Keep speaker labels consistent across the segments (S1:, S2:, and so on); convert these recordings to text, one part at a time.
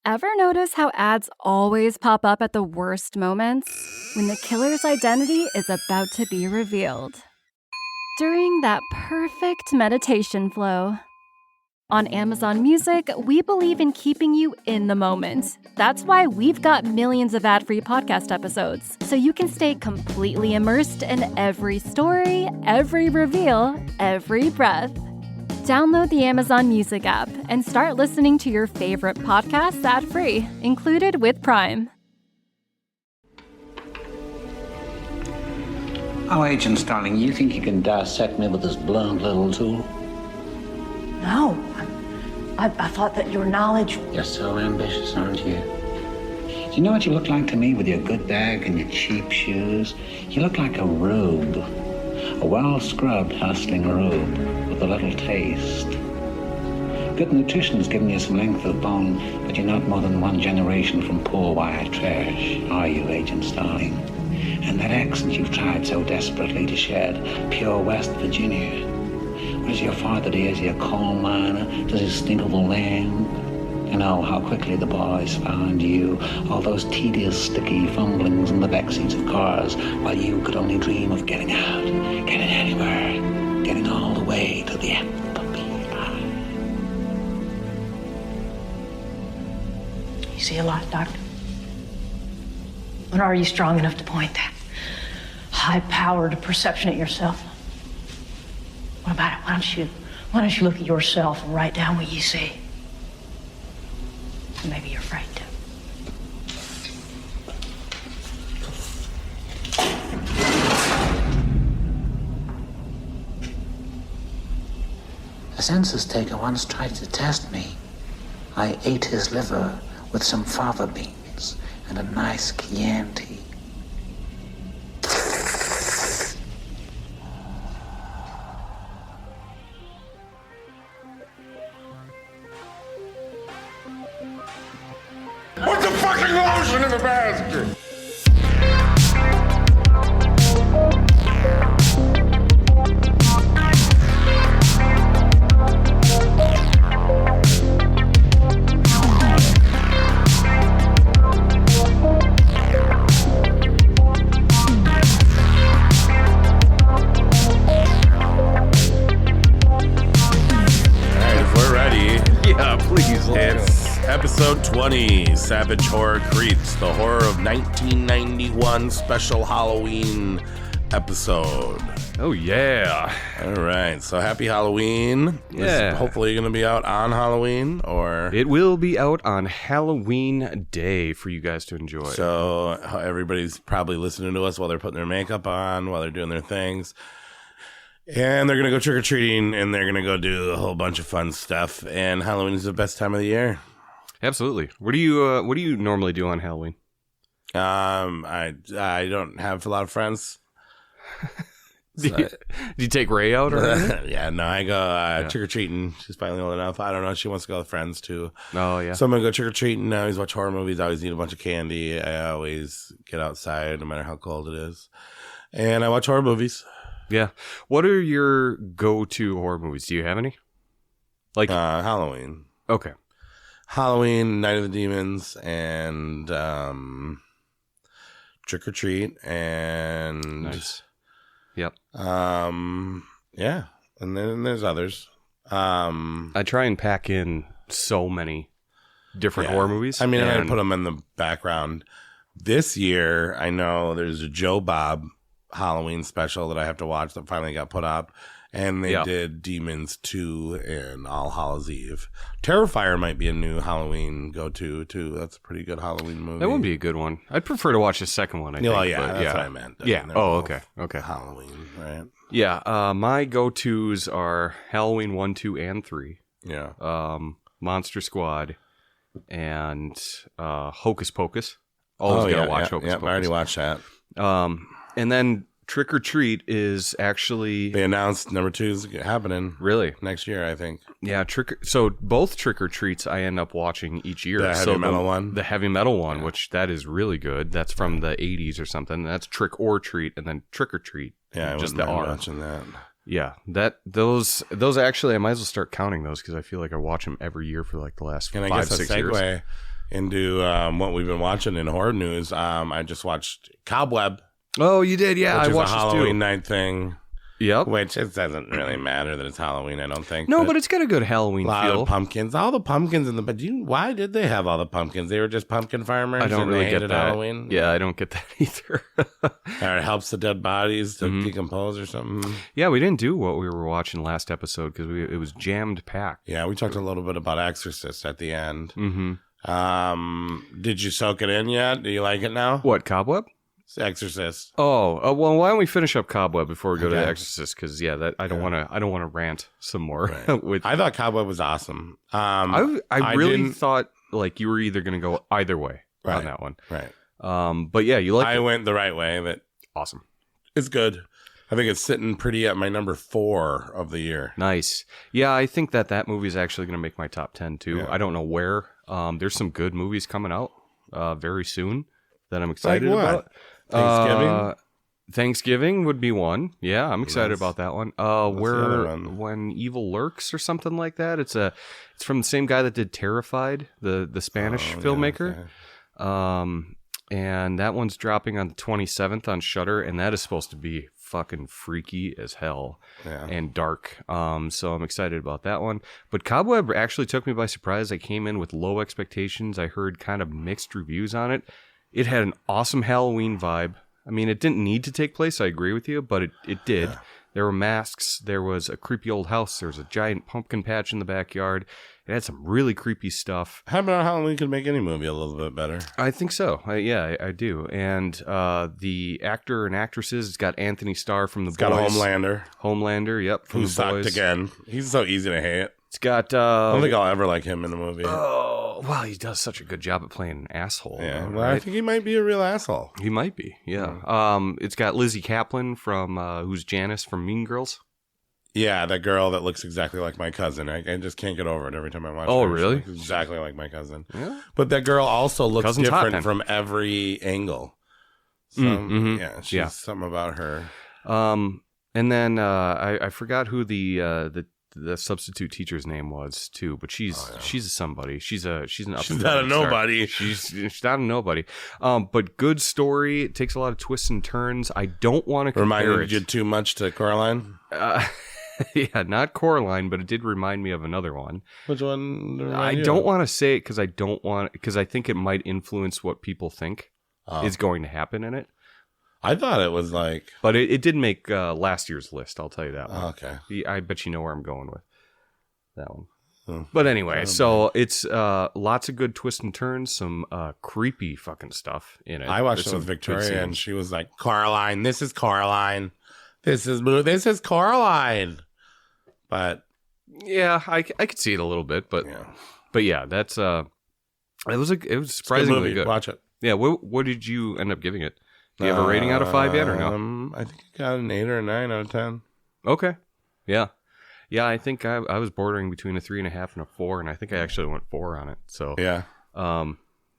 S1: Ever notice how ads always pop up at the worst moments? When the killer's identity is about to be revealed. During that perfect meditation flow. On Amazon Music, we believe in keeping you in the moment. That's why we've got millions of ad-free podcast episodes, so you can stay completely immersed in every story, every reveal, every breath. Download the Amazon Music app and start listening to your favorite podcasts ad-free, included with Prime.
S2: Oh, Agent Starling, you think you can dissect me with this blunt little tool?
S3: No. I thought that your knowledge...
S2: You're so ambitious, aren't you? Do you know what you look like to me with your good bag and your cheap shoes? You look like a rube. A well-scrubbed, hustling rube with a little taste. Good nutrition's given you some length of bone, but you're not more than one generation from poor white trash, are you, Agent Starling? And that accent you've tried so desperately to shed, pure West Virginia. What does your father do? Is he a coal miner? Does he stink of the land? You know how quickly the boys found you, all those tedious, sticky fumblings in the backseats of cars, while you could only dream of getting out, getting anywhere, getting all the way to the end of the line.
S3: You see a lot, Doctor? When are you strong enough to point that high-powered perception at yourself? What about it? Why don't you look at yourself and write down what you see? Maybe you're afraid to.
S2: A census taker once tried to test me. I ate his liver with some fava beans and a nice Chianti.
S4: Put the fucking lotion in the basket!
S5: Episode 20, Savage Horror Creeps, the horror of 1991 special Halloween episode.
S6: Oh, yeah.
S5: All right, so happy Halloween.
S6: Yeah.
S5: This is hopefully going to be out on Halloween, or...
S6: It will be out on Halloween Day for you guys to enjoy.
S5: So everybody's probably listening to us while they're putting their makeup on, while they're doing their things. And they're going to go trick-or-treating, and they're going to go do a whole bunch of fun stuff. And Halloween is the best time of the year.
S6: Absolutely. What do you normally do on Halloween?
S5: I don't have a lot of friends.
S6: Do you take Ray out or anything?
S5: Yeah, no, I go trick-or-treating. She's finally old enough. I don't know. She wants to go with friends, too.
S6: Oh, yeah.
S5: So I'm going to go trick-or-treating. I always watch horror movies. I always eat a bunch of candy. I always get outside, no matter how cold it is. And I watch horror movies.
S6: Yeah. What are your go-to horror movies? Do you have any? Like
S5: Halloween.
S6: Okay.
S5: Halloween, Night of the Demons, and Trick or Treat, and
S6: nice. Yep.
S5: Yeah, and then there's others.
S6: I try and pack in so many different horror movies.
S5: I mean, I put them in the background. This year, I know there's a Joe Bob Halloween special that I have to watch that finally got put up. And they did Demons 2 and All Hallows Eve. Terrifier might be a new Halloween go-to, too. That's a pretty good Halloween movie.
S6: That would be a good one. I'd prefer to watch the second one, I think.
S5: Oh, yeah, that's what I meant.
S6: Yeah. Oh, okay. Okay.
S5: Halloween, right?
S6: Yeah. My go-tos are Halloween 1, 2, and 3.
S5: Yeah.
S6: Monster Squad and Hocus Pocus. Always gotta watch Hocus Pocus.
S5: I already watched that.
S6: And then Trick or Treat is actually...
S5: They announced number 2 is happening.
S6: Really?
S5: Next year, I think.
S6: Yeah, so both Trick or Treats I end up watching each year.
S5: The heavy metal one?
S6: The heavy metal one, which that is really good. That's from the 80s or something. That's Trick or Treat, and then Trick or Treat.
S5: Yeah,
S6: just
S5: I
S6: the
S5: wasn't
S6: R.
S5: watching that.
S6: Yeah, those actually, I might as well start counting those because I feel like I watch them every year for like the last 5-6 years.
S5: into what we've been watching in horror news. I just watched Cobweb.
S6: Oh, you did? Yeah,
S5: which
S6: I watched
S5: a
S6: this
S5: Halloween
S6: too.
S5: night thing.
S6: Yep.
S5: Which it doesn't really matter that it's Halloween, I don't think.
S6: No, but it's got a good Halloween
S5: a lot
S6: feel.
S5: of pumpkins. All the pumpkins in the... But why did they have all the pumpkins? They were just pumpkin farmers?
S6: I don't
S5: and
S6: really
S5: they
S6: get
S5: hated
S6: that.
S5: Halloween?
S6: Yeah, I don't get that either.
S5: Or it helps the dead bodies to decompose or something.
S6: Yeah, we didn't do what we were watching last episode because it was jammed packed.
S5: Yeah, we talked a little bit about Exorcist at the end.
S6: Mm-hmm.
S5: Did you soak it in yet? Do you like it now?
S6: What, Cobweb?
S5: It's Exorcist.
S6: Oh, well, why don't we finish up Cobweb before we go to
S5: Okay.
S6: The Exorcist? Because I don't want to rant some more.
S5: Right.
S6: with
S5: I thought Cobweb was awesome.
S6: I really
S5: didn't-
S6: thought like you were either going to go either way on
S5: Right.
S6: that one.
S5: Right.
S6: But yeah, you like
S5: I
S6: it.
S5: went the right way, but
S6: Awesome.
S5: it's good. I think it's sitting pretty at my number 4 of the year.
S6: Nice. Yeah, I think that movie is actually going to make my top 10 too.
S5: Yeah.
S6: I don't know where. There's some good movies coming out very soon that I'm excited
S5: Like what?
S6: about.
S5: Thanksgiving?
S6: Thanksgiving would be one. Yeah, I'm excited
S5: Nice.
S6: about that one.
S5: the other one?
S6: When Evil Lurks or something like that. It's from the same guy that did Terrified, the Spanish filmmaker. And that one's dropping on the 27th on Shudder, and that is supposed to be fucking freaky as hell and dark. So I'm excited about that one. But Cobweb actually took me by surprise. I came in with low expectations. I heard kind of mixed reviews on it. It had an awesome Halloween vibe. I mean, it didn't need to take place, I agree with you, but it did. Yeah. There were masks. There was a creepy old house. There was a giant pumpkin patch in the backyard. It had some really creepy stuff.
S5: How about Halloween could make any movie a little bit better?
S6: I think so. I do. And the actor and actresses, it's got Anthony Starr from The Boys.
S5: Got Homelander.
S6: Homelander, yep. From
S5: Who
S6: The
S5: sucked
S6: Boys.
S5: again. He's so easy to hate.
S6: It's got...
S5: I don't think I'll ever like him in the movie.
S6: Oh, well, he does such a good job at playing an asshole.
S5: Yeah,
S6: though,
S5: well,
S6: right?
S5: I think he might be a real asshole.
S6: He might be, yeah. It's got Lizzie Kaplan from who's Janice from Mean Girls.
S5: Yeah, that girl that looks exactly like my cousin. I just can't get over it every time I watch her.
S6: Oh,
S5: She
S6: really?
S5: looks exactly like my cousin.
S6: Yeah.
S5: But that girl also looks
S6: Cousin's hot,
S5: different
S6: then.
S5: from every angle. So, yeah, she's something about her.
S6: And then I forgot who the substitute teacher's name was too, but she's a somebody. She's an up.
S5: She's not a nobody.
S6: She's not a nobody. But good story. It takes a lot of twists and turns. I don't want to compare
S5: Reminded you too much to Coraline?
S6: Yeah, not Coraline, but it did remind me of another one.
S5: Which one?
S6: I don't want to say it because I think it might influence what people think is going to happen in it.
S5: I thought it was like...
S6: But it did make last year's list, I'll tell you that one.
S5: Okay.
S6: I bet you know where I'm going with that one. But anyway, so it's lots of good twists and turns, some creepy fucking stuff in it.
S5: I watched it
S6: There's
S5: with
S6: some good
S5: Victoria, and
S6: scenes.
S5: she was like, Coraline, this is Coraline. This is Coraline. But...
S6: Yeah, I could see it a little bit, but yeah, that's it was surprisingly good.
S5: Watch it.
S6: Yeah, what did you end up giving it? Do you have a rating out of 5 yet or no?
S5: I think I got an 8 or a 9 out of 10.
S6: Okay. Yeah. I think I was bordering between a 3.5 and a 4, and I think I actually went 4 on it. So
S5: Yeah.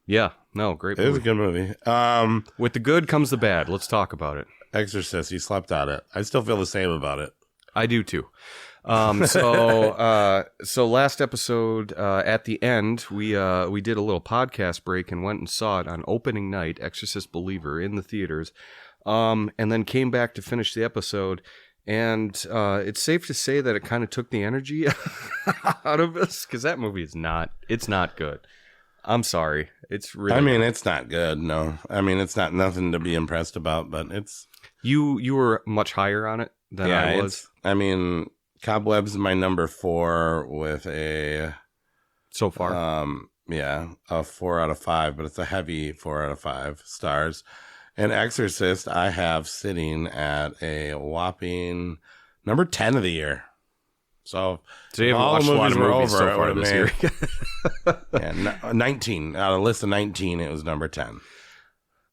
S6: Yeah, no, great
S5: It was a
S6: movie.
S5: good movie.
S6: With the good comes the bad. Let's talk about it.
S5: Exorcist, you slept on it. I still feel the same about it.
S6: I do too. So last episode, at the end, we did a little podcast break and went and saw it on opening night, Exorcist Believer, in the theaters, and then came back to finish the episode. And it's safe to say that it kind of took the energy out of us because that movie is not good. I'm sorry. It's really.
S5: I mean, it's not good. No, I mean, it's not nothing to be impressed about. But it's
S6: you were much higher on it than I was.
S5: I mean, Cobweb's my number 4 with a
S6: So far,
S5: a 4 out of 5, but it's a heavy 4 out of 5 stars. And Exorcist, I have sitting at a whopping number 10 of the year. So
S6: you haven't
S5: all
S6: watched
S5: the
S6: a lot
S5: movies
S6: of
S5: were
S6: movies
S5: over,
S6: so
S5: it
S6: far
S5: would've
S6: this
S5: made-
S6: year.
S5: Yeah, 19 out of a list of 19. It was number 10,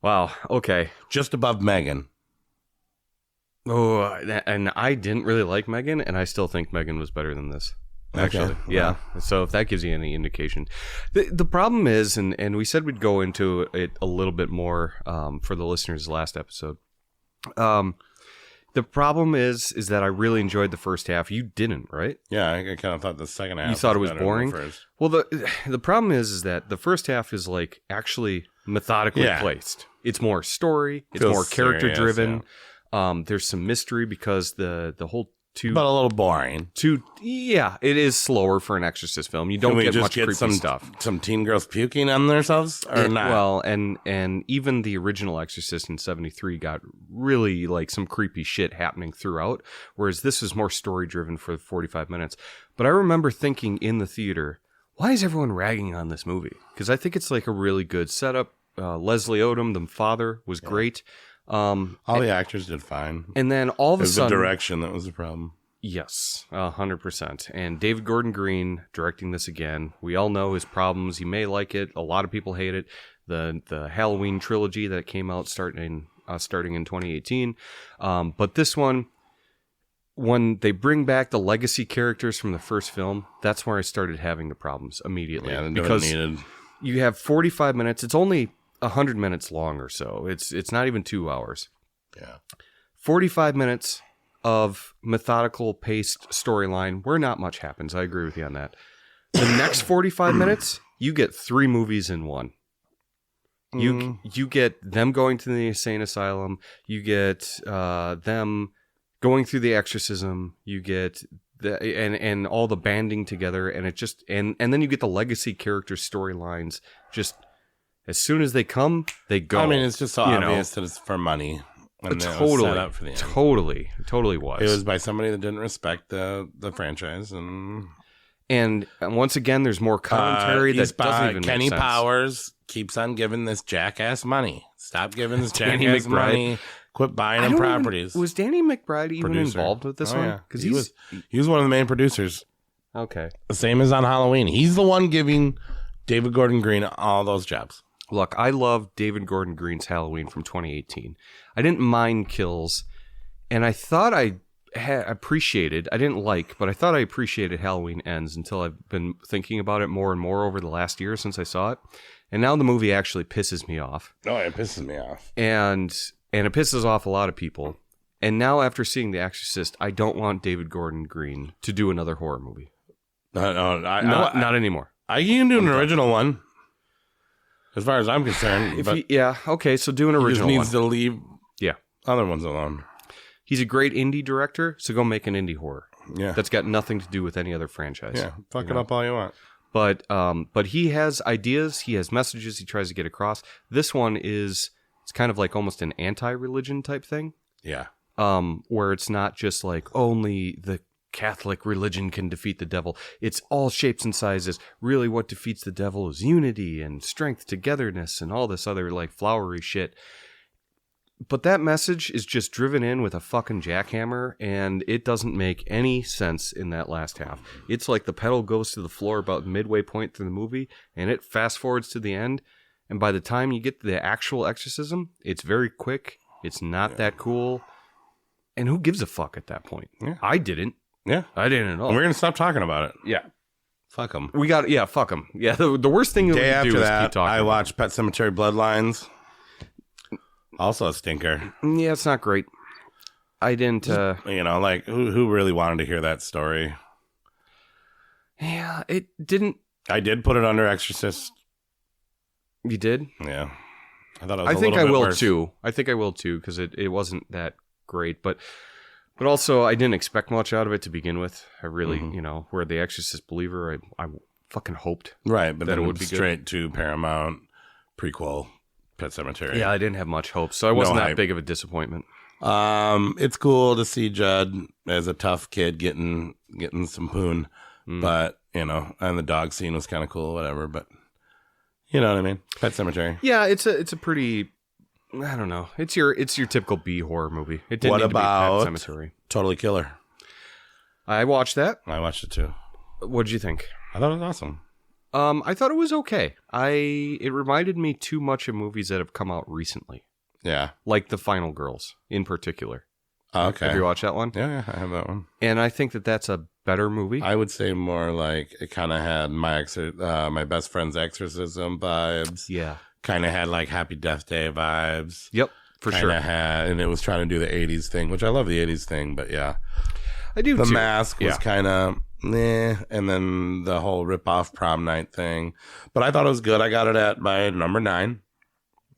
S6: Wow. Okay.
S5: just above Megan.
S6: Oh, and I didn't really like Megan, and I still think Megan was better than this. Actually,
S5: Okay.
S6: yeah. So if that gives you any indication, the problem is, and we said we'd go into it a little bit more for the listeners last episode. The The problem is that I really enjoyed the first half. You didn't, right?
S5: Yeah, I kind of thought the second half.
S6: You thought it was
S5: better than
S6: boring?
S5: the first.
S6: Well, the problem is that the first half is like actually methodically placed. It's more story. It's
S5: Feels
S6: more character
S5: serious,
S6: driven. There's some mystery because the whole
S5: but a little boring.
S6: Yeah, it is slower for an Exorcist film. You don't
S5: Can we
S6: get
S5: just
S6: much
S5: get
S6: creepy stuff.
S5: Some teen girls puking on themselves or not?
S6: Well, and even the original Exorcist in 73 got really like some creepy shit happening throughout, whereas this is more story driven for 45 minutes. But I remember thinking in the theater, why is everyone ragging on this movie? Because I think it's like a really good setup. Leslie Odom, the father, was great.
S5: All the actors did fine.
S6: And then all of a sudden,
S5: the direction that was the problem.
S6: Yes, 100%. And David Gordon Green directing this again. We all know his problems. You may like it. A lot of people hate it. The Halloween trilogy that came out starting in 2018. But this one, when they bring back the legacy characters from the first film, that's where I started having the problems immediately.
S5: Yeah,
S6: because you have 45 minutes. It's only 100 minutes long or so. It's not even 2 hours.
S5: Yeah.
S6: 45 minutes of methodical paced storyline where not much happens. I agree with you on that. The next 45 minutes, you get 3 movies in one. You get them going to the insane asylum. You get them going through the exorcism. You get and all the banding together, and it just and then you get the legacy character storylines. Just as soon as they come, they go.
S5: I mean, it's just so obvious that it's for money. And
S6: totally,
S5: set up for the end.
S6: Totally was.
S5: It was by somebody that didn't respect the franchise,
S6: and once again, there's more commentary that doesn't even
S5: Kenny
S6: make sense.
S5: Powers keeps on giving this jackass money. Stop giving this jackass money. Quit buying him properties.
S6: Was Danny McBride even involved with this one?
S5: Yeah, because he was one of the main producers.
S6: Okay,
S5: the same as on Halloween. He's the one giving David Gordon Green all those jobs.
S6: Look, I love David Gordon Green's Halloween from 2018. I didn't mind kills, and I thought I appreciated, I didn't like, but I thought I appreciated Halloween Ends until I've been thinking about it more and more over the last year since I saw it. And now the movie actually pisses me off.
S5: Oh, it pisses me off.
S6: And it pisses off a lot of people. And now after seeing The Exorcist, I don't want David Gordon Green to do another horror movie. Not anymore.
S5: I can do an original one. As far as I'm concerned.
S6: Okay, so do an original one.
S5: He just needs to leave other ones alone.
S6: He's a great indie director, so go make an indie horror.
S5: Yeah.
S6: That's got nothing to do with any other franchise.
S5: Yeah, fuck it up all you want.
S6: But he has ideas, he has messages he tries to get across. This one it's kind of like almost an anti-religion type thing.
S5: Yeah.
S6: Where it's not just like only the Catholic religion can defeat the devil. It's all shapes and sizes. Really what defeats the devil is unity and strength, togetherness, and all this other like flowery shit. But that message is just driven in with a fucking jackhammer, and it doesn't make any sense in that last half. It's like the pedal goes to the floor about midway point through the movie, and it fast forwards to the end, and by the time you get to the actual exorcism, it's very quick. It's not that cool. And who gives a fuck at that point?
S5: Yeah.
S6: I didn't.
S5: Yeah.
S6: I didn't at all.
S5: And we're going to stop talking about it.
S6: Yeah.
S5: Fuck them.
S6: Fuck them. Yeah, the worst thing
S5: Day
S6: we
S5: after
S6: do is
S5: that,
S6: keep talking.
S5: I watched Pet Sematary Bloodlines. Also a stinker.
S6: Yeah, it's not great. I didn't...
S5: like, who really wanted to hear that story?
S6: Yeah, it didn't...
S5: I did put it under Exorcist.
S6: You did?
S5: Yeah. I thought it was
S6: I think I
S5: bit
S6: will
S5: worse.
S6: too. I think I will too, because it wasn't that great. But also, I didn't expect much out of it to begin with. I really, where The Exorcist believer, I fucking hoped.
S5: Right, but
S6: that
S5: then
S6: it
S5: it
S6: would be
S5: straight to Paramount prequel Pet Sematary.
S6: Yeah, I didn't have much hope, so I wasn't that
S5: hype.
S6: big of a disappointment.
S5: It's cool to see Judd as a tough kid getting some poon, but and the dog scene was kind of cool, whatever. But you know what I mean? Pet Sematary.
S6: Yeah, it's a pretty. I don't know. It's your typical B horror movie. It didn't
S5: What
S6: need
S5: about
S6: to be Pet Sematary.
S5: Totally Killer?
S6: I watched that.
S5: I watched it too.
S6: What did you think?
S5: I thought it was awesome.
S6: I thought it was okay. It reminded me too much of movies that have come out recently.
S5: Yeah.
S6: Like The Final Girls, in particular.
S5: Okay.
S6: Have you watched that one?
S5: Yeah, I have that one.
S6: And I think that that's a better movie.
S5: I would say more like it kind of had my best friend's exorcism vibes.
S6: Yeah.
S5: Kind of had like Happy Death Day vibes.
S6: Yep. For sure.
S5: And it was trying to do the 80s thing, which I love the 80s thing, but yeah.
S6: I do
S5: The
S6: too.
S5: Mask was kind of and then the whole rip-off prom night thing. But I thought it was good. I got it at my number 9.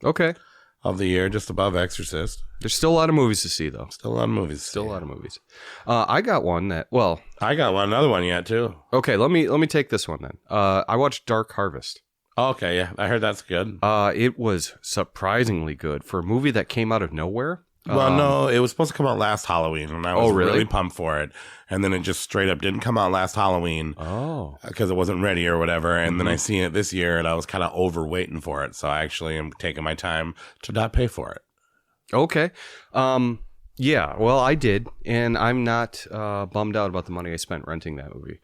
S6: Okay.
S5: Of the year, just above Exorcist.
S6: There's still a lot of movies to see, though.
S5: Still a lot of movies.
S6: Still a lot of movies. I got one that, well...
S5: I got another one yet, too.
S6: Okay, let me take this one, then. I watched Dark Harvest.
S5: Okay, yeah. I heard that's good.
S6: It was surprisingly good for a movie that came out of nowhere.
S5: Well, no, it was supposed to come out last Halloween, and I was
S6: really?
S5: really pumped for it. And then it just straight up didn't come out last Halloween.
S6: Oh.
S5: Because it wasn't ready or whatever. And then I seen it this year, and I was kind of over waiting for it. So I actually am taking my time to not pay for it.
S6: Okay. Yeah, well, I did, and I'm not bummed out about the money I spent renting that movie.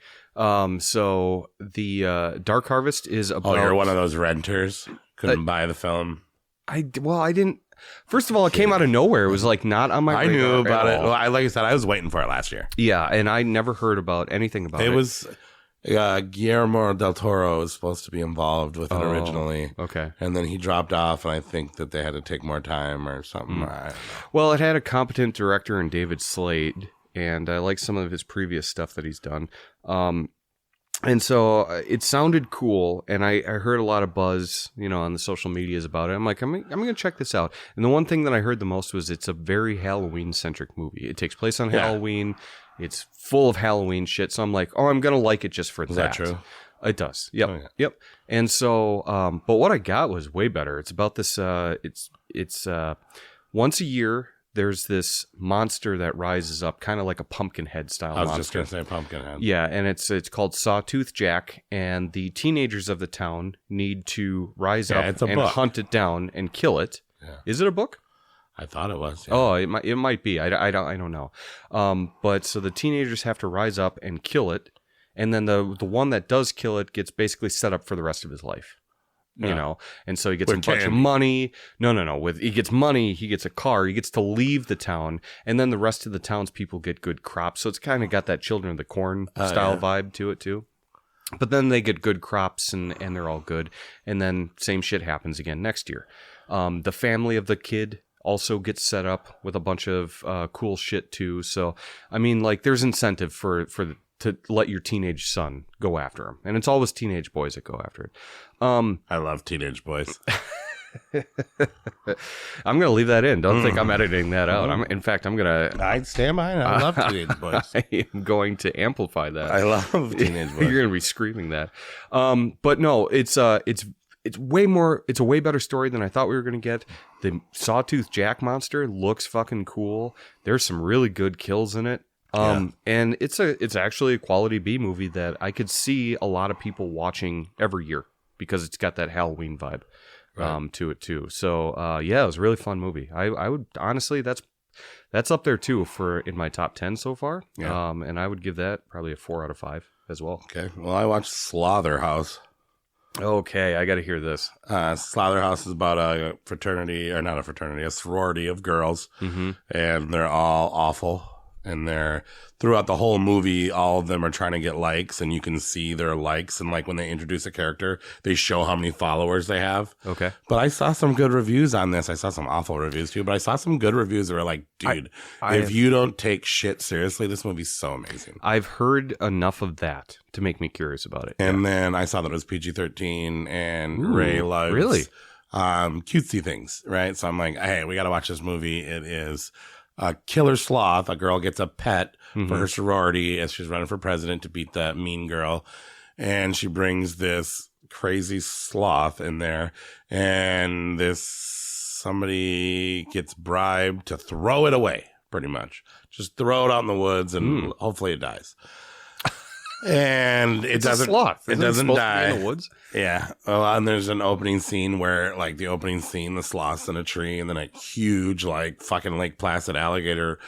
S6: So the Dark Harvest is about...
S5: Oh, you're one of those renters? Couldn't buy the film?
S6: I didn't... First of all, it came out of nowhere. It was like not on my radar.
S5: I knew about it.
S6: Well,
S5: like I said, I was waiting for it last year.
S6: Yeah, and I never heard about anything about it.
S5: It was Guillermo del Toro was supposed to be involved with it originally.
S6: Okay.
S5: And then he dropped off, and I think that they had to take more time or something. I don't know.
S6: Well, it had a competent director in David Slade, and I like some of his previous stuff that he's done. And so it sounded cool, and I heard a lot of buzz, on the social medias about it. I'm like, I'm going to check this out. And the one thing that I heard the most was it's a very Halloween-centric movie. It takes place on Halloween. It's full of Halloween shit. So I'm like, I'm going to like it just for that.
S5: Is that true?
S6: It does. Yep. Yep. And so, but what I got was way better. It's about this, it's once a year, there's this monster that rises up, kind of like a Pumpkinhead style monster.
S5: I was just going to say Pumpkinhead.
S6: Yeah, and it's called Sawtooth Jack, and the teenagers of the town need to rise up and hunt it down and kill it. Yeah. Is it a book?
S5: I thought it was. Yeah.
S6: Oh, it might be. I don't know. But so the teenagers have to rise up and kill it, and then the one that does kill it gets basically set up for the rest of his life. And so he gets a bunch of money. No. He gets money, he gets a car, he gets to leave the town, and then the rest of the townspeople get good crops. So it's kind of got that Children of the Corn style vibe to it too. But then they get good crops and they're all good. And then same shit happens again next year. The family of the kid also gets set up with a bunch of cool shit too. So, I mean, like there's incentive to let your teenage son go after him. And it's always teenage boys that go after it.
S5: I love teenage boys.
S6: I'm going to leave that in. Don't think I'm editing that out. In fact, I'm going to...
S5: I'd stand behind it. I love teenage boys.
S6: I'm going to amplify that.
S5: I love teenage boys.
S6: You're going to be screaming that. But no, it's way more... It's a way better story than I thought we were going to get. The Sawtooth Jack monster looks fucking cool. There's some really good kills in it. And it's actually a quality B movie that I could see a lot of people watching every year because it's got that Halloween vibe to it too. So it was a really fun movie. I would honestly that's up there too in my top 10 so far. Yeah. And I would give that probably a 4 out of 5 as well.
S5: Okay. Well, I watched Slaughterhouse.
S6: Okay, I got to hear this.
S5: Slaughterhouse is about a fraternity, or not a fraternity, a sorority of girls, and they're all awful. And they're throughout the whole movie, all of them are trying to get likes, and you can see their likes. And like when they introduce a character, they show how many followers they have.
S6: Okay.
S5: But I saw some good reviews on this. I saw some awful reviews too, but I saw some good reviews that were like, dude, if you don't take shit seriously, this movie's so amazing.
S6: I've heard enough of that to make me curious about it.
S5: And then I saw that it was PG-13 and Ray loves cutesy things, right? So I'm like, hey, we got to watch this movie. It is a killer sloth. A girl gets a pet for her sorority as she's running for president to beat that mean girl. And she brings this crazy sloth in there. And somebody gets bribed to throw it away, pretty much. Just throw it out in the woods and hopefully it dies. And it doesn't.
S6: Sloth.
S5: It doesn't die
S6: in the woods.
S5: Yeah. Well, and there's an opening scene where, like, the sloth's in a tree, and then a huge, like, fucking Lake Placid alligator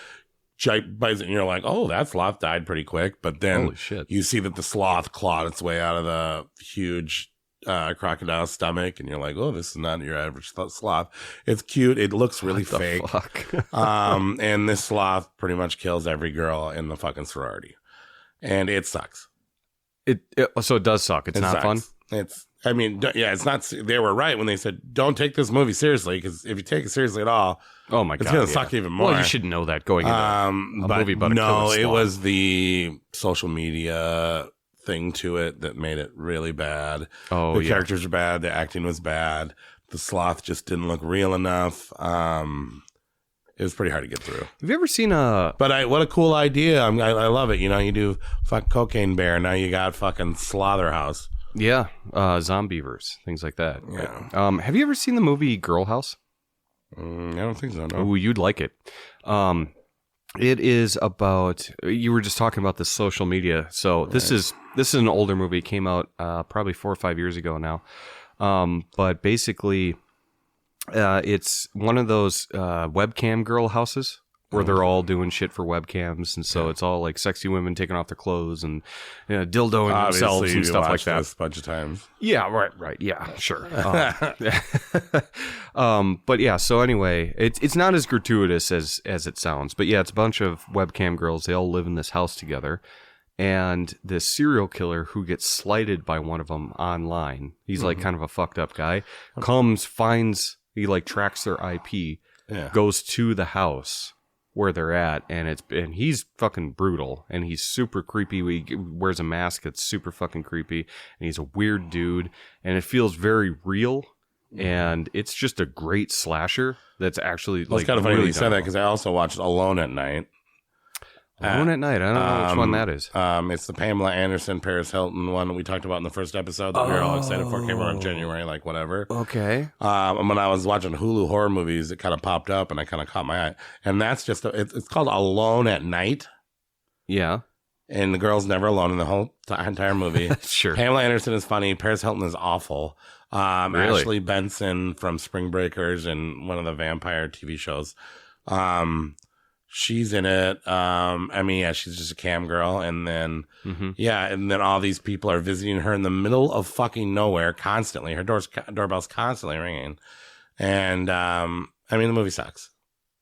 S5: bites it, and you're like, oh, that sloth died pretty quick. But then
S6: holy shit,
S5: you see that the sloth clawed its way out of the huge crocodile stomach, and you're like, oh, this is not your average sloth. It's cute. It looks really fake. And this sloth pretty much kills every girl in the fucking sorority. And it sucks.
S6: So it does suck. It's not
S5: sucks.
S6: fun.
S5: I mean, yeah, it's not. They were right when they said don't take this movie seriously, because if you take it seriously at all,
S6: oh my god,
S5: it's gonna suck even more.
S6: Well, you should know that going into a movie about a
S5: no,
S6: killer
S5: it
S6: sloth.
S5: was the social media thing to it that made it really bad.
S6: Oh,
S5: the characters were bad. The acting was bad. The sloth just didn't look real enough. It was pretty hard to get through.
S6: Have you ever seen a?
S5: But what a cool idea! I love it. You know, you do fuck cocaine bear. Now you got fucking slaughterhouse.
S6: Yeah, Zombievers, things like that.
S5: Yeah.
S6: Have you ever seen the movie Girl House?
S5: I don't think so. No.
S6: Oh, you'd like it. It is about. You were just talking about the social media. So this is an older movie. It came out probably 4 or 5 years ago now. But basically, it's one of those webcam girl houses where they're all doing shit for webcams, and so it's all like sexy women taking off their clothes and dildoing themselves and stuff like that.
S5: This a bunch of times.
S6: Yeah, right. Yeah, sure. But yeah. So anyway, it's not as gratuitous as it sounds. But yeah, it's a bunch of webcam girls. They all live in this house together. And this serial killer who gets slighted by one of them online, he's like kind of a fucked up guy, he like tracks their IP, goes to the house where they're at, and he's fucking brutal, and he's super creepy. He wears a mask that's super fucking creepy, and he's a weird dude, and it feels very real, and it's just a great slasher that's actually
S5: It's kind of funny you said that, because I also watched Alone at Night.
S6: Alone at Night. I don't know which one that is.
S5: It's the Pamela Anderson, Paris Hilton one that we talked about in the first episode that we were all excited for. Came out in January, like whatever.
S6: Okay.
S5: And when I was watching Hulu horror movies, it kind of popped up and I kind of caught my eye. And that's just, it's called Alone at Night.
S6: Yeah.
S5: And the girl's never alone in the whole entire movie.
S6: Sure.
S5: Pamela Anderson is funny. Paris Hilton is awful.
S6: Really?
S5: Ashley Benson from Spring Breakers and one of the vampire TV shows. She's in it. She's just a cam girl. And then, and then all these people are visiting her in the middle of fucking nowhere constantly. Her doorbell's constantly ringing. And, the movie sucks.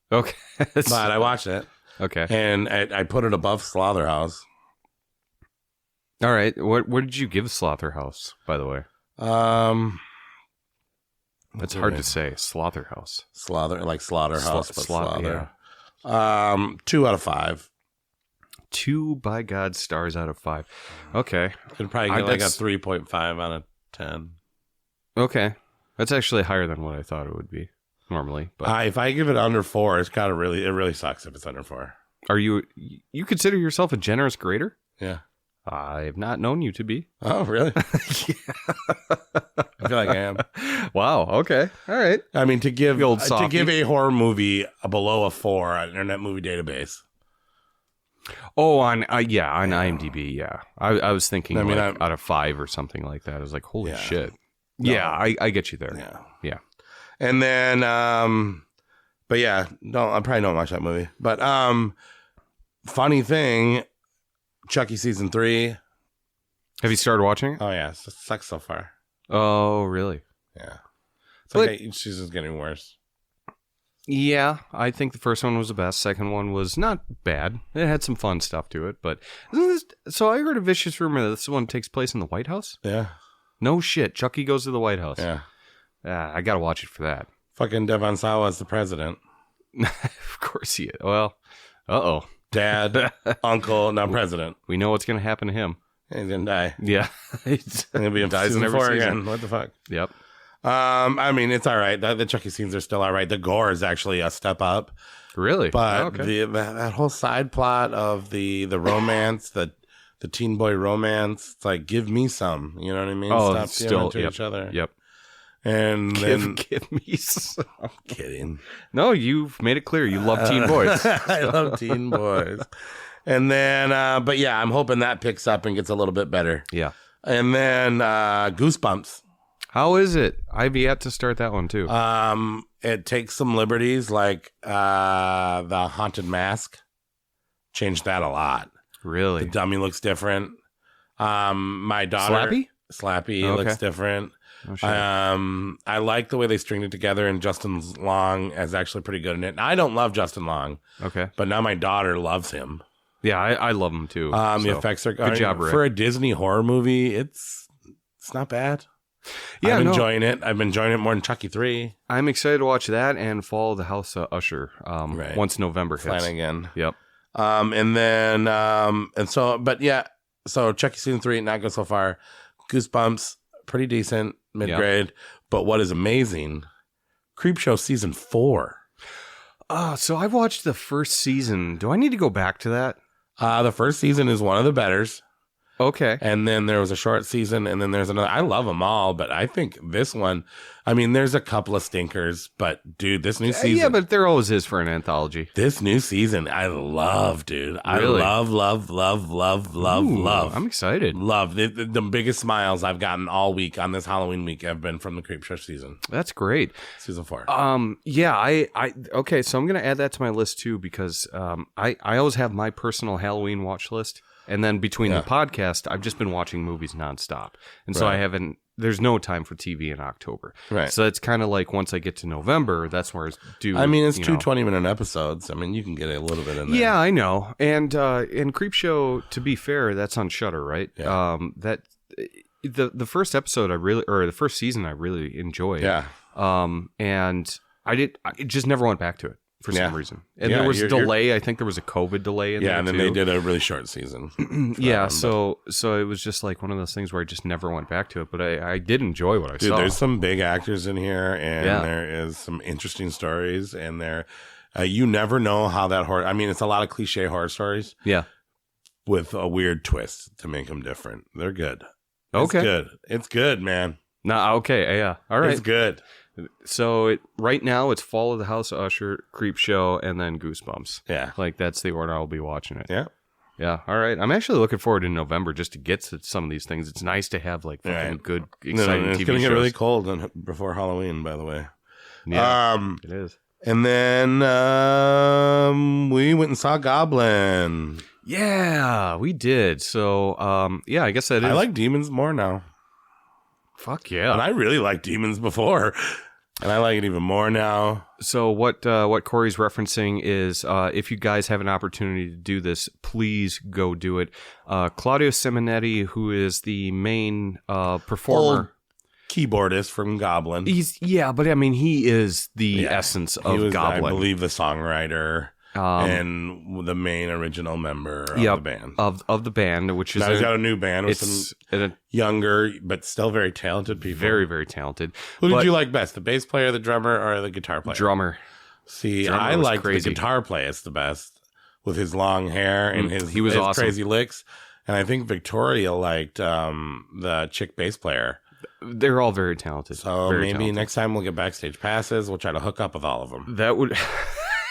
S6: Okay.
S5: But I watched it.
S6: Okay.
S5: And I put it above Slaughterhouse.
S6: All right. What did you give Slaughterhouse, by the way? It's hard to say. Slaughterhouse.
S5: Slaughterhouse, but slaughter.
S6: Yeah.
S5: 2 out of 5.
S6: 2 by God stars out of 5. Okay.
S5: I'd probably get like a 3.5 out of 10.
S6: Okay. That's actually higher than what I thought it would be normally. But
S5: if I give it under 4, it really sucks if it's under 4.
S6: Are you consider yourself a generous grader?
S5: Yeah.
S6: I have not known you to be.
S5: Oh, really? I feel like I am.
S6: Wow. Okay. All right.
S5: I mean, to give
S6: a
S5: horror movie below a 4 on Internet Movie Database.
S6: Oh, on IMDb. Yeah. I was thinking out of 5 or something like that. I was like, holy shit. No. Yeah, I get you there. Yeah.
S5: And then, but yeah, I probably don't watch that movie. But funny thing, Chucky season 3.
S6: Have you started watching it?
S5: Oh yeah, it sucks so far.
S6: Oh really?
S5: Yeah. It's like each season's getting worse.
S6: Yeah, I think the first one was the best. Second one was not bad. It had some fun stuff to it, but so I heard a vicious rumor that this one takes place in the White House.
S5: Yeah.
S6: No shit. Chucky goes to the White House.
S5: Yeah.
S6: I gotta watch it for that.
S5: Fucking Devon Sawa is the president.
S6: Of course he is. Well,
S5: Dad, uncle, now president.
S6: We know what's going to happen to him.
S5: He's going to die.
S6: Yeah.
S5: He's going to be in season 4 again. What the fuck?
S6: Yep.
S5: It's all right. The Chucky scenes are still all right. The gore is actually a step up.
S6: Really?
S5: But that whole side plot of the romance, the teen boy romance, it's like, give me some. You know what I mean?
S6: Oh,
S5: stop
S6: still
S5: to each other.
S6: Yep.
S5: And then
S6: give me some.
S5: I'm kidding.
S6: No, you've made it clear you love teen boys.
S5: I love teen boys. And then, but yeah, I'm hoping that picks up and gets a little bit better.
S6: Yeah.
S5: And then Goosebumps.
S6: How is it? I've yet to start that one too.
S5: It takes some liberties, like the haunted mask. Changed that a lot.
S6: Really?
S5: The dummy looks different. My daughter Slappy looks different.
S6: Oh, sure.
S5: I like the way they stringed it together, and Justin Long is actually pretty good in it. I don't love Justin Long.
S6: Okay.
S5: But now my daughter loves him.
S6: Yeah, I love him too.
S5: The effects are
S6: good job, Rick.
S5: For a Disney horror movie. It's not bad.
S6: Yeah,
S5: I'm enjoying it. I've been enjoying it more than Chucky 3.
S6: I'm excited to watch that and follow the House of Usher once November hits.
S5: Flanagan.
S6: Yep.
S5: So Chucky season 3, not good so far. Goosebumps, pretty decent, mid-grade. Yep. But what is amazing, Creepshow season 4.
S6: So I've watched the first season. Do I need to go back to that?
S5: The first season is one of the betters.
S6: Okay.
S5: And then there was a short season, and then there's another. I love them all, but I think this one, I mean, there's a couple of stinkers, but dude, this new season.
S6: Yeah, but there always is for an anthology.
S5: This new season, I love, dude. I
S6: really?
S5: love.
S6: I'm excited.
S5: Love. The biggest smiles I've gotten all week on this Halloween week have been from the Creepshow season.
S6: That's great.
S5: Season 4.
S6: Yeah, okay, so I'm going to add that to my list too, because I always have my personal Halloween watch list. And then between the podcast, I've just been watching movies nonstop. And so there's no time for TV in October.
S5: Right.
S6: So it's kind of like once I get to November, that's where it's due.
S5: I mean, it's 2 20-minute episodes. I mean, you can get a little bit in there.
S6: Yeah, I know. And in Creepshow, to be fair, that's on Shudder, right?
S5: Yeah.
S6: The first episode the first season I really enjoyed.
S5: Yeah.
S6: And I just never went back to it. For some reason. And there was a delay. I think there was a COVID delay in there.
S5: Yeah, and then they did a really short season.
S6: So it was just like one of those things where I just never went back to it. But I did enjoy what I saw.
S5: There's some big actors in here, and there is some interesting stories. And you never know how that horror. I mean, it's a lot of cliche horror stories.
S6: Yeah.
S5: With a weird twist to make them different. They're good.
S6: Okay.
S5: It's good, man.
S6: Okay. Yeah. All right.
S5: It's good.
S6: So right now it's Fall of the House of Usher, Creepshow, and then Goosebumps.
S5: Yeah.
S6: Like that's the order I'll be watching it.
S5: Yeah.
S6: Yeah. All right. I'm actually looking forward to November just to get to some of these things. It's nice to have like fucking good, exciting TV shows.
S5: It's going to get really cold before Halloween, by the way.
S6: Yeah, it is.
S5: And then we went and saw Goblin.
S6: Yeah, we did. So, I guess that is.
S5: I like Demons more now.
S6: Fuck yeah.
S5: And I really liked Demons before. And I like it even more now.
S6: So what Corey's referencing is if you guys have an opportunity to do this, please go do it. Claudio Simonetti, who is the main performer.
S5: Old keyboardist from Goblin.
S6: But I mean, he is the essence of Goblin.
S5: I believe the songwriter and the main original member of the band.
S6: Of the band, which is...
S5: Now he's got a new band with some younger, but still very talented people.
S6: Very, very talented.
S5: Who did you like best, the bass player, the drummer, or the guitar player?
S6: Drummer.
S5: See, I like the guitar players the best, with his long hair and his
S6: awesome.
S5: Crazy licks. And I think Victoria liked the chick bass player.
S6: They're all very talented.
S5: So maybe next time we'll get backstage passes. We'll try to hook up with all of them.
S6: That would...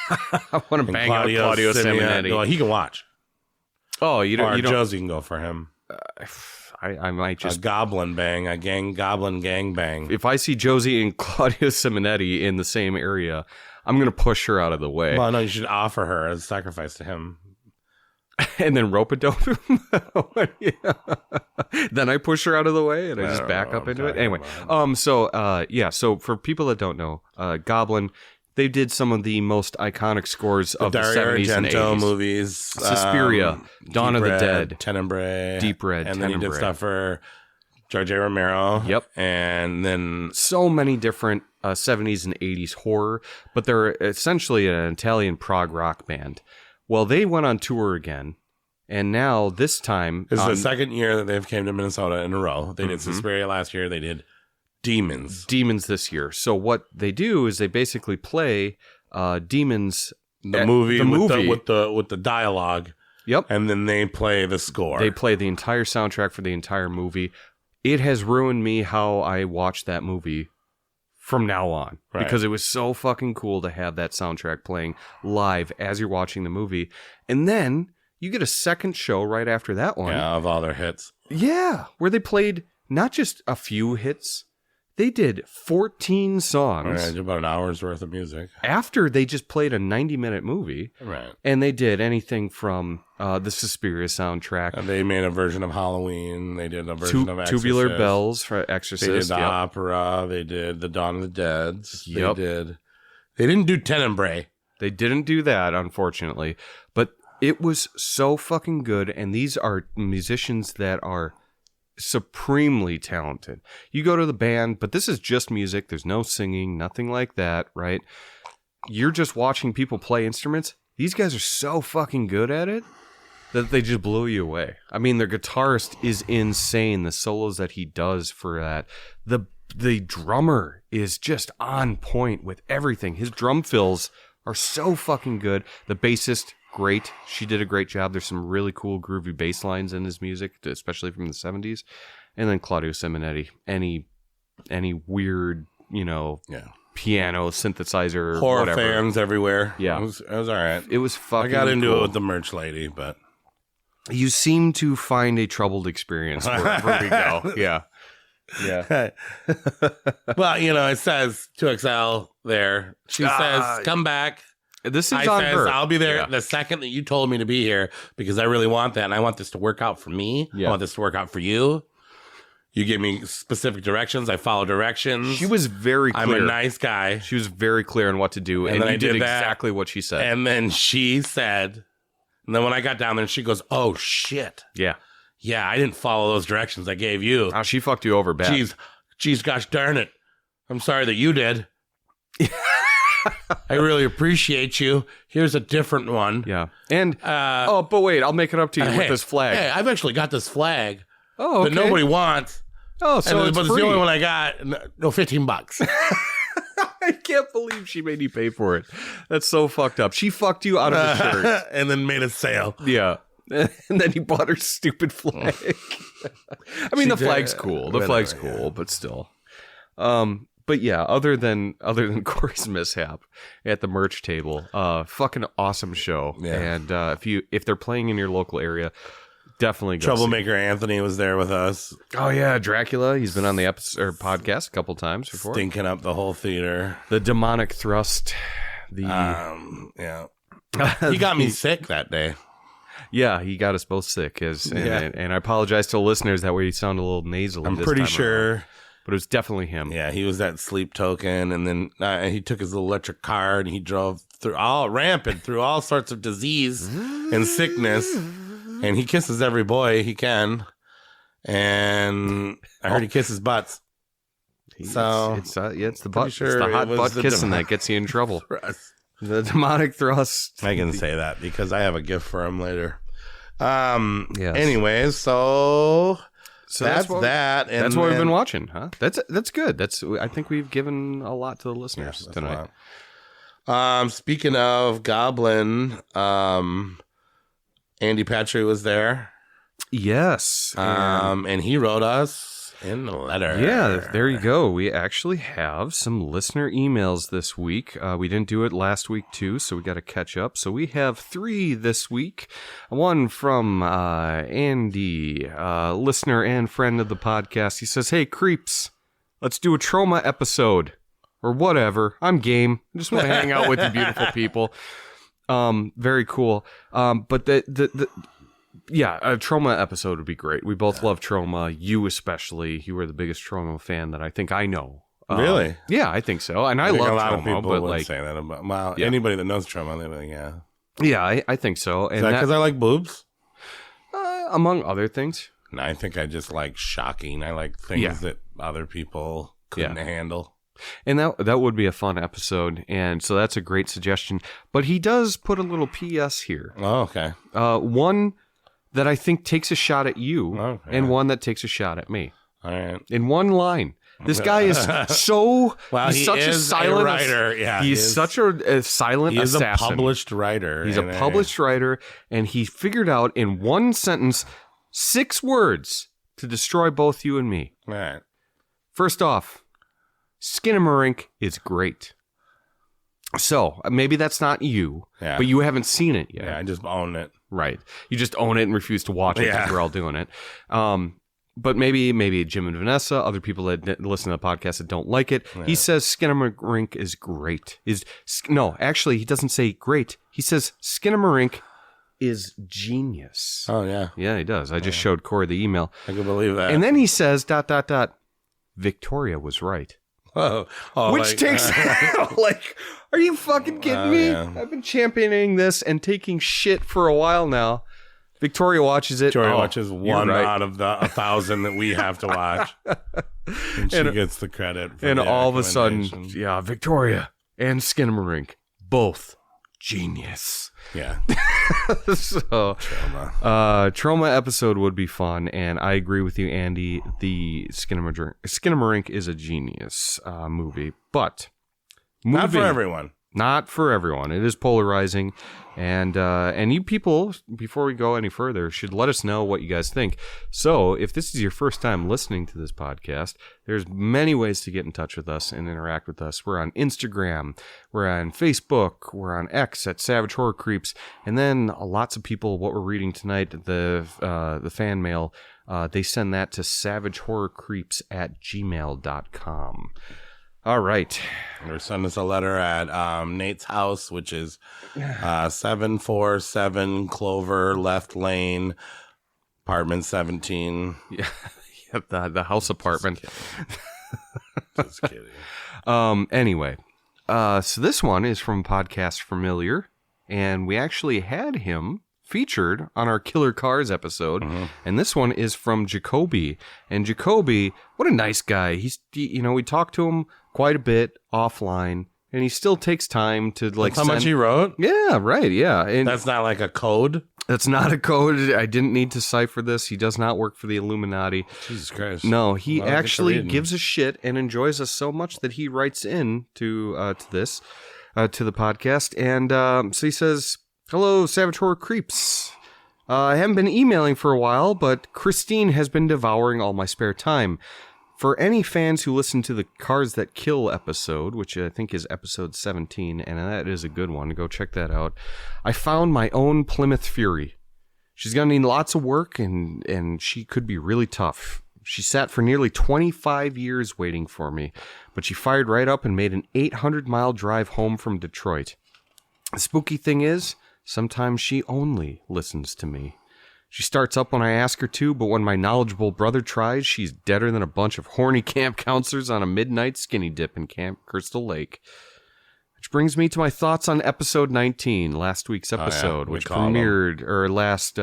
S6: I want to bang out Claudio Simonetti.
S5: Well, he can watch.
S6: Oh, you don't.
S5: Josie can go for him.
S6: I might just
S5: a goblin gang bang.
S6: If I see Josie and Claudio Simonetti in the same area, I'm gonna push her out of the way.
S5: Well, no, you should offer her as a sacrifice to him,
S6: and then rope-a-dope him. Then I push her out of the way, and I just back up into it. Anyway, So for people that don't know, Goblin. They did some of the most iconic scores of the 70s and 80s.
S5: Movies.
S6: Suspiria, Dawn of the Dead.
S5: Tenebrae.
S6: Deep Red,
S5: and then he did stuff for George A. Romero.
S6: Yep.
S5: And then...
S6: So many different 70s and 80s horror, but they're essentially an Italian prog rock band. Well, they went on tour again, and now this time...
S5: This is the second year that they've came to Minnesota in a row. They did Suspiria last year. They did... Demons this year. So what they do is they basically play Demons the movie with the dialogue.
S6: Yep.
S5: And then they play the score.
S6: They play the entire soundtrack for the entire movie. It has ruined me how I watch that movie from now on. Right. Because it was so fucking cool to have that soundtrack playing live as you're watching the movie. And then you get a second show right after that one.
S5: Yeah, of all their hits.
S6: Yeah, where they played not just a few hits. They did 14 songs.
S5: Right, about an hour's worth of music.
S6: After they just played a 90-minute movie.
S5: Right.
S6: And they did anything from the Suspiria soundtrack.
S5: And they made a version of Halloween. They did a version of Exorcist.
S6: Tubular Bells for Exorcist.
S5: They did the opera. They did the Dawn of the Dead.
S6: Yep.
S5: They didn't do Tenebrae.
S6: They didn't do that, unfortunately. But it was so fucking good. And these are musicians that are supremely talented. You go to the band, but this is just music. There's no singing, nothing like that, right? You're just watching people play instruments. These guys are so fucking good at it that they just blow you away. I mean, their guitarist is insane. The solos that he does for that. The drummer is just on point with everything. His drum fills are so fucking good. The bassist, great. She did a great job. There's some really cool groovy bass lines in his music, especially from the 70s. And then Claudio Simonetti. Any weird, piano, synthesizer,
S5: horror
S6: whatever.
S5: fans everywhere.
S6: Yeah.
S5: It was all right.
S6: It was fucking
S5: I got into
S6: cool.
S5: it with the merch lady, but...
S6: You seem to find a troubled experience wherever we go. Yeah. Yeah.
S5: Well, it says 2XL there. She says, come back.
S6: This is
S5: I
S6: on
S5: says,
S6: her.
S5: I'll be there the second that you told me to be here because I really want that. And I want this to work out for me.
S6: Yeah.
S5: I want this to work out for you. You give me specific directions. I follow directions.
S6: She was very clear.
S5: I'm a nice guy.
S6: She was very clear on what to do. And
S5: then
S6: you
S5: I did that.
S6: exactly what she said.
S5: And then she said, and then when I got down there, she goes, oh, shit.
S6: Yeah.
S5: Yeah, I didn't follow those directions I gave you.
S6: Oh, she fucked you over bad.
S5: Jeez, gosh darn it. I'm sorry that you did. I really appreciate you. Here's a different one.
S6: Yeah. And, but wait, I'll make it up to you with this flag.
S5: Hey, I've actually got this flag
S6: that
S5: nobody wants.
S6: Oh, so
S5: but
S6: it's
S5: it's
S6: free.
S5: the only one I got. No, $15.
S6: I can't believe she made you pay for it. That's so fucked up. She fucked you out of the shirt.
S5: And then made a sale.
S6: Yeah. And then he bought her stupid flag. I mean, the flag's cool. The flag's cool, but still. But yeah, other than Corey's mishap at the merch table, fucking awesome show.
S5: Yeah.
S6: And if they're playing in your local area, definitely go
S5: Troublemaker Anthony was there with us.
S6: Oh yeah, Dracula. He's been on the podcast a couple times before.
S5: Stinking up the whole theater.
S6: The demonic thrust.
S5: Yeah. He got me sick that day.
S6: Yeah, he got us both sick. And I apologize to listeners that way he sounded a little nasally.
S5: I'm
S6: this
S5: pretty
S6: time
S5: sure.
S6: around. But it was definitely him.
S5: Yeah, he was that sleep token, and then he took his little electric car and he drove through rampant through all sorts of disease and sickness, and he kisses every boy he can, and I heard he kisses butts. So
S6: it's the butt.
S5: sure
S6: it's the hot
S5: it was
S6: butt
S5: the
S6: kissing that gets you in trouble.
S5: thrust.
S6: The demonic thrust.
S5: I can say that because I have a gift for him later.
S6: Yes.
S5: Anyways, so that's
S6: what,
S5: that. And
S6: that's what we've been watching, huh? That's good. I think we've given a lot to the listeners tonight.
S5: Speaking of Goblin, Andy Patry was there.
S6: Yes.
S5: And he wrote us in a letter.
S6: Yeah, there you go. We actually have some listener emails this week. We didn't do it last week too, so we got to catch up. So we have 3 this week. One from Andy, listener and friend of the podcast. He says, "Hey, creeps, let's do a trauma episode or whatever. I'm game. I just want to hang out with you beautiful people." Very cool. But yeah, a trauma episode would be great. We both love trauma. You especially. You were the biggest trauma fan that I think I know.
S5: Really?
S6: Yeah, I think so. And I
S5: think
S6: love
S5: a lot
S6: trauma,
S5: of people
S6: but
S5: would say that about anybody that knows trauma. They're like, yeah.
S6: Yeah, I think so. And
S5: Is that because I like boobs?
S6: Among other things.
S5: No, I think I just like shocking. I like things that other people couldn't handle.
S6: And that would be a fun episode. And so that's a great suggestion. But he does put a little PS here.
S5: Oh, okay.
S6: One that I think takes a shot at you, and
S5: yeah.
S6: one that takes a shot at me.
S5: All right.
S6: In one line. This guy is so...
S5: Well,
S6: he's such
S5: is
S6: a silent
S5: writer. Yeah,
S6: he's such a silent assassin.
S5: He's a published writer.
S6: He's a published writer, and he figured out in one sentence 6 words to destroy both you and me.
S5: All right.
S6: First off, Skinamarink is great. So, maybe that's not you, but you haven't seen it yet.
S5: Yeah, I just own it.
S6: Right. You just own it and refuse to watch it because we're all doing it. But maybe Jim and Vanessa, other people that listen to the podcast that don't like it. Yeah. He says Skinamarink is great. Actually, he doesn't say great. He says Skinamarink is genius.
S5: Oh, yeah.
S6: Yeah, he does. I just showed Corey the email.
S5: I can believe that.
S6: And then he says, ... Victoria was right. Which takes like, are you fucking kidding me?
S5: Yeah.
S6: I've been championing this and taking shit for a while now. Victoria watches it.
S5: Victoria watches one
S6: right.
S5: out of the 1,000 that we have to watch. And she gets the credit. For
S6: and
S5: the
S6: all of a sudden,
S5: recommendation.
S6: Victoria and Skinamarink, both genius.
S5: Yeah.
S6: So, Trauma episode would be fun, and I agree with you, Andy. The Skinamarink is a genius movie, but
S5: not for everyone.
S6: Not for everyone. It is polarizing, and you people, before we go any further, should let us know what you guys think. So, if this is your first time listening to this podcast, there's many ways to get in touch with us and interact with us. We're on Instagram, we're on Facebook, we're on X at Savage Horror Creeps, and then lots of people. What we're reading tonight, the fan mail, they send that to savagehorrorcreeps@gmail.com. All right.
S5: Or send us a letter at Nate's house, which is 747 Clover Left Lane, apartment 17.
S6: Yeah, the house apartment.
S5: Just kidding.
S6: Anyway, so this one is from Podcast Familiar, and we actually had him featured on our Killer Cars episode, and this one is from Jacoby. And Jacoby, what a nice guy. We talked to him quite a bit offline, and he still takes time to
S5: How much he wrote?
S6: Yeah, right, yeah. And
S5: that's not like a code?
S6: That's not a code. I didn't need to cipher this. He does not work for the Illuminati.
S5: Jesus Christ.
S6: No, he actually gives a shit and enjoys us so much that he writes in to the podcast. And so he says, "Hello, Savage Horror Creeps. I haven't been emailing for a while, but Christine has been devouring all my spare time. For any fans who listen to the Cars That Kill episode, which I think is episode 17, and that is a good one, go check that out, I found my own Plymouth Fury. She's going to need lots of work, and she could be really tough. She sat for nearly 25 years waiting for me, but she fired right up and made an 800-mile drive home from Detroit. The spooky thing is, sometimes she only listens to me. She starts up when I ask her to, but when my knowledgeable brother tries, she's deader than a bunch of horny camp counselors on a midnight skinny dip in Camp Crystal Lake. Which brings me to my thoughts on episode 19, last week's episode, which premiered, or last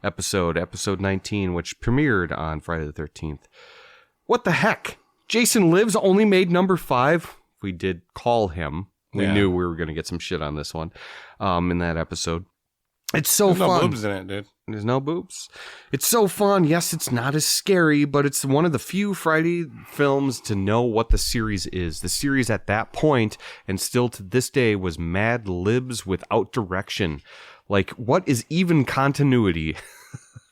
S6: episode 19, which premiered on Friday the 13th. What the heck? Jason Lives only made number 5. We did call him. We knew we were going to get some shit on this one in that episode. It's so fun.
S5: There's no boobs in it, dude.
S6: There's no boobs. It's so fun. Yes, it's not as scary, but it's one of the few Friday films to know what the series is. The series at that point, and still to this day, was Mad Libs without direction. Like, what is even continuity?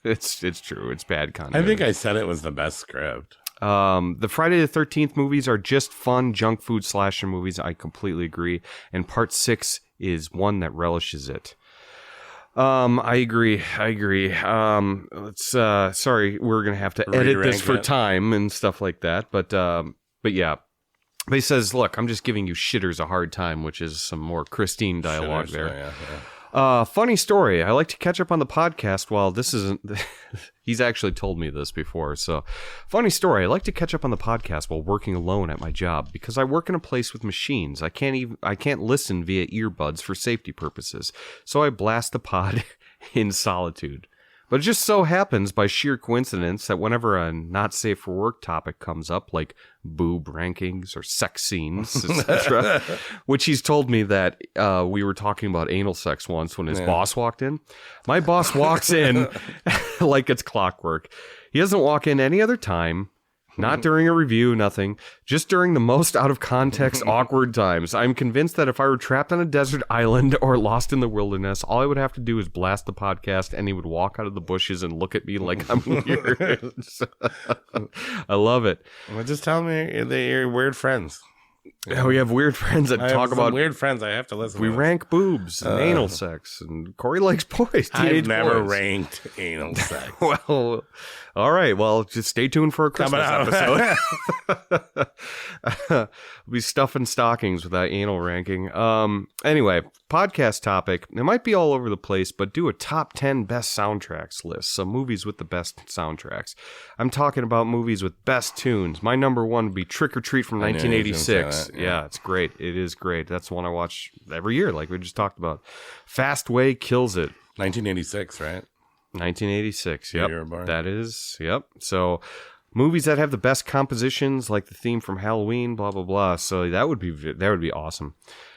S6: It's true. It's bad continuity.
S5: I think I said it was the best script.
S6: The Friday the 13th movies are just fun junk food slasher movies. I completely agree. And part 6 is one that relishes it. I agree. Let's, sorry, we're going to have to edit this for time and stuff like that. But yeah. But he says, look, I'm just giving you shitters a hard time, which is some more Christine dialogue there. Yeah. Funny story. I like to catch up on the podcast while this isn't... He's actually told me this before. So, funny story. I like to catch up on the podcast while working alone at my job because I work in a place with machines. I can't listen via earbuds for safety purposes. So I blast the pod in solitude. But it just so happens by sheer coincidence that whenever a not safe for work topic comes up, like boob rankings or sex scenes, etc., which he's told me that we were talking about anal sex once when his boss walked in. My boss walks in like it's clockwork. He doesn't walk in any other time. Not during a review, nothing. Just during the most out of context, awkward times. I'm convinced that if I were trapped on a desert island or lost in the wilderness, all I would have to do is blast the podcast and he would walk out of the bushes and look at me like I'm weird. I love it.
S5: Well, just tell me that you're weird friends.
S6: Yeah, we have weird friends that talk about
S5: weird friends. I have to listen.
S6: We rank boobs and anal sex, and Corey likes boys.
S5: I've never ranked anal sex.
S6: Well, all right. Well, just stay tuned for a Christmas episode. We'll be stuffing stockings with that anal ranking. Anyway, podcast topic. It might be all over the place, but do a top 10 best soundtracks list. Some movies with the best soundtracks. I'm talking about movies with best tunes. My number one would be Trick or Treat from 1986. Yeah, it's great. It is great. That's one I watch every year, like we just talked about. Fast Way kills it.
S5: 1986, right?
S6: 1986. Yep.
S5: You were born.
S6: That is. Yep. So movies that have the best compositions, like the theme from Halloween, blah blah blah. So that would be awesome.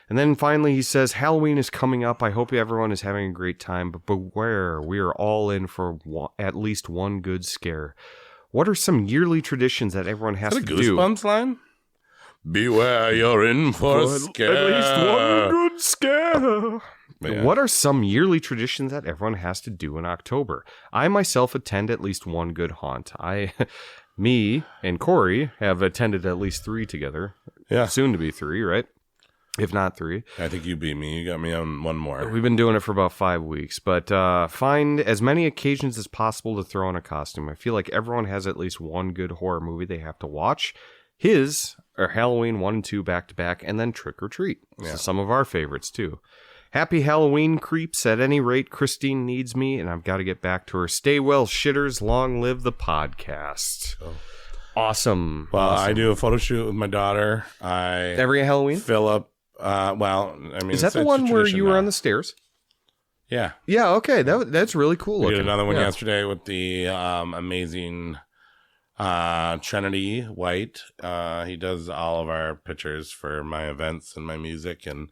S6: And then finally he says, Halloween is coming up. I hope everyone is having a great time, but beware, we are all in for at least one good scare. What are some yearly traditions that everyone has to do?
S5: Goosebumps line? Beware, you're in for a scare.
S6: At least one good scare.
S5: Yeah.
S6: What are some yearly traditions that everyone has to do in October? I myself attend at least one good haunt. Me and Corey have attended at least 3 together.
S5: Yeah.
S6: Soon to be 3, right? If not 3.
S5: I think you beat me. You got me on one more.
S6: We've been doing it for about 5 weeks, but find as many occasions as possible to throw on a costume. I feel like everyone has at least one good horror movie they have to watch. His are Halloween 1 and 2 back to back, and then Trick or Treat. Yeah. So some of our favorites too. Happy Halloween, creeps. At any rate, Christine needs me, and I've got to get back to her. Stay well, shitters. Long live the podcast. Oh. Awesome.
S5: Well,
S6: awesome.
S5: I do a photo shoot with my daughter.
S6: Every Halloween?
S5: Fill up.
S6: Is that the one where you were on the stairs?
S5: Yeah.
S6: Yeah, okay. That's really cool looking.
S5: We did another one yesterday with the amazing Trinity White. He does all of our pictures for my events and my music, and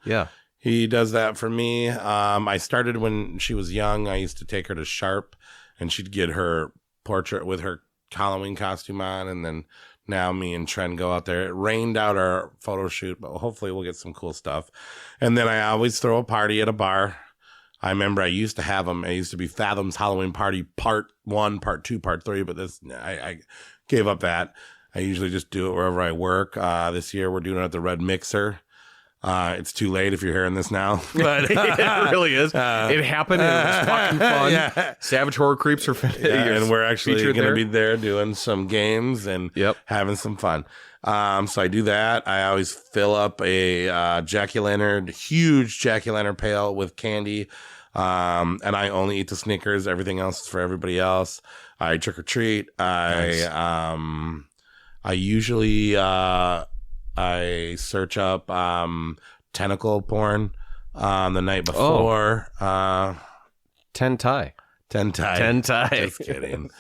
S5: he does that for me. I started when she was young. I used to take her to Sharp, and she'd get her portrait with her Halloween costume on, and then now me and Trent go out there. It rained out our photo shoot, but hopefully we'll get some cool stuff. And then I always throw a party at a bar. I remember I used to have them. It used to be Fathom's Halloween Party Part 1, Part 2, Part 3, but I gave up that. I usually just do it wherever I work. This year we're doing it at the Red Mixer. It's too late if you're hearing this now, but
S6: it really is. It happened. And it was fucking fun.
S5: Yeah.
S6: Savage Horror Creeps are
S5: and we're actually going to be there doing some games and having some fun. So I do that. I always fill up a jack-o'-lantern, huge jack-o'-lantern pail with candy. And I only eat the Snickers. Everything else is for everybody else. I trick or treat.
S6: Nice.
S5: I usually I search up tentacle porn the night before.
S6: Tentai.
S5: Just kidding.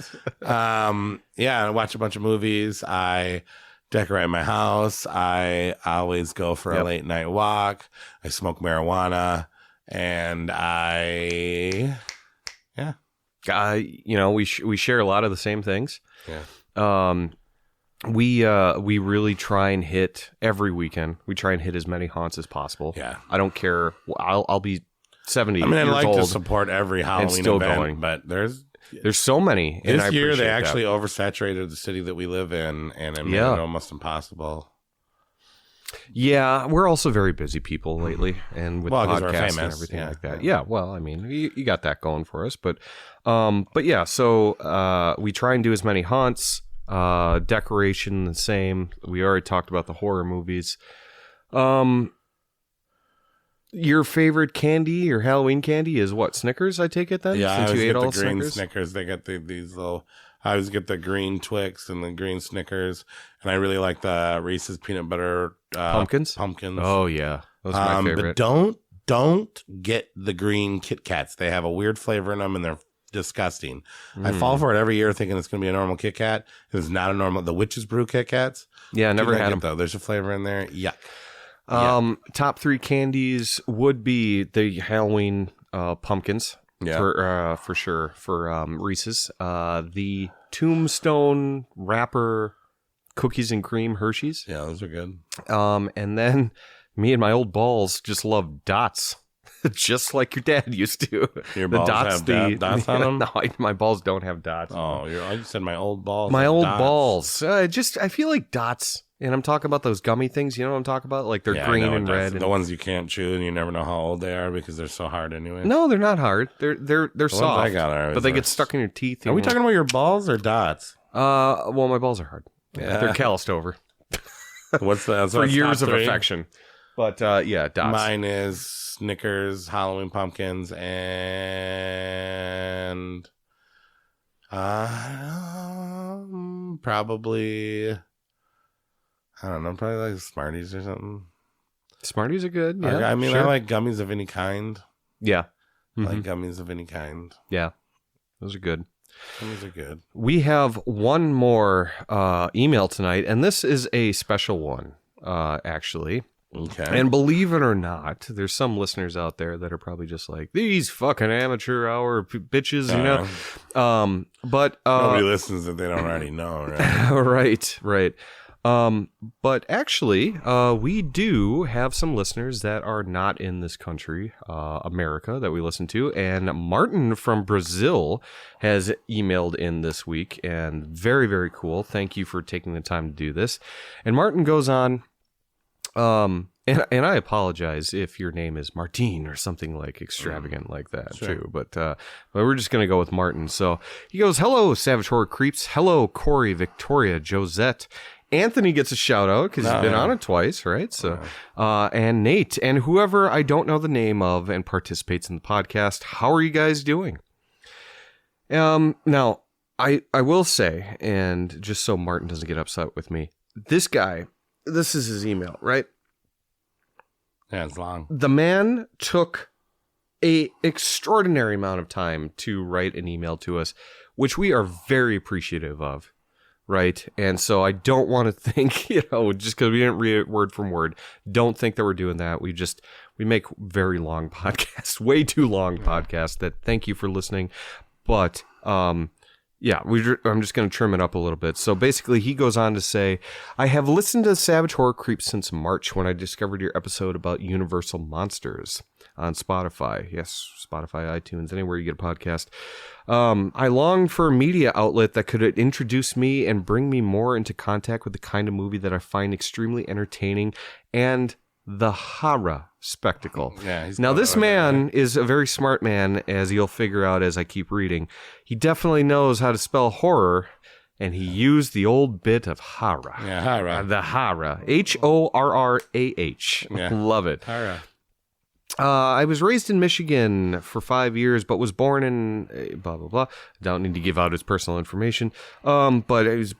S5: I watch a bunch of movies. I decorate my house. I always go for a late night walk. I smoke marijuana, and
S6: we share a lot of the same things.
S5: Yeah.
S6: We really try and hit every weekend. We try and hit as many haunts as possible.
S5: Yeah.
S6: I don't care. I'll be 70 years old.
S5: I like to support every Halloween
S6: still
S5: event,
S6: going.
S5: but there's
S6: so many.
S5: This year they actually oversaturated the city that we live in, and it made it almost impossible.
S6: Yeah, we're also very busy people lately, and with podcasts and everything like that. Yeah, well, I mean, you got that going for us, but yeah. So we try and do as many haunts. Decoration the same. We already talked about the horror movies. Your favorite candy, your Halloween candy, is what? Snickers, I take it then?
S5: Yeah,
S6: since
S5: I always
S6: you ate
S5: get
S6: all
S5: the green
S6: Snickers?
S5: Snickers. They got these little. I always get the green Twix and the green Snickers, and I really like the Reese's peanut butter
S6: pumpkins. Oh yeah, those are my favorite.
S5: But don't get the green Kit Kats. They have a weird flavor in them, and they're disgusting. I fall for it every year thinking it's going to be a normal Kit Kat. It's not a normal. The Witch's Brew Kit Kats.
S6: Yeah, I never had them
S5: though. There's a flavor in there. Yuck.
S6: Top 3 candies would be the Halloween pumpkins. Yeah, for sure. For Reese's, the Tombstone wrapper cookies and cream Hershey's.
S5: Yeah, those are good.
S6: And then me and my old balls just love dots. Just like your dad used to.
S5: Your balls have dots on them?
S6: No, my balls don't have dots.
S5: Oh, I just said my old balls.
S6: My old balls. I feel like dots. And I'm talking about those gummy things. You know what I'm talking about? Like they're green and red.
S5: The ones you can't chew and you never know how old they are because they're so hard anyway.
S6: No, they're not hard. They're soft.
S5: I got
S6: but they get stuck in your teeth.
S5: Are we talking about your balls or dots?
S6: Well, my balls are hard. Yeah. They're calloused over.
S5: What's that?
S6: For years of affection. But yeah, dots.
S5: Mine is Snickers, Halloween pumpkins, and probably, I don't know, probably like Smarties or something.
S6: Smarties are good. Yeah,
S5: I mean, sure. I like gummies of any kind.
S6: Yeah.
S5: like gummies of any kind.
S6: Yeah, those are good.
S5: Gummies are good.
S6: We have one more email tonight, and this is a special one, actually.
S5: Okay.
S6: And believe it or not, there's some listeners out there that are probably just like, these fucking amateur hour bitches, you know? But
S5: nobody listens if they don't already know, right?
S6: Right. But actually, we do have some listeners that are not in this country, America, that we listen to. And Martin from Brazil has emailed in this week, and very, very cool. Thank you for taking the time to do this. And Martin goes on, and I apologize if your name is Martine or something like extravagant like that too. But we're just going to go with Martin. So he goes, hello, Savage Horror Creeps. Hello, Corey, Victoria, Josette. Anthony gets a shout out because he's been on it twice, right? So, and Nate and whoever I don't know the name of and participates in the podcast. How are you guys doing? Now I will say, and just so Martin doesn't get upset with me, this guy, this is his email, right?
S5: Yeah, it's long.
S6: The man took a extraordinary amount of time to write an email to us, which we are very appreciative of. Right. And so I don't want to think, just because we didn't read it word from word, don't think that we're doing that. We make very long podcasts, way too long podcasts that thank you for listening. But, I'm just going to trim it up a little bit. So basically he goes on to say, I have listened to Savage Horror Creeps since March when I discovered your episode about Universal Monsters on Spotify. Yes, Spotify, iTunes, anywhere you get a podcast. I long for a media outlet that could introduce me and bring me more into contact with the kind of movie that I find extremely entertaining and the horror spectacle.
S5: Yeah,
S6: now, this man is a very smart man, as you'll figure out as I keep reading. He definitely knows how to spell horror, and he used the old bit of horror.
S5: Yeah, horror.
S6: The horror. Horrah.
S5: Yeah.
S6: Love it.
S5: Horror.
S6: I was raised in Michigan for 5 years, but was born in blah, blah, blah. Don't need to give out his personal information. But I was,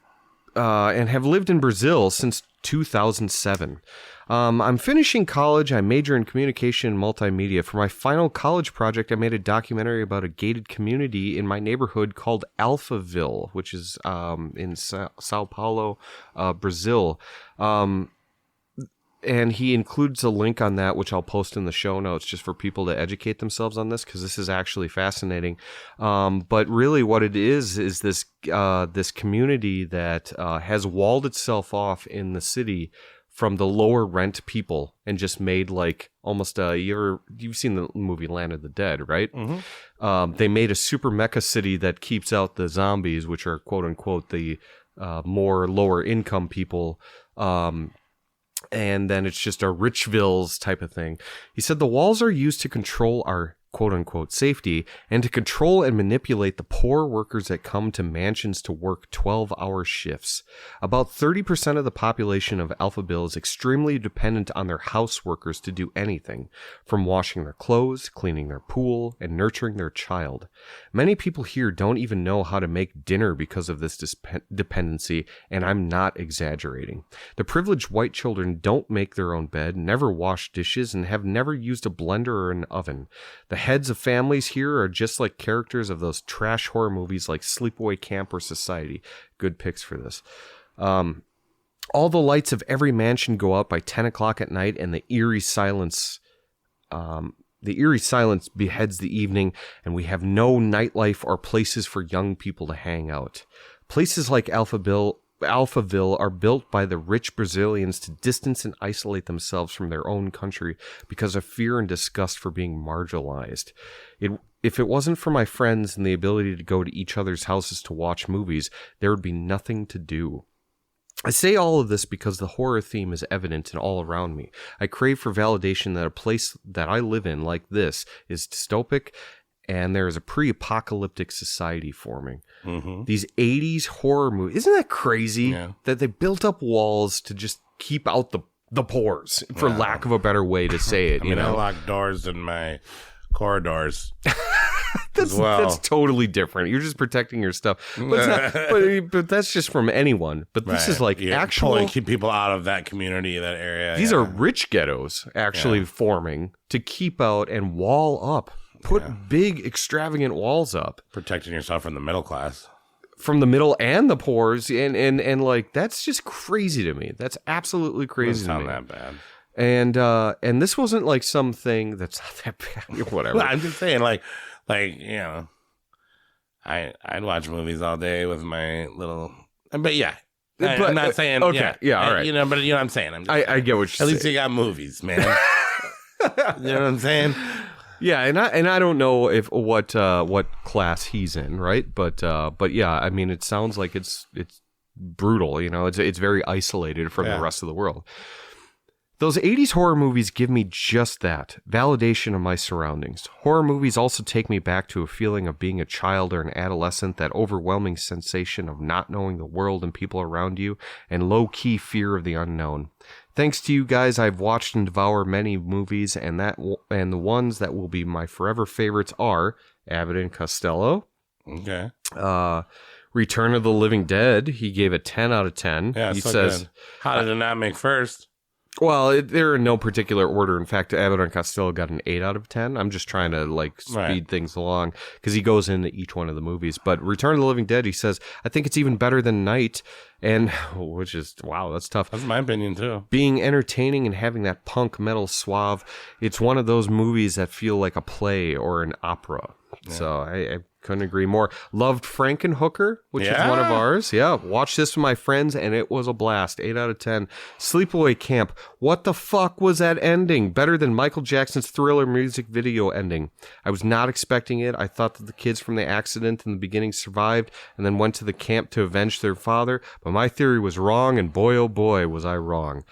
S6: and have lived in Brazil since 2007. I'm finishing college. I major in communication and multimedia. For my final college project, I made a documentary about a gated community in my neighborhood called Alphaville, which is in Sao Paulo, Brazil. And he includes a link on that, which I'll post in the show notes just for people to educate themselves on this, because this is actually fascinating. But really what it is this this community that has walled itself off in the city from the lower rent people and just made like almost you've seen the movie Land of the Dead, right? Mm-hmm. They made a super mecha city that keeps out the zombies, which are quote unquote the more lower income people. And then it's just a Richvilles type of thing. He said the walls are used to control our quote-unquote safety and to control and manipulate the poor workers that come to mansions to work 12-hour shifts. About 30% of the population of Alphaville is extremely dependent on their house workers to do anything, from washing their clothes, cleaning their pool, and nurturing their child. Many people here don't even know how to make dinner because of this dependency, and I'm not exaggerating. The privileged white children don't make their own bed, never wash dishes, and have never used a blender or an oven. The heads of families here are just like characters of those trash horror movies like Sleepaway Camp or Society. Good picks for this. All the lights of every mansion go out by 10 o'clock at night, and the eerie silence beheads the evening, and we have no nightlife or places for young people to hang out. Places like Alphaville are built by the rich Brazilians to distance and isolate themselves from their own country because of fear and disgust for being marginalized. If it wasn't for my friends and the ability to go to each other's houses to watch movies, there would be nothing to do. I say all of this because the horror theme is evident and all around me. I crave for validation that a place that I live in like this is dystopic and there is a pre-apocalyptic society forming. Mm-hmm. These 80s horror movies, isn't that crazy that they built up walls to just keep out the pores, for lack of a better way to say it?
S5: I lock doors in my corridors.
S6: That's totally different. You're just protecting your stuff, but, it's not, but that's just from anyone. But this is like actual
S5: keep people out of that community, that area.
S6: These are rich ghettos actually forming to keep out and wall up put big, extravagant walls up.
S5: Protecting yourself from the middle class.
S6: From the middle and the poors. And like, that's just crazy to me. That's absolutely crazy to me.
S5: Doesn't sound that
S6: bad. And this wasn't like something that's not that bad. Whatever.
S5: Well, I'm just saying, like, you know, I'd watch movies all day with my little, but yeah. I'm not saying,
S6: okay, yeah, all right.
S5: You know, but you know what I'm saying.
S6: I get what you're saying.
S5: At least you got movies, man. You know what I'm saying?
S6: Yeah, and I don't know if what class he's in, right? But yeah, I mean, it sounds like it's brutal. You know, it's very isolated from the rest of the world. Those 80s horror movies give me just that, validation of my surroundings. Horror movies also take me back to a feeling of being a child or an adolescent, that overwhelming sensation of not knowing the world and people around you, and low-key fear of the unknown. Thanks to you guys, I've watched and devoured many movies, and the ones that will be my forever favorites are Abbott and Costello.
S5: Okay.
S6: Return of the Living Dead. He gave it 10 out of 10.
S5: Yeah,
S6: he
S5: so
S6: says,
S5: good. How did it not make first?
S6: Well, they're in no particular order. In fact, Abbott and Costello got an 8 out of 10. I'm just trying to like speed things along because he goes into each one of the movies. But Return of the Living Dead, he says, I think it's even better than Night, and which is, wow, that's tough.
S5: That's my opinion too.
S6: Being entertaining and having that punk metal suave, it's one of those movies that feel like a play or an opera. Yeah. So I couldn't agree more. Loved Frankenhooker, which is one of ours. Yeah, watched this with my friends, and it was a blast. 8 out of 10. Sleepaway Camp. What the fuck was that ending? Better than Michael Jackson's Thriller music video ending. I was not expecting it. I thought that the kids from the accident in the beginning survived and then went to the camp to avenge their father, but my theory was wrong, and boy, oh boy, was I wrong.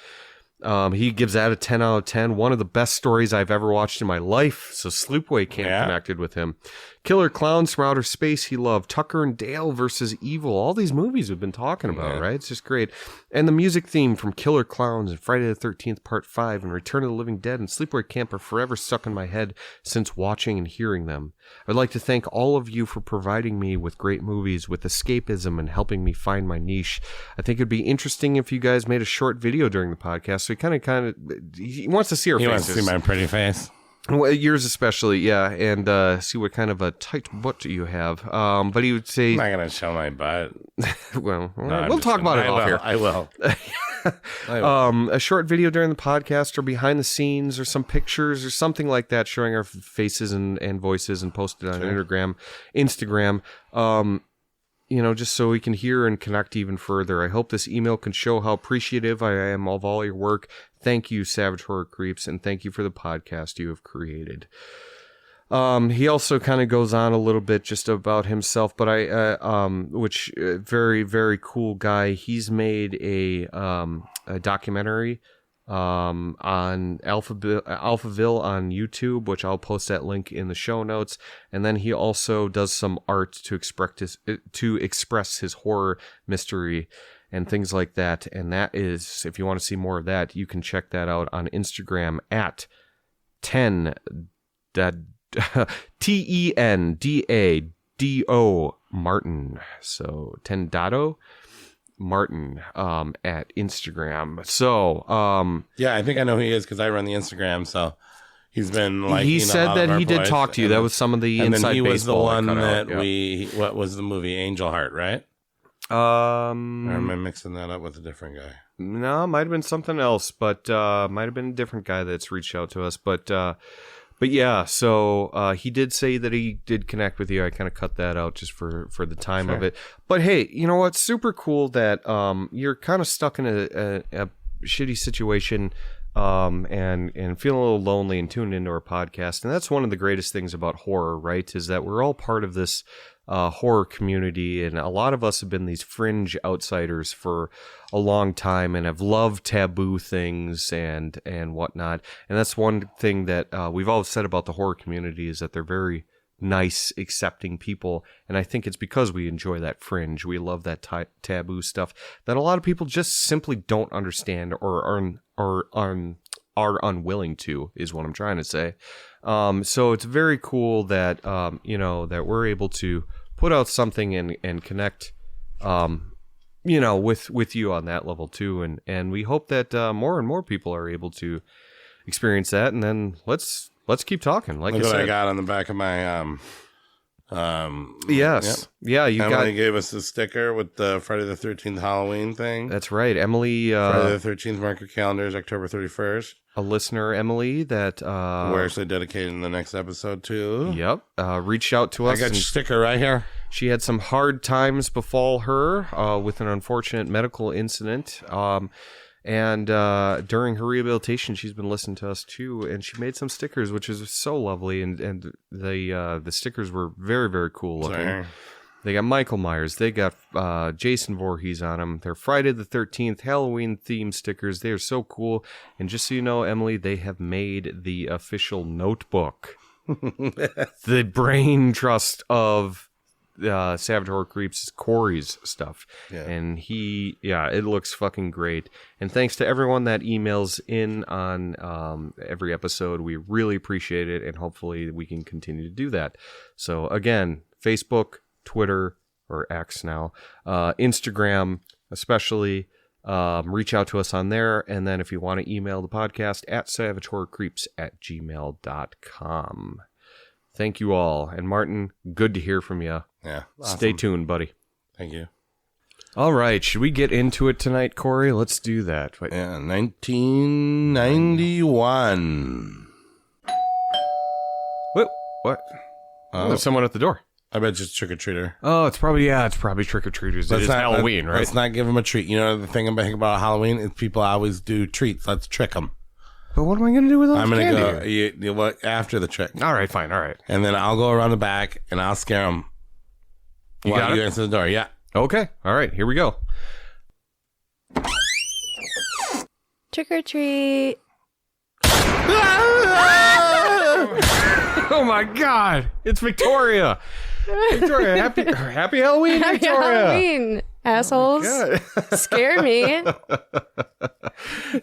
S6: He gives that a 10 out of 10. One of the best stories I've ever watched in my life. So Sleepaway Camp connected with him. Killer Clowns from Outer Space he loved. Tucker and Dale versus Evil. All these movies we've been talking about, right? It's just great. And the music theme from Killer Clowns and Friday the 13th Part 5 and Return of the Living Dead and Sleepaway Camp are forever stuck in my head since watching and hearing them. I'd like to thank all of you for providing me with great movies, with escapism, and helping me find my niche. I think it'd be interesting if you guys made a short video during the podcast. So he wants to see our faces.
S5: He wants to see my pretty face.
S6: Well, yours especially, yeah, and see what kind of a tight butt you have. But he would say,
S5: I'm not going to show my butt.
S6: Well, no, we'll talk about it off here.
S5: I will.
S6: A short video during the podcast or behind the scenes or some pictures or something like that showing our faces and voices and posted on Instagram. You know, just so we can hear and connect even further. I hope this email can show how appreciative I am of all your work. Thank you, Savage Horror Creeps, and thank you for the podcast you have created. He also kind of goes on a little bit just about himself, but very, very cool guy. He's made a documentary on Alphaville on YouTube, which I'll post that link in the show notes. And then he also does some art to express his horror mystery and things like that. And that is, if you want to see more of that, you can check that out on Instagram at 10 TENDADO Martin. So 10 Dado Martin at Instagram. So
S5: yeah, I think I know who he is because I run the Instagram. So he's been like,
S6: he said that he did talk to you. That was some of the
S5: and
S6: inside
S5: then he was the
S6: baseball
S5: one
S6: that
S5: what was the movie Angel Heart, right? Or am I mixing that up with a different guy?
S6: No, might have been something else, but might have been a different guy that's reached out to us. But yeah, so he did say that he did connect with you. I kind of cut that out just for the time of it. But hey, you know what? Super cool that you're kind of stuck in a shitty situation and feeling a little lonely and tuned into our podcast. And that's one of the greatest things about horror, right? Is that we're all part of this horror community, and a lot of us have been these fringe outsiders for a long time and have loved taboo things and whatnot. And that's one thing that we've always said about the horror community is that they're very nice, accepting people. And I think it's because we enjoy that fringe. We love that taboo stuff that a lot of people just simply don't understand or are unwilling to, is what I'm trying to say. So it's very cool that, that we're able to put out something and connect, with you on that level too. And we hope that more and more people are able to experience that. And then let's let's keep talking. Like
S5: Look
S6: I
S5: what
S6: said,
S5: I got on the back of my
S6: yes, yeah, you
S5: Emily gave us a sticker with the Friday the 13th Halloween thing.
S6: That's right, Emily.
S5: Friday the 13th, mark your calendars, October 31st.
S6: A listener, Emily, that
S5: we're actually dedicating the next episode to.
S6: Yep, reached out to us.
S5: I got your sticker right here.
S6: She had some hard times befall her with an unfortunate medical incident. And during her rehabilitation, she's been listening to us too, and she made some stickers, which is so lovely. And the stickers were very, very cool looking.
S5: Sorry.
S6: They got Michael Myers. They got Jason Voorhees on them. They're Friday the 13th Halloween themed stickers. They are so cool. And just so you know, Emily, they have made the official notebook, the brain trust of Savage Horror Creeps, Corey's stuff. Yeah. And it looks fucking great. And thanks to everyone that emails in on every episode. We really appreciate it, and hopefully we can continue to do that. So again, Facebook, Twitter, or X now, Instagram especially, reach out to us on there. And then if you want to email the podcast, at savagehorrorcreeps@gmail.com. Thank you all. And Martin, good to hear from you.
S5: Yeah. Awesome.
S6: Stay tuned, buddy.
S5: Thank you.
S6: All right. Should we get into it tonight, Corey? Let's do that. Wait.
S5: Yeah, 1991.
S6: What? There's someone at the door.
S5: I bet it's trick-or-treater.
S6: Oh, it's probably trick-or-treaters. It's Halloween, right?
S5: Let's not give them a treat. You know, the thing about Halloween is people always do treats. Let's trick them.
S6: But what am I going to do with all this candy?
S5: I'm going to go after the trick.
S6: All right, fine. All right.
S5: And then I'll go around the back and I'll scare them.
S6: You got it?
S5: You answer the door. Yeah.
S6: Okay. All right. Here we go.
S7: Trick or treat.
S6: Oh my God! It's Victoria. Victoria, happy Halloween,
S7: Happy
S6: Victoria.
S7: Halloween, assholes. Scare me.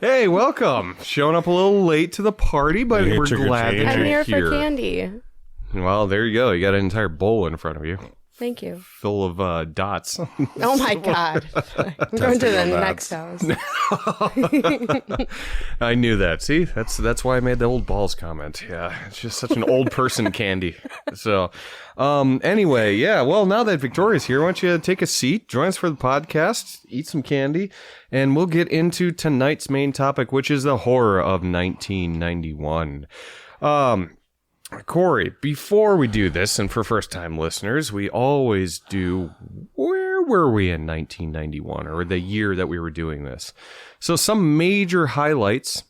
S6: Hey, welcome. Showing up a little late to the party, but
S5: You're
S6: we're glad that
S7: I'm
S6: you're
S7: here for candy.
S6: Well, there you go. You got an entire bowl in front of you.
S7: Thank you.
S6: Full of dots.
S7: Oh my God. I'm going to the next house.
S6: I knew that. See, that's why I made the old balls comment. Yeah, it's just such an old person candy. So, anyway, yeah. Well, now that Victoria's here, why don't you take a seat, join us for the podcast, eat some candy, and we'll get into tonight's main topic, which is the horror of 1991. Corey, before we do this, and for first-time listeners, we always do, where were we in 1991, or the year that we were doing this? So some major highlights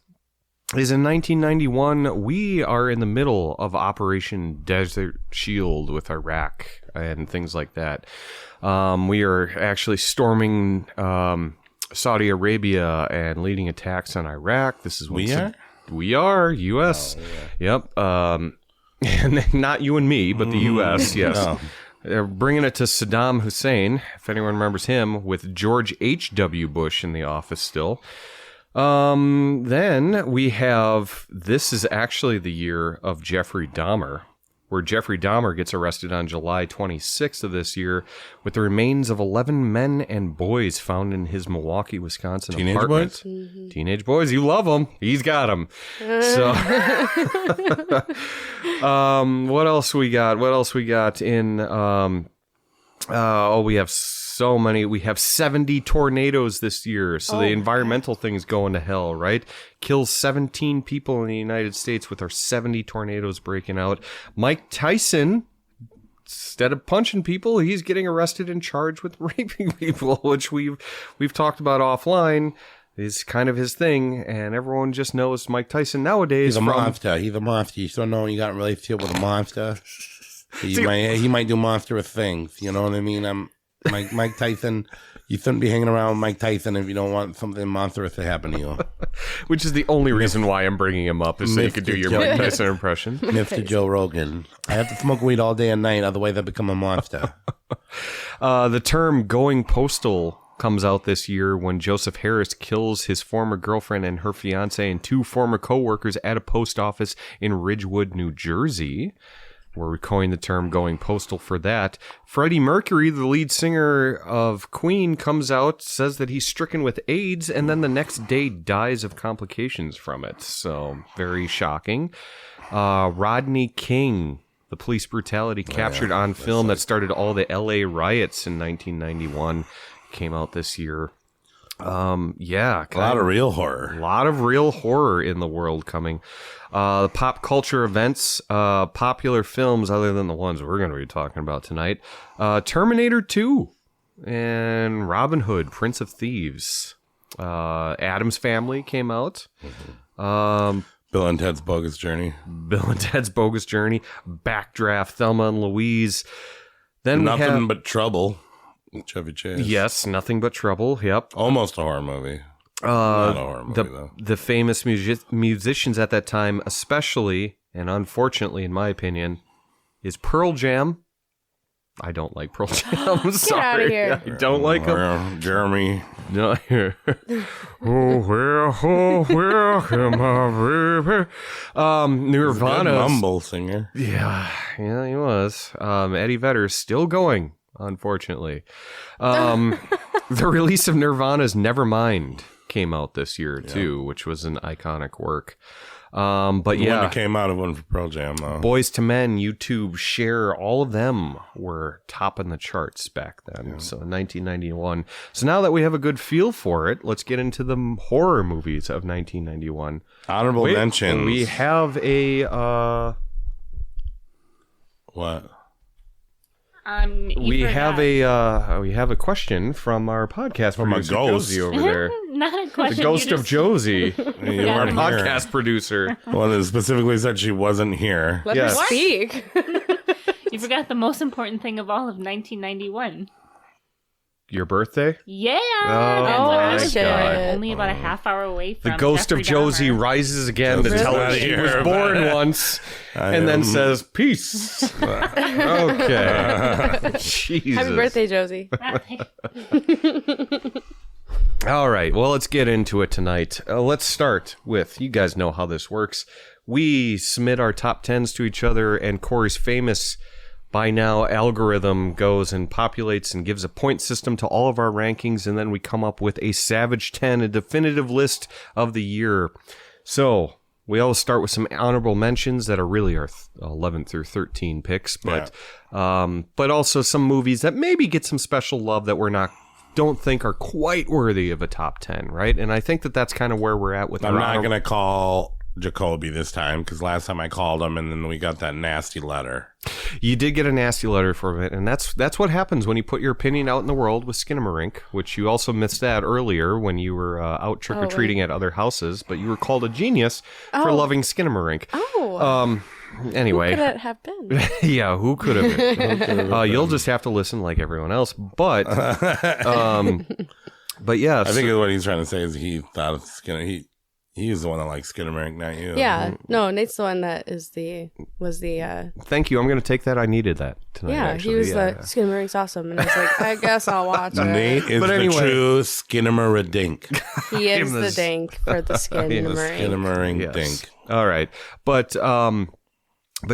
S6: is in 1991, we are in the middle of Operation Desert Shield with Iraq and things like that. We are actually storming Saudi Arabia and leading attacks on Iraq. This is
S5: We
S6: are, U.S.
S5: Oh, yeah.
S6: Yep. And not you and me, but the U.S., yes.
S5: Oh.
S6: They're bringing it to Saddam Hussein, if anyone remembers him, with George H.W. Bush in the office still. Then we have, this is actually the year of Jeffrey Dahmer, where Jeffrey Dahmer gets arrested on July 26th of this year with the remains of 11 men and boys found in his Milwaukee, Wisconsin apartment.
S5: Boys?
S6: Teenage boys, you love them. He's got them. So, what else we got? What else we got in, we have so many. We have 70 tornadoes this year. So the environmental thing is going to hell, right? Kills 17 people in the United States with our 70 tornadoes breaking out. Mike Tyson, instead of punching people, he's getting arrested and charged with raping people, which we've talked about offline. Is kind of his thing, and everyone just knows Mike Tyson nowadays.
S5: He's a monster. He's a monster. You don't know you got a relationship with a monster. He might do monstrous things. You know what I mean? Mike Tyson. You shouldn't be hanging around with Mike Tyson if you don't want something monstrous to happen to you.
S6: Which is the only reason why I'm bringing him up, is so you could do your Mike Tyson impression.
S5: Mr. Joe Rogan. I have to smoke weed all day and night, otherwise I become a monster.
S6: The term "going postal" comes out this year when Joseph Harris kills his former girlfriend and her fiance and two former co-workers at a post office in Ridgewood, New Jersey. where we coined the term going postal for that. Freddie Mercury, the lead singer of Queen, comes out, says that he's stricken with AIDS, and then the next day dies of complications from it. So, very shocking. Rodney King, the police brutality captured on film that started all the LA riots in 1991, came out this year. A lot
S5: of real horror.
S6: A lot of real horror in the world coming. The pop culture events, popular films other than the ones we're going to be talking about tonight. Terminator 2 and Robin Hood, Prince of Thieves. Addams Family came out.
S5: Bill and Ted's Bogus Journey.
S6: Backdraft, Thelma and Louise. Then
S5: Nothing But Trouble. Chevy Chase.
S6: Yes, Nothing But Trouble. Yep.
S5: Almost a horror movie. Not a horror movie, though.
S6: The famous musicians at that time, especially, and unfortunately, in my opinion, is Pearl Jam. I don't like Pearl Jam. I'm sorry.
S7: Get out of here.
S6: I don't like them.
S5: Jeremy.
S6: No, here. Welcome, my baby. Nirvana.
S5: Good mumble singer.
S6: Yeah, he was. Eddie Vedder's still going. Unfortunately. The release of Nirvana's Nevermind came out this year, too, which was an iconic work. But
S5: When it came out, it wasn't for Pearl Jam, though.
S6: Boys to Men, YouTube, Cher, all of them were topping the charts back then. So in 1991. So now that we have a good feel for it, let's get into the horror movies of 1991.
S5: Honorable mentions.
S6: We have a...
S5: What?
S6: We have a question from our podcast
S5: From a
S6: producer,
S5: ghost.
S6: Josie over there.
S8: Not a question.
S6: The ghost of Josie,
S5: You
S6: our
S5: weren't
S6: podcast
S5: here.
S6: producer.
S5: One that specifically said she wasn't here.
S7: Let
S6: Yes.
S7: her speak.
S8: You forgot the most important thing of all of 1991.
S6: Your birthday?
S8: Yeah.
S6: Oh,
S7: my
S8: That's
S7: God.
S8: only about a half hour away from
S6: The ghost
S8: Jeffrey
S6: of Josie
S8: Dahmer.
S6: rises again to
S5: Josie's
S6: tell
S5: not
S6: us she
S5: here,
S6: was
S5: but-
S6: born once, and then says, peace. Okay. Jesus.
S7: Happy birthday, Josie.
S6: All right, well, let's get into it tonight. Let's start with, you guys know how this works. We submit our top 10s to each other, and Corey's famous by now algorithm goes and populates and gives a point system to all of our rankings, and then we come up with a Savage 10, a definitive list of the year. So we always start with some honorable mentions that are really our 11 through 13 picks, but also some movies that maybe get some special love that don't think are quite worthy of a top 10, right? And I think that that's kind of where we're at with
S5: I'm not going to call Jacoby this time, because last time I called him and then we got that nasty letter.
S6: You did get a nasty letter from it, and that's what happens when you put your opinion out in the world with Skinamarink, which you also missed that earlier when you were out trick-or-treating at other houses, but you were called a genius for loving Skinamarink. Anyway.
S7: Who could it have been?
S6: Yeah, who could have been? You'll just have to listen like everyone else, but yeah.
S5: I think what he's trying to say is he thought of Skinner. He's the one that likes Skinamarink, not you.
S7: Yeah. No, Nate's the one that was the
S6: Thank you. I'm going to take that. I need that tonight.
S7: yeah,
S6: actually.
S7: he was like, Skinamarink's awesome. And I was like, I guess I'll watch it.
S5: Nate is
S6: But anyway.
S5: the true Skinamarink.
S7: He is the dink for the Skinamarink.
S5: Skinamarink
S6: Yes.
S5: dink.
S6: All right. But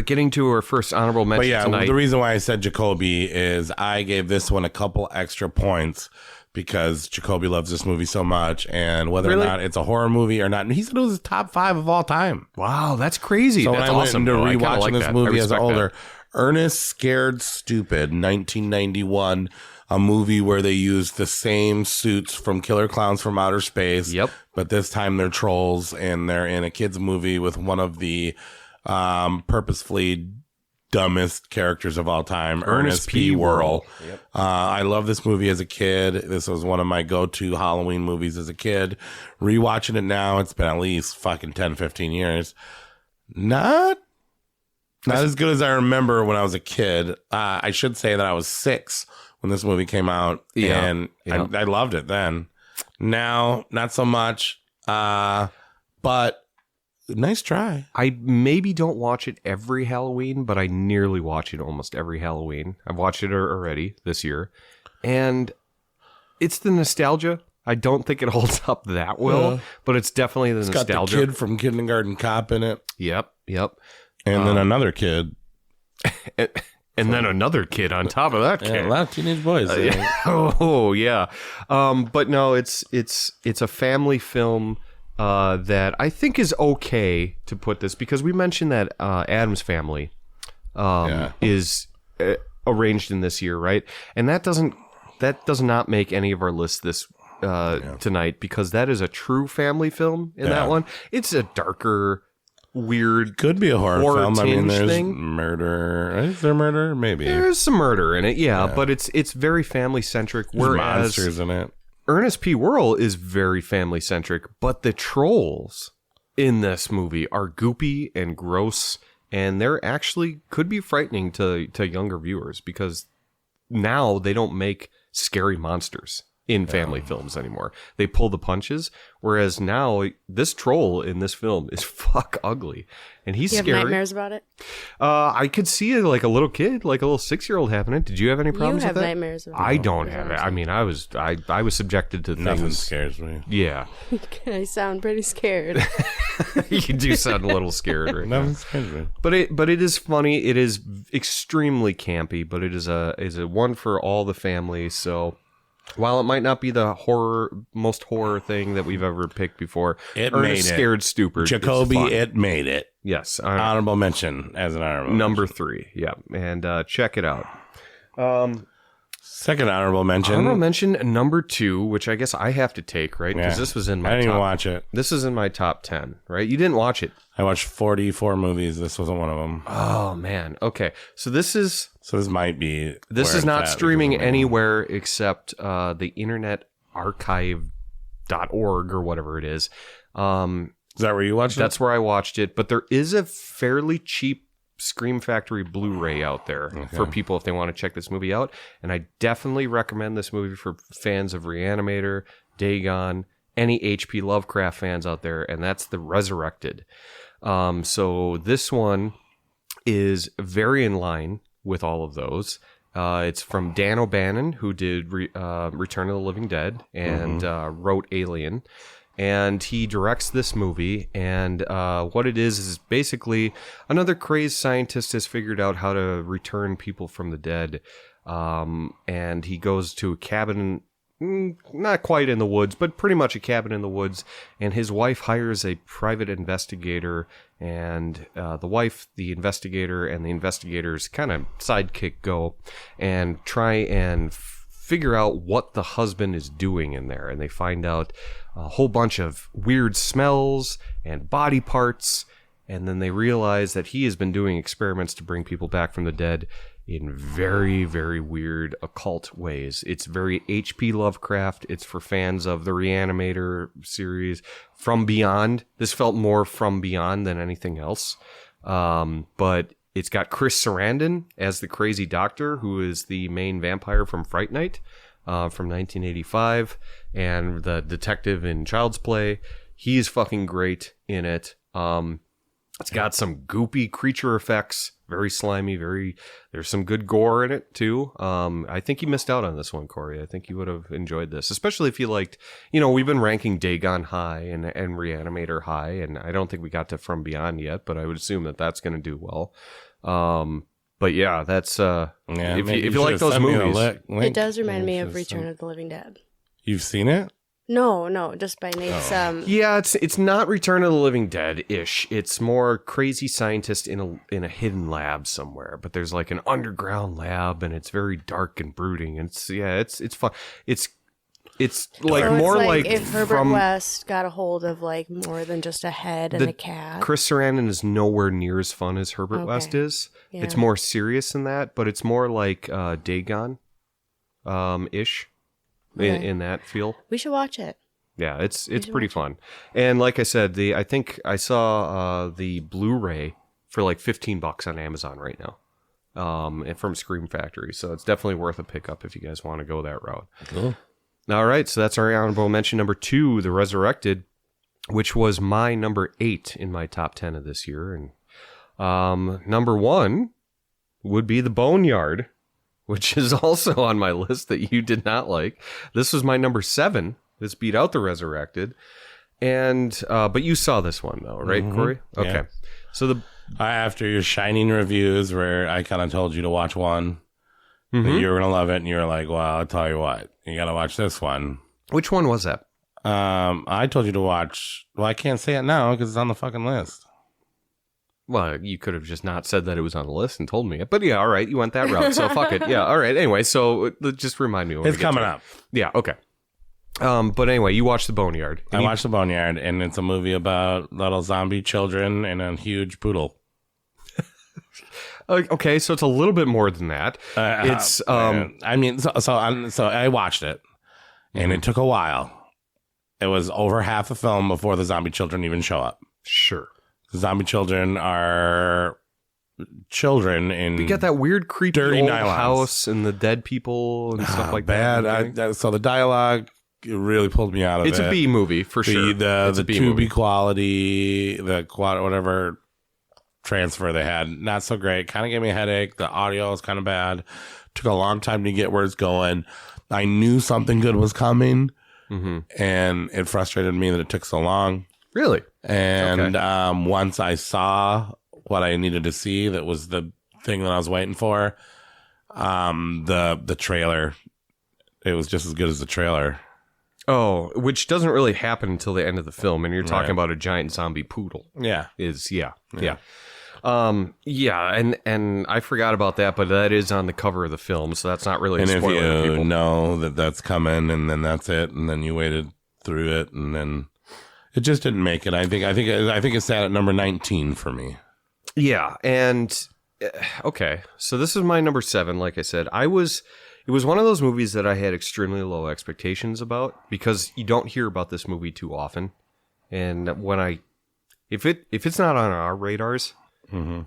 S6: getting to our first honorable mention
S5: But yeah,
S6: tonight.
S5: the reason why I said Jacoby is I gave this one a couple extra points because Jacoby loves this movie so much, and whether or not it's a horror movie or not, he said it was his top 5 of all time.
S6: Wow, that's crazy.
S5: So
S6: That's
S5: when I went
S6: awesome.
S5: into
S6: though. I kinda
S5: rewatching
S6: like
S5: this
S6: that. I
S5: movie as an
S6: respect
S5: older,
S6: that.
S5: Ernest Scared Stupid, 1991, a movie where they used the same suits from Killer Clowns from Outer Space.
S6: Yep.
S5: But this time they're trolls, and they're in a kid's movie with one of the purposefully dumbest characters of all time, Ernest P. Worrell.
S6: Yep.
S5: I love this movie as a kid. This was one of my go-to Halloween movies as a kid. Rewatching it now, it's been at least fucking 10, 15 years. Not as good as I remember when I was a kid. I should say that I was 6 when this movie came out, and I loved it then. Now, not so much, but nice try.
S6: I maybe don't watch it every Halloween, but I nearly watch it almost every Halloween. I've watched it already this year, and it's the nostalgia. I don't think it holds up that well, but it's definitely the nostalgia.
S5: Got the kid from Kindergarten Cop in it.
S6: Yep.
S5: And then another kid.
S6: And then another kid on top of that kid.
S5: A lot of teenage boys.
S6: Oh yeah, but no, it's a family film that I think is okay to put this, because we mentioned that Addams Family is arranged in this year, right? And that does not make any of our lists this tonight, because that is a true family film in that one. It's a darker, weird,
S5: could be a horror film. I mean, there's
S6: thing.
S5: Murder. Is there murder? Maybe
S6: there's some murder in it, but it's very family centric. Whereas
S5: monsters in it.
S6: Ernest P. Worrell is very family centric, but the trolls in this movie are goopy and gross, and they're actually could be frightening to younger viewers, because now they don't make scary monsters in family films anymore. They pull the punches, whereas now this troll in this film is fuck ugly, and he's scary.
S7: You have nightmares about it?
S6: I could see like a little kid, like a little 6-year-old having it. Did you have any problems with that?
S7: You have nightmares about it.
S6: I don't have it. I mean, I was subjected to
S5: Nothing
S6: things.
S5: scares me.
S6: Yeah.
S7: I sound pretty scared.
S6: You do sound a little scared right now.
S5: Nothing scares me.
S6: But it is funny. It is extremely campy, but it is a one for all the family. So while it might not be the most horror thing that we've ever picked before,
S5: it
S6: Ernest
S5: made it.
S6: Scared Stupid.
S5: Jacoby, it made it.
S6: Yes.
S5: Honorable mention as an honorable
S6: number
S5: mention.
S6: 3. Yeah. And check it out.
S5: Second honorable mention.
S6: Honorable mention number 2, which I guess I have to take, right? Because this was in my
S5: I didn't
S6: top.
S5: even watch it.
S6: This is in my top 10, right? You didn't watch it.
S5: I watched 44 movies. This wasn't one of them.
S6: Oh, man. Okay. So this
S5: might be.
S6: This is not streaming anywhere except the Internet Archive.org or whatever it is.
S5: Is that where you watched it?
S6: That's where I watched it. But there is a fairly cheap Scream Factory Blu-ray out there for people if they want to check this movie out. And I definitely recommend this movie for fans of Reanimator, Dagon, any H.P. Lovecraft fans out there. And that's The Resurrected. So this one is very in line with all of those. It's from Dan O'Bannon, who did Return of the Living Dead and wrote Alien. And he directs this movie, and what it is basically another crazed scientist has figured out how to return people from the dead. And he goes to a cabin, not quite in the woods, but pretty much a cabin in the woods. And his wife hires a private investigator, and the wife, the investigator, and the investigator's kind of sidekick go and try and figure out what the husband is doing in there. And they find out a whole bunch of weird smells and body parts. And then they realize that he has been doing experiments to bring people back from the dead in very, very weird occult ways. It's very H.P. Lovecraft. It's for fans of the Reanimator series. From Beyond. This felt more From Beyond than anything else. But it's got Chris Sarandon as the crazy doctor, who is the main vampire from Fright Night from 1985, and the detective in Child's Play. He's fucking great in it. It's got some goopy creature effects, very slimy, there's some good gore in it too. I think you missed out on this one, Corey. I think you would have enjoyed this, especially if you liked, we've been ranking Dagon high and Reanimator high, and I don't think we got to From Beyond yet, but I would assume that that's going to do well. But yeah, that's if you like those movies.
S7: It does remind me of Return of the Living Dead.
S5: You've seen it?
S7: No, just by Nate's.
S6: Yeah, it's not Return of the Living Dead-ish. It's more crazy scientist in a hidden lab somewhere. But there's like an underground lab, and it's very dark and brooding. And it's fun. It's like
S7: so
S6: more
S7: it's
S6: like
S7: if Herbert West got a hold of like more than just a head and a cat.
S6: Chris Sarandon is nowhere near as fun as Herbert West is. Yeah. It's more serious than that, but it's more like Dagon ish. In that feel.
S7: We should watch it.
S6: Yeah, it's pretty fun. And like I said, I think I saw the Blu-ray for like $15 on Amazon right now. And from Scream Factory. So it's definitely worth a pickup if you guys want to go that route.
S5: Cool.
S6: All right, so that's our honorable mention number 2, The Resurrected, which was my number 8 in my top 10 of this year. And number 1 would be The Boneyard, which is also on my list that you did not like. This was my number 7. This beat out The Resurrected. And but you saw this one though, right, Corey? Okay.
S5: Yeah.
S6: So
S5: after your shining reviews, where I kind of told you to watch one, that you were gonna love it, and you were like, "Well, I'll tell you what, you gotta watch this one."
S6: which one was that?
S5: I told you to watch. Well, I can't say it now because it's on the fucking list.
S6: Well, you could have just not said that it was on the list and told me it. But yeah, all right, you went that route, so fuck it. Yeah, all right. Anyway, so just remind me when
S5: It's coming up.
S6: Yeah, okay. But anyway, you watched The Boneyard.
S5: I watched The Boneyard, and it's a movie about little zombie children and a huge poodle.
S6: Okay, so it's a little bit more than that. It's
S5: I mean, so I watched it, and it took a while. It was over half the film before the zombie children even show up.
S6: Sure.
S5: The zombie children are children in
S6: you got that weird creepy
S5: dirty
S6: old
S5: nylons.
S6: house and the dead people and stuff like that.
S5: So the dialogue really pulled me out of it.
S6: It's a B movie for sure.
S5: The tube quality, whatever transfer they had, not so great. Kind of gave me a headache. The audio was kind of bad. Took a long time to get where it's going. I knew something good was coming, and it frustrated me that it took so long.
S6: Really?
S5: And once I saw what I needed to see, that was the thing that I was waiting for. The trailer, it was just as good as the trailer.
S6: Oh, which doesn't really happen until the end of the film, and you're talking about a giant zombie poodle.
S5: Yeah,
S6: and I forgot about that, but that is on the cover of the film, so that's not really a spoiler.
S5: And if you know that that's coming, and then that's it, and then you waited through it, and then it just didn't make it. I think it's sat at number 19 for me.
S6: Yeah, and okay, so this is my number 7. Like I said, it was one of those movies that I had extremely low expectations about because you don't hear about this movie too often, and if it's not on our radars,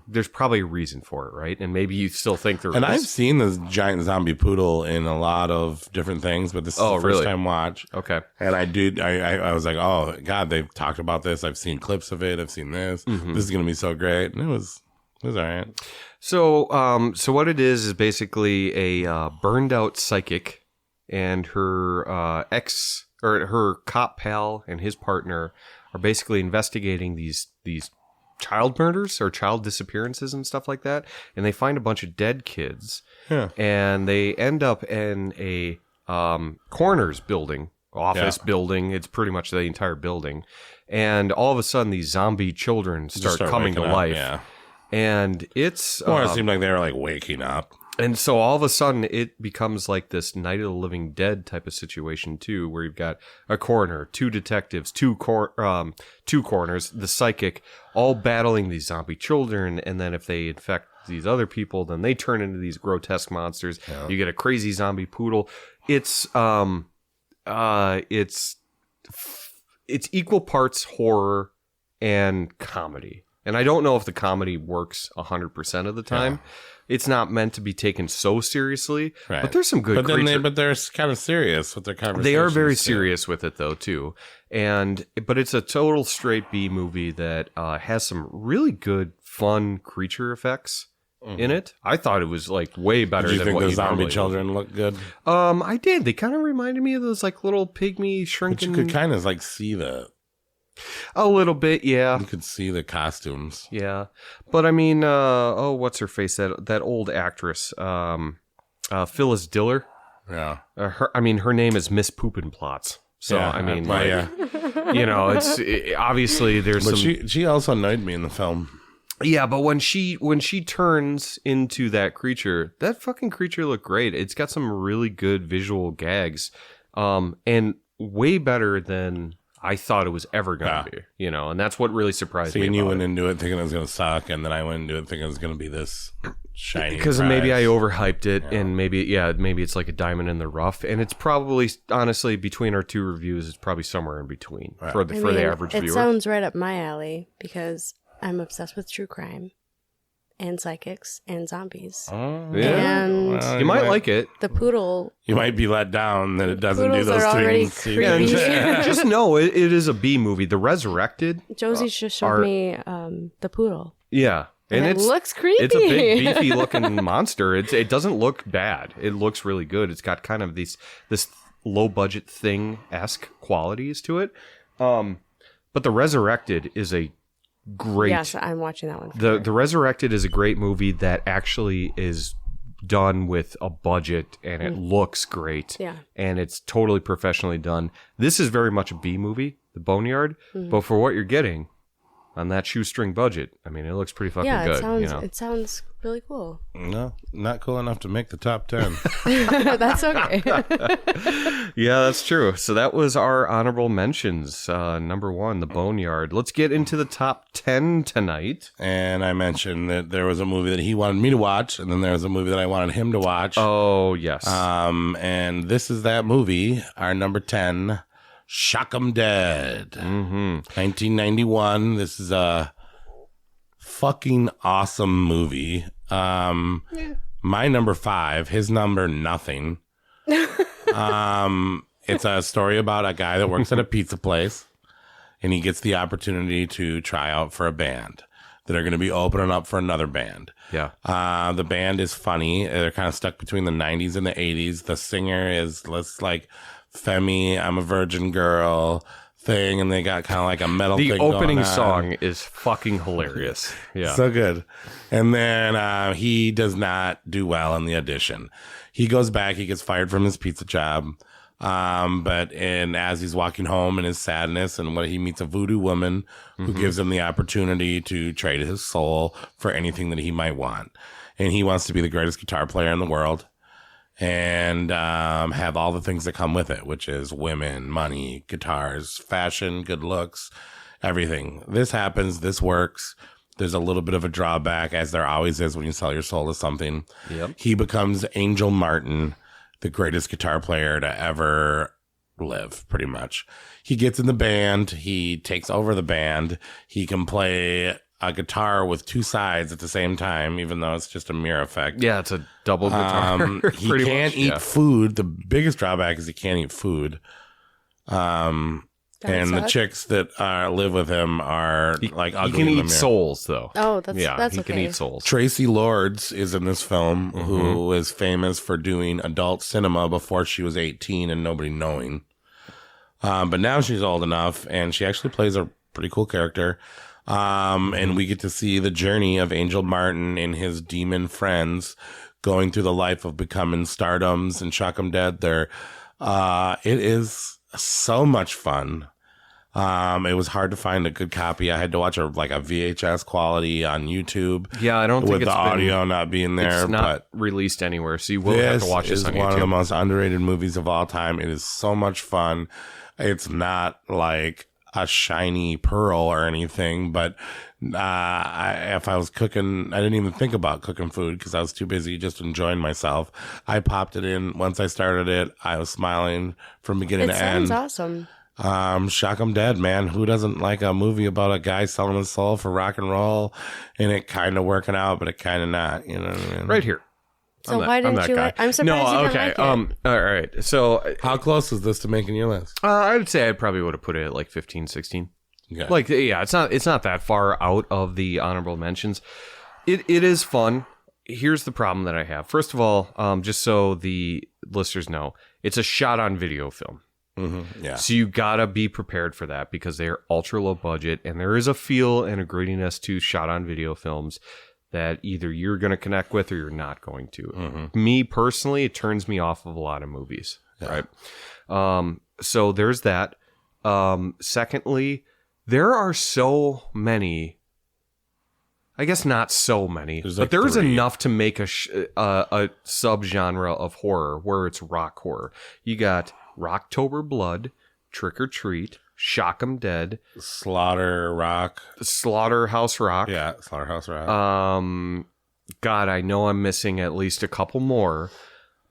S6: there's probably a reason for it, right? And maybe you still think there is.
S5: And I've seen this giant zombie poodle in a lot of different things, but this is the first time watch.
S6: Okay.
S5: And I was like, oh God, they've talked about this. I've seen clips of it. I've seen this. This is going to be so great. And it was all right.
S6: So, so what it is basically a burned out psychic and her her cop pal and his partner are basically investigating these child murders or child disappearances and stuff like that, and they find a bunch of dead kids, and they end up in a coroner's building, office building. It's pretty much the entire building, and all of a sudden these zombie children start coming to life, and it's
S5: it seemed like they were like waking up.
S6: And so all of a sudden it becomes like this Night of the Living Dead type of situation too, where you've got a coroner, 2 detectives, 2 coroners, the psychic, all battling these zombie children. And then if they infect these other people, then they turn into these grotesque monsters. Yeah. You get a crazy zombie poodle. It's equal parts horror and comedy. And I don't know if the comedy works 100% of the time. Yeah. It's not meant to be taken so seriously, but there's some good.
S5: But they're kind of serious with their conversations.
S6: They are very serious with it though too, but it's a total straight B movie that has some really good, fun creature effects in it. I thought it was like way better.
S5: Did you
S6: than
S5: think the zombie children looked good?
S6: I did. They kind of reminded me of those like little pygmy shrinking.
S5: But you could kind of like see the.
S6: A little bit, yeah.
S5: You could see the costumes.
S6: Yeah. But I mean, what's her face? That old actress, Phyllis Diller.
S5: Yeah.
S6: Her name is Miss Poopinplots. So, I mean, you know, obviously there's
S5: but
S6: some...
S5: She also annoyed me in the film.
S6: Yeah, but when she turns into that creature, that fucking creature looked great. It's got some really good visual gags, and way better than I thought it was ever going to be, you know, and that's what really surprised me.
S5: And you went into it thinking it was going to suck, and then I went into it thinking it was going to be this shiny
S6: because
S5: prize.
S6: Maybe I overhyped it, and maybe it's like a diamond in the rough, and it's probably, honestly, between our 2 reviews, it's probably somewhere in between for the average viewer.
S7: It sounds right up my alley because I'm obsessed with true crime and psychics and zombies.
S6: Oh, yeah. And you might like it.
S7: The poodle.
S5: You might be let down that it doesn't do those things.
S6: Yeah, just know it is a B movie. The Resurrected.
S7: Josie just showed me the poodle.
S6: Yeah.
S7: And it looks creepy.
S6: It's a big, beefy looking monster. It doesn't look bad. It looks really good. It's got kind of this low budget Thing-esque qualities to it. But The Resurrected is a great...
S7: Yes, I'm watching that one.
S6: The Resurrected is a great movie that actually is done with a budget, and it looks great.
S7: Yeah.
S6: And it's totally professionally done. This is very much a B movie, The Boneyard, but for what you're getting on that shoestring budget, I mean, it looks pretty fucking good.
S7: It sounds really cool.
S5: No, not cool enough to make the top 10.
S7: That's okay.
S6: Yeah, that's true. So that was our honorable mentions. Number 1, The Boneyard. Let's get into the top 10 tonight.
S5: And I mentioned that there was a movie that he wanted me to watch, and then there was a movie that I wanted him to watch.
S6: Oh, yes.
S5: And this is that movie, our number 10, Shock 'em Dead. 1991. This is a fucking awesome movie. My number 5, his number nothing. It's a story about a guy that works at a pizza place, and he gets the opportunity to try out for a band that are going to be opening up for another band.
S6: Yeah.
S5: The band is funny. They're kind of stuck between the 90s and the 80s. The singer is like Femi, I'm a Virgin Girl thing, and they got kind of like a metal thing
S6: The
S5: going
S6: opening
S5: on.
S6: song is fucking hilarious. Yeah.
S5: So good. And then he does not do well in the audition. He goes back, he gets fired from his pizza job. But as he's walking home in his sadness, and when he meets a voodoo woman who gives him the opportunity to trade his soul for anything that he might want. And he wants to be the greatest guitar player in the world, and have all the things that come with it, which is women, money, guitars, fashion, good looks, everything. This happens. This works. There's a little bit of a drawback, as there always is when you sell your soul to something.
S6: Yep.
S5: He becomes Angel Martin, the greatest guitar player to ever live, pretty much. He gets in the band. He takes over the band. He can play a guitar with 2 sides at the same time, even though it's just a mirror effect.
S6: Yeah, it's a double guitar.
S5: He can't eat food. The biggest drawback is he can't eat food. And the chicks that live with him are like ugly.
S6: He can
S5: in the
S6: eat
S5: mirror.
S6: souls, though.
S7: Oh, that's
S6: he
S7: okay.
S6: can eat souls.
S5: Tracy Lords is in this film, who is famous for doing adult cinema before she was 18 and nobody knowing. But now she's old enough, and she actually plays a pretty cool character. And we get to see the journey of Angel Martin and his demon friends going through the life of becoming stardoms and Shock 'em Dead. It is so much fun. It was hard to find a good copy. I had to watch a VHS quality on YouTube.
S6: Yeah, I don't think
S5: with
S6: it's
S5: the audio not being there.
S6: It's not released anywhere, so you will have to watch this on YouTube.
S5: This is one of the most underrated movies of all time. It is so much fun. It's not like a shiny pearl or anything, but if I was cooking, I didn't even think about cooking food because I was too busy just enjoying myself. I popped it in. Once I started it, I was smiling from beginning to end.
S7: It sounds awesome.
S5: Shock 'em Dead, man. Who doesn't like a movie about a guy selling his soul for rock and roll, and it kind of working out, but it kind of not, you know what I mean?
S6: Right here.
S7: So why didn't you like? I'm surprised you didn't like it.
S6: All right. So
S5: how close is this to making your list?
S6: I would say I probably would have put it at like 15, 16.
S5: Yeah.
S6: Like, yeah, it's not that far out of the honorable mentions. It is fun. Here's the problem that I have. First of all, just so the listeners know, it's a shot on video film.
S5: Mm-hmm. Yeah.
S6: So you gotta be prepared for that because they are ultra low budget, and there is a feel and a grittiness to shot on video films that either you're going to connect with or you're not going to.
S5: Mm-hmm.
S6: Me personally, it turns me off of a lot of movies. Yeah. Right. So there's that. Secondly, there are so many. I guess not so many, but there's enough to make a subgenre of horror where it's rock horror. You got Rocktober Blood, Trick or Treat, Shock 'em Dead, Slaughterhouse Rock.
S5: Yeah, Slaughterhouse Rock.
S6: God, I know I'm missing at least a couple more,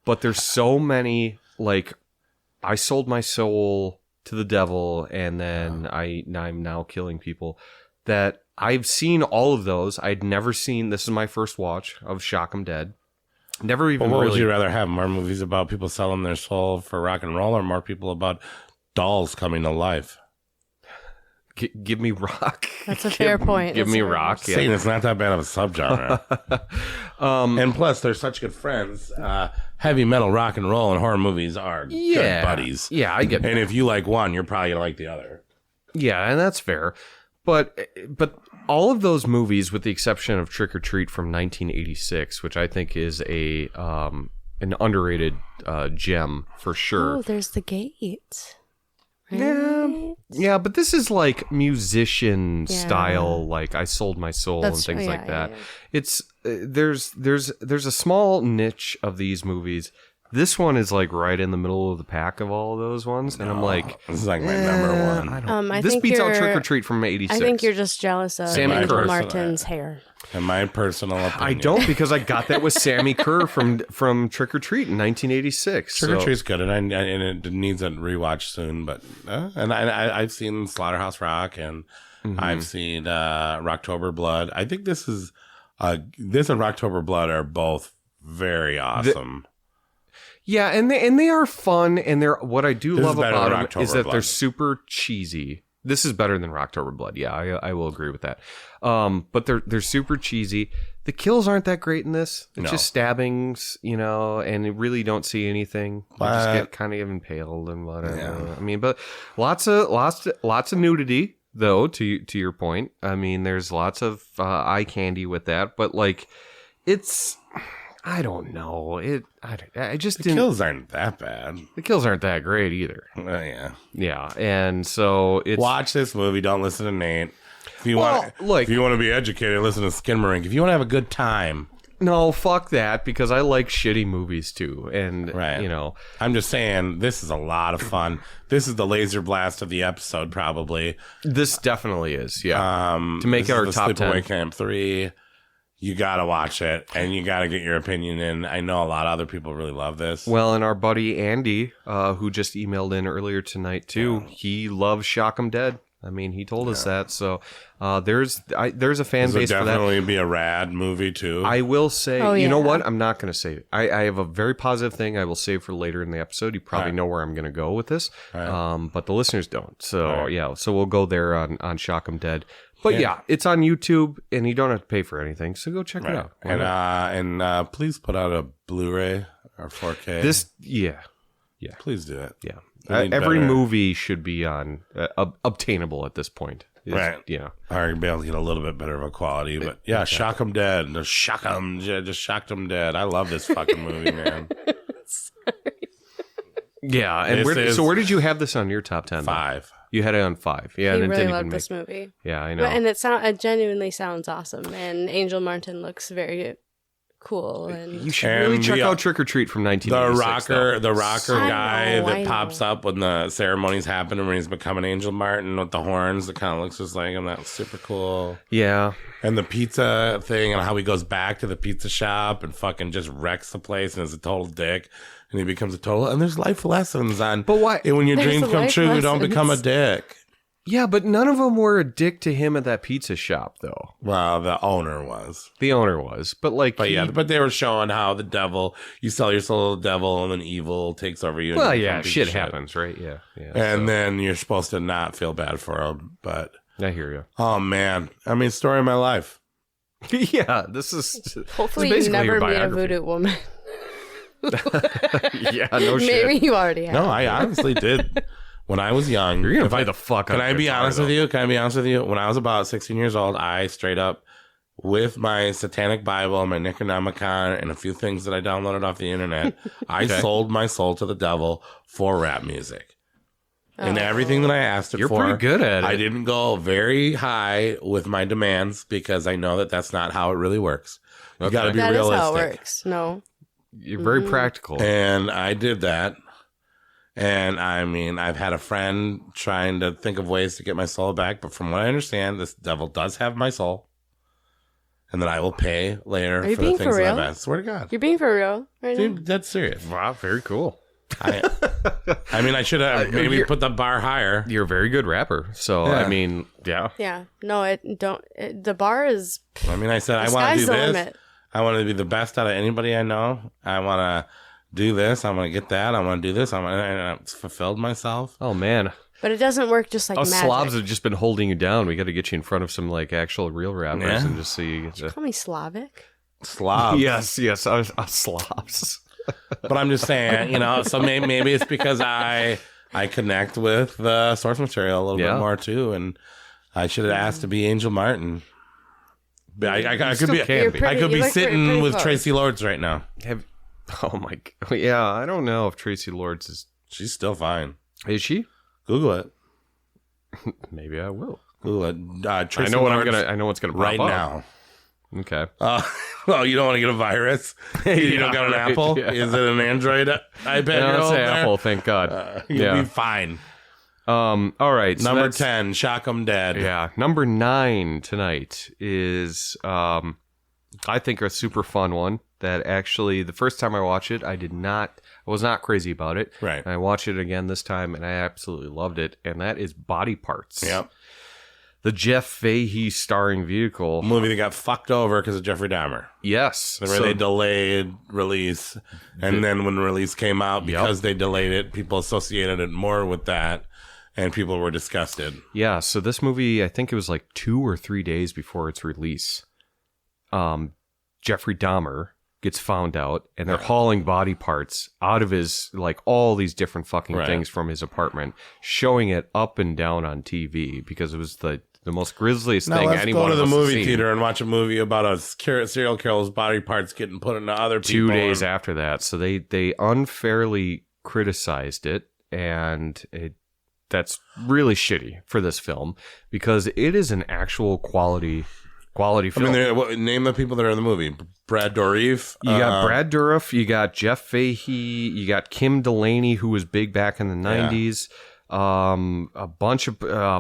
S6: but there's so many. Like, I sold my soul to the devil, and then I'm now killing people. That I've seen all of those. I'd never seen. This is my first watch of Shock 'em Dead. Never even.
S5: Well, what would you rather have? More movies about people selling their soul for rock and roll, or more people about dolls coming to life?
S6: Give me rock.
S7: That's a fair point.
S6: Give me rock.
S5: Yeah. Saying it's not that bad of a subgenre. And plus, they're such good friends. Heavy metal, rock and roll, and horror movies are good buddies.
S6: Yeah, I get that.
S5: And if you like one, you're probably going to like the other.
S6: Yeah, and that's fair. But all of those movies, with the exception of Trick or Treat from 1986, which I think is an underrated gem for sure.
S7: Oh, there's the gate.
S6: Right? Yeah, but this is like musician style, like I Sold My Soul and things like that. Yeah. It's there's a small niche of these movies. This one is like right in the middle of the pack of all of those ones, and I'm like,
S5: this is like my number one.
S6: This beats out Trick or Treat from '86.
S7: I think you're just jealous of Angel Martin's hair.
S5: In my personal opinion,
S6: I don't, because I got that with Sammy Kerr from Trick or Treat in 1986.
S5: Trick or Treat's good, and it needs a rewatch soon. But I've seen Slaughterhouse Rock, and I've seen Rocktober Blood. I think this and Rocktober Blood are both very awesome.
S6: Yeah, and they are fun, and they're what I do love about them is that they're super cheesy. This is better than Rocktober Blood. Yeah, I will agree with that. But they're super cheesy. The kills aren't that great in this. It's just stabbings, and you really don't see anything. You just get kind of impaled and whatever. Yeah. I mean, but lots of nudity though. To your point, I mean, there's lots of eye candy with that, but like, it's. I don't know. I just didn't.
S5: The kills aren't that bad.
S6: The kills aren't that great either.
S5: Yeah.
S6: Yeah, and so it's
S5: watch this movie. Don't listen to Nate. If you want to be educated, listen to Skinamarink. If you want to have a good time,
S6: no, fuck that, because I like shitty movies too. And
S5: I'm just saying this is a lot of fun. This is the laser blast of the episode, probably.
S6: This definitely is. Yeah. To make it our top 10.
S5: Sleepaway Camp 3. You gotta watch it, and you gotta get your opinion in. I know a lot of other people really love this.
S6: Well, and our buddy Andy, who just emailed in earlier tonight too, he loves Shock 'em Dead. I mean, he told us that. So there's a fan base for that.
S5: Definitely be a rad movie too.
S6: I will say, you know what? I'm not going to say it. I have a very positive thing I will save for later in the episode. You probably know where I'm going to go with this, but the listeners don't. So so we'll go there on Shock 'em Dead. But it's on YouTube, and you don't have to pay for anything. So go check it out.
S5: And please put out a Blu-ray or 4K.
S6: Yeah.
S5: Please do it.
S6: Yeah. Every movie should be on obtainable at this point.
S5: Right.
S6: Yeah.
S5: Or be able to get a little bit better of a quality. But yeah, exactly. Shock 'em Dead. Just Shocked 'em Dead. I love this fucking movie, man.
S6: Yeah. And where did you have this on your top 10?
S5: 5.
S6: You had it on 5. Yeah,
S7: I really loved this movie.
S6: Yeah, I know.
S7: And it genuinely sounds awesome. And Angel Martin looks very cool. And
S6: you should really check out Trick or Treat from 1986.
S5: The rocker guy that pops up when the ceremony's happening, when he's becoming Angel Martin with the horns that kind of looks just like him. That's super cool.
S6: Yeah.
S5: And the pizza thing, and how he goes back to the pizza shop and fucking just wrecks the place and is a total dick. And he becomes a total. And there's life lessons on.
S6: But why?
S5: When your dreams come true, you don't become a dick.
S6: Yeah, but none of them were a dick to him at that pizza shop, though.
S5: Well, the owner was.
S6: But
S5: they were showing how the devil, you sell your soul to the devil, and then evil takes over you.
S6: Well, yeah, shit happens, right? Yeah.
S5: And then you're supposed to not feel bad for him, but.
S6: I hear you.
S5: Oh, man. I mean, story of my life.
S6: Yeah, this is.
S7: Hopefully, you never meet a voodoo woman.
S6: Yeah, no shit.
S7: Maybe you already have.
S5: No, I honestly did. When I was young,
S6: you're gonna play the fuck.
S5: Can I be honest with you? When I was about 16 years old, I straight up, with my satanic Bible, my Necronomicon, and a few things that I downloaded off the internet, I sold my soul to the devil for rap music. And everything that I asked it for.
S6: You're pretty good at it.
S5: I didn't go very high with my demands because I know that that's not how it really works. You got to be realistic.
S7: That is how it works. No.
S6: You're very practical.
S5: And I did that. And I mean, I've had a friend trying to think of ways to get my soul back. But from what I understand, this devil does have my soul. And that I will pay later for the things that I've asked. Swear to God.
S7: You're being for real right
S5: now?
S7: That's
S5: serious.
S6: Wow, very cool.
S5: I mean, I should have maybe put the bar higher.
S6: You're a very good rapper. So, yeah. I mean, yeah.
S7: Yeah. No, the bar is...
S5: I mean, I said, I want to do this. Limit. I want to be the best out of anybody I know. I want to do this. I want to get that. I want to do this. I fulfilled myself.
S6: Oh, man.
S7: But it doesn't work just like magic.
S6: Slavs have just been holding you down. We got to get you in front of some like actual real rappers and just see.
S7: Did you call me Slavic?
S5: Slavs.
S6: Yes. Slavs.
S5: But I'm just saying, so maybe it's because I I connect with the source material a little bit more too, and I should have asked to be Angel Martin. I could be. I could be sitting with Tracy Lords right now.
S6: Oh my god! Yeah, I don't know if Tracy Lords is.
S5: She's still fine.
S6: Is she?
S5: Google it.
S6: Maybe I will.
S5: Google it.
S6: I know what I'm gonna. I know what's gonna pop
S5: right
S6: up.
S5: now.
S6: Okay.
S5: Well, you don't want to get a virus. You don't got an Apple. Yeah. Is it an Android iPad?
S6: No, it's Apple. Thank God.
S5: You'll be fine.
S6: All right. So
S5: number 10, Shock 'em Dead.
S6: Yeah. Number 9 tonight is, I think, a super fun one that actually, the first time I watched it, I was not crazy about it.
S5: Right.
S6: And I watched it again this time, and I absolutely loved it. And that is Body Parts.
S5: Yep.
S6: The Jeff Fahey starring vehicle.
S5: Movie that got fucked over because of Jeffrey Dahmer.
S6: Yes.
S5: Where they delayed release. And then when release came out, because they delayed it, people associated it more with that. And people were disgusted.
S6: Yeah. So this movie, I think it was like 2 or 3 days before its release. Jeffrey Dahmer gets found out, and they're hauling body parts out of his, like, all these different fucking things from his apartment, showing it up and down on TV because it was the most grisliest thing anyone has seen.
S5: Let's go to the movie theater and watch a movie about a serial killer's body parts getting put into other people.
S6: 2 days after that. So they unfairly criticized it, and that's really shitty for this film because it is an actual quality film.
S5: I mean, name the people that are in the movie. Brad Dourif.
S6: You got Brad Dourif. You got Jeff Fahey. You got Kim Delaney, who was big back in the 90s. A bunch of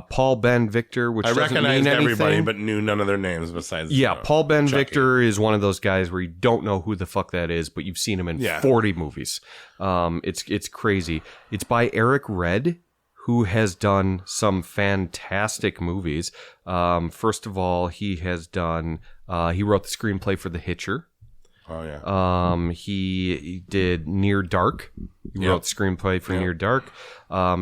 S6: Paul Ben Victor, which
S5: I
S6: doesn't
S5: recognized
S6: mean anything.
S5: everybody, but knew none of their names besides.
S6: Yeah, Paul Ben
S5: Chucky.
S6: Victor is one of those guys where you don't know who the fuck that is, but you've seen him in 40 movies. It's crazy. It's by Eric Red, who has done some fantastic movies. First of all, he has done. He wrote the screenplay for The Hitcher.
S5: Oh yeah.
S6: He did Near Dark. He wrote the screenplay for Near Dark.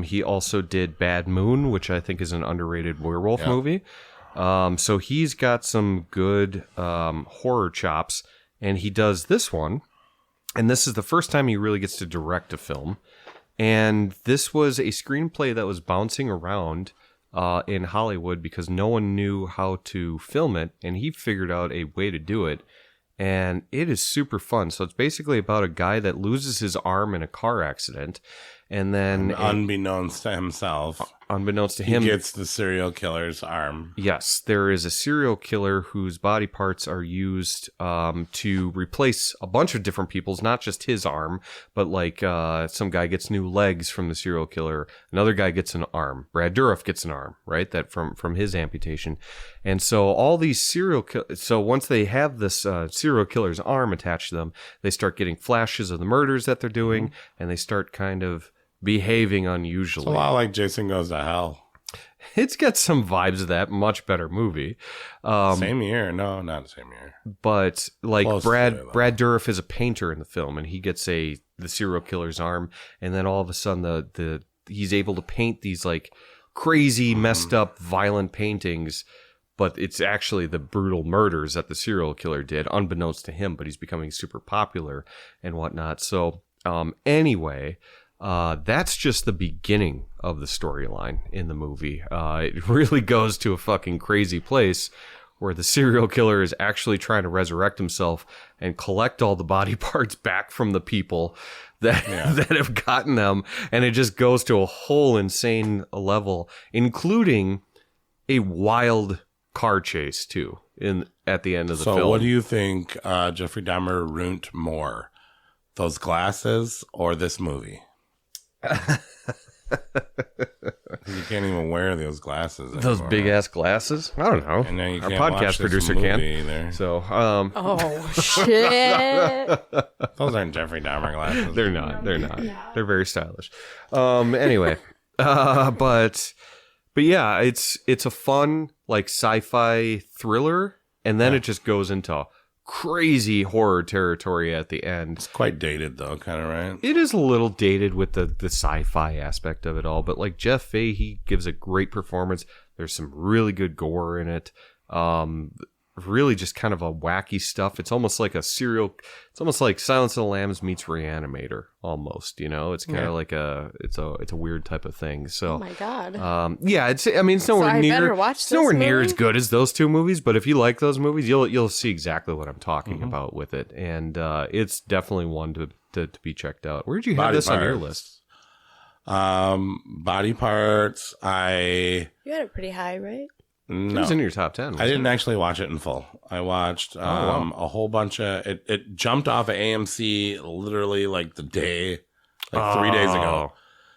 S6: He also did Bad Moon, which I think is an underrated werewolf movie. So he's got some good horror chops, and he does this one. And this is the first time he really gets to direct a film. And this was a screenplay that was bouncing around in Hollywood because no one knew how to film it, and he figured out a way to do it. And it is super fun. So it's basically about a guy that loses his arm in a car accident. And then
S5: unbeknownst to himself,
S6: unbeknownst to him,
S5: he gets the serial killer's arm.
S6: Yes, there is a serial killer whose body parts are used to replace a bunch of different people's, not just his arm, but like some guy gets new legs from the serial killer. Another guy gets an arm. Brad Dourif gets an arm, right? That from his amputation. And so all these so once they have this serial killer's arm attached to them, they start getting flashes of the murders that they're doing, and they start kind of behaving unusually.
S5: It's a lot like Jason Goes to Hell.
S6: It's got some vibes of that. Much better movie.
S5: Same year. No, not the same year.
S6: But like Brad Dourif is a painter in the film, and he gets the serial killer's arm, and then all of a sudden he's able to paint these like crazy, messed up, violent paintings. But it's actually the brutal murders that the serial killer did, unbeknownst to him. But he's becoming super popular and whatnot. So anyway. That's just the beginning of the storyline in the movie. It really goes to a fucking crazy place where the serial killer is actually trying to resurrect himself and collect all the body parts back from the people that have gotten them. And it just goes to a whole insane level, including a wild car chase too at the end of the film.
S5: So what do you think Jeffrey Dahmer ruined more? Those glasses or this movie? You can't even wear those glasses anymore.
S6: Those big ass glasses? I don't know.
S5: And now you
S6: Our
S5: can't
S6: podcast producer can
S5: either.
S6: So
S7: oh shit.
S5: Those aren't Jeffrey Dahmer glasses.
S6: They're not. They're very stylish. Anyway, but yeah, it's a fun like sci-fi thriller, and then it just goes into crazy horror territory at the end.
S5: It's quite dated though, kind of, right?
S6: It is a little dated with the sci-fi aspect of it all, but like Jeff Fahey gives a great performance. There's some really good gore in it. really just kind of a wacky stuff. It's almost like it's almost like Silence of the Lambs meets Reanimator almost, it's kind of like it's a weird type of thing. So,
S7: oh my God.
S6: It's nowhere
S7: it's
S6: nowhere near as good as those two movies, but if you like those movies, you'll see exactly what I'm talking about with it. And, it's definitely one to be checked out. Where'd you have this on your list?
S5: Body Parts.
S7: You had it pretty high, right?
S5: No.
S6: It was in your top 10.
S5: I didn't actually watch it in full. I watched a whole bunch of it jumped off of AMC literally like the day, 3 days ago.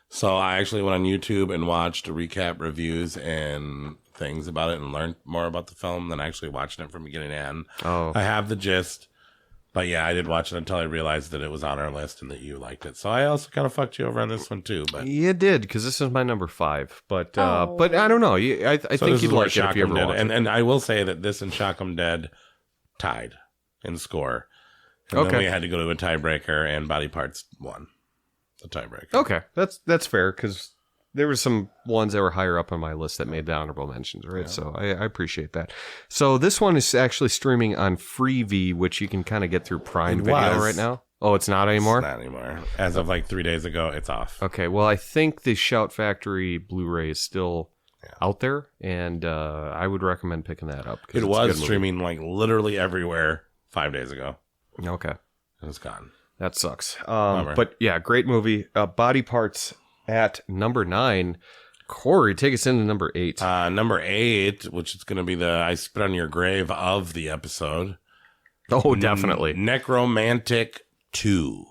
S5: So I actually went on YouTube and watched recap reviews and things about it and learned more about the film than actually watching it from beginning to end. I have the gist. But yeah, I did watch it until I realized that it was on our list and that you liked it. So I also kind of fucked you over on this one too. But
S6: you did, because this is my number 5. But I don't know. I think you'd like it if you ever watch it.
S5: And I will say that this and Shock 'Em Dead tied in score. And then we had to go to a tiebreaker, and Body Parts won the tiebreaker.
S6: Okay, that's fair, because there were some ones that were higher up on my list that made the honorable mentions, right? Yeah. So I appreciate that. So this one is actually streaming on Freevee, which you can kind of get through Prime Video right now. Oh, it's not anymore?
S5: It's not anymore. As of like 3 days ago, it's off.
S6: Okay, well, I think the Shout Factory Blu-ray is still out there, and I would recommend picking that up.
S5: It was streaming like literally everywhere 5 days ago.
S6: Okay.
S5: And it's gone.
S6: That sucks. But yeah, great movie. Body Parts at number 9. Corey, take us into number 8.
S5: Number 8, which is going to be the I Spit on Your Grave of the episode.
S6: Oh, definitely.
S5: Necromantic 2.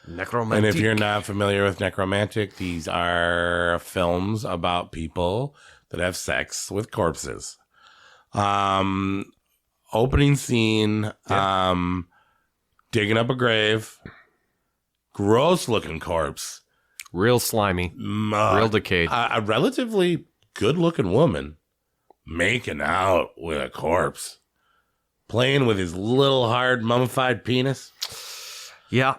S6: Necromantic.
S5: And if you're not familiar with Necromantic, these are films about people that have sex with corpses. Opening scene, digging up a grave, gross looking corpse.
S6: Real slimy, real decayed.
S5: A relatively good-looking woman making out with a corpse, playing with his little hard mummified penis.
S6: Yeah.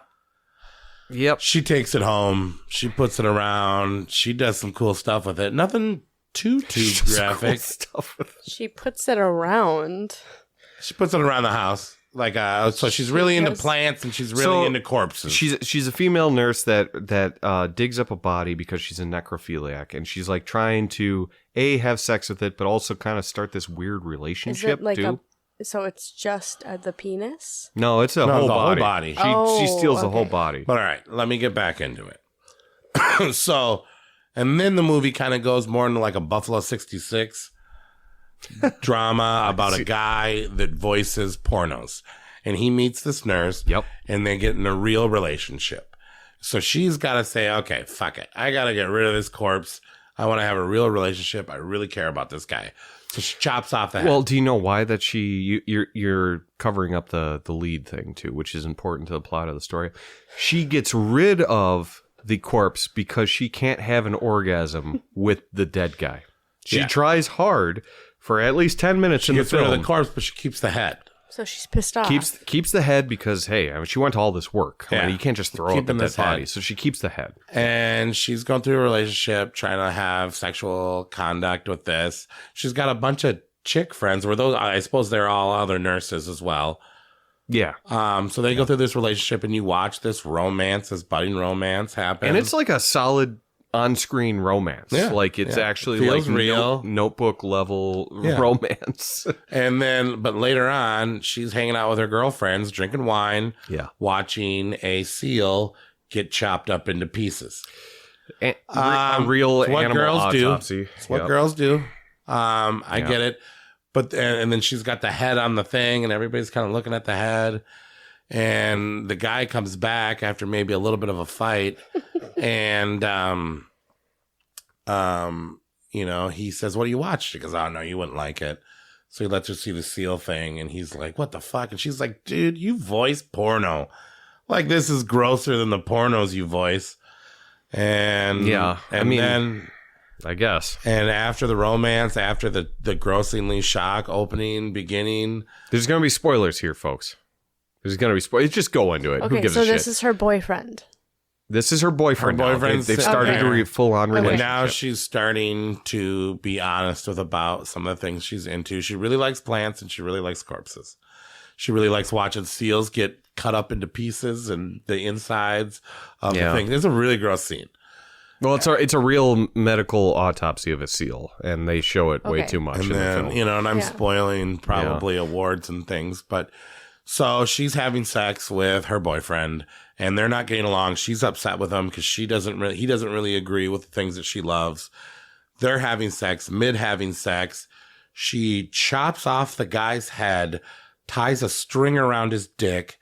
S6: Yep.
S5: She takes it home. She puts it around. She does some cool stuff with it. Nothing too graphic.
S6: Cool stuff with it.
S7: She puts it around.
S5: She puts it around the house. So she's really into plants and she's really into corpses.
S6: She's a female nurse that digs up a body because she's a necrophiliac, and she's like trying to have sex with it, but also kind of start this weird relationship.
S7: Is it like so it's just the penis?
S6: No, it's the whole body. She steals the whole body.
S5: But all right, let me get back into it. So, and then the movie kind of goes more into like a Buffalo 66 drama about a guy that voices pornos, and he meets this nurse.
S6: Yep.
S5: And they get in a real relationship. So she's got to say, okay, fuck it, I got to get rid of this corpse. I want to have a real relationship. I really care about this guy. So she chops off the head.
S6: Well, do you know why that you're covering up the lead thing too, which is important to the plot of the story? She gets rid of the corpse because she can't have an orgasm with the dead guy. She tries hard for at least 10 minutes in the film.
S5: She gets rid of the corpse, but she keeps the head.
S7: So she's pissed off.
S6: Keeps the head because, hey, she went to all this work. I mean, you can't just throw up in that body. So she keeps the head.
S5: And she's going through a relationship, trying to have sexual conduct with this. She's got a bunch of chick friends, where those, I suppose they're all other nurses as well.
S6: Yeah.
S5: So they go through this relationship, and you watch this romance, this budding romance happen.
S6: And it's like a solid on-screen romance.
S5: Yeah.
S6: Like it's actually
S5: feels
S6: like
S5: real
S6: notebook level romance.
S5: And then, but later on, she's hanging out with her girlfriends, drinking wine, watching a seal get chopped up into pieces.
S6: A real animal autopsy.
S5: It's what girls do. I get it. But and then she's got the head on the thing, and everybody's kind of looking at the head. And the guy comes back after maybe a little bit of a fight, and he says, "What do you watch?" She goes, "Oh no, you wouldn't like it." So he lets her see the seal thing, and he's like, "What the fuck?" And she's like, "Dude, you voice porno. Like, this is grosser than the pornos you voice." And then
S6: I guess.
S5: And after the romance, after the grossingly shock opening, beginning,
S6: there's going to be spoilers here, folks. There's going to be spoilers. Just go into it.
S7: Okay,
S6: Who gives
S7: so
S6: a shit?
S7: this is her boyfriend.
S6: This is her boyfriend. They've started a full-on relationship.
S5: And now she's starting to be honest about some of the things she's into. She really likes plants and she really likes corpses. She really likes watching seals get cut up into pieces and the insides of the thing. It's a really gross scene.
S6: Well, it's a real medical autopsy of a seal, and they show it way too much in the film.
S5: And I'm spoiling probably awards and things, but so she's having sex with her boyfriend, and they're not getting along. She's upset with him because he doesn't really agree with the things that she loves. They're having sex. Mid having sex, she chops off the guy's head, ties a string around his dick,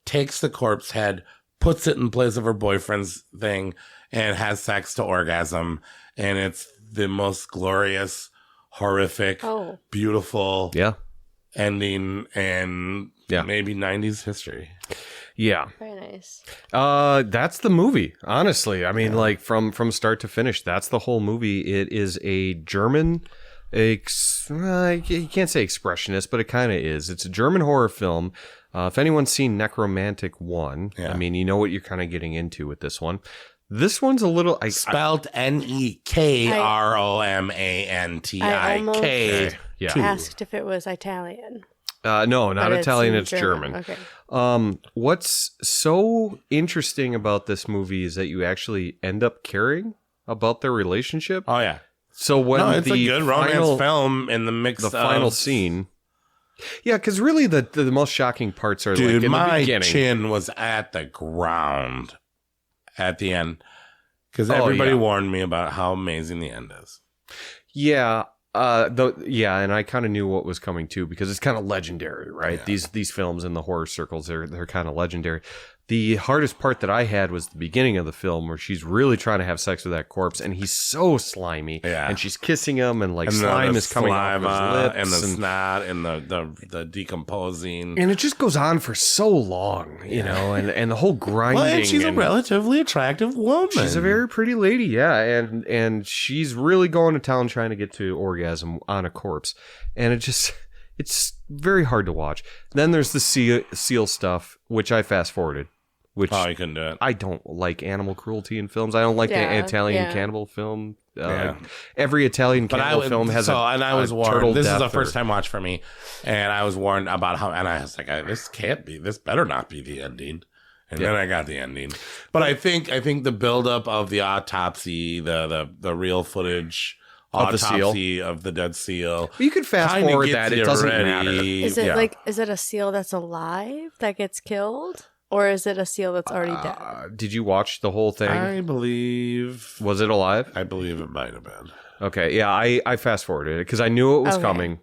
S5: takes the corpse head, puts it in place of her boyfriend's thing, and has sex to orgasm. And it's the most glorious, horrific, beautiful ending and maybe 90s history.
S6: Yeah.
S7: Very nice.
S6: That's the movie, honestly. I mean, like from start to finish, that's the whole movie. It is a German, you can't say expressionist, but it kind of is. It's a German horror film. If anyone's seen Necromantic 1, I mean, you know what you're kind of getting into with this one. This one's a little...
S5: Spelled Nekromantik.
S7: I almost asked if it was Italian.
S6: No, not Italian. It's German.
S7: Okay.
S6: What's so interesting about this movie is that you actually end up caring about their relationship.
S5: Oh, yeah.
S6: So when
S5: it's a good romance film in the mix of...
S6: The final scene... Yeah, because really the most shocking parts are like in the beginning.
S5: My chin was at the ground at the end because everybody warned me about how amazing the end is.
S6: Yeah, and I kind of knew what was coming too because it's kind of legendary, right? Yeah. These films in the horror circles they're kind of legendary. The hardest part that I had was the beginning of the film where she's really trying to have sex with that corpse and he's so slimy. Yeah. And she's kissing him and like slime is coming off his lips.
S5: And the snot and the decomposing.
S6: And it just goes on for so long, you know, and the whole grinding.
S5: Well, and she's a relatively attractive woman.
S6: She's a very pretty lady, yeah. And she's really going to town trying to get to orgasm on a corpse. And it's very hard to watch. Then there's the seal stuff, which I fast forwarded. Which
S5: you couldn't do it.
S6: I don't like animal cruelty in films. I don't like the Italian cannibal film. Every Italian cannibal film has
S5: I was warned. This is a first time watch for me, and I was warned about how. And I was like, this better not be the ending. And then I got the ending. But I think the buildup of the autopsy, the real footage. Autopsy of the dead seal.
S6: You could fast forward that. It doesn't matter.
S7: Is it a seal that's alive that gets killed? Or is it a seal that's already dead?
S6: Did you watch the whole thing?
S5: I believe...
S6: Was it alive?
S5: I believe it might have been.
S6: Okay, yeah, I fast forwarded it because I knew it was coming.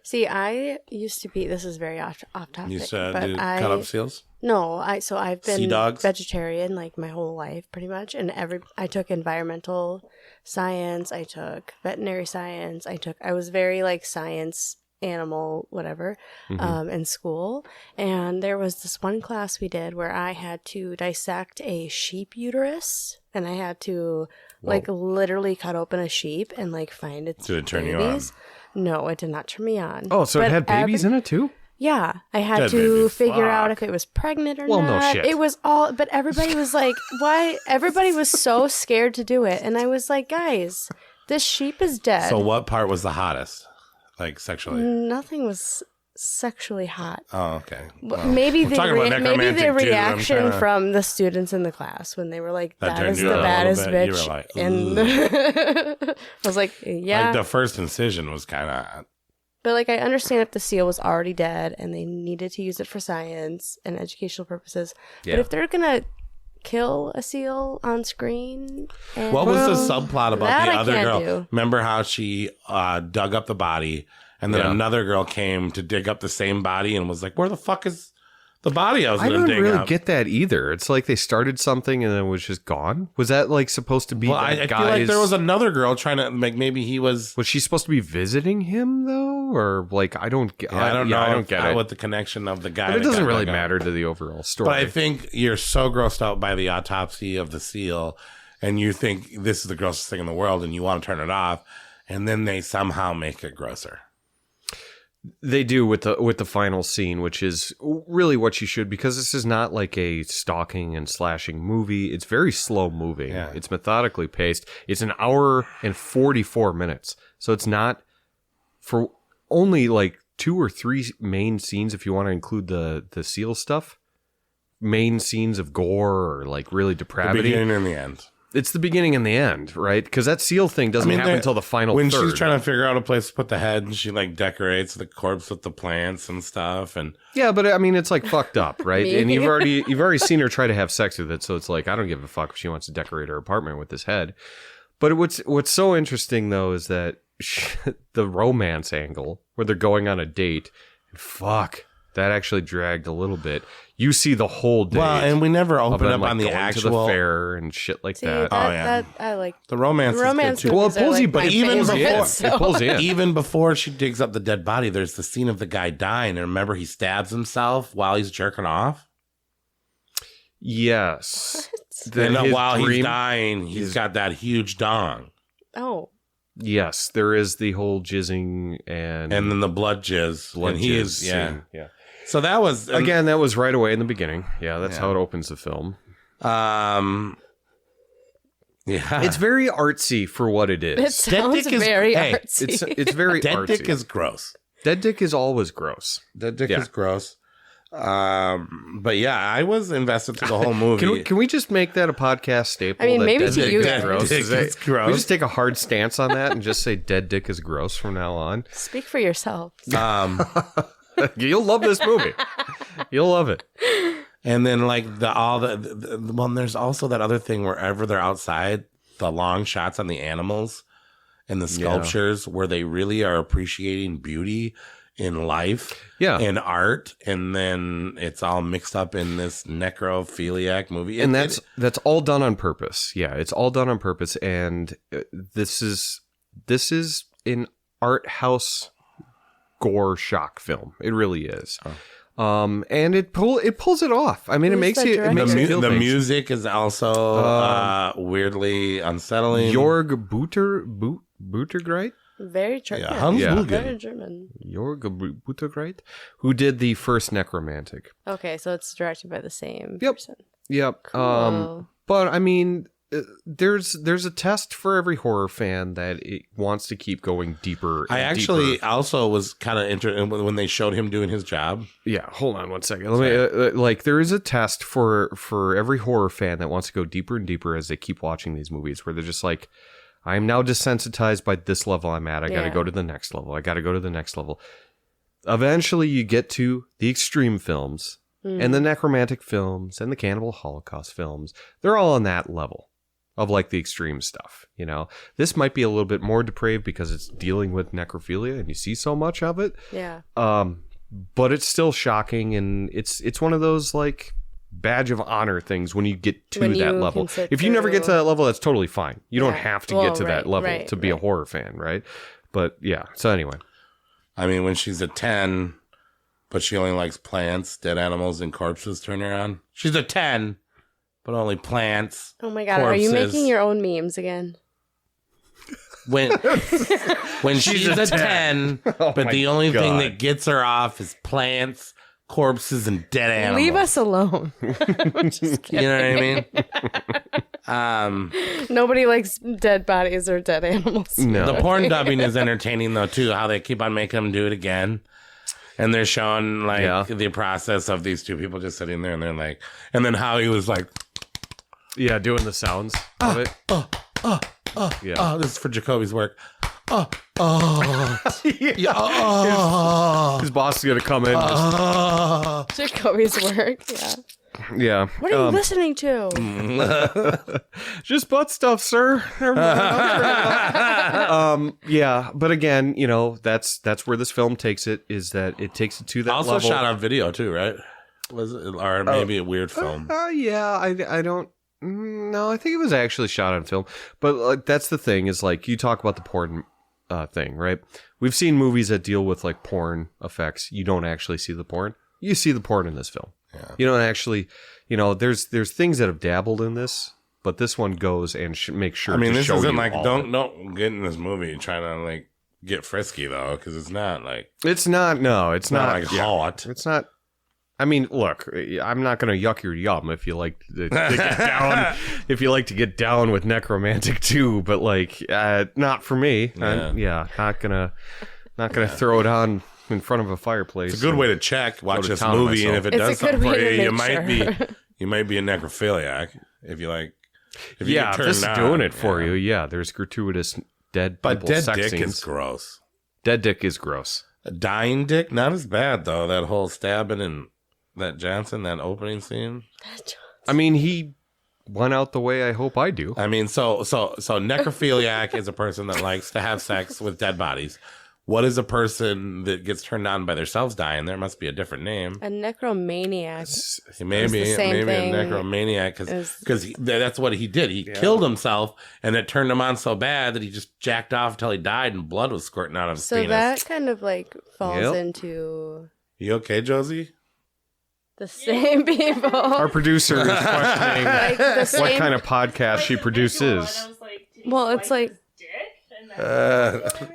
S7: See, I used to be... This is very off topic.
S5: You said cut up seals?
S7: No, so I've been
S5: sea dogs?
S7: Vegetarian like my whole life, pretty much. And I took environmental science, I took veterinary science, I was very like science, animal, whatever, in school. And there was this one class we did where I had to dissect a sheep uterus, and I had to like literally cut open a sheep and like find its
S5: Did it turn
S7: babies.
S5: you on?
S7: No, it did not turn me on.
S6: Oh, so it had babies in it too?
S7: Yeah, I had to figure out if it was pregnant or not.
S6: Well, no shit.
S7: It was all, but everybody was like, why? Everybody was so scared to do it. And I was like, guys, this sheep is dead.
S5: So what part was the hottest? Like sexually?
S7: Nothing was sexually hot.
S5: Oh, okay.
S7: Well, maybe the reaction from the students in the class when they were like, that is the baddest bitch.
S5: You were like,
S7: and I was like, yeah.
S5: Like the first incision was kind of...
S7: But like, I understand if the seal was already dead and they needed to use it for science and educational purposes. Yeah. But if they're going to kill a seal on screen...
S5: What was the subplot about the other girl? Remember how she dug up the body and then another girl came to dig up the same body and was like, where the fuck is the body I was going to dig up?
S6: I don't really get that either. It's like they started something and then it was just gone. Was that like supposed to be
S5: I feel like there was another girl trying to like maybe he was...
S6: Was she supposed to be visiting him though? Or like I don't get
S5: I don't know what the connection of the guy.
S6: But it doesn't really matter to the overall story.
S5: But I think you're so grossed out by the autopsy of the seal and you think this is the grossest thing in the world and you want to turn it off and then they somehow make it grosser.
S6: They do with the final scene, which is really what you should, because this is not like a stalking and slashing movie. It's very slow moving.
S5: Yeah.
S6: It's methodically paced. It's an hour and 44 minutes. So it's not for only like 2 or 3 main scenes, if you want to include the seal stuff. Main scenes of gore or like really depravity.
S5: The beginning and the end.
S6: It's the beginning and the end, right? Because that seal thing doesn't happen until the final
S5: when
S6: third.
S5: she's trying to figure out a place to put the head, and she like decorates the corpse with the plants and stuff. And
S6: yeah, but I mean, it's like fucked up, right? And you've already seen her try to have sex with it, so it's like I don't give a fuck if she wants to decorate her apartment with this head. But what's so interesting though is that the romance angle where they're going on a date, fuck, that actually dragged a little bit. You see the whole date.
S5: Well, and we never open
S6: them,
S5: up on the
S6: going
S5: actual
S6: to the fair and shit like that.
S7: That I like.
S5: The romance.
S7: Romance.
S5: Is good too.
S6: Well, it pulls you,
S7: like
S6: but
S7: my
S5: even
S7: favorite,
S5: before-
S7: so-
S6: It pulls you in.
S5: Even before she digs up the dead body, there's the scene of the guy dying. And remember, he stabs himself while he's jerking off.
S6: Yes.
S5: And
S6: His
S5: while he's
S6: dream-
S5: dying, he's got that huge dong,
S7: Oh,
S6: Yes, there is the whole jizzing and
S5: and then the blood jizz.
S6: blood
S5: and he
S6: jizz
S5: is
S6: scene. Yeah.
S5: So that was
S6: Again, that was right away in the beginning. Yeah, that's
S5: Yeah.
S6: how it opens the film.
S5: Yeah,
S6: It's very artsy for what it is.
S7: it sounds
S5: dick is-
S7: very
S5: hey,
S7: artsy.
S6: It's very
S5: dead
S6: artsy.
S5: dick is gross.
S6: Dead dick is always gross.
S5: Dead dick
S6: Yeah.
S5: is gross. But yeah, I was invested through the whole movie.
S6: Can we just make that a podcast staple?
S7: I mean,
S6: that
S7: maybe
S6: dead
S7: to
S6: dick
S7: you
S6: is
S7: guys.
S6: gross?
S5: Dick
S6: Is that-
S5: is gross.
S6: We just take a hard stance on that and just say dead dick is gross from now on.
S7: Speak for yourself.
S6: You'll love this movie. You'll love it.
S5: And then like well, and there's also that other thing wherever they're outside, the long shots on the animals and the sculptures where they really are appreciating beauty in life and art, and then it's all mixed up in this necrophiliac movie.
S6: And that's all done on purpose. Yeah, it's all done on purpose, and this is an art house gore shock film. It really is. And it pulls it off. I mean, it
S7: Who's
S6: makes
S7: the
S6: you. It makes you feel
S5: the
S6: things.
S5: music is also weirdly unsettling.
S6: Jorg Buttergreit?
S7: Very German.
S5: Yeah, Hans
S6: Yeah.
S5: Wilgen.
S7: Very German.
S6: Jorg Buttergreit, who did the first Necromantic.
S7: Okay, so it's directed by the same
S6: Yep.
S7: person.
S6: Yep.
S7: Cool.
S6: But I mean, there's a test for every horror fan that it wants to keep going deeper.
S5: I
S6: and
S5: actually
S6: deeper.
S5: also was kind of interested when they showed him doing his job.
S6: Yeah, hold on one second. Let me like there is a test for every horror fan that wants to go deeper and deeper as they keep watching these movies, where they're just like, I'm now desensitized by this level I'm at. I got to go to the next level. I got to go to the next level. Eventually, you get to the extreme films and the necromantic films and the cannibal holocaust films. They're all on that level of like the extreme stuff. You know, this might be a little bit more depraved because it's dealing with necrophilia and you see so much of it.
S7: Yeah.
S6: But it's still shocking, and it's one of those like badge of honor things when you get to
S7: When you
S6: that level.
S7: can sit
S6: If you never get to
S7: through-
S6: that level, that's totally fine. You don't
S7: Yeah.
S6: have to
S7: Well,
S6: get to that
S7: right,
S6: level
S7: right,
S6: to be a
S7: right.
S6: horror fan, right? But yeah. So anyway,
S5: I mean, when she's a 10, but she only likes plants, dead animals, and corpses turn her on. She's a 10, but only plants.
S7: Oh my god, are you
S5: corpses.
S7: making your own memes again?
S5: When she's a 10, but
S6: my
S5: the only thing
S6: God.
S5: that gets her off is plants, corpses, and dead animals.
S7: Leave us alone. I'm just kidding.
S5: You know what I mean?
S7: Nobody likes dead bodies or dead animals.
S6: no.
S5: The porn dubbing is entertaining though too. How they keep on making them do it again, and they're showing like the process of these two people just sitting there, and they're like, and then how he was like,
S6: Yeah, doing the sounds of it. Yeah.
S5: oh, this is for Jacoby's work. Yeah,
S6: His boss is gonna come in.
S7: Jacoby's work. Yeah.
S6: Yeah.
S7: What are you listening to?
S6: Just butt stuff, sir. Yeah, but again, you know, that's where this film takes it. Is that it takes it to that
S5: also
S6: level.
S5: shot on video too, right? Was it, or maybe a weird film?
S6: Yeah, I don't. No, I think it was actually shot on film. But like, that's the thing is like you talk about the porn thing, right? We've seen movies that deal with like porn effects. You don't actually see the porn. You see the porn in this film.
S5: Yeah.
S6: You don't actually, you know, there's things that have dabbled in this, but this one goes and makes sure.
S5: I mean,
S6: to
S5: this
S6: show
S5: isn't
S6: you
S5: like
S6: all
S5: don't get in this movie trying to like get frisky though, because it's not like
S6: it's not
S5: like hot.
S6: It's not. I mean, look, I'm not going to yuck your yum if you like to get down. If you like to get down with Necromantic 2, but like, not for me. Not gonna throw it on in front of a fireplace.
S5: It's a good way to check. Watch this movie, and if it does something for you, you might be a necrophiliac if you like. If you get
S6: this is
S5: on,
S6: doing it for you. Yeah, there's gratuitous dead people.
S5: But dead
S6: sex
S5: dick
S6: scenes.
S5: is gross.
S6: Dead dick is gross.
S5: A dying dick, not as bad though. That whole stabbing and that Johnson, that opening scene.
S6: I mean, he went out the way I hope I do.
S5: I mean, so necrophiliac is a person that likes to have sex with dead bodies. What is a person that gets turned on by themselves dying? There must be a different name.
S7: A necromaniac.
S5: Maybe a necromaniac because that's what he did. He killed himself, and it turned him on so bad that he just jacked off until he died, and blood was squirting out of his penis.
S7: So that kind of like falls into.
S5: You okay, Josie?
S7: The same people.
S6: Our producer is questioning what kind of podcast she produces.
S7: Well, it's like.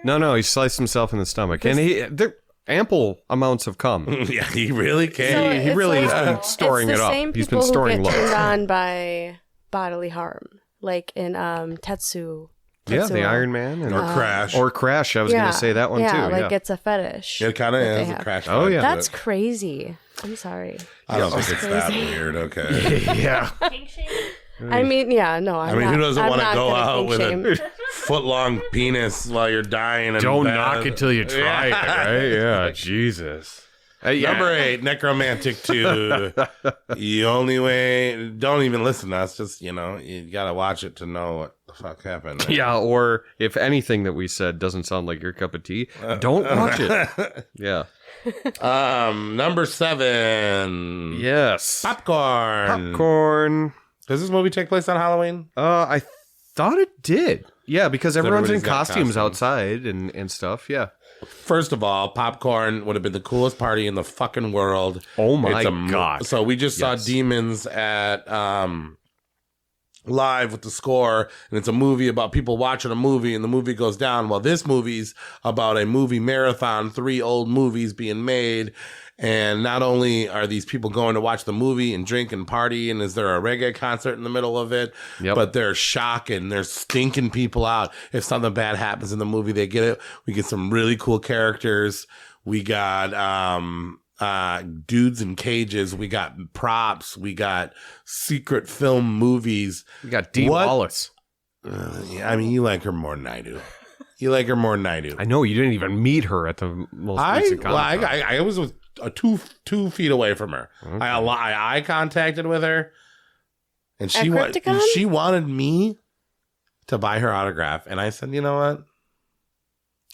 S6: No, he sliced himself in the stomach, and there ample amounts of cum.
S5: Yeah, he really can.
S6: So he really has been storing it up. He's been storing
S7: love. Turned
S6: love.
S7: on by bodily harm, like in Tetsuo.
S6: Yeah, the Iron Man
S5: or Crash.
S6: Or Crash. I was going to say that one too.
S7: Like it's a fetish.
S5: It kind of is a Crash.
S6: Oh yeah,
S7: that's crazy. I'm sorry.
S5: I don't think it's that weird. Okay.
S6: Yeah.
S7: I mean, no.
S5: I mean, who doesn't want to go out with a foot-long penis while you're dying?
S6: Don't knock it till you try it, right? Yeah, Jesus.
S5: Number 8, Necromantic 2. The only way, don't even listen to us. Just, you got to watch it to know what the fuck happened.
S6: Yeah, or if anything that we said doesn't sound like your cup of tea, don't watch it. Yeah.
S5: Number 7.
S6: Yes.
S5: Popcorn. Does this movie take place on Halloween?
S6: I thought it did. Yeah, because everyone's in costumes outside and stuff. Yeah.
S5: First of all, Popcorn would have been the coolest party in the fucking world.
S6: Oh my God.
S5: So we just saw Demons at live with the score, and it's a movie about people watching a movie, and the movie goes down. Well, this movie's about a movie marathon, 3 old movies being made. And not only are these people going to watch the movie and drink and party, and is there a reggae concert in the middle of it?
S6: Yep.
S5: But they're shocking. They're stinking people out. If something bad happens in the movie, they get it. We get some really cool characters. We got dudes in cages. We got props. We got secret film movies.
S6: We got Dee Wallace.
S5: I mean, you like her more than I do. You like her more than I do.
S6: I know. You didn't even meet her at the most recent Comic-Con.
S5: I was with 2 feet away from her. Okay. I eye contacted with her, and she wanted me to buy her autograph, and I said, you know what?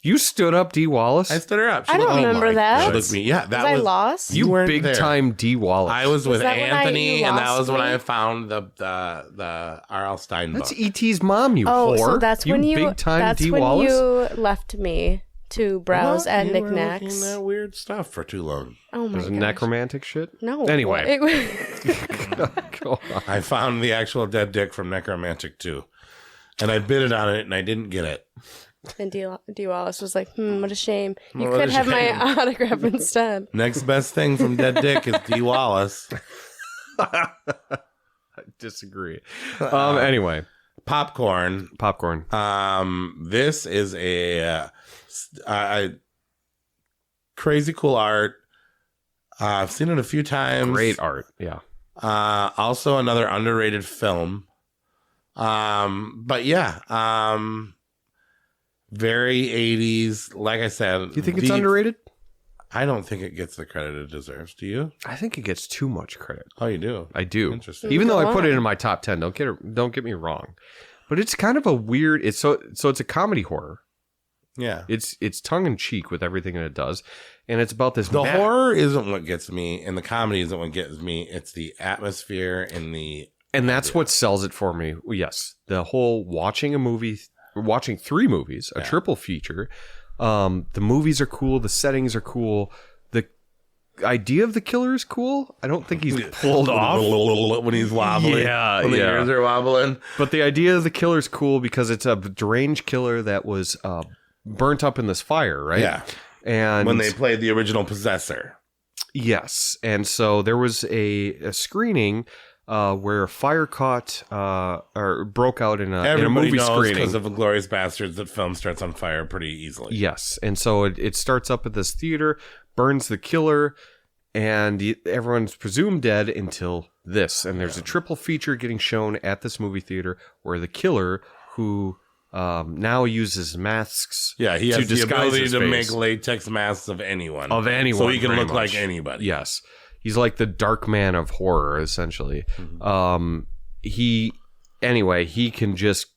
S6: You stood up Dee Wallace?
S5: I stood her up.
S7: I don't remember that.
S5: She looked me. Yeah, that was.
S7: I lost.
S6: You big time Dee Wallace.
S5: I was with Anthony, and that was when I found the R.L. Stein book.
S6: That's E.T.'s mom. You whore.
S7: So that's when you
S6: big time
S7: That's
S6: Dee
S7: when
S6: Wallace?
S7: you left me to browse at knickknacks.
S5: You were looking at weird stuff for too long.
S7: Oh my god.
S6: Necromantic shit?
S7: No.
S6: Anyway.
S5: Go on. I found the actual dead dick from Necromantic 2, and I bidded on it, and I didn't get it.
S7: And Dee Wallace was like, what a shame. You could have my autograph instead.
S5: Next best thing from dead dick is Dee Wallace.
S6: I disagree. Anyway.
S5: Popcorn.
S6: This
S5: is a crazy cool art. I've seen it a few times.
S6: Great art, yeah.
S5: Also another underrated film. But yeah, very 80s. Like I said,
S6: you think it's underrated?
S5: I don't think it gets the credit it deserves. Do you?
S6: I think it gets too much credit.
S5: Oh, you do?
S6: I do.
S5: Interesting.
S6: Even though I put it in my top 10. Don't get me wrong. But it's kind of a weird. It's a comedy horror.
S5: Yeah.
S6: It's tongue in cheek with everything that it does, and it's about this.
S5: The horror isn't what gets me, and the comedy isn't what gets me. It's the atmosphere and
S6: that's what sells it for me. Yes, the whole watching 3 movies, a triple feature. The movies are cool. The settings are cool. The idea of the killer is cool. I don't think he's pulled off
S5: when he's wobbling.
S6: Yeah,
S5: when the
S6: yeah.
S5: ears are wobbling.
S6: But the idea of the killer is cool because it's a deranged killer that was burnt up in this fire, right?
S5: Yeah.
S6: And
S5: when they played the original Possessor.
S6: Yes. And so there was a screening where a fire caught or broke out in a movie
S5: knows
S6: screening.
S5: Because of Inglourious Bastards that film starts on fire pretty easily.
S6: Yes. And so it starts up at this theater, burns the killer, and everyone's presumed dead until this. And there's a triple feature getting shown at this movie theater where the killer, who now uses masks
S5: he has
S6: to
S5: the
S6: disguise
S5: ability
S6: his
S5: to
S6: face.
S5: make latex masks of anyone.
S6: So
S5: he can
S6: pretty
S5: look
S6: much.
S5: like anybody.
S6: Yes. He's like the dark man of horror, essentially.
S5: Mm-hmm.
S6: He can just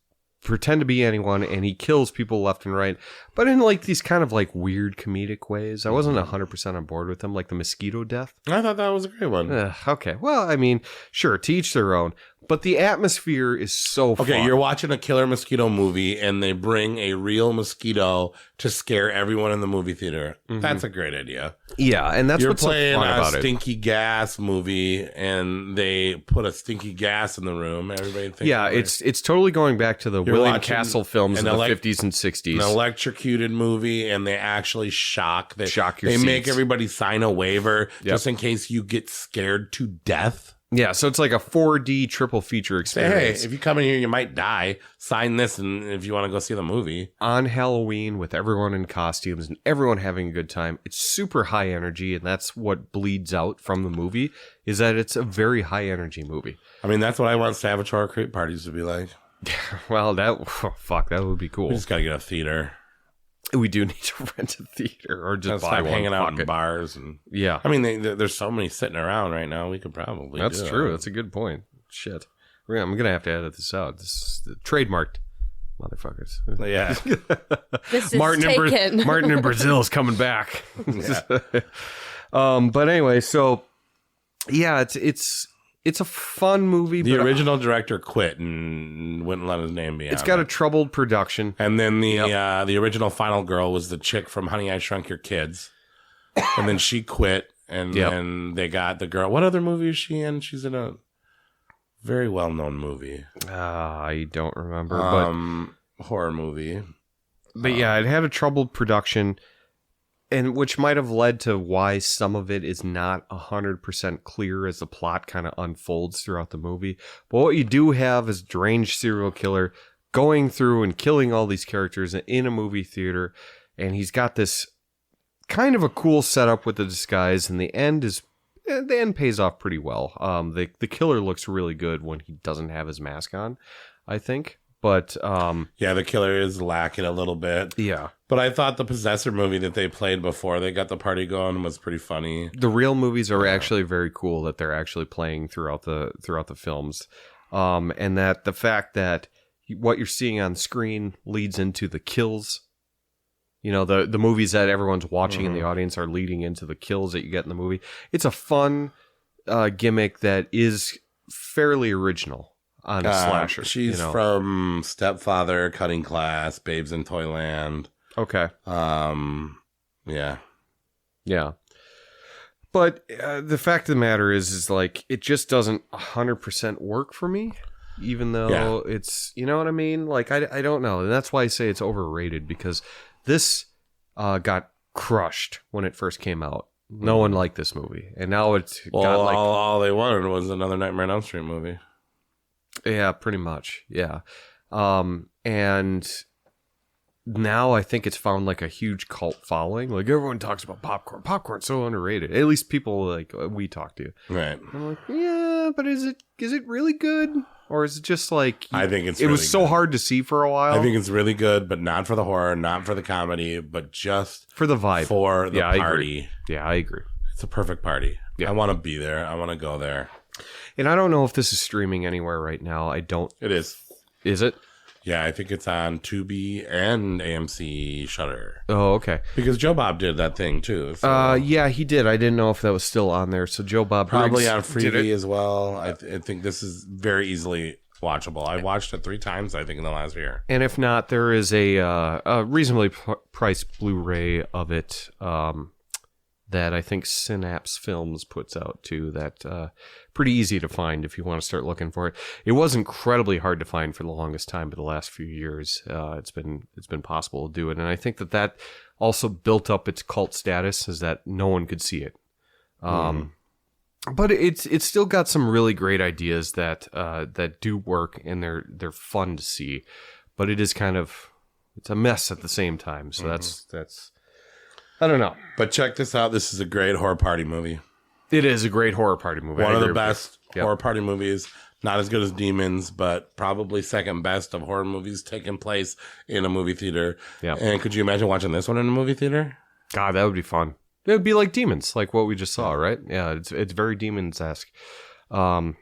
S6: pretend to be anyone, and he kills people left and right, but in like these kind of like weird comedic ways. I wasn't 100% on board with him, like the mosquito death.
S5: I thought that was a great one.
S6: Okay. Well, I mean, sure, to each their own, but the atmosphere is so fun.
S5: Okay, you're watching a killer mosquito movie, and they bring a real mosquito to scare everyone in the movie theater. Mm-hmm. That's a great idea.
S6: Yeah, and that's
S5: you're
S6: what's
S5: playing
S6: so fun about
S5: a stinky gas movie, and they put a stinky gas in the room. Everybody thinks
S6: it's totally going back to the William Castle films in the 50s and 60s.
S5: An electrocuted movie, and they actually shock your
S6: seats.
S5: Make everybody sign a waiver just in case you get scared to death.
S6: Yeah, so it's like a 4D triple feature experience.
S5: Hey, if you come in here, you might die. Sign this, and if you want to go see the movie.
S6: On Halloween, with everyone in costumes and everyone having a good time, it's super high energy, and that's what bleeds out from the movie, is that it's a very high energy movie.
S5: I mean, that's what I want Salvatore Creep parties to be like.
S6: Well, that would be cool.
S5: We just got to get a theater.
S6: We do need to rent a theater or just buy
S5: stop
S6: one.
S5: Hanging out in bars. And
S6: yeah.
S5: I mean, there's so many sitting around right now. We could probably
S6: That's true. That's a good point. Shit. I'm going to have to edit this out. This is trademarked. Motherfuckers.
S5: Yeah.
S7: This is
S6: Martin in Brazil is coming back.
S5: Yeah.
S6: But anyway, so yeah, it's a fun movie.
S5: The original director quit and wouldn't let his name be on it.
S6: It's got a troubled production.
S5: And then the original final girl was the chick from Honey, I Shrunk Your Kids. And then she quit, and then they got the girl. What other movie is she in? She's in a very well-known movie.
S6: I don't remember.
S5: But horror movie.
S6: But yeah, it had a troubled production, and which might have led to why some of it is not 100% clear as the plot kind of unfolds throughout the movie. But what you do have is a deranged serial killer going through and killing all these characters in a movie theater, and he's got this kind of a cool setup with the disguise, and the end pays off pretty well. The killer looks really good when he doesn't have his mask on, I think. But
S5: the killer is lacking a little bit.
S6: Yeah.
S5: But I thought the Possessor movie that they played before they got the party going was pretty funny.
S6: The real movies are actually very cool that they're actually playing throughout the films. And that the fact that what you're seeing on screen leads into the kills. You know, the movies that everyone's watching in the audience are leading into the kills that you get in the movie. It's a fun gimmick that is fairly original on a slasher.
S5: She's from Stepfather, Cutting Class, Babes in Toyland.
S6: Okay.
S5: Yeah.
S6: Yeah. But the fact of the matter is like, it just doesn't 100% work for me, even though it's, you know what I mean? Like, I don't know. And that's why I say it's overrated, because this got crushed when it first came out. No one liked this movie. And now it's got like...
S5: all they wanted was another Nightmare on Elm Street movie.
S6: Yeah, pretty much. Yeah. And now I think it's found like a huge cult following. Like, everyone talks about popcorn. Popcorn's so underrated. At least people like we talk to.
S5: Right.
S6: I'm like, yeah, but is it really good? Or is it just like...
S5: I think it's
S6: it
S5: really
S6: was so
S5: good.
S6: hard to see for a while.
S5: I think it's really good, but not for the horror, not for the comedy, but just
S6: for the vibe.
S5: For the party.
S6: I agree. Yeah, I agree.
S5: It's a perfect party. Yeah. I want to be there. I want to go there.
S6: And I don't know if this is streaming anywhere right now. I don't...
S5: It is.
S6: Is it?
S5: Yeah, I think it's on Tubi and AMC Shudder.
S6: Oh, okay.
S5: Because Joe Bob did that thing too. So.
S6: Yeah, he did. I didn't know if that was still on there. So Joe Bob
S5: probably
S6: Briggs
S5: on Freevee as well. I think this is very easily watchable. I watched it 3 times, I think, in the last year.
S6: And if not, there is a reasonably priced Blu-ray of it that I think Synapse Films puts out too. That pretty easy to find if you want to start looking for it. It was incredibly hard to find for the longest time, but the last few years, it's been possible to do it. And I think that also built up its cult status, is that no one could see it. But it's still got some really great ideas that do work, and they're fun to see. But it is it's a mess at the same time. So that's I don't know.
S5: But check this out. This is a great horror party movie.
S6: It is a great horror party movie.
S5: One of the best horror party movies. Not as good as Demons, but probably second best of horror movies taking place in a movie theater. Yeah. And could you imagine watching this one in a movie theater?
S6: God, that would be fun. It would be like Demons, like what we just saw, right? Yeah, it's very Demons-esque. But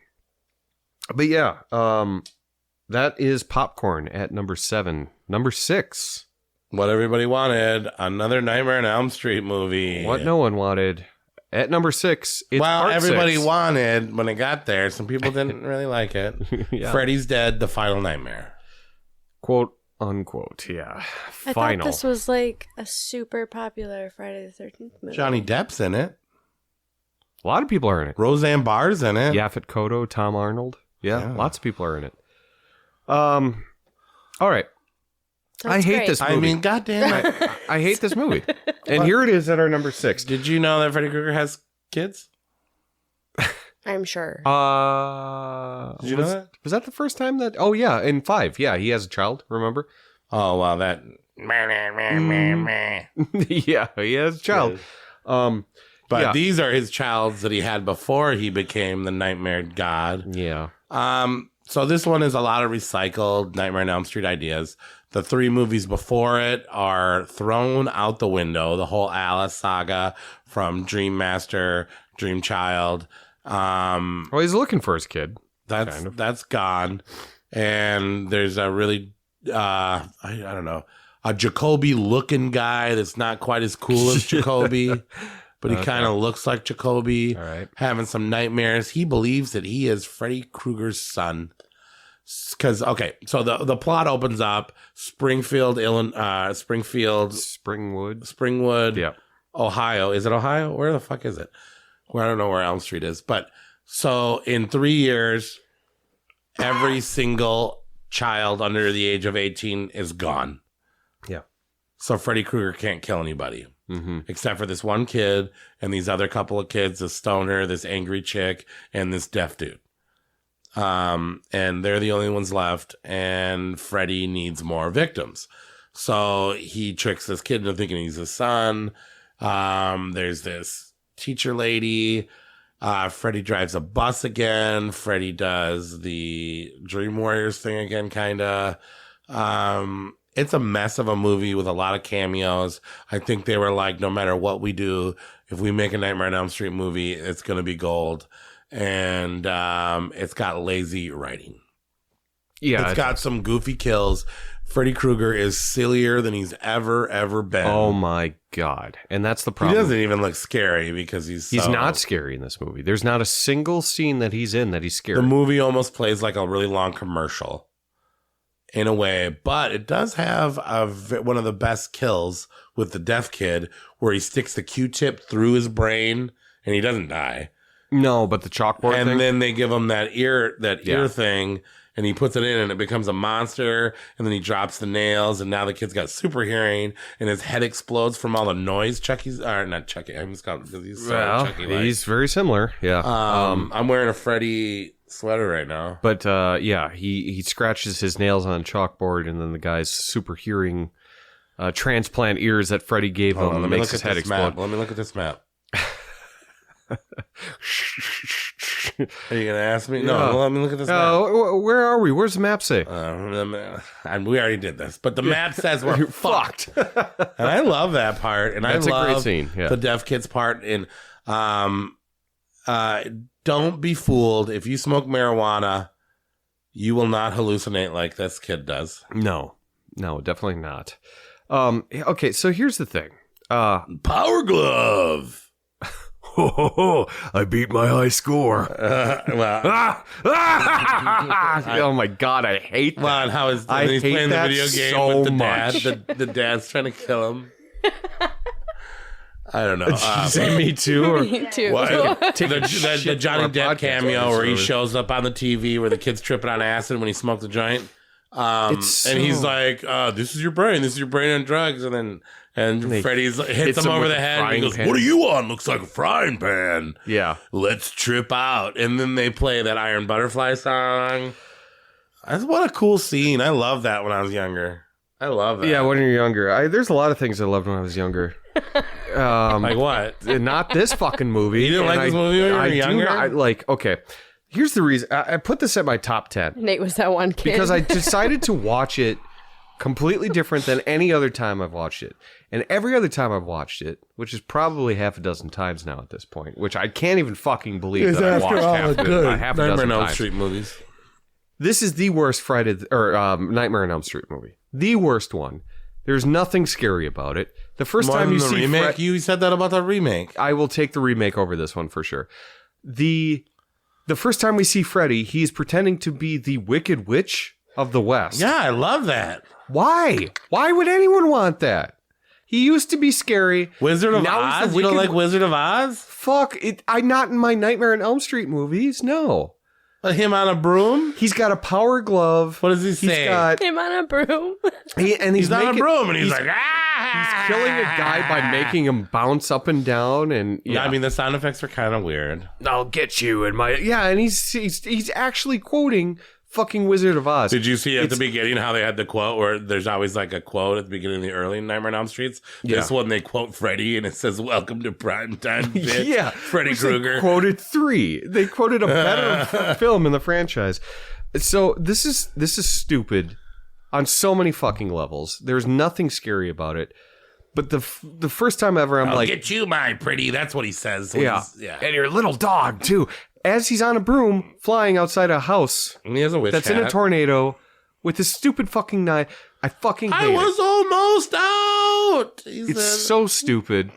S6: yeah, that is Popcorn at number 7. Number 6.
S5: What everybody wanted, another Nightmare on Elm Street movie.
S6: What no one wanted. At number 6, it's Part
S5: everybody
S6: 6.
S5: wanted when it got there. Some people didn't really like it. Yeah. Freddy's Dead, The Final Nightmare.
S6: Quote, unquote, yeah.
S7: I thought this was like a super popular Friday the 13th movie.
S5: Johnny Depp's in it.
S6: A lot of people are in it.
S5: Roseanne Barr's in it.
S6: Yaphet Kotto, Tom Arnold. Yeah, lots of people are in it. All right. I hate this movie.
S5: I mean, goddamn it.
S6: I hate this movie. And here it is at our number 6.
S5: Did you know that Freddy Krueger has kids?
S7: I'm sure.
S5: Did you know that?
S6: Was that the first time that... Oh, yeah, in 5. Yeah, he has a child, remember?
S5: Oh, wow, that...
S6: Yeah, he has a child.
S5: But these are his childs that he had before he became the Nightmare God.
S6: Yeah.
S5: So this one is a lot of recycled Nightmare on Elm Street ideas. The 3 movies before it are thrown out the window. The whole Alice saga from Dream Master, Dream Child.
S6: Well, he's looking for his kid.
S5: That's gone. And there's a really, I don't know, a Jacoby looking guy that's not quite as cool as Jacoby. But he kind of looks like Jacoby, having some nightmares. He believes that he is Freddy Krueger's son. Because, so the plot opens up, Springwood,
S6: yeah,
S5: Ohio. Is it Ohio? Where the fuck is it? Well, I don't know where Elm Street is. But so in 3 years, every single child under the age of 18 is gone.
S6: Yeah.
S5: So Freddy Krueger can't kill anybody.
S6: Mm-hmm.
S5: Except for this one kid and these other couple of kids, this stoner, this angry chick, and this deaf dude. And they're the only ones left, and Freddy needs more victims. So he tricks this kid into thinking he's his son. There's this teacher lady. Freddy drives a bus again. Freddy does the Dream Warriors thing again, kind of. It's a mess of a movie with a lot of cameos. I think they were like, no matter what we do, if we make a Nightmare on Elm Street movie, it's going to be gold. And it's got lazy writing. Yeah. It's got some goofy kills. Freddy Krueger is sillier than he's ever been.
S6: Oh, my God. And that's the problem.
S5: He doesn't even look scary because he's
S6: not scary in this movie. There's not a single scene that he's in that he's scary.
S5: The movie almost plays like a really long commercial. In a way, but it does have one of the best kills with the deaf kid where he sticks the Q-tip through his brain and he doesn't die.
S6: No, but the chalkboard thing?
S5: And then they give him that ear thing and he puts it in and it becomes a monster and then he drops the nails and now the kid's got super hearing and his head explodes from all the noise not Chucky. I'm just calling because he's Chucky-like.
S6: He's very similar. Yeah.
S5: I'm wearing a Freddy sweater right now.
S6: But he scratches his nails on a chalkboard and then the guy's super hearing transplant ears that Freddy gave him makes his head explode.
S5: Let me look at this map. Are you gonna ask me? No, let me look at this map.
S6: Where are we? Where's the map say?
S5: We already did this, but the map says we're fucked. And I love that part, and that's a great scene. Yeah. The deaf kid's part. And don't be fooled. If you smoke marijuana, you will not hallucinate like this kid does.
S6: No, definitely not. Okay, so here's the thing.
S5: Power glove.
S6: I beat my high score. Oh my God, I hate that.
S5: Well, and how he's playing the video game
S6: so
S5: with the
S6: much.
S5: dad. The dad's trying to kill him. I don't know.
S6: Did you say me too? Or?
S7: Me too.
S5: What? the
S6: shit
S5: Johnny
S6: from our
S5: Depp
S6: podcast
S5: cameo where he
S6: episode.
S5: shows up on the TV where the kid's tripping on acid when he smoked a joint. And he's
S6: so-
S5: like, this is your brain on drugs. And Freddy's hits him over
S6: with
S5: the
S6: a
S5: head. And he
S6: frying
S5: goes,
S6: pan.
S5: what are you on? Looks like a frying pan.
S6: Yeah.
S5: Let's trip out. And then they play that Iron Butterfly song. What a cool scene. I love that when I was younger. I love that.
S6: Yeah, when you're younger. There's a lot of things I loved when I was younger.
S5: Like what?
S6: Not this fucking movie.
S5: You didn't like this movie when you were younger?
S6: Okay. Here's the reason. I put this at my top 10.
S7: Nate was that one kid.
S6: Because I decided to watch it completely different than any other time I've watched it. And every other time I've watched it, which is probably half a dozen times now at this point, which I can't even fucking believe that I've watched half a
S5: Nightmare
S6: dozen
S5: on Elm
S6: times.
S5: Street movies.
S6: This is the worst Nightmare on Elm Street movie. The worst one. There's nothing scary about it. The first
S5: More
S6: time
S5: than
S6: you
S5: the
S6: see
S5: remake, you said that about the remake.
S6: I will take the remake over this one for sure. The first time we see Freddy, he's pretending to be the Wicked Witch of the West.
S5: Yeah, I love that.
S6: Why? Why would anyone want that? He used to be scary.
S5: Wizard of
S6: Now he's the
S5: Oz? You don't
S6: Wicked
S5: like Wizard of Oz?
S6: Fuck it! I'm not in my Nightmare on Elm Street movies. No.
S5: Him on a broom?
S6: He's got a power glove.
S5: What does he say?
S6: He's got
S7: him on a broom.
S5: He's on a broom and he's like,
S6: he's killing a guy by making him bounce up and down, and
S5: yeah. I mean, the sound effects are kind of weird.
S6: I'll get you in my and he's actually quoting fucking Wizard of Oz.
S5: Did you see at the beginning how they had the quote where there's always like a quote at the beginning of the early Nightmare on Elm Streets? This one they quote Freddy and it says, "Welcome to primetime, bitch."
S6: Yeah,
S5: Freddy Krueger.
S6: They quoted 3. They quoted a better film in the franchise. So this is stupid on so many fucking levels. There's nothing scary about it. But the first time ever,
S5: I'll get you, my pretty. That's what he says.
S6: Yeah, and your little dog too. As he's on a broom flying outside a house
S5: and he has a witch
S6: that's
S5: hat.
S6: in a tornado with his stupid fucking knife. I fucking hate
S5: was almost out.
S6: It's so stupid.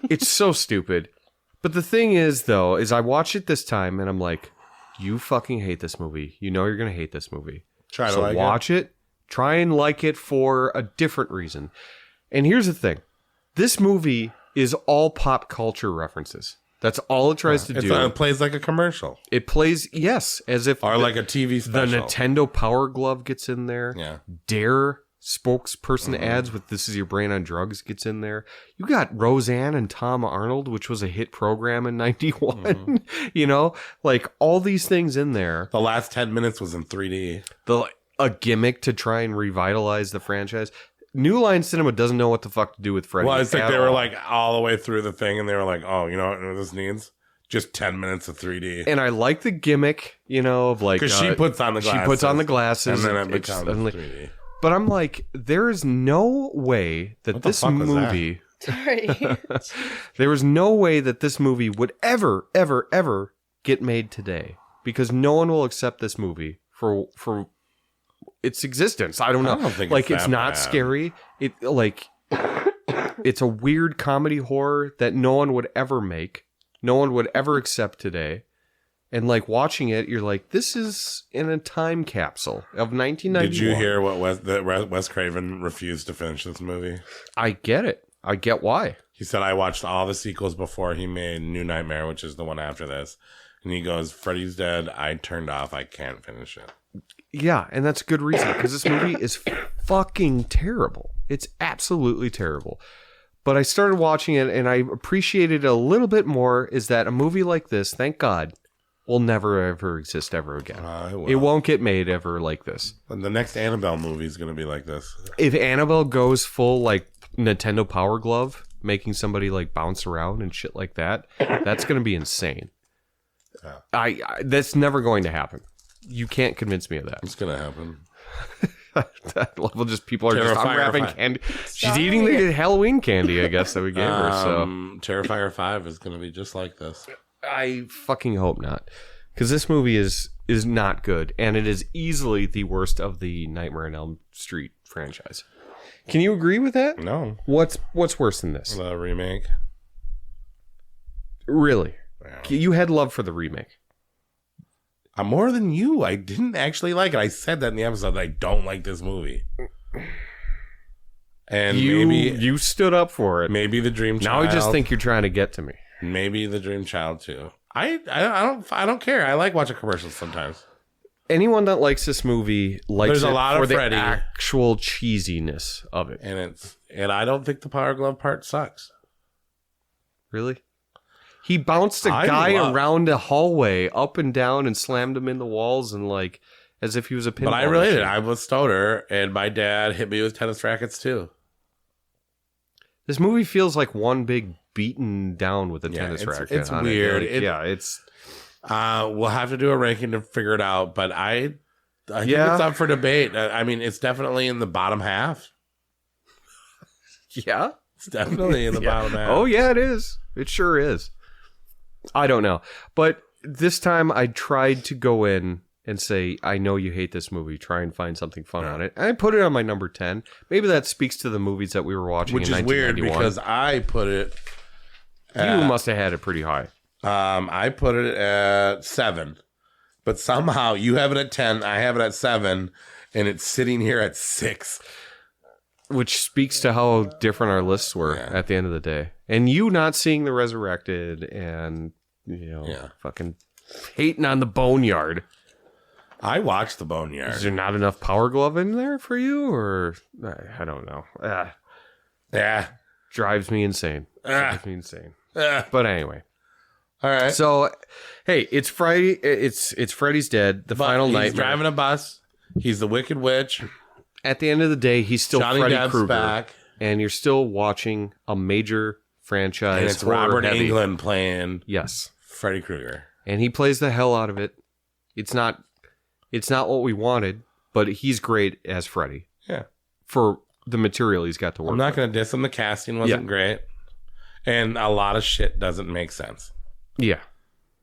S6: It's so stupid. But the thing is, though, is I watch it this time and I'm like, you fucking hate this movie. You know you're going to hate this movie.
S5: Try to
S6: so
S5: like
S6: watch it. Try and like it for a different reason. And here's the thing. This movie is all pop culture references. That's all it tries to do.
S5: It plays like a commercial.
S6: It plays, yes, as if...
S5: Or like a TV special.
S6: The Nintendo Power Glove gets in there.
S5: Yeah.
S6: Dare spokesperson ads with "This is your brain on drugs" gets in there. You got Roseanne and Tom Arnold, which was a hit program in 91. You know, like all these things in there.
S5: The last 10 minutes was in 3D.
S6: A gimmick to try and revitalize the franchise. New Line Cinema doesn't know what the fuck to do with Freddy.
S5: Well, it's like they were like all the way through the thing and they were like, oh, you know what this needs? Just 10 minutes of 3D.
S6: And I like the gimmick, you know, of like...
S5: Because she puts on the glasses.
S6: She puts on the glasses.
S5: And then it becomes 3D.
S6: But I'm like, there is no way that this movie...
S7: Sorry.
S6: There was no way that this movie would ever, ever, ever get made today. Because no one will accept this movie for its existence. I don't know.
S5: I don't think
S6: like it's not
S5: bad.
S6: scary. It's a weird comedy horror that no one would ever make. No one would ever accept today. And like watching it, you're like, this is in a time capsule of 1991.
S5: Did you hear that Wes Craven refused to finish this movie?
S6: I get it. I get why.
S5: He said, I watched all the sequels before he made New Nightmare, which is the one after this. And he goes, Freddy's dead. I turned off. I can't finish it.
S6: Yeah, and that's a good reason, because this movie is fucking terrible. It's absolutely terrible. But I started watching it, and I appreciated it a little bit more, is that a movie like this, thank God, will never, ever exist ever again. It won't get made ever like this.
S5: And the next Annabelle movie is going to be like this.
S6: If Annabelle goes full, like, Nintendo Power Glove, making somebody, like, bounce around and shit like that, that's going to be insane. Yeah. That's never going to happen. You can't convince me of that.
S5: It's going to happen.
S6: That level, just people are just
S5: Terrifier
S6: unwrapping
S5: 5.
S6: candy. She's eating the Halloween candy, I guess, that we gave her. So
S5: Terrifier 5 is going to be just like this.
S6: I fucking hope not, because this movie is not good, and it is easily the worst of the Nightmare on Elm Street franchise. Can you agree with that?
S5: No.
S6: What's worse than this?
S5: The remake.
S6: Really?
S5: Yeah.
S6: You had love for the remake.
S5: I'm more than you. I didn't actually like it. I said that in the episode that I don't like this movie. And
S6: you stood up for it.
S5: Maybe the Dream
S6: Now
S5: Child.
S6: I just think you're trying to get to me.
S5: Maybe the Dream Child too. I don't care. I like watching commercials sometimes.
S6: Anyone that likes this movie likes
S5: There's
S6: it
S5: a lot
S6: for
S5: of
S6: the
S5: Freddy.
S6: actual cheesiness of it.
S5: And I don't think the Power Glove part sucks.
S6: Really? He bounced a guy around a hallway up and down and slammed him in the walls and like as if he was a pinball.
S5: But I related. I was stoner, and my dad hit me with tennis rackets too.
S6: This movie feels like one big beaten down with a tennis racket.
S5: It's
S6: on
S5: weird.
S6: It. Like, it's.
S5: We'll have to do a ranking to figure it out, but I think it's up for debate. I mean, it's definitely in the bottom half.
S6: Yeah,
S5: it's definitely in the bottom half.
S6: Oh yeah, it is. It sure is. I don't know, but this time I tried to go in and say, I know you hate this movie. Try and find something fun on it. And I put it on my number 10. Maybe that speaks to the movies that we were watching
S5: Which
S6: in 1991.
S5: Which is weird because I put it...
S6: you must have had it pretty high.
S5: I put it at 7. But somehow you have it at 10, I have it at 7, and it's sitting here at 6.
S6: Which speaks to how different our lists were at the end of the day. And you not seeing The Resurrected and, fucking hating on The Boneyard.
S5: I watched The Boneyard.
S6: Is there not enough Power Glove in there for you? Or, I don't know. Drives me insane. But anyway.
S5: All right.
S6: So, hey, it's Friday. It's Freddy's Dead, the final nightmare.
S5: He's driving a bus. He's the Wicked Witch.
S6: At the end of the day, he's still
S5: Johnny
S6: Freddy
S5: Depp's
S6: Krueger.
S5: back.
S6: And you're still watching a major franchise.
S5: And it's Robert
S6: heavy.
S5: Englund playing
S6: Freddy
S5: Krueger.
S6: And he plays the hell out of it. It's not what we wanted, but he's great as Freddy.
S5: Yeah.
S6: For the material he's got to work
S5: I'm not going to diss him. The casting wasn't great. And a lot of shit doesn't make sense.
S6: Yeah.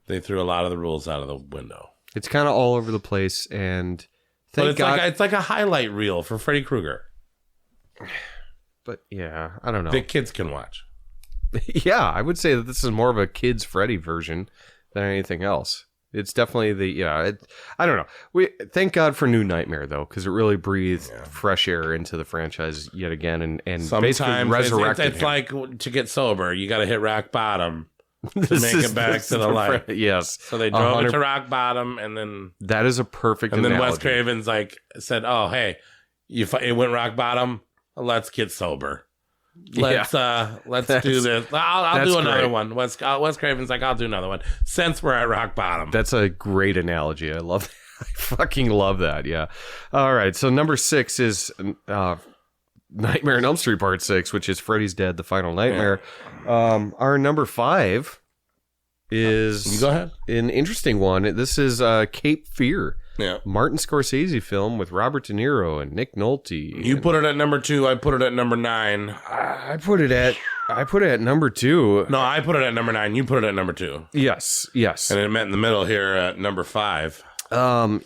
S5: They threw a lot of the rules out of the window.
S6: It's kind of all over the place, and
S5: But it's like a highlight reel for Freddy Krueger.
S6: But yeah, I don't know.
S5: That kids can watch.
S6: Yeah, I would say that this is more of a kids Freddy version than anything else. It's definitely I don't know. We thank God for New Nightmare though, because it really breathed fresh air into the franchise yet again, and basically
S5: sometimes
S6: resurrected
S5: it's
S6: him.
S5: like to get sober, you got to hit rock bottom to make it back to the light.
S6: Yes.
S5: So they drove it to rock bottom, and then
S6: that is a perfect.
S5: And then
S6: analogy.
S5: Wes Craven's said, "Oh, hey, it went rock bottom. Let's get sober. Let's do this. I'll do another one." Wes Craven's like, "I'll do another one since we're at rock bottom."
S6: That's a great analogy. I love that. I fucking love that. Yeah. All right. So number 6 is Nightmare on Elm Street Part 6, which is Freddy's Dead, the Final Nightmare. Yeah. Our number 5 is
S5: you go ahead.
S6: An interesting one. This is Cape Fear.
S5: Yeah.
S6: Martin Scorsese film with Robert De Niro and Nick Nolte.
S5: You put it at number 2. I put it at number 9.
S6: I put it at number 2.
S5: No, I put it at number 9. You put it at number 2.
S6: Yes. And
S5: it met in the middle here at number 5.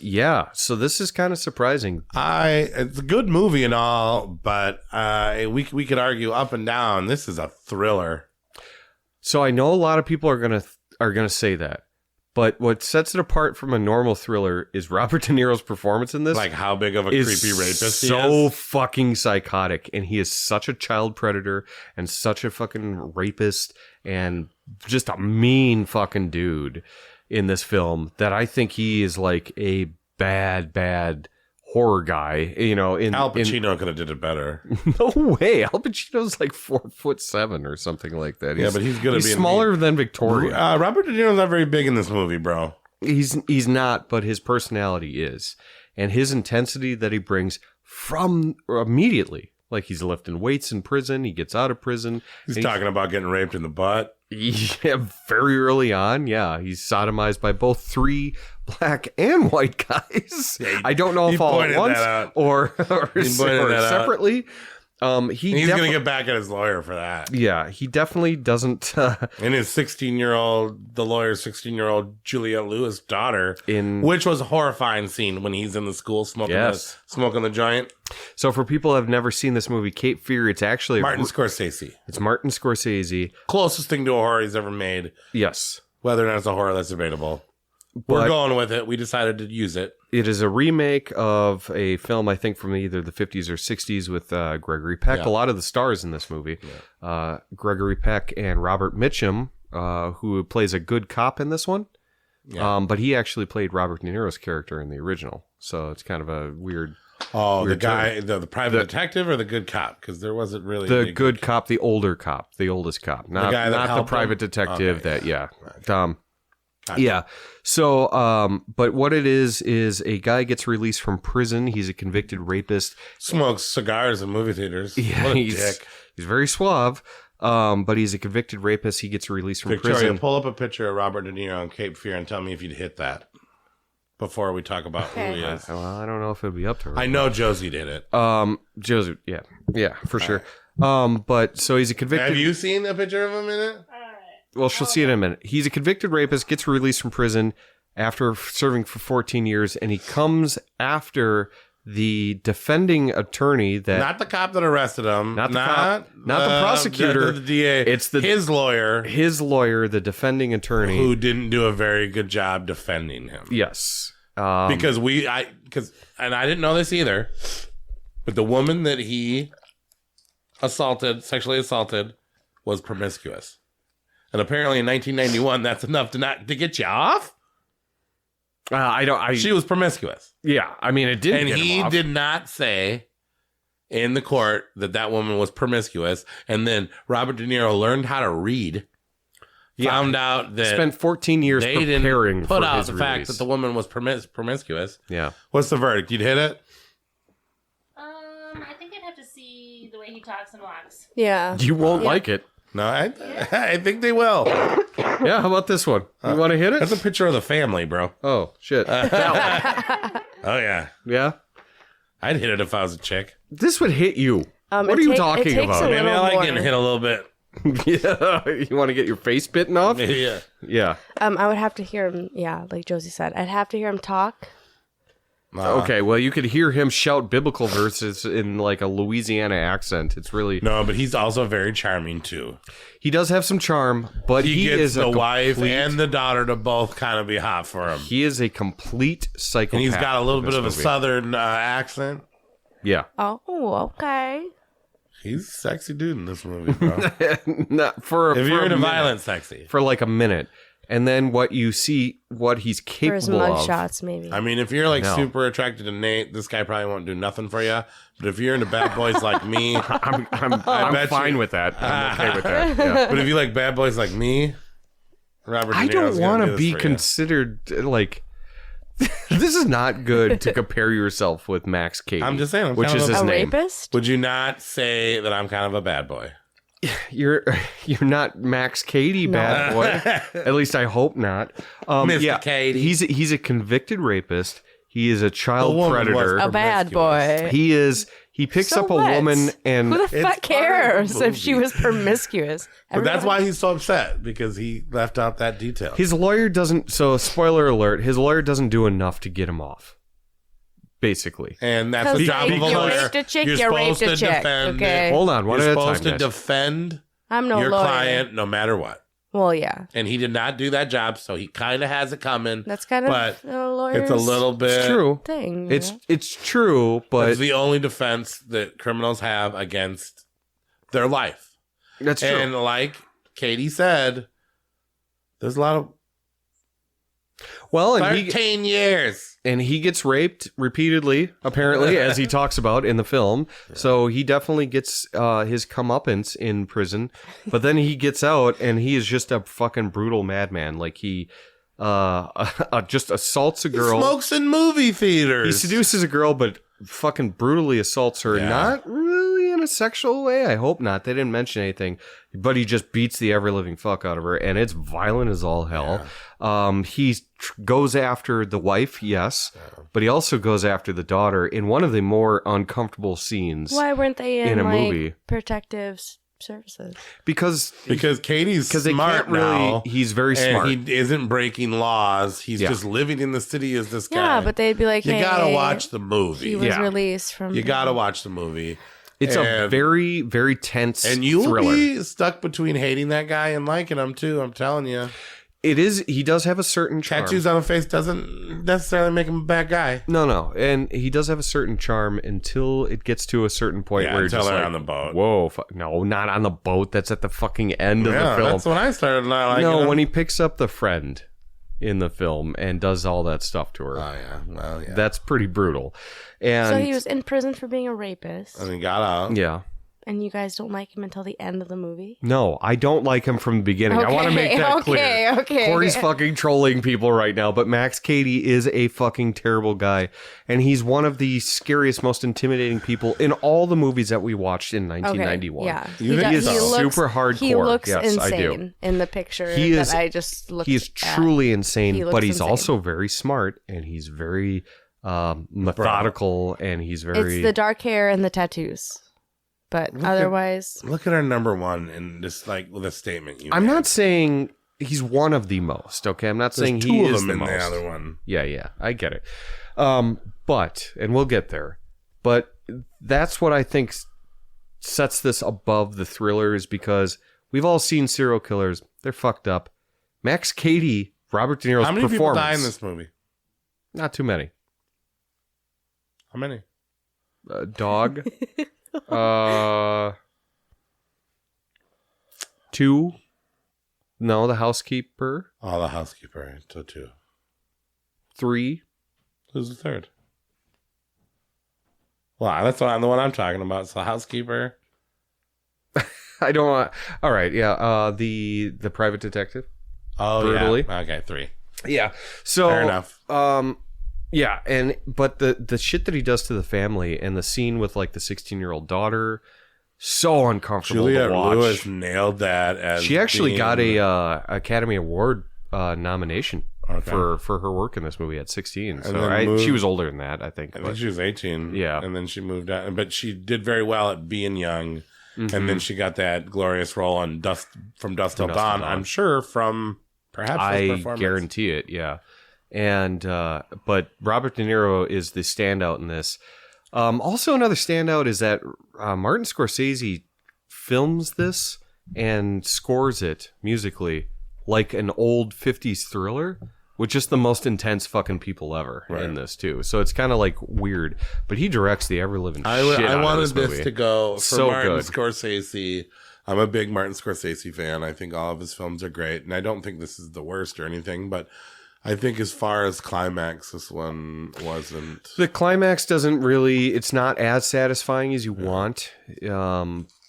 S6: Yeah. So this is kind of surprising.
S5: It's a good movie and all, but we could argue up and down. This is a thriller.
S6: So I know a lot of people are gonna say that. But what sets it apart from a normal thriller is Robert De Niro's performance in this.
S5: Like how big of a creepy rapist he is.
S6: So fucking psychotic. And he is such a child predator and such a fucking rapist and just a mean fucking dude in this film that I think he is like a bad horror guy,
S5: Al Pacino could have did it better.
S6: No way. Al Pacino's like 4'7" or something like that.
S5: But he's good at being
S6: smaller than Victoria.
S5: Robert De Niro's not very big in this movie, bro.
S6: He's not, but his personality is. And his intensity that he brings from immediately. Like he's lifting weights in prison. He gets out of prison.
S5: He's talking about getting raped in the butt.
S6: Yeah, very early on. Yeah, he's sodomized by both 3 black and white guys. Yeah, I don't know if all at once or separately. He's
S5: going to get back at his lawyer for that.
S6: Yeah, he definitely doesn't.
S5: And his 16-year-old Juliette Lewis daughter, which was a horrifying scene when he's in the school smoking the joint.
S6: So for people who have never seen this movie, Cape Fear, it's actually
S5: Martin Scorsese.
S6: It's Martin Scorsese.
S5: Closest thing to a horror he's ever made.
S6: Yes.
S5: Whether or not it's a horror, that's debatable. We're going with it. We decided to use it.
S6: It is a remake of a film, I think, from either the 50s or 60s with Gregory Peck.
S5: Yeah.
S6: A lot of the stars in this movie. Gregory Peck and Robert Mitchum, who plays a good cop in this one. Yeah. But he actually played Robert De Niro's character in the original. So it's kind of a weird...
S5: Oh,
S6: weird
S5: the guy, the private detective or the good cop? Because there wasn't really...
S6: The good cop, the older cop, the oldest cop. Not the private detective that, yeah.
S5: Gotcha.
S6: Yeah. So, but what it is a guy gets released from prison. He's a convicted rapist.
S5: Smokes cigars in movie theaters.
S6: Yeah,
S5: what a dick.
S6: He's very suave, but he's a convicted rapist. He gets released from
S5: Victoria,
S6: prison.
S5: pull up a picture of Robert De Niro on Cape Fear and tell me if you'd hit that before we talk about who he is.
S6: Well, I don't know if it'd be up to her.
S5: I know Josie did it.
S6: Josie, yeah, for sure. But so he's a convicted...
S5: Have you seen a picture of him in it?
S6: Well, she'll see it in a minute. He's a convicted rapist, gets released from prison after serving for 14 years, and he comes after the defending attorney that...
S5: Not the cop that arrested him.
S6: Not the prosecutor.
S5: The DA.
S6: It's
S5: his lawyer.
S6: His lawyer, the defending attorney.
S5: Who didn't do a very good job defending him.
S6: Yes.
S5: Because and I didn't know this either, but the woman that he sexually assaulted, was promiscuous. And apparently in 1991, that's enough to get you off. She was promiscuous.
S6: Yeah, I mean, it didn't.
S5: And
S6: get him
S5: he
S6: off.
S5: did not say in the court that woman was promiscuous. And then Robert De Niro learned how to read. Found out that
S6: spent 14 years
S5: they
S6: preparing
S5: didn't put
S6: for
S5: out
S6: his
S5: the
S6: release.
S5: fact that the woman was promiscuous.
S6: Yeah.
S5: What's the verdict? You'd hit it?
S8: I think I'd have to see the way he talks and walks.
S7: Yeah.
S6: You won't like it.
S5: No, I think they will.
S6: Yeah, how about this one? You want to hit it?
S5: That's a picture of the family, bro.
S6: Oh, shit.
S5: Oh, yeah.
S6: Yeah?
S5: I'd hit it if I was a chick.
S6: This would hit you. What are you talking about?
S5: Maybe I like getting hit a little bit.
S6: Yeah. You want to get your face bitten off?
S5: Yeah.
S6: Yeah.
S7: I would have to hear him, like Josie said. I'd have to hear him talk.
S6: Okay, well, you could hear him shout biblical verses in like a Louisiana accent. It's really...
S5: No, but he's also very charming, too.
S6: He does have some charm, but he
S5: gets
S6: is
S5: the wife and the daughter to both kind of be hot for him.
S6: He is a complete psychopath.
S5: And he's got a little bit of a southern accent.
S6: Yeah.
S7: Oh, okay.
S5: He's a sexy dude in this movie, bro.
S6: Not for
S5: if you're into
S6: minute,
S5: violent sexy.
S6: For like a minute. And then what you see, what he's capable
S7: for his mug shots, maybe.
S5: I mean, if you're like super attracted to Nate, this guy probably won't do nothing for you. But if you're into bad boys like me,
S6: I'm fine with that. I'm okay with that. Yeah.
S5: But if you like bad boys like me, Robert De Niro's
S6: I don't want to be
S5: for
S6: considered like. This is not good to compare yourself with Max Cady.
S5: I'm just saying,
S6: which is his name.
S7: Rapist?
S5: Would you not say that I'm kind of a bad boy?
S6: You're not Max Cady, bad boy. At least I hope not.
S5: Mr. Cady.
S6: He's a convicted rapist. He is a child predator.
S7: A bad boy.
S6: He picks up a woman and...
S7: Who the fuck cares if she was promiscuous?
S5: But that's why he's so upset, because he left out that detail.
S6: His lawyer doesn't... So, spoiler alert, his lawyer doesn't do enough to get him off. Basically.
S5: And that's the job of a lawyer.
S7: You raped a chick, you raped a chick. Okay.
S6: Hold on, one at a time.
S5: You're supposed to defend your client no matter what.
S7: Well, yeah.
S5: And he did not do that job, so he kind of has it coming.
S7: That's kind of a lawyer's
S5: it's a little bit
S6: it's true.
S7: Thing.
S6: It's true, but
S5: it's the only defense that criminals have against their life.
S6: That's true.
S5: And like Katie said, there's a lot of 13 years.
S6: And he gets raped repeatedly, apparently, as he talks about in the film. Yeah. So he definitely gets his comeuppance in prison. But then he gets out, and he is just a fucking brutal madman. Like, he just assaults a girl.
S5: He smokes in movie theaters.
S6: He seduces a girl, but fucking brutally assaults her. Yeah. Not really in a sexual way. I hope not. They didn't mention anything. But he just beats the ever-living fuck out of her, and it's violent as all hell. Yeah. He goes after the wife, yes, but he also goes after the daughter in one of the more uncomfortable scenes.
S7: Why weren't they in
S6: a
S7: like,
S6: movie?
S7: Protective services?
S5: Because Katie's smart now.
S6: He's very smart.
S5: And he isn't breaking laws. He's just living in the city as this guy.
S7: Yeah, but they'd be like,
S5: you gotta watch the movie.
S7: He was released from...
S5: You gotta watch the movie.
S6: It's a very, very tense
S5: and you'll
S6: thriller.
S5: be stuck between hating that guy and liking him too, I'm telling you.
S6: It is. He does have a certain charm.
S5: Tattoos on the face doesn't necessarily make him a bad guy.
S6: No, and he does have a certain charm until it gets to a certain point where you're just like,
S5: on the boat.
S6: Whoa, no, not on the boat. That's at the fucking end of the film.
S5: That's when I started not liking him.
S6: When he picks up the friend in the film and does all that stuff to her.
S5: Oh yeah, well yeah,
S6: that's pretty brutal. And
S7: so he was in prison for being a rapist.
S5: And he got out.
S6: Yeah.
S7: And you guys don't like him until the end of the movie?
S6: No, I don't like him from the beginning.
S7: Okay,
S6: I want to make that clear.
S7: Okay.
S6: Corey's fucking trolling people right now, but Max Cady is a fucking terrible guy. And he's one of the scariest, most intimidating people in all the movies that we watched in 1991.
S7: Yeah.
S6: He is super hardcore.
S7: He looks
S6: yes,
S7: insane
S6: I do.
S7: in the picture that I just looked at.
S6: He is truly insane, but he's
S7: insane.
S6: also very smart, and he's very methodical, and he's very...
S7: It's the dark hair and the tattoos. But otherwise...
S5: Look at our number one and just like with a statement.
S6: I'm not saying he's one of the most, okay? I'm not saying he is the most.
S5: The other one.
S6: Yeah, I get it. But, and we'll get there, but that's what I think sets this above the thrillers, because we've all seen serial killers. They're fucked up. Max Cady, Robert De Niro's performance.
S5: How many people die in this movie?
S6: Not too many.
S5: How many?
S6: Dog. 2. No, the housekeeper.
S5: Oh, the housekeeper. So 2.
S6: 3.
S5: Who's the third? Well, that's the one I'm talking about. It's the housekeeper.
S6: I don't want... All right, yeah. The private detective.
S5: Oh,
S6: brutally.
S5: Yeah. Okay, 3.
S6: Yeah. So
S5: fair enough.
S6: Yeah, but the shit that he does to the family, and the scene with like the 16-year-old daughter, so uncomfortable
S5: Juliette
S6: to watch.
S5: Lewis nailed that. As
S6: she actually got a Academy Award nomination for her work in this movie at 16. So she was older than that, I think.
S5: I think she was 18.
S6: Yeah,
S5: and then she moved out, but she did very well at being young. Mm-hmm. And then she got that glorious role on From Dusk Till Dawn. I'm sure from perhaps this performance.
S6: I guarantee it. Yeah. And but Robert De Niro is the standout in this. Also, another standout is that Martin Scorsese films this and scores it musically like an old 50s thriller with just the most intense fucking people ever in this too. So it's kind of like weird, but he directs the ever living shit
S5: I
S6: out
S5: wanted
S6: of
S5: this
S6: movie.
S5: to go for
S6: so
S5: Martin
S6: good.
S5: Scorsese. I'm a big Martin Scorsese fan. I think all of his films are great, and I don't think this is the worst or anything, but I think as far as climax, this one wasn't.
S6: The climax doesn't really, it's not as satisfying as you want,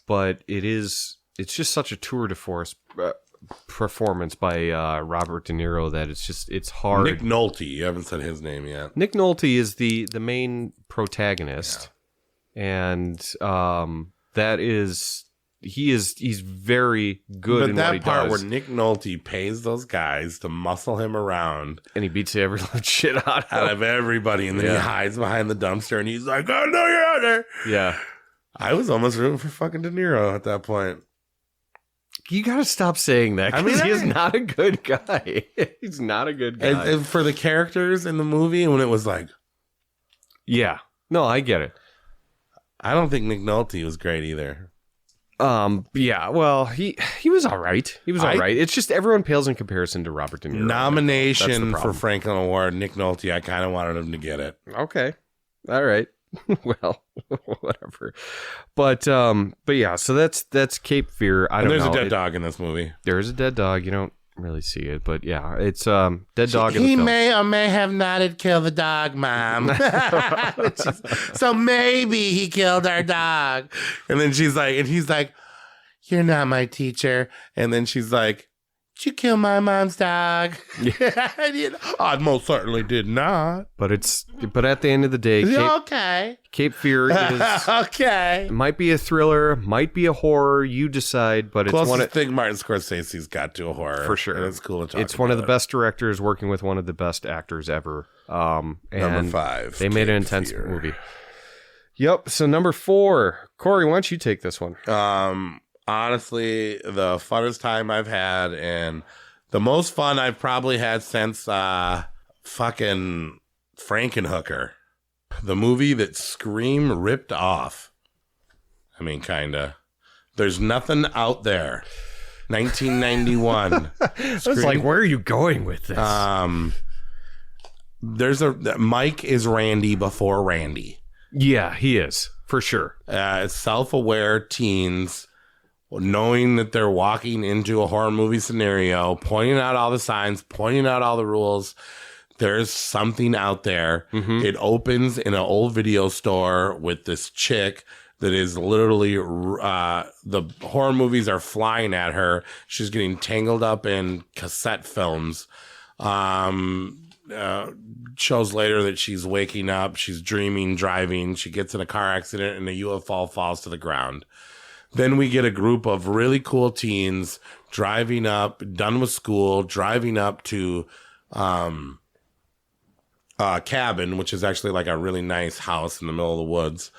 S6: but it's just such a tour de force performance by Robert De Niro that it's hard.
S5: Nick Nolte, you haven't said his name yet.
S6: Nick Nolte is the main protagonist, and that is... He's very good in what he does. But that part
S5: where Nick Nolte pays those guys to muscle him around.
S6: And he beats every little shit out
S5: of everybody. And then he hides behind the dumpster and he's like, oh, no, you're out there.
S6: Yeah.
S5: I was almost rooting for fucking De Niro at that point.
S6: You got to stop saying that, because he's not a good guy. He's not a good guy.
S5: And for the characters in the movie, when it was like...
S6: Yeah. No, I get it.
S5: I don't think Nick Nolte was great either.
S6: Yeah, well, he was all right. He was all right. It's just everyone pales in comparison to Robert De Niro.
S5: Nomination for Franklin Award, Nick Nolte. I kind of wanted him to get it.
S6: Okay. All right. Well, whatever. But yeah, so that's Cape Fear.
S5: There's a dead dog in this movie.
S6: There is a dead dog. You don't really see it, but yeah, it's dead dog in the
S5: He
S6: film.
S5: may or may have not killed the dog, Mom. So maybe he killed our dog. And then he's like, you're not my teacher. And then she's like, did you kill my mom's dog? I most certainly did not.
S6: But at the end of the day, Cape Fear is
S5: okay.
S6: It might be a thriller, might be a horror. You decide. But it's one
S5: thing Martin Scorsese's got to a horror
S6: for sure.
S5: And it's cool to talk.
S6: It's one of the best directors working with one of the best actors ever. And
S5: number 5.
S6: They made an intense movie. Yep. So number 4, Corey, why don't you take this one?
S5: Honestly, the funnest time I've had, and the most fun I've probably had since fucking Frankenhooker, the movie that Scream ripped off. I mean, kinda. There's nothing out there 1991.
S6: I was like, where are you going with this?
S5: Mike is Randy before Randy.
S6: Yeah, he is, for sure.
S5: Self-aware teens, knowing that they're walking into a horror movie scenario, pointing out all the signs, pointing out all the rules. There's something out there. Mm-hmm. It opens in an old video store with this chick that is literally, the horror movies are flying at her. She's getting tangled up in cassette films. Shows later that she's waking up, she's dreaming, driving. She gets in a car accident and a UFO falls to the ground. Then we get a group of really cool teens driving up, done with school, driving up to cabin, which is actually like a really nice house in the middle of the woods,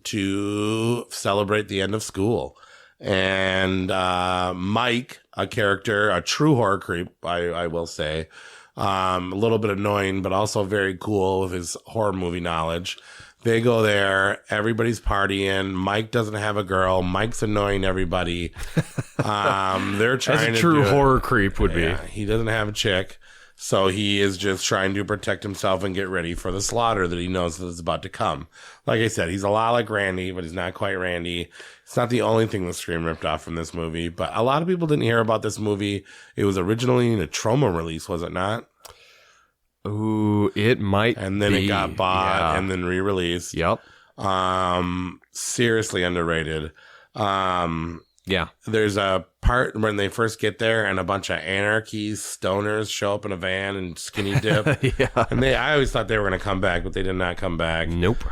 S5: to celebrate the end of school. And Mike, a character, a true horror creep, I will say, a little bit annoying, but also very cool with his horror movie knowledge. They go there. Everybody's partying. Mike doesn't have a girl. Mike's annoying everybody. They're trying
S6: As a true horror creep would be.
S5: He doesn't have a chick. So he is just trying to protect himself and get ready for the slaughter that he knows that is about to come. Like I said, he's a lot like Randy, but he's not quite Randy. It's not the only thing that Scream ripped off from this movie, but a lot of people didn't hear about this movie. It was originally in a Trauma release, was it not?
S6: Ooh, it might
S5: And then
S6: be.
S5: it got bought and then re-released.
S6: Yep.
S5: Seriously underrated.
S6: Yeah.
S5: There's a part when they first get there and a bunch of anarchies, stoners show up in a van and skinny dip.
S6: Yeah.
S5: And I always thought they were going to come back, but they did not come back.
S6: Nope.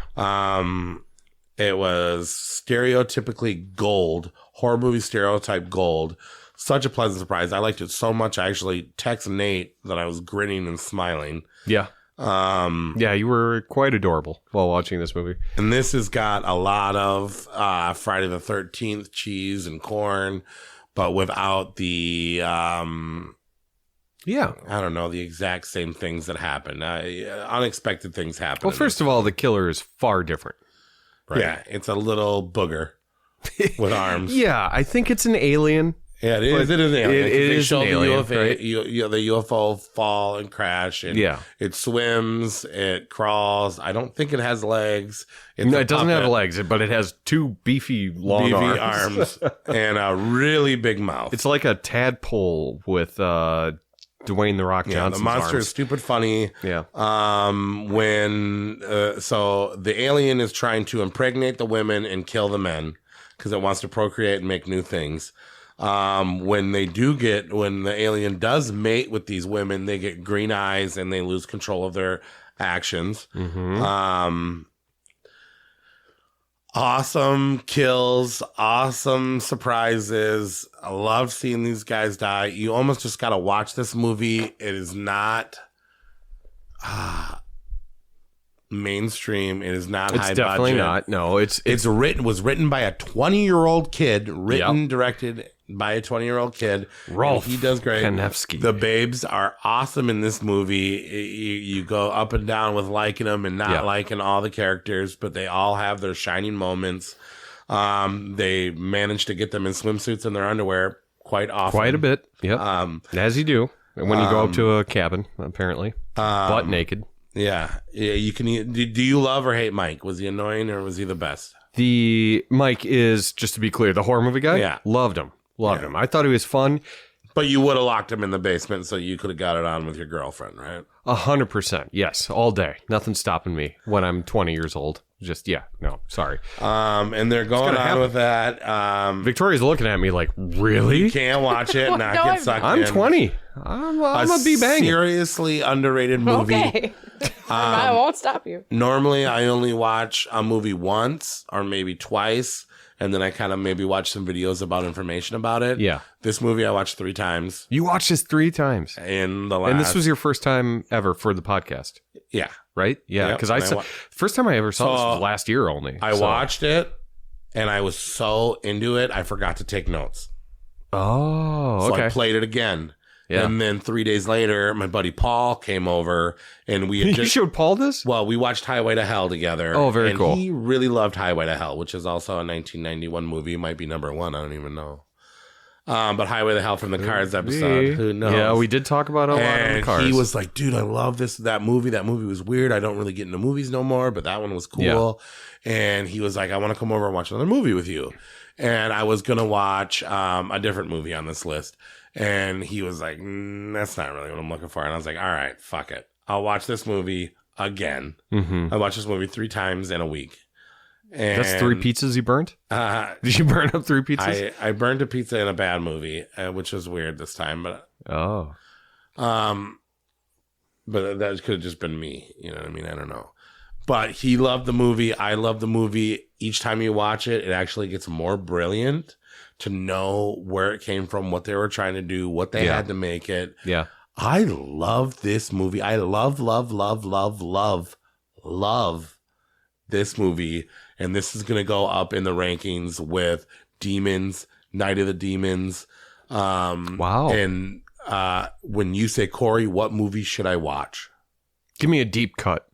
S5: It was stereotypically gold, horror movie stereotype gold. Such a pleasant surprise. I liked it so much. I actually texted Nate that I was grinning and smiling.
S6: Yeah. Yeah, you were quite adorable while watching this movie.
S5: And this has got a lot of Friday the 13th cheese and corn, but without the, I don't know, the exact same things that happen. Unexpected things happen.
S6: Well, first of all, the killer is far different. Right?
S5: Yeah, it's a little booger with arms.
S6: Yeah, I think it's an alien.
S5: Yeah, it is. It is an alien.
S6: It is an alien,
S5: the
S6: right?
S5: The UFO fall and crash. And it swims. It crawls. I don't think it has legs.
S6: No, it doesn't have legs, but it has two beefy, long
S5: arms and a really big mouth.
S6: It's like a tadpole with Dwayne the Rock Johnson's
S5: the monster
S6: arms.
S5: is stupid funny.
S6: Yeah.
S5: So the alien is trying to impregnate the women and kill the men because it wants to procreate and make new things. When the alien does mate with these women, they get green eyes and they lose control of their actions. Mm-hmm. Awesome kills, awesome surprises. I love seeing these guys die. You almost just got to watch this movie. It is not mainstream. It is not high budget.
S6: It's definitely not. No, was
S5: written by a 20-year-old kid, directed by a 20-year-old kid.
S6: Rolf.
S5: He does great.
S6: Kanefsky.
S5: The babes are awesome in this movie. You go up and down with liking them and not liking all the characters, but they all have their shining moments. They manage to get them in swimsuits and their underwear quite often.
S6: Quite a bit. Yep. As you do when you go up to a cabin, apparently. Butt naked.
S5: Yeah. You can. Do you love or hate Mike? Was he annoying or was he the best?
S6: The Mike is, just to be clear, the horror movie guy.
S5: Yeah.
S6: Loved him. Him. I thought he was fun.
S5: But you would have locked him in the basement so you could have got it on with your girlfriend, right?
S6: 100%. Yes. All day. Nothing's stopping me when I'm 20 years old. Sorry.
S5: And they're going on with that.
S6: Victoria's looking at me like, really?
S5: You can't watch it and not get sucked in.
S6: I'm 20. I'm a be banging.
S5: Seriously underrated movie.
S7: Okay. I won't stop you.
S5: Normally, I only watch a movie once or maybe twice. And then I kind of maybe watch some videos about information about it.
S6: Yeah.
S5: This movie I watched 3 times.
S6: You watched this 3 times.
S5: And this
S6: was your first time ever for the podcast.
S5: Yeah.
S6: Right? Yeah. Because first time I ever saw this was last year only.
S5: I watched it and I was so into it, I forgot to take notes.
S6: Oh, okay.
S5: So I played it again.
S6: Yeah.
S5: And then 3 days later, my buddy Paul came over and we had
S6: You showed Paul this?
S5: Well, we watched Highway to Hell together.
S6: Oh, very cool.
S5: He really loved Highway to Hell, which is also a 1991 movie. It might be number 1. I don't even know. But Highway to Hell from the Cars episode. Who knows?
S6: Yeah, we did talk about a lot of the Cars.
S5: He was like, dude, I love that movie. That movie was weird. I don't really get into movies no more, but that one was cool. Yeah. And he was like, I want to come over and watch another movie with you. And I was going to watch a different movie on this list. And he was like, that's not really what I'm looking for. And I was like, all right, fuck it. I'll watch this movie again. I watched this movie 3 times in a week. And
S6: that's 3 pizzas you burnt? Did you burn up 3 pizzas?
S5: I burned a pizza in a bad movie, which was weird this time. But but that could have just been me. You know what I mean? I don't know. But he loved the movie. I love the movie. Each time you watch it, it actually gets more brilliant to know where it came from, what they were trying to do, what they had to make it.
S6: Yeah.
S5: I love this movie. I love this movie. And this is going to go up in the rankings with Demons, Night of the Demons.
S6: Wow.
S5: And when you say, Corey, what movie should I watch?
S6: Give me a deep cut.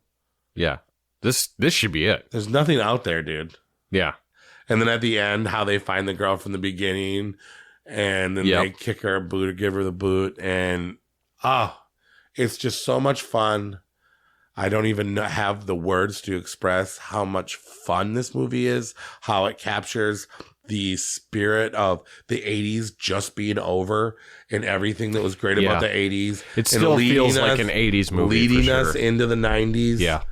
S6: Yeah. This should be it.
S5: There's nothing out there, dude.
S6: Yeah.
S5: And then at the end, how they find the girl from the beginning. And then they kick her a boot or give her the boot. And, it's just so much fun. I don't even have the words to express how much fun this movie is, how it captures the spirit of the 80s just being over and everything that was great about the 80s.
S6: It still feels like an 80s movie.
S5: Leading us into the 90s.
S6: Yeah.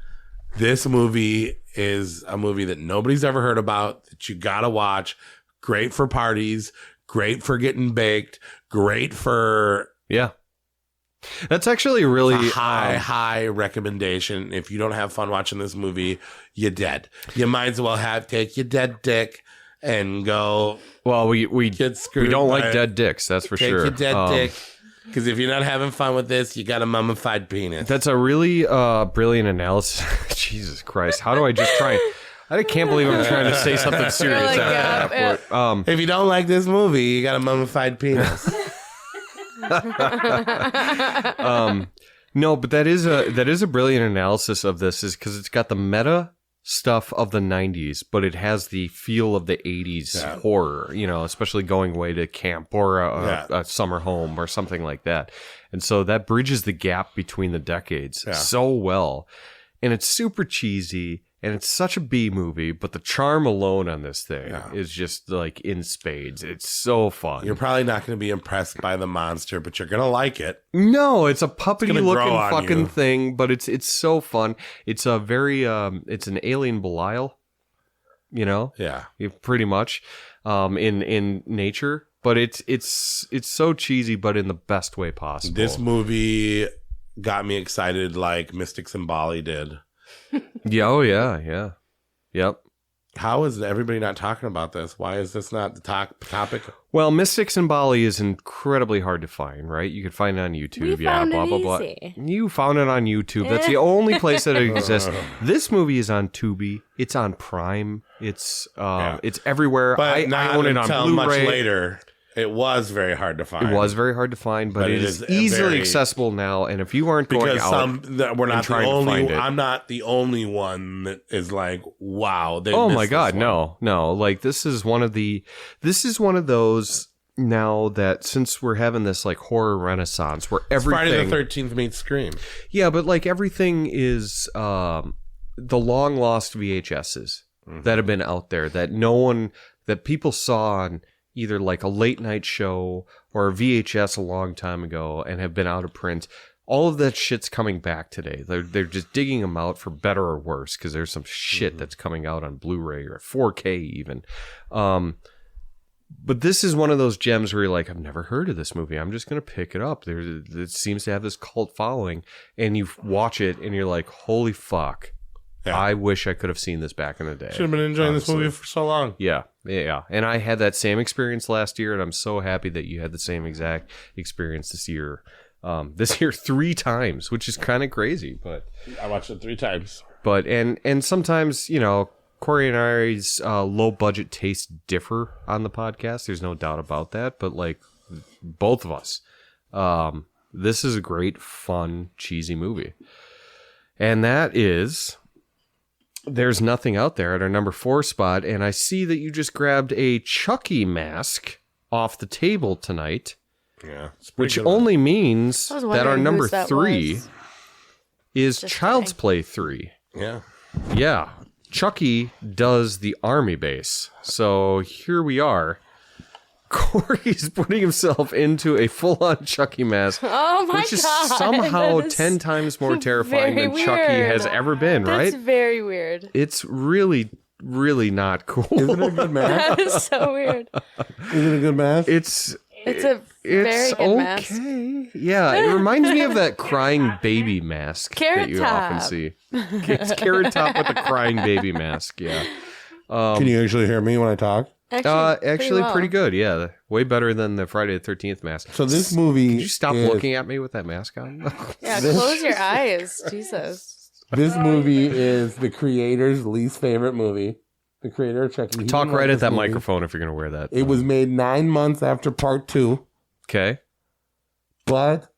S5: This movie is a movie that nobody's ever heard about, that you got to watch. Great for parties, great for getting baked, great for...
S6: Yeah. That's actually really
S5: a high recommendation. If you don't have fun watching this movie, you're dead. You might as well take your dead dick and go.
S6: Well, we
S5: get screwed.
S6: We don't like dead dicks, that's for sure.
S5: Take your dead dick, because if you're not having fun with this, you got a mummified penis.
S6: That's a really brilliant analysis. Jesus Christ, how do I just try? I can't believe I'm trying to say something serious.
S5: If you don't like this movie, you got a mummified penis.
S6: No, but that is a brilliant analysis of this, is because it's got the meta stuff of the 90s, but it has the feel of the 80s horror, especially going away to camp or a summer home or something like that. And so that bridges the gap between the decades so well. And it's super cheesy. And it's such a B movie, but the charm alone on this thing is just like in spades. It's so fun.
S5: You're probably not going to be impressed by the monster, but you're going to like it.
S6: No, it's a puppety looking fucking thing, but it's so fun. It's a very it's an alien Belial,
S5: Yeah,
S6: pretty much in nature, but it's so cheesy, but in the best way possible.
S5: This movie got me excited like Mystics in Bali did.
S6: Yeah. Yep.
S5: How is everybody not talking about this? Why is this not the topic?
S6: Well, Mystics in Bali is incredibly hard to find, right? You can find it on YouTube. Blah. You found it on YouTube. That's the only place that it exists. This movie is on Tubi. It's on Prime. It's everywhere.
S5: But
S6: I own it on Blu-ray.
S5: Much later. It was very hard to find.
S6: It was very hard to find, but it is easily accessible now. And if you aren't going out,
S5: we're not the only. I'm not the only one that is like, wow.
S6: Oh my God, no. Like this is one of those now that since we're having this like horror renaissance where everything.
S5: Friday the 13th meets Scream.
S6: Yeah, but like everything is the long lost VHSs that have been out there that people saw on either like a late night show or a VHS a long time ago and have been out of print. All of that shit's coming back today. They're just digging them out for better or worse because there's some shit that's coming out on Blu-ray or 4K even. But this is one of those gems where you're like, I've never heard of this movie. I'm just going to pick it up. It seems to have this cult following. And you watch it and you're like, holy fuck. Yeah. I wish I could have seen this back in the day.
S5: Should have been enjoying this movie for so long.
S6: Yeah. And I had that same experience last year, and I'm so happy that you had the same exact experience this year. 3 times, which is kind of crazy, but
S5: I watched it 3 times.
S6: But and sometimes Corey and I's low budget tastes differ on the podcast. There's no doubt about that. But like both of us, this is a great, fun, cheesy movie, and that is. There's Nothing Out There at our number 4 spot, and I see that you just grabbed a Chucky mask off the table tonight.
S5: Yeah.
S6: Which only means
S7: I was
S6: that
S7: wondering
S6: our number
S7: whose that
S6: 3
S7: was.
S6: is
S7: Just
S6: Child's
S7: kidding.
S6: Play 3.
S5: Yeah.
S6: Yeah. Chucky does the army base. So here we are. Corey's putting himself into a full-on Chucky mask,
S7: Oh my
S6: which is
S7: God.
S6: somehow
S7: that is
S6: 10 times more terrifying
S7: very
S6: than Chucky
S7: weird.
S6: has ever been, right?
S7: That's very weird.
S6: It's really, really not cool.
S5: Isn't it a good mask?
S7: That is so weird.
S5: Isn't it a good mask?
S6: It's
S7: a very good mask.
S6: okay. Yeah, it reminds me of that crying baby mask that
S7: Carrot
S6: you
S7: Top.
S6: often see. It's Carrot Top with the crying baby mask. Yeah.
S5: Can you actually hear me when I talk?
S6: Actually,
S7: well.
S6: pretty good. Yeah, way better than the Friday the 13th mask.
S5: So this movie.
S6: Could you stop looking at me with that mask on?
S7: Yeah, close your eyes. Jesus.
S5: This movie is the creator's least favorite movie. The creator of Chucky. He
S6: Talk
S5: didn't like
S6: right at
S5: this
S6: that
S5: movie.
S6: microphone if you're going to wear that.
S5: It was made 9 months after part 2,
S6: Okay.
S5: but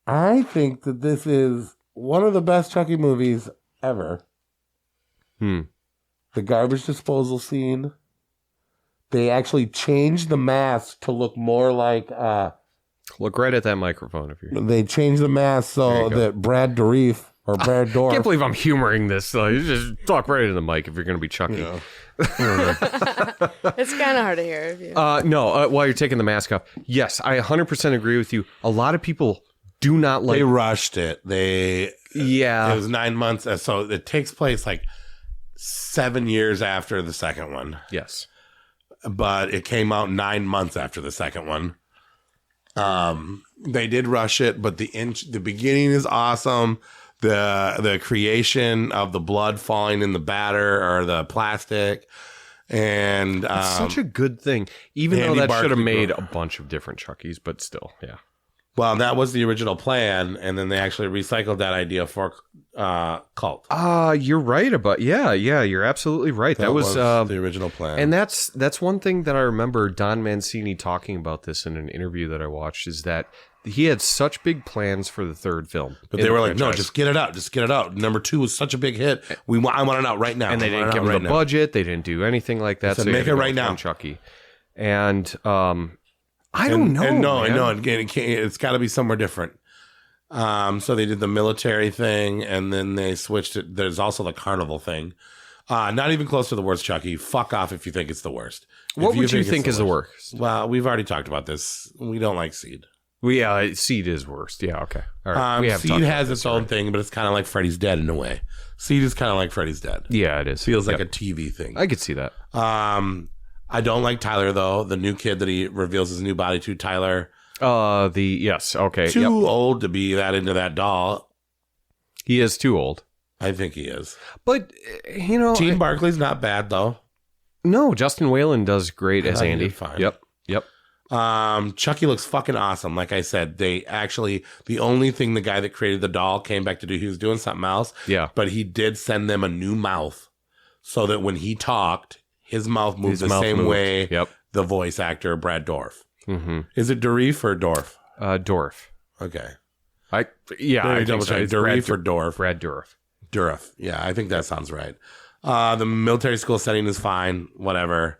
S5: I think that this is one of the best Chucky movies ever. The garbage disposal scene. They actually changed the mask to look more like.
S6: Look right at that microphone if you're.
S5: They changed the mask
S6: There
S5: so
S6: you go.
S5: that Brad Dourif or Brad
S6: I
S5: Dorff.
S6: can't believe I'm humoring this. You just talk right into the mic if you're going to be Chucky.
S5: Yeah.
S7: It's kind of hard to hear if you.
S6: No, while you're taking the mask off. Yes, I 100% agree with you. A lot of people do not like.
S5: They rushed it. It
S6: Yeah.
S5: was 9 months. So it takes place like 7 years after the second one.
S6: Yes.
S5: But it came out 9 months after the second one. They did rush it, but the beginning is awesome. The creation of the blood falling in the batter or the plastic, and
S6: It's such a good thing. Even
S5: Andy
S6: though that should have
S5: Barclay
S6: made
S5: Gro-
S6: a bunch of different Chuckies, but still, yeah.
S5: well, that was the original plan, and then they actually recycled that idea for Cult.
S6: You're right about you're absolutely right. That was
S5: the original plan,
S6: and that's one thing that I remember Don Mancini talking about this in an interview that I watched, is that he had such big plans for the third film.
S5: but
S6: in
S5: they
S6: the
S5: were like, "No,
S6: franchise.
S5: just get it out. Number 2 was such a big hit. I want it out right now."
S6: And they
S5: I
S6: didn't
S5: want it
S6: give
S5: out
S6: him
S5: right
S6: the
S5: now.
S6: budget. They didn't do anything like that.
S5: They said,
S6: so you
S5: "Make
S6: had to
S5: it
S6: go
S5: right
S6: with
S5: now."
S6: one Chucky. And I don't know.
S5: And no,
S6: man.
S5: no, it's got to be somewhere different. So they did the military thing, and then they switched it. There's also the carnival thing. Not even close to the worst Chucky. Fuck off if you think it's the worst.
S6: What
S5: If
S6: would you
S5: it's
S6: think is the worst?
S5: Well, we've already talked about this. We don't like Seed.
S6: Well, yeah, Seed is worst. Yeah, okay. All right. We have
S5: Seed
S6: talked about
S5: has
S6: this
S5: its own
S6: already.
S5: thing, but it's kind of like Freddy's Dead in a way. Seed is kind of like Freddy's Dead.
S6: Yeah, it is.
S5: Feels like
S6: Yep.
S5: a TV thing.
S6: I could see that.
S5: I don't like Tyler though. The new kid that he reveals his new body to, Tyler.
S6: Yes, okay.
S5: Too
S6: Yep.
S5: old to be that into that doll.
S6: He is too old.
S5: I think he is.
S6: But
S5: Team Barkley's not bad though.
S6: no, Justin Whalen does great as
S5: He
S6: Andy.
S5: did fine.
S6: Yep.
S5: Chucky looks fucking awesome. Like I said, the only thing the guy that created the doll came back to do, he was doing something else.
S6: Yeah.
S5: But he did send them a new mouth so that when he talked, his mouth moved the same way
S6: Yep.
S5: the voice actor, Brad Dorff.
S6: Mm-hmm.
S5: Is it Dourif or Dorff?
S6: Dorff.
S5: Okay.
S6: I think
S5: double
S6: so.
S5: check.
S6: It's
S5: Dourif or Dorff?
S6: Brad Dorff.
S5: Dourif. Yeah, I think that sounds right. The military school setting is fine. Whatever.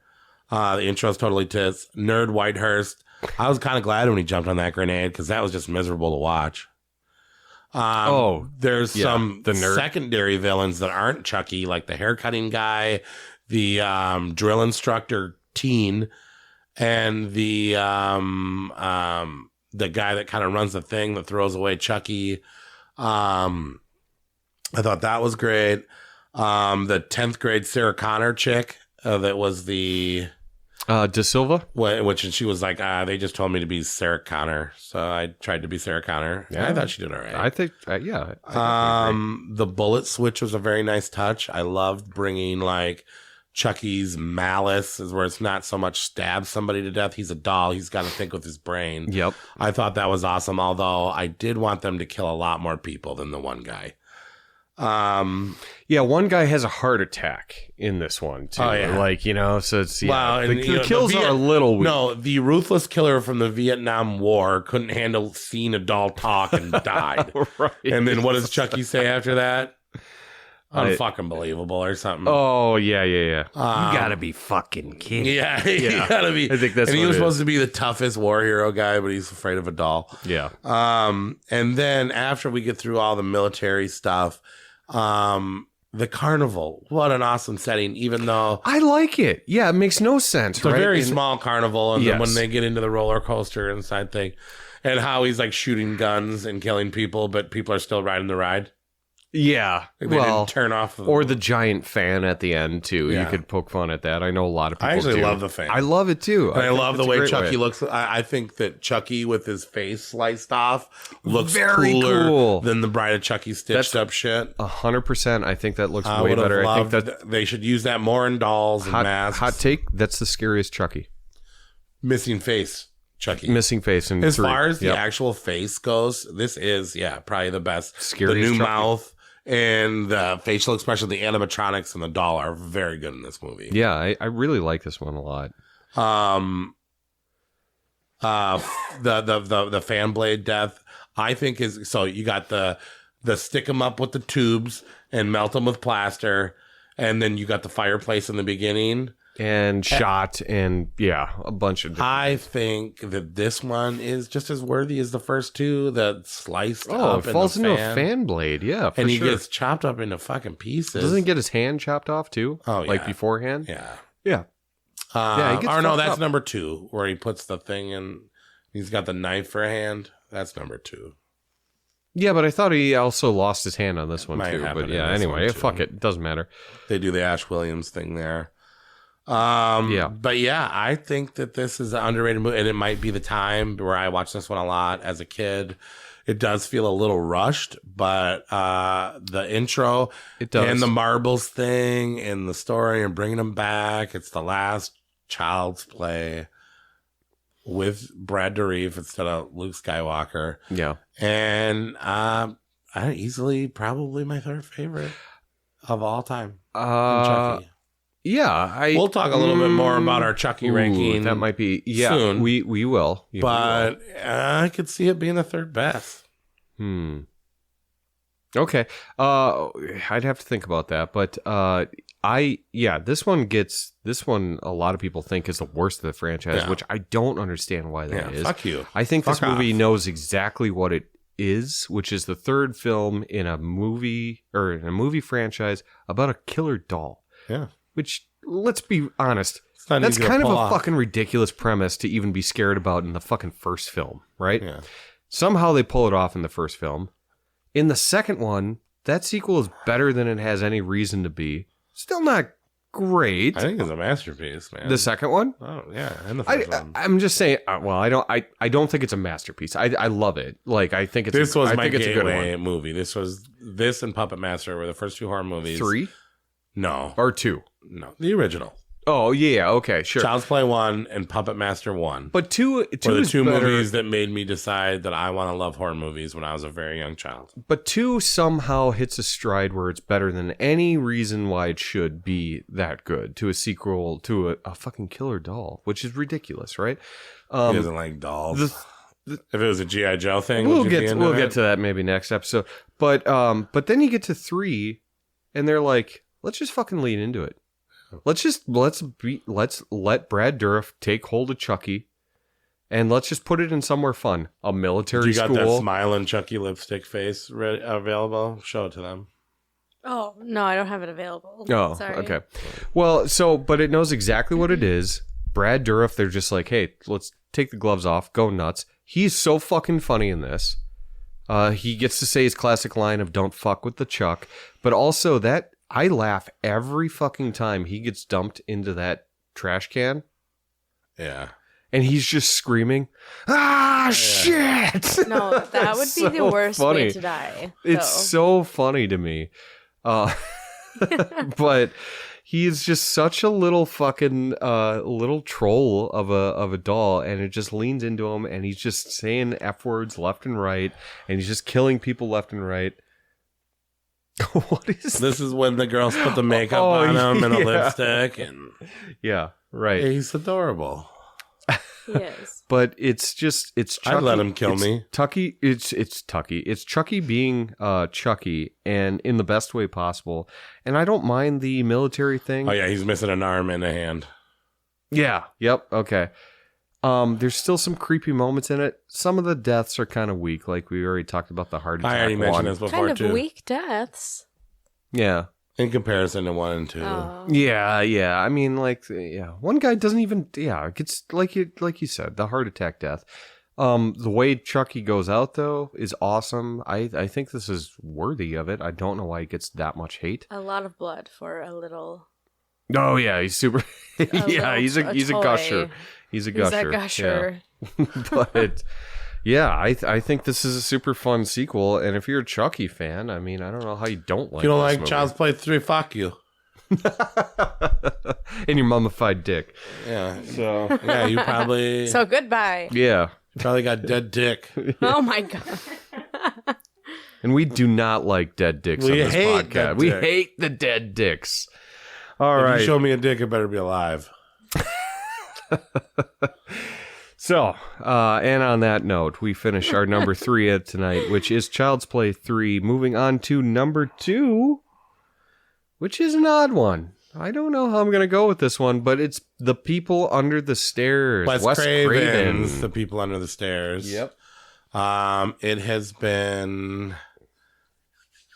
S5: The intro is totally tits. Nerd Whitehurst. I was kind of glad when he jumped on that grenade because that was just miserable to watch. There's some
S6: the nerd.
S5: secondary villains that aren't Chucky, like the haircutting guy, the drill instructor teen, and the guy that kind of runs the thing that throws away Chucky. I thought that was great. The 10th grade Sarah Connor chick that was the
S6: De Silva.
S5: which she was like, they just told me to be Sarah Connor, so I tried to be Sarah Connor.
S6: Yeah.
S5: I thought she did all right.
S6: I think, I definitely agree.
S5: The bullet switch was a very nice touch. I loved bringing like Chucky's malice, is where it's not so much stab somebody to death. He's a doll. He's got to think with his brain.
S6: Yep.
S5: I thought that was awesome. Although I did want them to kill a lot more people than the one guy.
S6: Yeah, one guy has a heart attack in this one too.
S5: Oh, yeah.
S6: Like, so it's
S5: Wow, and,
S6: the kills are a little weird.
S5: No, the ruthless killer from the Vietnam War couldn't handle seeing a doll talk and died.
S6: Right.
S5: And then what does Chucky say after that? Unfucking believable or something.
S6: Oh, yeah. You gotta be fucking kidding.
S5: Yeah, you gotta be.
S6: I think that's
S5: and he
S6: what
S5: was
S6: it
S5: supposed
S6: is.
S5: to be the toughest war hero guy, but he's afraid of a doll.
S6: Yeah.
S5: And then after we get through all the military stuff, the carnival, what an awesome setting, even though
S6: I like it. Yeah, it makes no sense,
S5: it's
S6: right?
S5: a very small carnival. And then
S6: Yes.
S5: when they get into the roller coaster inside thing, and how he's like shooting guns and killing people, but people are still riding the ride.
S6: Yeah.
S5: Like, they didn't turn off
S6: or the giant fan at the end too.
S5: Yeah.
S6: You could poke fun at that. I know a lot of people
S5: I actually
S6: do.
S5: love the fan.
S6: I love it too.
S5: And I
S6: think
S5: love the
S6: it's a
S5: way
S6: great
S5: Chucky looks. I think that Chucky with his face sliced off looks
S6: Very
S5: cooler
S6: cool.
S5: than the Bride of Chucky stitched up shit.
S6: 100%. I think that looks
S5: I
S6: way
S5: would have
S6: better. I think
S5: loved
S6: that
S5: they should use that more in dolls and masks.
S6: hot take. That's the scariest Chucky.
S5: Missing face Chucky.
S6: Missing face in
S5: As
S6: 3.
S5: far as
S6: Yep.
S5: the actual face goes, this is probably the best.
S6: Scariest
S5: The new
S6: Chucky.
S5: mouth and the facial expression, the animatronics and the doll are very good in this movie.
S6: Yeah, I really like this one a lot.
S5: The fan blade death, I think is so. You got the stick them up with the tubes and melt them with plaster, and then you got the fireplace in the beginning.
S6: And shot and a bunch of different
S5: I think that this one is just as worthy as the first two. That sliced
S6: Oh,
S5: up
S6: it falls
S5: in the
S6: into a fan blade. Yeah, for
S5: and he
S6: sure.
S5: gets chopped up into fucking pieces.
S6: Doesn't he get his hand chopped off too?
S5: Oh,
S6: like
S5: yeah.
S6: beforehand.
S5: Yeah.
S6: Yeah. Yeah, he gets
S5: or no,
S6: fucked
S5: that's
S6: up.
S5: number 2, where he puts the thing in. He's got the knife for a hand. That's number 2.
S6: Yeah, but I thought he also lost his hand on this one
S5: Might
S6: too.
S5: happen
S6: But
S5: in
S6: yeah,
S5: this
S6: anyway,
S5: one, too.
S6: fuck it. Doesn't matter.
S5: They do the Ash Williams thing there.
S6: Yeah.
S5: But yeah, I think that this is an underrated movie, and it might be the time where I watched this one a lot as a kid. It does feel a little rushed, but the intro
S6: It does.
S5: and the marbles thing and the story and bringing them back, it's the last Child's Play with Brad Dourif instead of Luke Skywalker.
S6: Yeah.
S5: And I easily probably my third favorite of all time. Chucky.
S6: Yeah,
S5: We'll talk a little bit more about our Chucky ranking.
S6: That might be
S5: soon.
S6: We will. Yeah,
S5: But I could see it being the third best.
S6: Okay. I'd have to think about that, but this one a lot of people think is the worst of the franchise,
S5: Yeah.
S6: which I don't understand why that is.
S5: Fuck you.
S6: I think this
S5: Fuck
S6: movie
S5: off.
S6: knows exactly what it is, which is the third film in a movie franchise about a killer doll.
S5: Yeah.
S6: Which, let's be honest,
S5: not
S6: that's
S5: easy to
S6: kind of
S5: pull
S6: a
S5: off.
S6: fucking ridiculous premise to even be scared about in the fucking first film, right?
S5: Yeah.
S6: Somehow they pull it off in the first film. In the second one, that sequel is better than it has any reason to be. Still not great.
S5: I think it's a masterpiece, man.
S6: The second one?
S5: Oh, yeah. And the first one.
S6: I'm just saying. I don't think it's a masterpiece. I love it. Like I think it's.
S5: This was
S6: I
S5: my
S6: think it's a good
S5: gateway
S6: one.
S5: movie. This and Puppet Master were the first 2 horror movies.
S6: 3
S5: No.
S6: or 2?
S5: No. The original.
S6: Oh yeah. Okay. Sure.
S5: Child's Play 1 and Puppet Master 1.
S6: But 2
S5: were the
S6: is
S5: 2
S6: better.
S5: movies that made me decide that I want to love horror movies when I was a very young child.
S6: But 2 somehow hits a stride where it's better than any reason why it should be that good to a sequel to a fucking killer doll, which is ridiculous, right?
S5: He doesn't like dolls. If it was a G.I. Joe thing,
S6: We'll
S5: would you be
S6: get
S5: into it?
S6: to that maybe next episode. But then you get to 3, and they're like, let's just fucking lean into it. Let's let Brad Dourif take hold of Chucky, and let's just put it in somewhere fun, a military
S5: You got
S6: school.
S5: that smiling Chucky lipstick face available? Show it to them.
S7: Oh, no, I don't have it available.
S6: Oh,
S7: Sorry.
S6: okay. Well, but it knows exactly what it is. Brad Dourif, they're just like, hey, let's take the gloves off, go nuts. He's so fucking funny in this. He gets to say his classic line of "Don't fuck with the Chuck," but also that I laugh every fucking time he gets dumped into that trash can.
S5: Yeah.
S6: And he's just screaming, "Ah, shit!"
S7: No, that would be the
S6: So
S7: worst
S6: funny.
S7: way to die.
S6: It's so funny to me. But he's just such a little fucking little troll of a doll, and it just leans into him, and he's just saying F words left and right, and he's just killing people left and right. What is
S5: This is when the girls put the makeup on him and a lipstick, and
S6: Yeah, right.
S5: he's adorable.
S7: Yes.
S6: But it's Chucky.
S5: I'd let him kill me.
S6: Tucky. It's Tucky. It's Chucky being Chucky, and in the best way possible. And I don't mind the military thing.
S5: Oh yeah, he's missing an arm and a hand.
S6: Yeah. Yep. Okay. There's still some creepy moments in it. Some of the deaths are kind of weak, like we already talked about the heart attack.
S5: I already mentioned this before
S7: Kind of
S5: too.
S7: weak deaths.
S6: Yeah.
S5: In comparison to 1 and 2.
S7: Oh.
S6: Yeah. I mean, one guy doesn't even. Yeah, it gets like you said, the heart attack death. The way Chucky goes out though is awesome. I think this is worthy of it. I don't know why he gets that much hate.
S7: A lot of blood for a little.
S6: Oh yeah, he's super. Yeah, he's a
S7: toy.
S6: gusher. He's a gusher.
S7: He's a gusher.
S6: Yeah. But yeah, I think this is a super fun sequel. And if you're a Chucky fan, I mean, I don't know how you don't like.
S5: If you don't
S6: this
S5: like
S6: movie.
S5: Child's Play 3, fuck you.
S6: And your mummified dick.
S5: Yeah. So yeah, you probably
S7: So goodbye.
S6: Yeah.
S5: probably got dead dick.
S7: Oh my god.
S6: And we do not like dead dicks
S5: We
S6: on this
S5: hate
S6: podcast.
S5: dead
S6: We
S5: dick.
S6: hate the dead dicks. All
S5: If
S6: right.
S5: you show me a dick, it better be alive.
S6: So, and on that note, we finish our number 3 at tonight, which is Child's Play 3. Moving on to number 2, which is an odd one. I don't know how I'm going to go with this one, but it's The People Under the Stairs.
S5: Wes Craven's The People Under the Stairs.
S6: Yep.
S5: It has been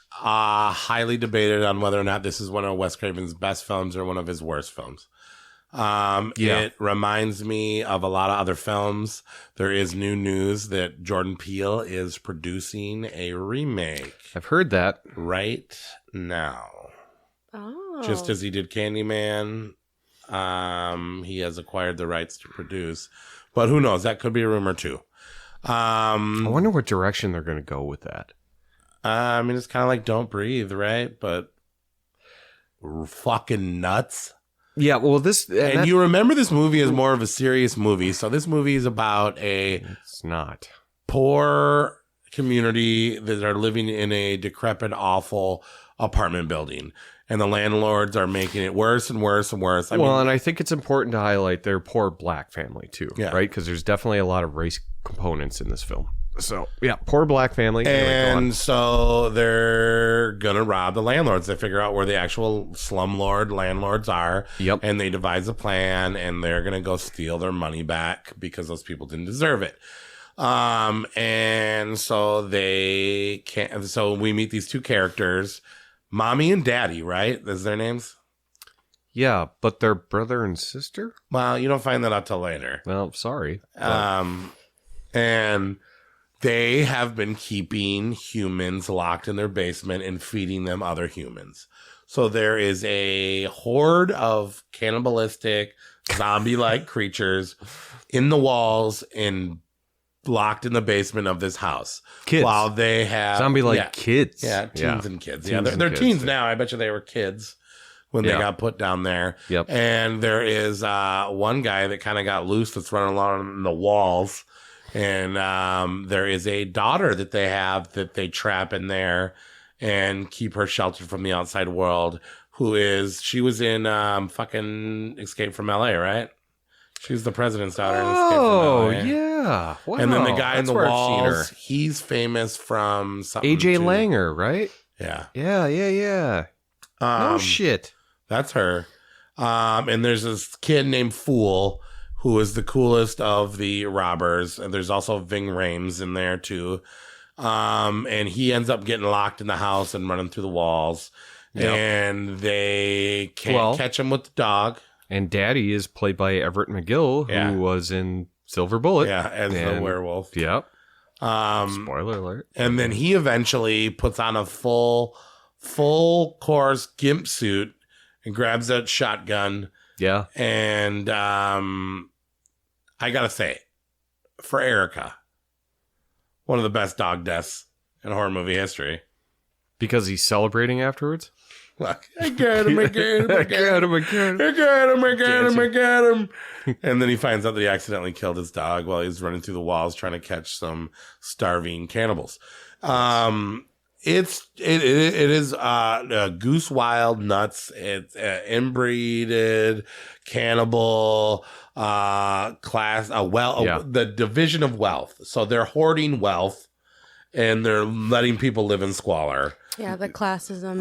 S5: highly debated on whether or not this is one of Wes Craven's best films or one of his worst films. It reminds me of a lot of other films. There is new news that Jordan Peele is producing a remake
S6: I've heard that.
S5: right now.
S7: Oh.
S5: Just as he did Candyman, he has acquired the rights to produce. But who knows? That could be a rumor too.
S6: I wonder what direction they're going to go with that.
S5: I mean, it's kind of like Don't Breathe, right? But fucking nuts.
S6: Yeah, well, this...
S5: And you remember this movie is more of a serious movie. So this movie is about
S6: It's not.
S5: poor community that are living in a decrepit, awful apartment building. And the landlords are making it worse and worse and worse.
S6: And I think it's important to highlight their poor black family, too.
S5: Yeah.
S6: Right? Because there's definitely a lot of race components in this film. So, yeah, poor black family.
S5: And so they're going to rob the landlords. They figure out where the actual slumlord landlords are.
S6: Yep.
S5: And they devise a plan, and they're going to go steal their money back because those people didn't deserve it. And so they can't. So we meet these two characters, Mommy and Daddy, right? Is their names?
S6: Yeah, but they're brother and sister?
S5: Well, you don't find that out till later.
S6: Well, sorry.
S5: And they have been keeping humans locked in their basement and feeding them other humans. So there is a horde of cannibalistic, zombie-like creatures in the walls and locked in the basement of this house.
S6: Kids.
S5: While they have...
S6: Zombie-like kids.
S5: Yeah, teens and kids.
S6: Teens
S5: They're
S6: and
S5: teens
S6: kids.
S5: now. I bet you they were kids when they got put down there.
S6: Yep.
S5: And there is one guy that kind of got loose that's running along the walls. And there is a daughter that they have that they trap in there and keep her sheltered from the outside world. She was in fucking Escape from LA, right? She's the president's daughter in Escape from LA.
S6: Yeah. Wow.
S5: And then the guy in
S6: That's
S5: the
S6: where I've seen
S5: walls,
S6: her.
S5: he's famous from something.
S6: AJ
S5: too.
S6: Langer, right?
S5: Yeah.
S6: Yeah. No shit.
S5: That's her. And there's this kid named Fool, who is the coolest of the robbers. And there's also Ving Rhames in there too. And he ends up getting locked in the house and running through the walls.
S6: Yep.
S5: And they can't catch him with the dog.
S6: And Daddy is played by Everett McGill, who was in Silver Bullet.
S5: Yeah, as the werewolf.
S6: Yep.
S5: Spoiler
S6: alert.
S5: And then he eventually puts on a full course gimp suit and grabs that shotgun.
S6: Yeah.
S5: And I gotta say, for Erica, one of the best dog deaths in horror movie history.
S6: Because he's celebrating afterwards?
S5: Look, I got him. And then he finds out that he accidentally killed his dog while he's running through the walls trying to catch some starving cannibals. it is goose wild nuts. It's inbreeded cannibal class. The division of wealth. So they're hoarding wealth, and they're letting people live in squalor.
S7: Yeah, the classism.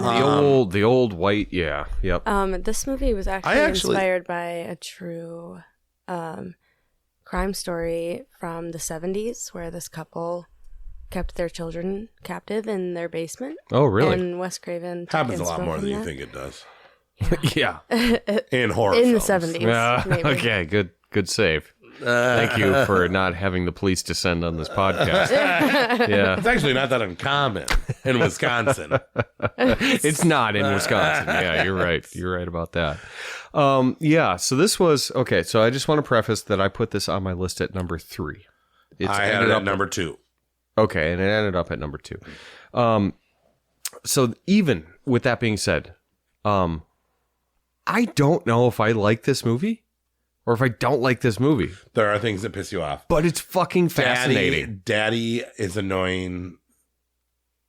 S6: The old white. Yeah. Yep.
S7: This movie was actually inspired by a true crime story from the 70s, where this couple kept their children captive in their basement.
S6: Oh, really?
S7: And Wes Craven
S5: happens a lot more than you think it does.
S6: Yeah.
S5: In horror
S7: in
S5: films.
S7: the 70s. Maybe.
S6: Okay, good save. Thank you for not having the police descend on this podcast. Yeah.
S5: It's actually not that uncommon in Wisconsin.
S6: It's not in Wisconsin. Yeah, you're right. You're right about that. Yeah, so this was okay. So I just want to preface that I put this on my list at number 3.
S5: I had it at number 2.
S6: Okay, and it ended up at number 2. So even with that being said, I don't know if I like this movie or if I don't like this movie.
S5: There are things that piss you off.
S6: But it's fucking fascinating.
S5: Daddy is annoying.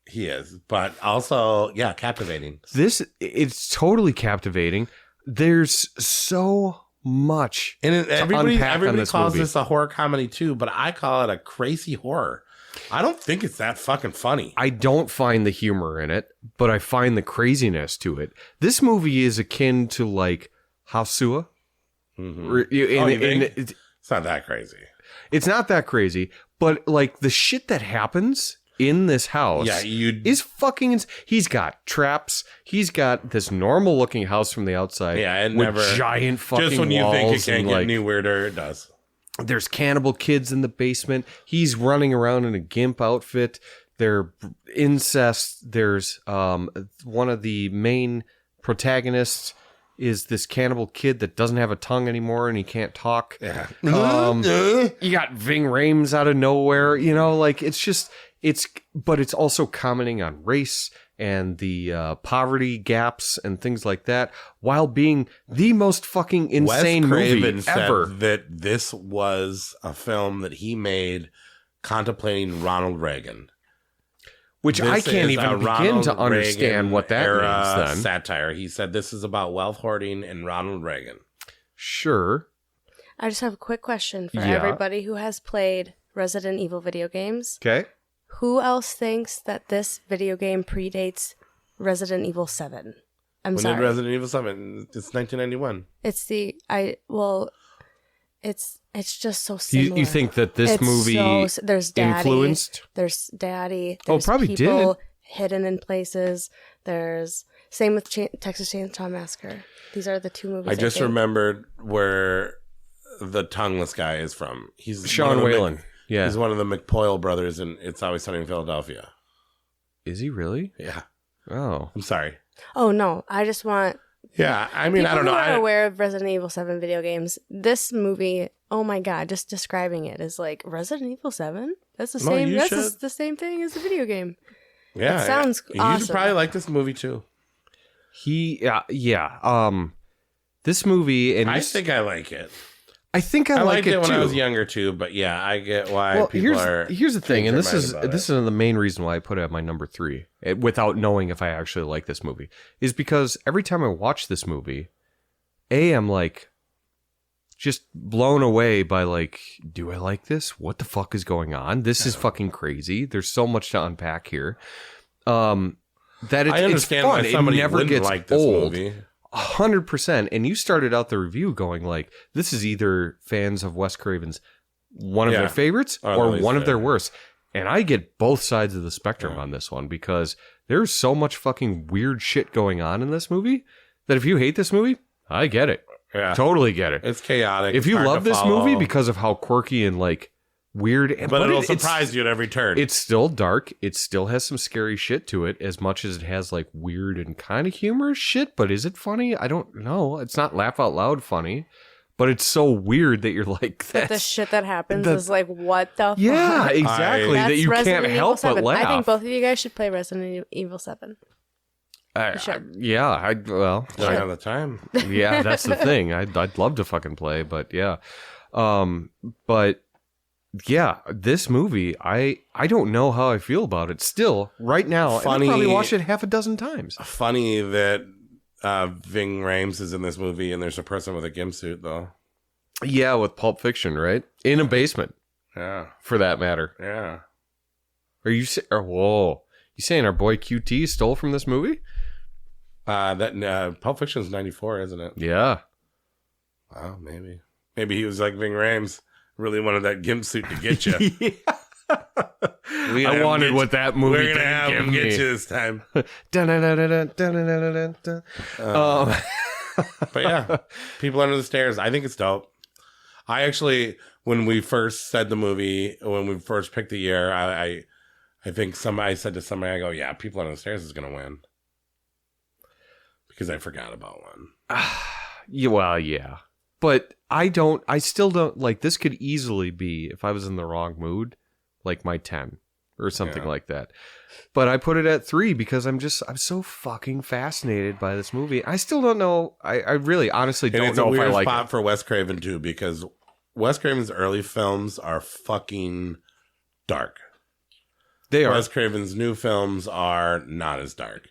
S5: He is. But also, yeah, captivating.
S6: It's totally captivating. There's so much
S5: and everybody calls
S6: movie.
S5: This a horror comedy too, but I call it a crazy horror. I don't think it's that fucking funny.
S6: I don't find the humor in it, but I find the craziness to it. This movie is akin to like Hosua.
S5: Mm-hmm. It's not that crazy.
S6: It's not that crazy, but like the shit that happens in this house is fucking he's got traps. He's got this normal looking house from the outside.
S5: Yeah, and
S6: with
S5: never
S6: giant fucking
S5: just when you think it can't get
S6: like,
S5: any weirder, it does.
S6: There's cannibal kids in the basement. He's running around in a gimp outfit. They're incest. There's one of the main protagonists is this cannibal kid that doesn't have a tongue anymore and he can't talk.
S5: Yeah.
S6: You got Ving Rhames out of nowhere. You know, like but it's also commenting on race and the poverty gaps and things like that, while being the most fucking insane movie ever.
S5: Said that this was a film that he made contemplating Ronald Reagan.
S6: Which I can't even begin to understand what that means then.
S5: Satire. He said this is about wealth hoarding and Ronald Reagan.
S6: Sure.
S7: I just have a quick question for everybody who has played Resident Evil video games.
S6: Okay.
S7: Who else thinks that this video game predates Resident Evil 7? When
S5: did Resident Evil 7? It's 1991.
S7: It's just so similar.
S6: You think that this movie
S7: there's Daddy,
S6: influenced?
S7: There's Daddy. There's
S6: probably
S7: people
S6: did.
S7: Hidden in places. There's same with Texas Chainsaw Massacre. These are the two movies.
S5: I just remembered where the tongueless guy is from. He's
S6: Sean Whalen. Yeah,
S5: he's one of the McPoyle brothers, and It's Always Sunny in Philadelphia.
S6: Is he really?
S5: Yeah.
S6: Oh,
S5: I'm sorry.
S7: Oh no, I just want.
S5: Yeah, I mean, I don't know.
S7: People who are aware of Resident Evil 7 video games, this movie, oh my god, just describing it is like Resident Evil 7. That's the same. That's the same thing as the video game.
S5: Yeah,
S7: it sounds awesome.
S5: You should probably like this movie too.
S6: This movie, and
S5: I think I like it.
S6: I think I liked it
S5: when
S6: too.
S5: I was younger too, but yeah, I get why people are.
S6: Here's the thing, and this is the main reason why I put it at my number 3, without knowing if I actually like this movie, is because every time I watch this movie, I'm like just blown away by like, do I like this? What the fuck is going on? This is fucking crazy. There's so much to unpack here. That
S5: I understand
S6: it's fun.
S5: Why somebody
S6: it never
S5: wouldn't
S6: gets
S5: like this
S6: old.
S5: movie.
S6: 100%. And you started out the review going like, this is either fans of Wes Craven's one of their favorites or one of their worst. And I get both sides of the spectrum on this one, because there's so much fucking weird shit going on in this movie that if you hate this movie, I get it.
S5: Yeah.
S6: Totally get it.
S5: It's chaotic.
S6: If you love this movie because of how quirky and like weird,
S5: but it'll surprise you at every turn.
S6: It's still dark. It still has some scary shit to it, as much as it has like weird and kind of humorous shit. But is it funny? I don't know. It's not laugh out loud funny, but it's so weird that you're like,
S7: that the shit that happens is like, what the fuck?
S6: Yeah, exactly. That you can't help but laugh.
S7: I think both of you guys should play Resident Evil 7.
S6: Yeah, I don't
S5: have the time.
S6: Yeah, that's the thing. I'd love to fucking play, but yeah. But yeah, this movie, I don't know how I feel about it still right now.
S5: Funny,
S6: I've probably watched it half a dozen times.
S5: Funny that Ving Rhames is in this movie and there's a person with a gimp suit, though.
S6: Yeah, with Pulp Fiction, right? In a basement.
S5: Yeah.
S6: For that matter.
S5: Yeah.
S6: Are you whoa. You saying our boy QT stole from this movie?
S5: That Pulp Fiction's 94, isn't it?
S6: Yeah.
S5: Wow, maybe. Maybe he was like Ving Rhames. Really wanted that gimp suit to get you.
S6: I wanted what that movie
S5: We're gonna have him get you this time. But yeah, People Under the Stairs. I think it's dope. I actually, when we first said the movie, when we first picked the year, I think I said to somebody, I go, yeah, People Under the Stairs is gonna win because I forgot about one.
S6: Yeah, well, yeah. But I still don't, like, this could easily be, if I was in the wrong mood, like my 10 or something like that. But I put it at 3 because I'm so fucking fascinated by this movie. I still don't know. I really honestly don't know if I like it. It's a weird spot
S5: for Wes Craven too, because Wes Craven's early films are fucking dark.
S6: They are.
S5: Wes Craven's new films are not as dark.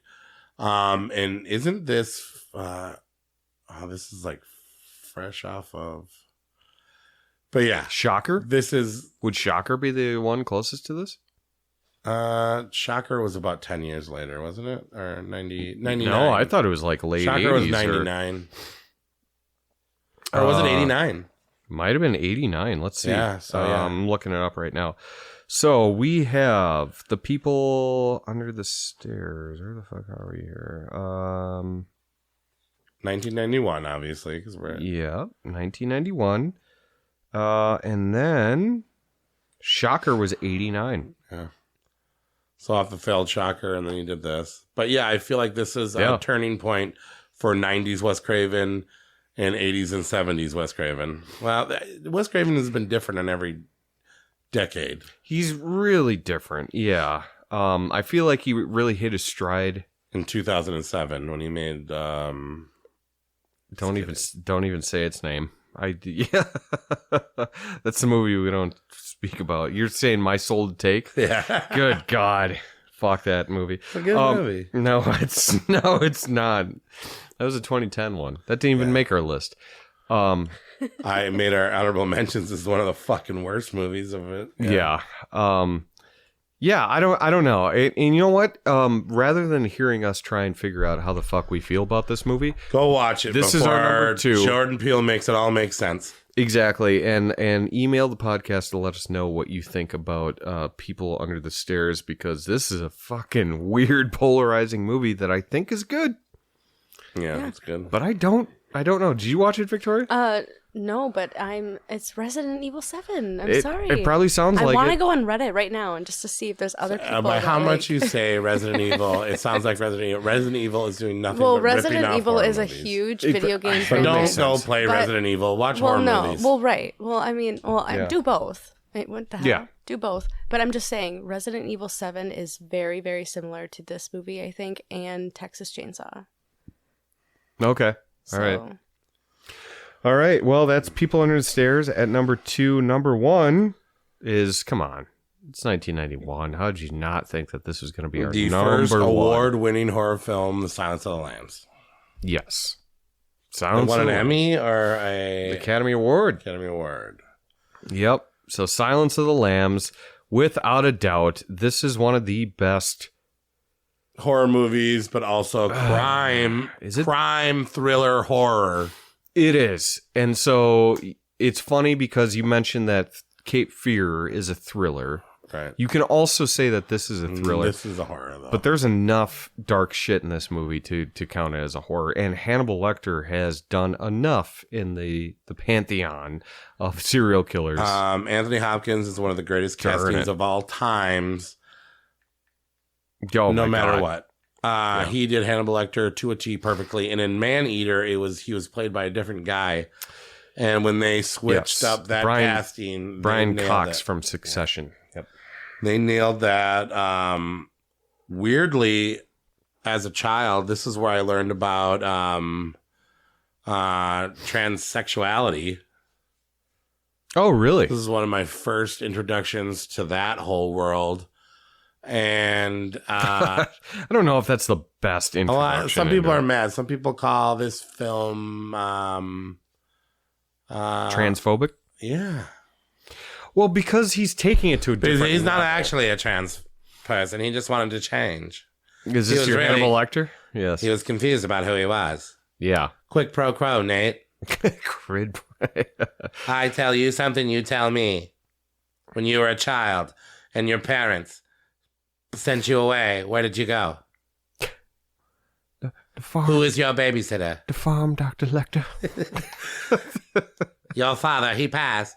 S5: And isn't this, this is like fresh off of, but yeah,
S6: Shocker. Would Shocker be the one closest to this?
S5: Shocker was about 10 years later, wasn't it? Or 99?
S6: No, I thought it was like late
S5: Shocker
S6: 80s.
S5: Was 99. Or was it 89?
S6: Might have been 89. Let's see.
S5: Yeah, so yeah.
S6: I'm looking it up right now. So we have The People Under the Stairs. Where the fuck are we here?
S5: 1991, obviously, because we're
S6: 1991, and then Shocker was 89.
S5: Yeah, so off the failed Shocker, and then you did this. But yeah, I feel like this is a turning point for 90s Wes Craven and 80s and 70s Wes Craven. Well, Wes Craven has been different in every decade.
S6: He's really different. Yeah, I feel like he really hit his stride
S5: in 2007 when he made.
S6: Don't even say its name. Yeah, that's the movie we don't speak about. You're saying My Soul to Take?
S5: Yeah.
S6: Good God, fuck that movie.
S5: It's a good movie.
S6: No, it's not. That was a 2010 one. That didn't even make our list.
S5: I made our honorable mentions as one of the fucking worst movies of it.
S6: Yeah. Yeah, I don't know. And you know what? Rather than hearing us try and figure out how the fuck we feel about this movie,
S5: go watch it.
S6: This is our number 2.
S5: Jordan Peele makes it all make sense.
S6: Exactly. And email the podcast to let us know what you think about People Under the Stairs, because this is a fucking weird, polarizing movie that I think is good.
S5: Yeah, it's good.
S6: But I don't know. Did you watch it, Victoria?
S7: No, but it's Resident Evil 7. I'm sorry.
S6: It probably sounds like
S7: I want to go on Reddit right now and just to see if there's other people.
S5: By how much you say Resident Evil, it sounds like Resident Evil is doing nothing.
S7: Well,
S5: but
S7: Resident Evil is
S5: movies.
S7: a huge video game
S5: Don't
S7: franchise.
S5: go play Resident Evil. Watch horror movies.
S7: Well, right. Well, I mean, I do both. What the hell?
S6: Yeah.
S7: Do both. But I'm just saying, Resident Evil 7 is very, very similar to this movie, I think, and Texas Chainsaw.
S6: Okay. All right. Well, that's People Under the Stairs at number 2. Number 1 is, come on, it's 1991. How did you not think that this was going to be our number
S5: first
S6: 1
S5: award-winning horror film, The Silence of the Lambs?
S6: Yes.
S5: It won an Emmy or
S6: an Academy Award.
S5: Academy Award.
S6: Yep. So Silence of the Lambs, without a doubt, this is one of the best
S5: horror movies, but also crime.
S6: Is it
S5: crime, thriller, horror?
S6: It is. And so it's funny because you mentioned that Cape Fear is a thriller.
S5: Right.
S6: You can also say that this is a thriller.
S5: This is a horror, though.
S6: But there's enough dark shit in this movie to count it as a horror. And Hannibal Lecter has done enough in the pantheon of serial killers.
S5: Anthony Hopkins is one of the greatest castings of all times.
S6: Oh,
S5: no matter what. He did Hannibal Lecter to a T perfectly, and in Maneater, he was played by a different guy. And when they switched up that casting,
S6: Brian Cox from Succession. Yep,
S5: they nailed that. Weirdly, as a child, this is where I learned about transsexuality.
S6: Oh, really?
S5: This is one of my first introductions to that whole world. And
S6: I don't know if that's the best introduction.
S5: some people are mad. Some people call this film
S6: transphobic.
S5: Yeah.
S6: Well, because he's taking it to a different
S5: He's not
S6: level.
S5: actually a trans person. He just wanted to change.
S6: Is this your Hannibal Lecter? Yes.
S5: He was confused about who he was.
S6: Yeah.
S5: Quick pro quo, Nate.
S6: Crid.
S5: I tell you something, you tell me. When you were a child and your parents sent you away, where did you go?
S6: The farm.
S5: Who is your babysitter?
S6: The farm, Dr. Lecter.
S5: Your father, he passed.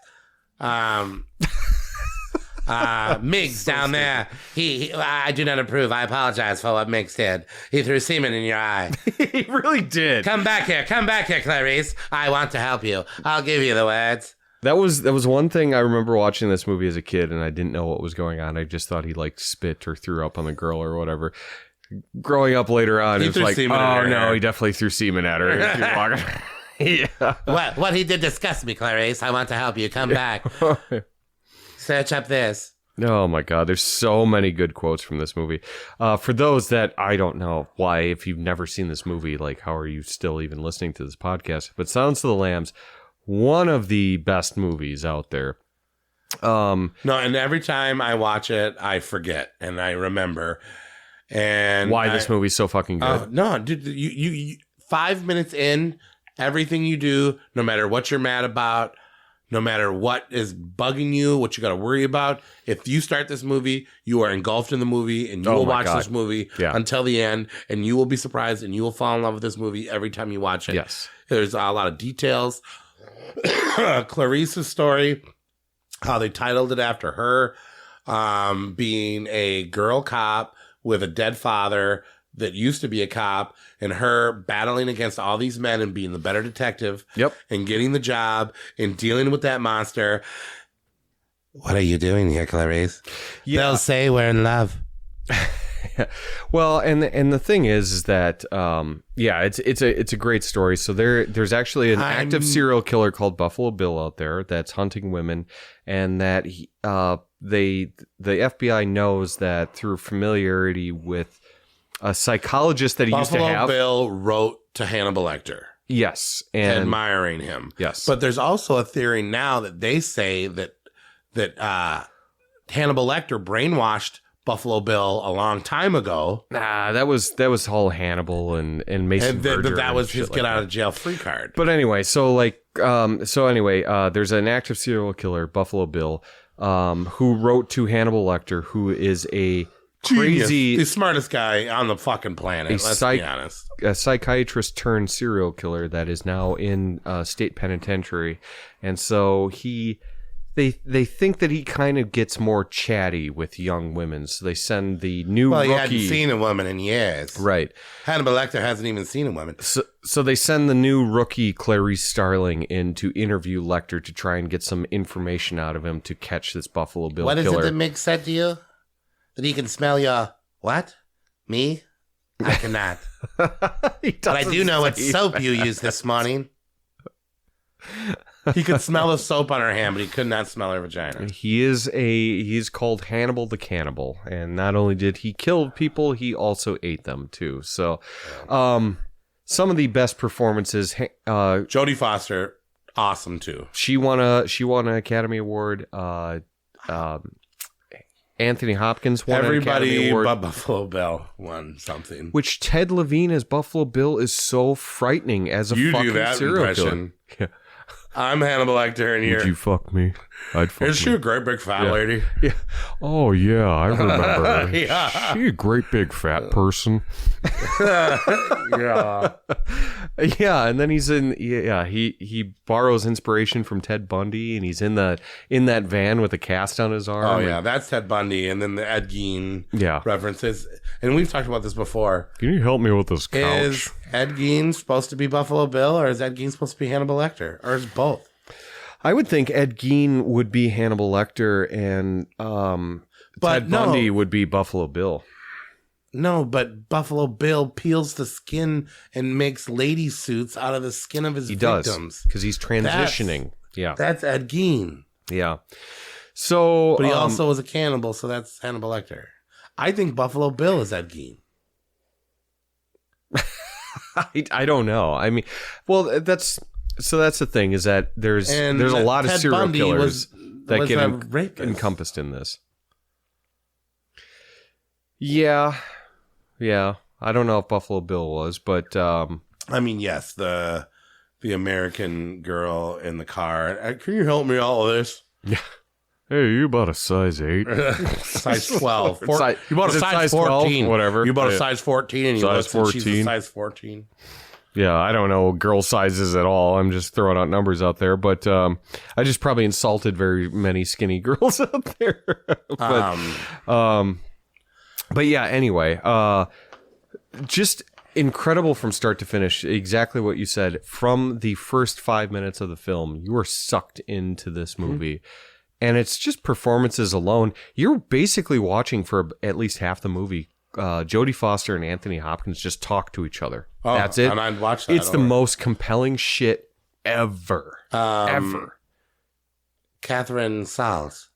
S5: Miggs down there. I do not approve. I apologize for what Miggs did. He threw semen in your eye.
S6: He really did.
S5: Come back here, Clarice. I want to help you. I'll give you the words.
S6: That was one thing I remember watching this movie as a kid, and I didn't know what was going on. I just thought he like spit or threw up on the girl or whatever. Growing up later on,
S5: He
S6: it's
S5: threw
S6: like,
S5: semen at
S6: oh
S5: her
S6: no,
S5: hair.
S6: he definitely threw semen at her. Yeah.
S5: What he did disgusts me, Clarice. I want to help you. Come back. Search up this.
S6: Oh my God, there's so many good quotes from this movie. For those that I don't know why, if you've never seen this movie, like how are you still even listening to this podcast? But Silence of the Lambs, one of the best movies out there.
S5: No, and every time I watch it, I forget and I remember. And
S6: Why this movie's so fucking good.
S5: No, dude, you 5 minutes in, everything you do, no matter what you're mad about, no matter what is bugging you, what you got to worry about, if you start this movie, you are engulfed in the movie and you will watch this movie until the end, and you will be surprised and you will fall in love with this movie every time you watch it.
S6: Yes.
S5: There's a lot of details. Clarice's story, how they titled it after her, being a girl cop with a dead father that used to be a cop, and her battling against all these men and being the better detective.
S6: Yep.
S5: And getting the job and dealing with that monster. What are you doing here, Clarice?
S6: Yeah.
S5: They'll say we're in love.
S6: Well, and the thing is that it's a great story. So there's actually an active serial killer called Buffalo Bill out there that's hunting women, and that the FBI knows that through familiarity with a psychologist that he used to have.
S5: Buffalo Bill wrote to Hannibal Lecter.
S6: Yes, and
S5: admiring him.
S6: Yes,
S5: but there's also a theory now that they say that Hannibal Lecter brainwashed Buffalo Bill a long time ago.
S6: Nah, that was all Hannibal and Mason Verger.
S5: That was his
S6: like
S5: get out of jail free card.
S6: But anyway, there's an active serial killer, Buffalo Bill, who wrote to Hannibal Lecter, who is a crazy,
S5: the smartest guy on the fucking planet. Let's be honest.
S6: A psychiatrist turned serial killer that is now in state penitentiary, and so They think that he kind of gets more chatty with young women, so they send the new rookie.
S5: Well, he hadn't seen a woman in years.
S6: Right.
S5: Hannibal Lecter hasn't even seen a woman.
S6: So they send the new rookie, Clarice Starling, in to interview Lecter to try and get some information out of him to catch this Buffalo Bill killer.
S5: What is it that Mick said to you? That he can smell your... What? Me? I cannot. But I do know what soap you used this morning. He could smell the soap on her hand, but he could not smell her vagina.
S6: He's called Hannibal the Cannibal, and not only did he kill people, he also ate them too. So, some of the best performances.
S5: Jodie Foster, awesome too.
S6: She won an Academy Award. Anthony Hopkins won an Academy Award.
S5: Everybody but Buffalo Bill won something.
S6: Which Ted Levine as Buffalo Bill is so frightening as a fucking serial killer. Yeah.
S5: I'm Hannibal Lecter, and
S6: Would you fuck me? I'd fuck
S5: Is she a great big fat lady?
S6: Yeah. Oh yeah, I remember.
S5: Yeah.
S6: She a great big fat person.
S5: Yeah.
S6: Yeah, and then he's in. Yeah, he borrows inspiration from Ted Bundy, and he's in that van with a cast on his arm.
S5: Oh yeah, that's Ted Bundy, and then the Ed Gein references. And we've talked about this before.
S6: Can you help me with this couch?
S5: Is Ed Gein supposed to be Buffalo Bill, or is Ed Gein supposed to be Hannibal Lecter, or is both?
S6: I would think Ed Gein would be Hannibal Lecter, and Ted Bundy would be Buffalo Bill.
S5: No, but Buffalo Bill peels the skin and makes lady suits out of the skin of his victims.
S6: He does, because he's transitioning. Yeah.
S5: That's Ed Gein.
S6: Yeah. So,
S5: but he also was a cannibal, so that's Hannibal Lecter. I think Buffalo Bill is Ed Gein.
S6: I don't know. I mean, well, that's the thing is that there's a lot of
S5: Ted
S6: serial
S5: Bundy
S6: killers that get
S5: encompassed
S6: in this. Yeah. I don't know if Buffalo Bill was, but
S5: I mean, yes, the American girl in the car. Can you help me out with this?
S6: Yeah. Hey, you bought a size 8.
S5: Size 12. You bought a
S6: size
S5: 14.
S6: 12? Whatever.
S5: You bought a size 14 and you
S6: size 14.
S5: She's a size 14.
S6: Yeah, I don't know girl sizes at all. I'm just throwing out numbers out there, but I just probably insulted very many skinny girls out there. But yeah, anyway, just incredible from start to finish. Exactly what you said. From the first 5 minutes of the film, you are sucked into this movie. And it's just performances alone. You're basically watching for at least half the movie. Jodie Foster and Anthony Hopkins just talk to each other.
S5: Oh,
S6: that's it.
S5: And I'd watch that.
S6: It's the most compelling shit ever. Ever.
S5: Catherine Sals.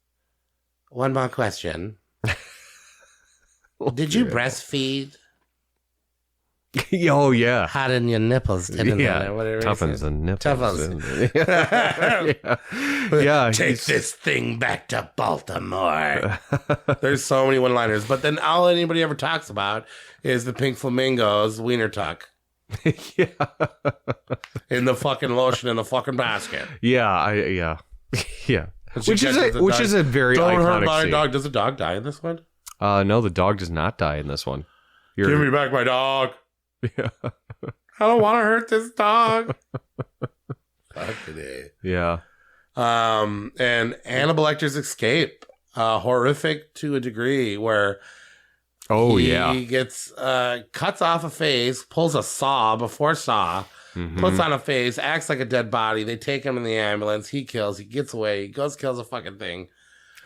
S5: One more question. Did you breastfeed?
S6: Oh, yeah.
S5: Harden your nipples.
S6: Yeah. Toughens the nipples. Yeah.
S5: Take this thing back to Baltimore. There's so many one-liners. But then all anybody ever talks about is the Pink Flamingos wiener tuck.
S6: Yeah.
S5: In the fucking lotion in the fucking basket.
S6: Yeah. Yeah. Which is a very
S5: Don't
S6: iconic
S5: hurt my
S6: scene.
S5: dog. Does the dog die in this one?
S6: No, the dog does not die in this one.
S5: Give me back my dog.
S6: Yeah.
S5: I don't want to hurt this dog. Fucking A.
S6: Yeah.
S5: And Hannibal Lecter's escape, horrific to a degree, where he gets cuts off a face, pulls a saw before saw, puts on a face, acts like a dead body. They take him in the ambulance. He kills. He gets away. He goes kills a fucking thing.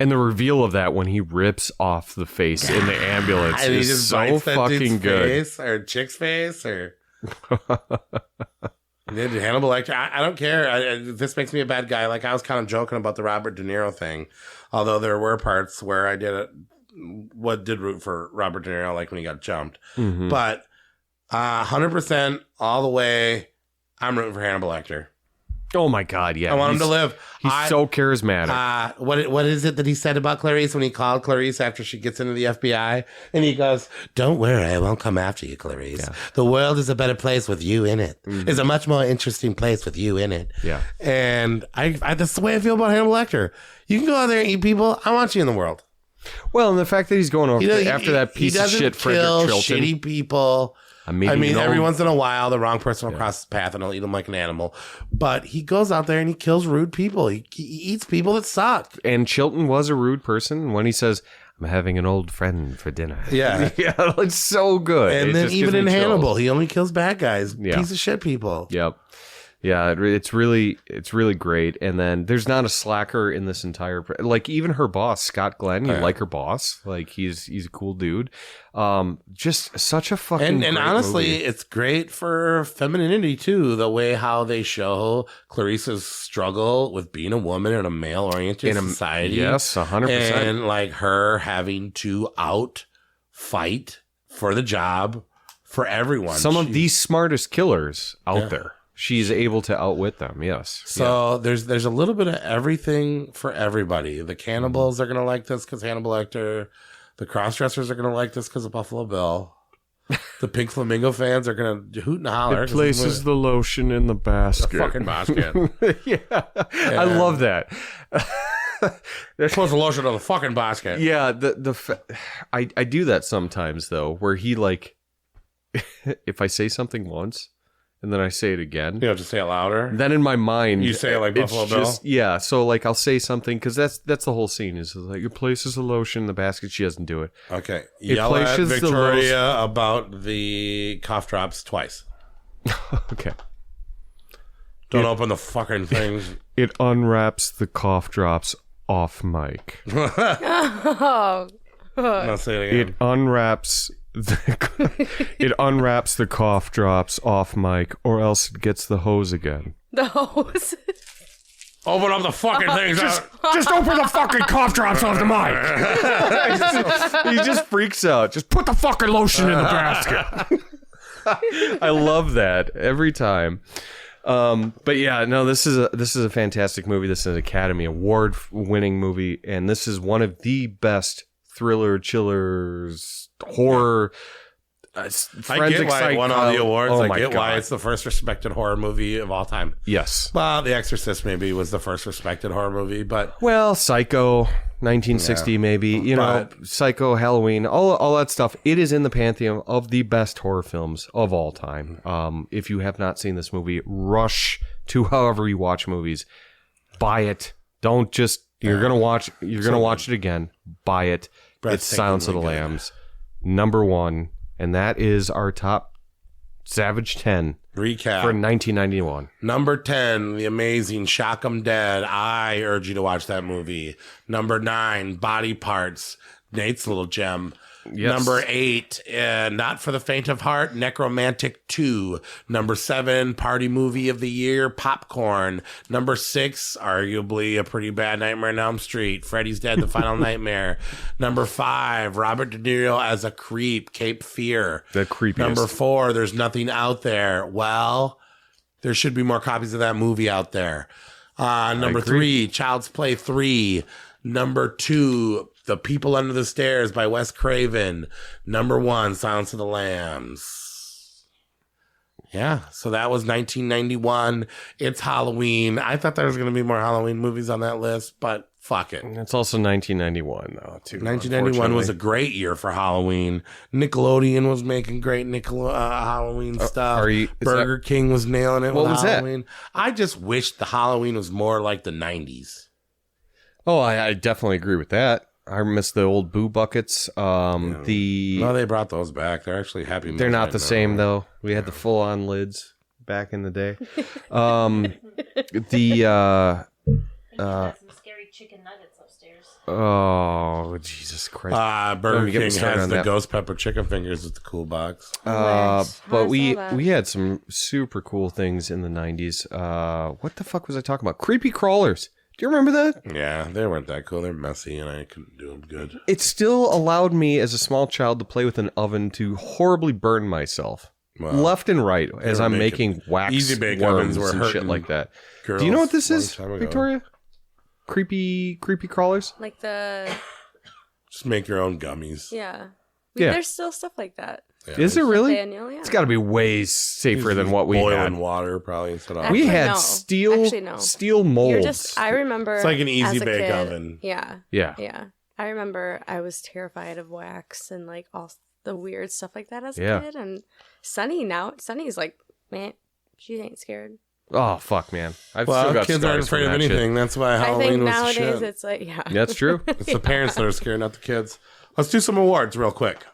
S6: And the reveal of that when he rips off the face in the ambulance
S5: and
S6: is so fucking good.
S5: Face or chick's face or Hannibal Lecter. I don't care. This makes me a bad guy. Like I was kind of joking about the Robert De Niro thing, although there were parts where I did root for Robert De Niro, like when he got jumped. But 100% all the way, I'm rooting for Hannibal Lecter.
S6: Oh my God, yeah.
S5: I want him to live.
S6: He's so charismatic.
S5: What is it that he said about Clarice when he called Clarice after she gets into the FBI? And he goes, "Don't worry, I won't come after you, Clarice. Yeah. The world is a better place with you in it. It's a much more interesting place with you in it."
S6: Yeah.
S5: And that's the way I feel about Hannibal Lecter. You can go out there and eat people. I want you in the world.
S6: Well, and the fact that he's going over after that piece of shit Frederick Chilton.
S5: Shitty people. I mean, every once in a while, the wrong person will cross his path and he'll eat him like an animal. But he goes out there and he kills rude people. He eats people that suck.
S6: And Chilton was a rude person when he says, "I'm having an old friend for dinner."
S5: Yeah.
S6: Yeah, it's so good.
S5: And then even in Hannibal, he only kills bad guys. Yeah. Piece of shit people.
S6: Yep. Yeah, it's really great. And then there's not a slacker in this entire, like even her boss, Scott Glenn, you like her boss. Like he's a cool dude. Just such a fucking
S5: and honestly, movie. It's great for femininity too, the way how they show Clarice's struggle with being a woman in a male-oriented society.
S6: Yes, 100%.
S5: And like her having to fight for the job for everyone.
S6: Some of the smartest killers out there. She's able to outwit them, yes.
S5: So there's a little bit of everything for everybody. The cannibals are going to like this because Hannibal Lecter. The crossdressers are going to like this because of Buffalo Bill. The Pink Flamingo fans are going to hoot and holler.
S6: It places the lotion in the basket.
S5: The fucking basket.
S6: Yeah. I love that.
S5: They're supposed to lotion in the fucking basket.
S6: Yeah, I do that sometimes, though, where he, like, if I say something once, and then I say it again.
S5: You have to say it louder.
S6: Then in my mind,
S5: you say it like Buffalo Bill.
S6: Yeah, so like I'll say something because that's the whole scene is like your places the lotion in the basket. She doesn't do it.
S5: Okay, yell at Victoria about the cough drops twice.
S6: Okay.
S5: Don't open the fucking things.
S6: It unwraps the cough drops off mic.
S7: Oh.
S5: Now say it again.
S6: It unwraps the cough drops off mic, or else it gets the hose again.
S7: The hose.
S5: Open up the fucking things.
S6: Just open the fucking cough drops off the mic. He just freaks out. Just put the fucking lotion in the basket. I love that every time. But yeah, no, this is a fantastic movie. This is an Academy Award winning movie, and this is one of the best thriller, chillers, horror.
S5: I get why it won all the awards. I get why it's the first respected horror movie of all time.
S6: Yes.
S5: Well, The Exorcist maybe was the first respected horror movie, but
S6: Psycho, 1960 maybe. You know, Psycho, Halloween, all that stuff. It is in the pantheon of the best horror films of all time. If you have not seen this movie, rush to however you watch movies. Buy it. Don't just you're gonna watch it again. Buy it. It's Silence of the Lambs, number 1. And that is our top Savage 10
S5: recap
S6: for 1991.
S5: Number 10, the amazing Shock 'em Dead. I urge you to watch that movie. Number 9, Body Parts. Nate's little gem. Yes. Number 8, Not for the Faint of Heart, Necromantic 2. Number 7, Party Movie of the Year, Popcorn. Number 6, arguably a pretty bad Nightmare on Elm Street, Freddy's Dead, The Final Nightmare. Number 5, Robert De Niro as a creep, Cape Fear.
S6: The creepiest.
S5: Number 4, There's Nothing Out There. Well, there should be more copies of that movie out there. Number 3, Child's Play 3. Number 2, The People Under the Stairs by Wes Craven. Number 1, Silence of the Lambs. Yeah, so that was 1991. It's Halloween. I thought there was going to be more Halloween movies on that list, but fuck it.
S6: It's also 1991, though, too.
S5: 1991 was a great year for Halloween. Nickelodeon was making great Halloween stuff. Burger King was nailing it with Halloween. That? I just wish the Halloween was more like the 90s.
S6: Oh, I definitely agree with that. I miss the old Boo Buckets.
S5: No, they brought those back. They're actually Happy Meals.
S6: They're not the same, though. We had the full-on lids back in the day.
S8: Some scary chicken nuggets upstairs.
S6: Oh, Jesus Christ.
S5: Burger King has the ghost pepper chicken fingers with the cool box.
S6: But we had some super cool things in the 90s. What the fuck was I talking about? Creepy crawlers. Do you remember that?
S5: Yeah, they weren't that cool. They're messy, and I couldn't do them good.
S6: It still allowed me, as a small child, to play with an oven to horribly burn myself. Well, left and right as I'm making wax
S5: easy bake
S6: worms
S5: ovens were
S6: and shit like that.
S5: Do
S6: you know what this is, Victoria? Creepy crawlers?
S7: Like the...
S5: Just make your own gummies.
S7: Yeah.
S6: Yeah.
S7: There's still stuff like that.
S5: Yeah,
S6: is there really?
S7: Daniel, yeah.
S6: It's got to be way safer than what we had.
S5: Boiling water, probably. Instead of
S6: we had steel molds.
S7: I remember...
S5: It's like an easy
S7: as a
S5: bake
S7: kid,
S5: oven.
S7: Yeah.
S6: Yeah.
S7: Yeah. I remember I was terrified of wax and like all the weird stuff like that as a kid. And Sunny's like, man, she ain't scared.
S6: Oh, fuck, man. I've still got
S5: kids aren't afraid of anything.
S6: Shit.
S5: That's why Halloween was
S7: nowadays
S5: shit.
S7: It's like, yeah.
S6: That's true.
S5: It's the parents that are scared, not the kids. Let's do some awards real quick.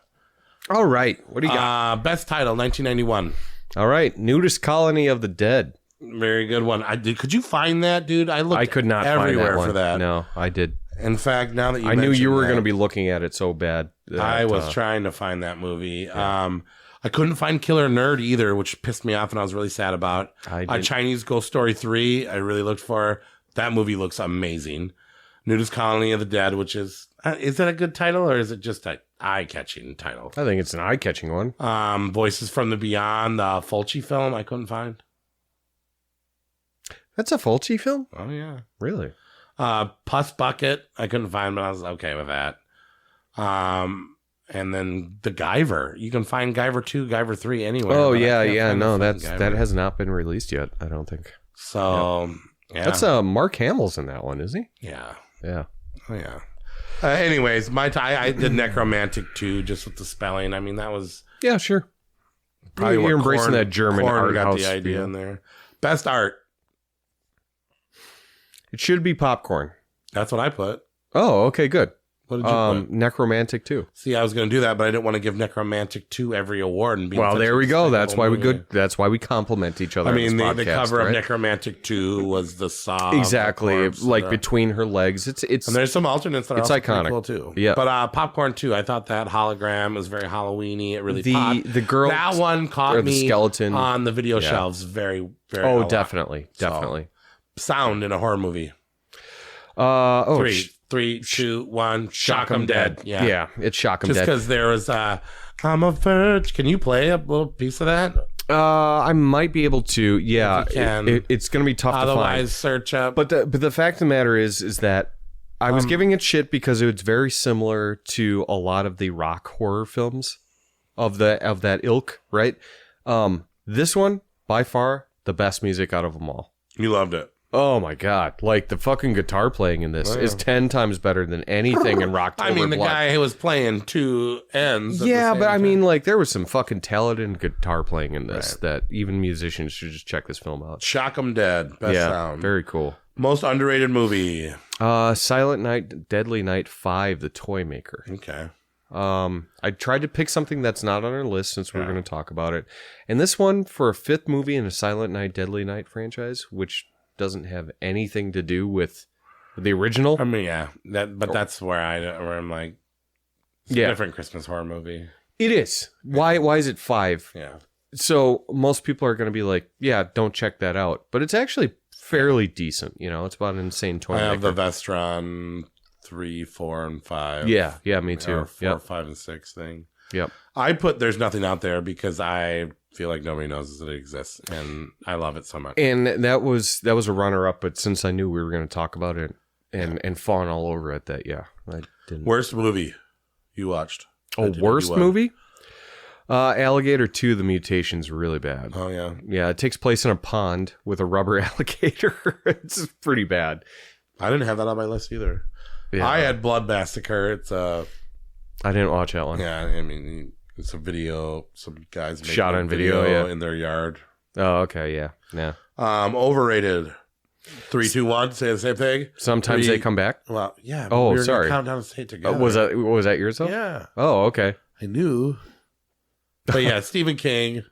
S6: All right. What do you got?
S5: Best title, 1991.
S6: All right. Nudist Colony of the Dead.
S5: Very good one. Could you find that, dude? I
S6: could not
S5: everywhere
S6: find that
S5: for that.
S6: No, I did.
S5: In fact, now that
S6: I knew you were going to be looking at it so bad.
S5: I was trying to find that movie. Yeah. I couldn't find Killer Nerd either, which pissed me off and I was really sad about. Chinese Ghost Story 3, I really looked for. That movie looks amazing. Nudist Colony of the Dead, which is that a good title or is it just an eye-catching title?
S6: I think it's an eye-catching one.
S5: Voices from the Beyond, the Fulci film, I couldn't find.
S6: That's a Fulci film?
S5: Oh, yeah.
S6: Really?
S5: Puss Bucket, I couldn't find, but I was okay with that. And then the Guyver. You can find Guyver 2, Guyver 3 anywhere.
S6: Oh, yeah. No, that has not been released yet, I don't think.
S5: So, yeah.
S6: That's Mark Hamill's in that one, is he?
S5: Yeah.
S6: Yeah.
S5: Oh, yeah. Anyways, I did Necromantic 2 just with the spelling. I mean, that was...
S6: Yeah, sure.
S5: Probably
S6: You're embracing that German art
S5: got
S6: house
S5: the idea
S6: feel.
S5: in there. Best art.
S6: It should be Popcorn.
S5: That's what I put.
S6: Oh, okay, good.
S5: What did you put?
S6: Necromantic 2.
S5: See, I was going to do that, but I didn't want to give Necromantic 2 every award. And be
S6: well, there we go. That's why That's why we compliment each other.
S5: I mean,
S6: on this
S5: the
S6: podcast,
S5: cover
S6: right?
S5: of Necromantic 2 was the saw.
S6: Exactly, like between her legs. It's
S5: and there's some alternates that are also
S6: iconic.
S5: Cool too.
S6: Yeah,
S5: but Popcorn 2, I thought that hologram was very Halloweeny. It really popped.
S6: The girl
S5: that one caught me
S6: skeleton
S5: on the video shelves very, very.
S6: Oh, definitely.
S5: sound in a horror movie?
S6: Oh,
S5: 3, 2, 1. Shock 'em dead.
S6: Yeah, it's Shock 'em
S5: Just
S6: dead.
S5: because there was I'm a virgin. Can you play a little piece of that?
S6: I might be able to. Yeah,
S5: If you can.
S6: it's going to be tough to find.
S5: Otherwise, search up.
S6: But the fact of the matter is that I was giving it shit because it's very similar to a lot of the rock horror films of that ilk, right? This one, by far, the best music out of them all.
S5: You loved it.
S6: Oh my god! Like the fucking guitar playing in this is 10 times better than anything in Rocktober.
S5: I mean, the
S6: Blood.
S5: guy who was playing two ends.
S6: Yeah, but I mean, like there was some fucking talented guitar playing in this that even musicians should just check this film out.
S5: Shock 'em dead. Best sound.
S6: Very cool.
S5: Most underrated movie.
S6: Silent Night, Deadly Night 5, The Toy Maker.
S5: Okay.
S6: I tried to pick something that's not on our list since we're going to talk about it. And this one, for a 5th movie in a Silent Night, Deadly Night franchise, which doesn't have anything to do with the original.
S5: I mean, yeah. But that's where I'm like, it's a different Christmas horror movie.
S6: It is. Why is it 5?
S5: Yeah.
S6: So most people are going to be like, yeah, don't check that out. But it's actually fairly decent. You know, it's about an insane toy
S5: I have
S6: maker.
S5: the Vestron 3, 4, and 5.
S6: Yeah, me too.
S5: Or 4, 5, and 6 thing.
S6: Yep.
S5: I put There's Nothing Out There because I feel like nobody knows that it exists, and I love it so much.
S6: And that was a runner-up, but since I knew we were going to talk about it and fawn all over it, I didn't.
S5: Worst movie you watched?
S6: Worst movie? Alligator 2, The Mutation's really bad.
S5: Oh, yeah.
S6: Yeah, it takes place in a pond with a rubber alligator. It's pretty bad.
S5: I didn't have that on my list either.
S6: Yeah.
S5: I had Blood Massacre. It's
S6: I didn't watch that one.
S5: Yeah, I mean, it's a video. Some guys making
S6: shot on
S5: a
S6: video
S5: in their yard.
S6: Oh, okay, yeah.
S5: Overrated. 3, 2, 1. Say the same thing.
S6: Sometimes they come back.
S5: Well, yeah.
S6: Oh,
S5: we were
S6: sorry.
S5: Count down and say it together.
S6: Was that yours though?
S5: Yeah.
S6: Oh, okay.
S5: I knew. But yeah, Stephen King.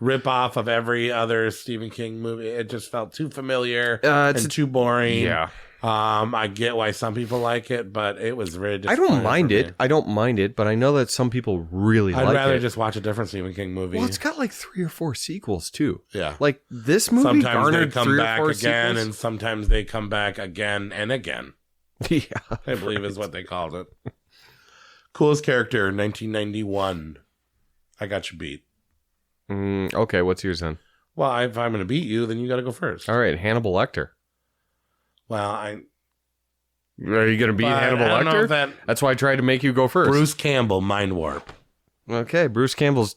S5: Rip off of every other Stephen King movie. It just felt too familiar and too boring.
S6: Yeah.
S5: I get why some people like it, but it was very
S6: I don't mind it. I don't mind it, but I know that some people really like it.
S5: I'd rather just watch a different Stephen King movie.
S6: Well, it's got like 3 or 4 sequels too.
S5: Yeah.
S6: Like this movie
S5: sometimes
S6: garnered
S5: they come
S6: 3
S5: back
S6: or 4
S5: again,
S6: sequels.
S5: and sometimes they come back again and again.
S6: Yeah.
S5: I believe is what they called it. Coolest character, 1991. I got you beat.
S6: Okay, what's yours then?
S5: Well, if I'm going to beat you, then you got to go first.
S6: All right, Hannibal Lecter.
S5: Well,
S6: Are you going to beat Hannibal
S5: I don't know
S6: Lecter?
S5: if
S6: That's why I tried to make you go first.
S5: Bruce Campbell, Mind Warp.
S6: Okay, Bruce Campbell's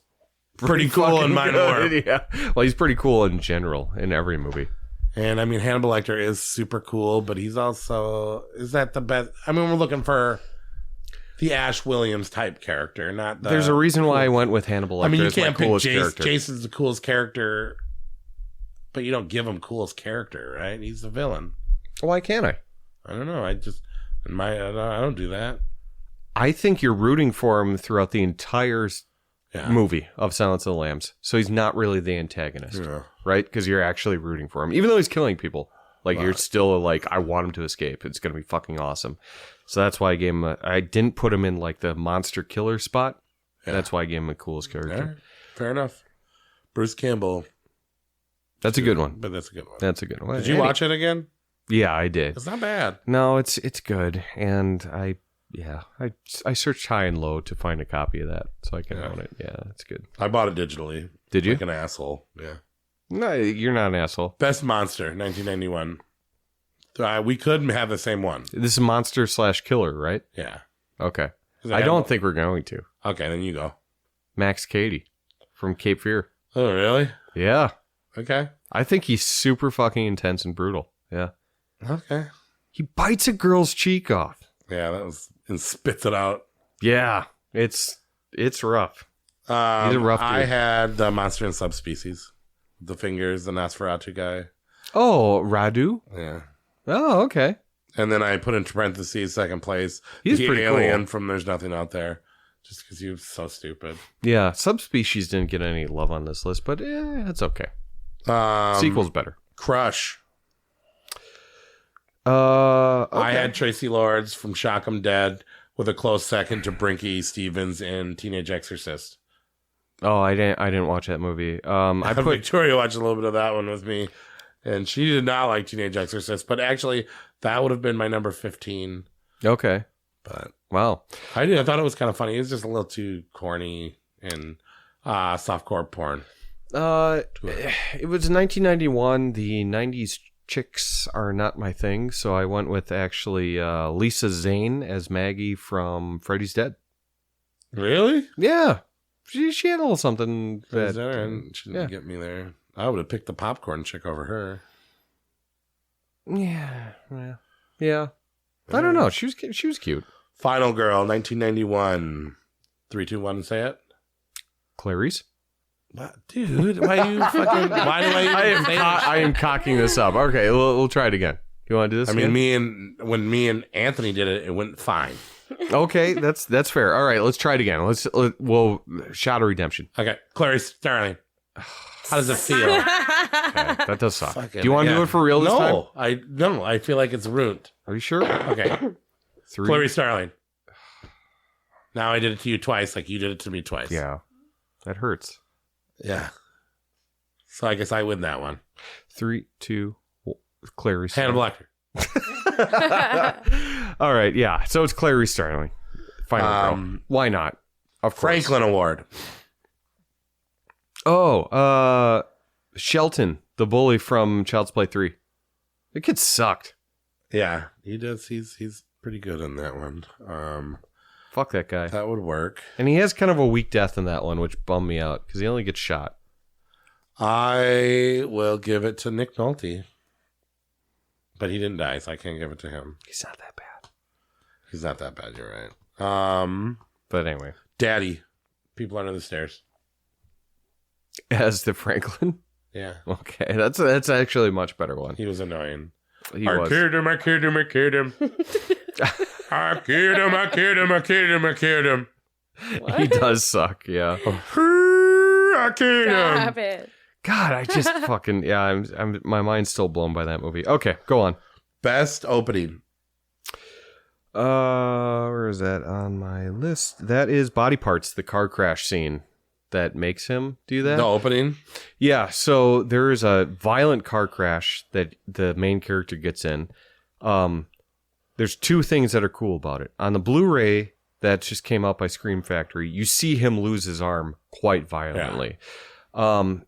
S5: Pretty cool in Mind Warp.
S6: Yeah. Well, he's pretty cool in general in every movie.
S5: And I mean, Hannibal Lecter is super cool, but he's also, is that the best? I mean, we're looking for the Ash Williams type character, not the.
S6: There's a reason why I went with Hannibal Lecter.
S5: I mean, you
S6: as my
S5: can't pick
S6: coolest
S5: Jason.
S6: character.
S5: Jason's the coolest character, but you don't give him coolest character, right? He's the villain.
S6: Why can't I?
S5: I don't know. I don't do that.
S6: I think you're rooting for him throughout the entire movie of Silence of the Lambs. So he's not really the antagonist, right? Because you're actually rooting for him. Even though he's killing people, like you're still like, I want him to escape. It's going to be fucking awesome. So that's why I gave him I didn't put him in like the monster killer spot. Yeah. That's why I gave him the coolest character.
S5: Yeah, fair enough. Bruce Campbell.
S6: That's a good one.
S5: But that's a good one.
S6: That's a good one.
S5: Did you watch it again?
S6: Yeah, I did.
S5: It's not bad.
S6: No, it's good. And I searched high and low to find a copy of that so I can own it. Yeah, it's good.
S5: I bought it digitally.
S6: Did you?
S5: Like an asshole. Yeah.
S6: No, you're not an asshole.
S5: Best Monster, 1991. We could have the same one.
S6: This is monster / killer, right?
S5: Yeah.
S6: Okay. I don't think we're going to.
S5: Okay, then you go.
S6: Max Cady from Cape Fear.
S5: Oh, really?
S6: Yeah.
S5: Okay.
S6: I think he's super fucking intense and brutal. Yeah.
S5: Okay.
S6: He bites a girl's cheek off.
S5: Yeah, and spits it out.
S6: Yeah. It's rough. He's a rough dude.
S5: I had the Monster and Subspecies. The fingers, the Nosferatu guy.
S6: Oh, Radu?
S5: Yeah.
S6: Oh, okay.
S5: And then I put in parentheses second place.
S6: He's
S5: the
S6: pretty
S5: alien
S6: cool.
S5: from There's Nothing Out There. Just because he was so stupid.
S6: Yeah, Subspecies didn't get any love on this list, but it's okay. Sequel's better.
S5: Crush.
S6: Okay.
S5: I had Tracy Lords from Shock 'em Dead with a close second to Brinky Stevens in Teenage Exorcist.
S6: Oh, I didn't watch that movie. I put
S5: Victoria watched a little bit of that one with me. And she did not like Teenage Exorcist, but actually that would have been my number 15.
S6: Okay.
S5: But
S6: wow.
S5: I thought it was kind of funny. It was just a little too corny and softcore porn.
S6: It was 1991. The 90s chicks are not my thing, so I went with actually Lisa Zane as Maggie from Freddy's Dead.
S5: Really?
S6: Yeah. She had a little something that
S5: she didn't get me there. I would have picked the popcorn chick over her.
S6: Yeah. I don't know. She was cute.
S5: Final Girl, 1991. 3, 2, 1, say it.
S6: Clarice.
S5: What? Dude, why do I
S6: am cocking this up. Okay, we'll try it again. You want to do this?
S5: I mean, when me and Anthony did it, it went fine.
S6: Okay, that's fair. All right, let's try it again. We'll shot of redemption.
S5: Okay, Clarice Starling. How does it feel?
S6: Okay, that does suck. Do you want to do it for real this time?
S5: No, I feel like it's ruined.
S6: Are you sure?
S5: Okay.
S6: 3.
S5: Clarice Starling. Now I did it to you twice, like you did it to me twice.
S6: Yeah, that hurts.
S5: Yeah. So I guess I win that one.
S6: 3, 2, Clarice.
S5: Hannibal Lecter.
S6: All right, yeah. So it's Clarice Starling. Final Girl. Why not? Of course.
S5: Franklin Award.
S6: Oh, Shelton, the bully from Child's Play 3. The kid sucked.
S5: Yeah, he does. He's pretty good in that one.
S6: Fuck that guy.
S5: That would work.
S6: And he has kind of a weak death in that one, which bummed me out because he only gets shot.
S5: I will give it to Nick Nolte. But he didn't die, so I can't give it to him.
S6: He's not that bad.
S5: He's not that bad, you're right.
S6: But anyway.
S5: Daddy. People Under the Stairs.
S6: As the Franklin?
S5: Yeah.
S6: Okay, that's actually a much better one.
S5: He was annoying.
S6: I killed him.
S5: I killed him. I killed him.
S7: What?
S6: He does suck, yeah.
S5: I killed him.
S7: Stop it.
S6: God, I just fucking I'm my mind's still blown by that movie. Okay, go on.
S5: Best opening.
S6: Where is that on my list? That is Body Parts, the car crash scene that makes him do that.
S5: The opening?
S6: Yeah, so there is a violent car crash that the main character gets in. There's 2 things that are cool about it. On the Blu-ray that just came out by Scream Factory, you see him lose his arm quite violently. Yeah.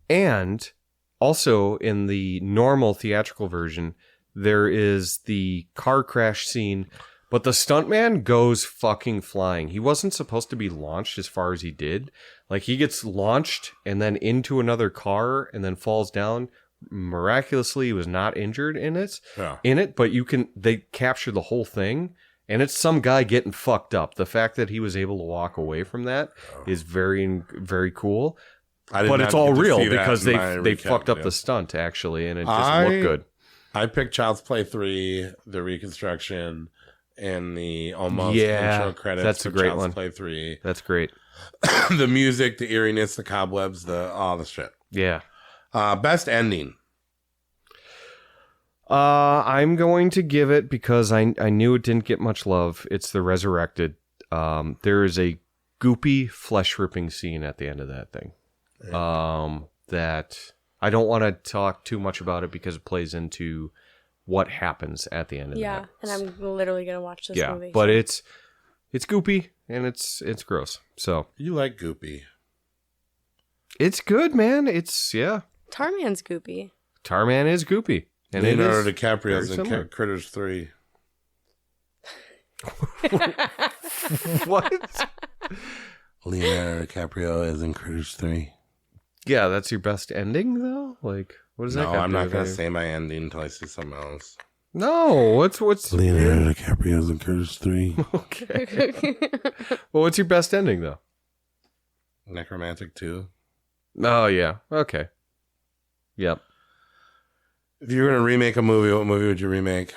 S6: And also in the normal theatrical version, there is the car crash scene, but the stuntman goes fucking flying. He wasn't supposed to be launched as far as he did. Like, he gets launched and then into another car and then falls down. Miraculously, he was not injured in it. But they capture the whole thing, and it's some guy getting fucked up. The fact that he was able to walk away from that is very, very cool. But it's all real because they fucked up the stunt, actually, and it just looked good.
S5: I picked Child's Play 3, the reconstruction, and the almost intro credits.
S6: That's a great
S5: Child's
S6: one.
S5: Play 3.
S6: That's great.
S5: The music, the eeriness, the cobwebs, all the shit.
S6: Yeah.
S5: Best ending.
S6: I'm going to give it because I knew it didn't get much love. It's The Resurrected. There is a goopy flesh ripping scene at the end of that thing. That I don't want to talk too much about it because it plays into what happens at the end of that.
S7: Yeah, and I'm literally gonna watch this movie.
S6: But it's goopy and it's gross. So
S5: you like goopy?
S6: It's good, man.
S7: Tarman's goopy.
S6: Tarman is goopy, and
S5: Leonardo DiCaprio's in Critters 3.
S6: What?
S5: Leonardo DiCaprio is in Critters 3.
S6: Yeah, that's your best ending, though? Like, what does that got
S5: I'm not going to
S6: say
S5: say my ending until I see something else.
S6: No, what's...
S5: Leonardo DiCaprio's in Critters 3.
S6: Okay. Well, what's your best ending, though?
S5: Necromantic 2.
S6: Oh, yeah. Okay. Yep.
S5: If you were going to remake a movie, what movie would you remake?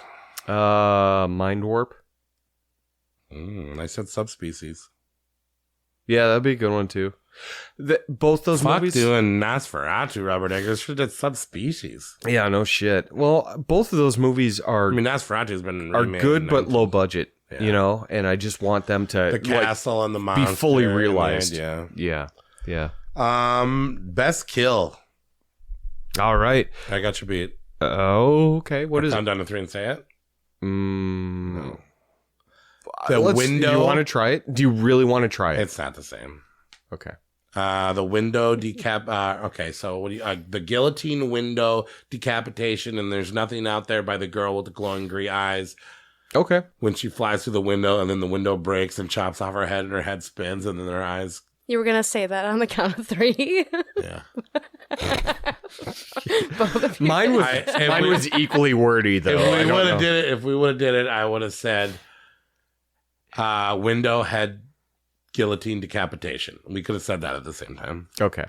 S6: Mind Warp.
S5: I said Subspecies.
S6: Yeah, that'd be a good one, too. Both those movies...
S5: doing Nosferatu, Robert Eggers. Should have did Subspecies.
S6: Yeah, no shit. Well, both of those movies are...
S5: I mean, Nosferatu's been
S6: are good, but low budget, you know? And I just want them to...
S5: The castle and the monster.
S6: Be fully realized.
S5: Yeah.
S6: Yeah.
S5: Best kill.
S6: All right.
S5: I got your beat.
S6: Okay. What is it?
S5: Count down to 3 and say it.
S6: No.
S5: The window.
S6: Do you want to try it? Do you really want to try it?
S5: It's not the same.
S6: Okay.
S5: The window okay, so what do you? The guillotine window decapitation, and there's nothing out there by the girl with the glowing green eyes.
S6: Okay.
S5: When she flies through the window, and then the window breaks and chops off her head, and her head spins, and then her eyes.
S7: You were gonna say that on the count of 3.
S5: Yeah.
S6: Mine was equally wordy though.
S5: If we would have did it, I would have said, window head guillotine decapitation. We could have said that at the same time.
S6: Okay.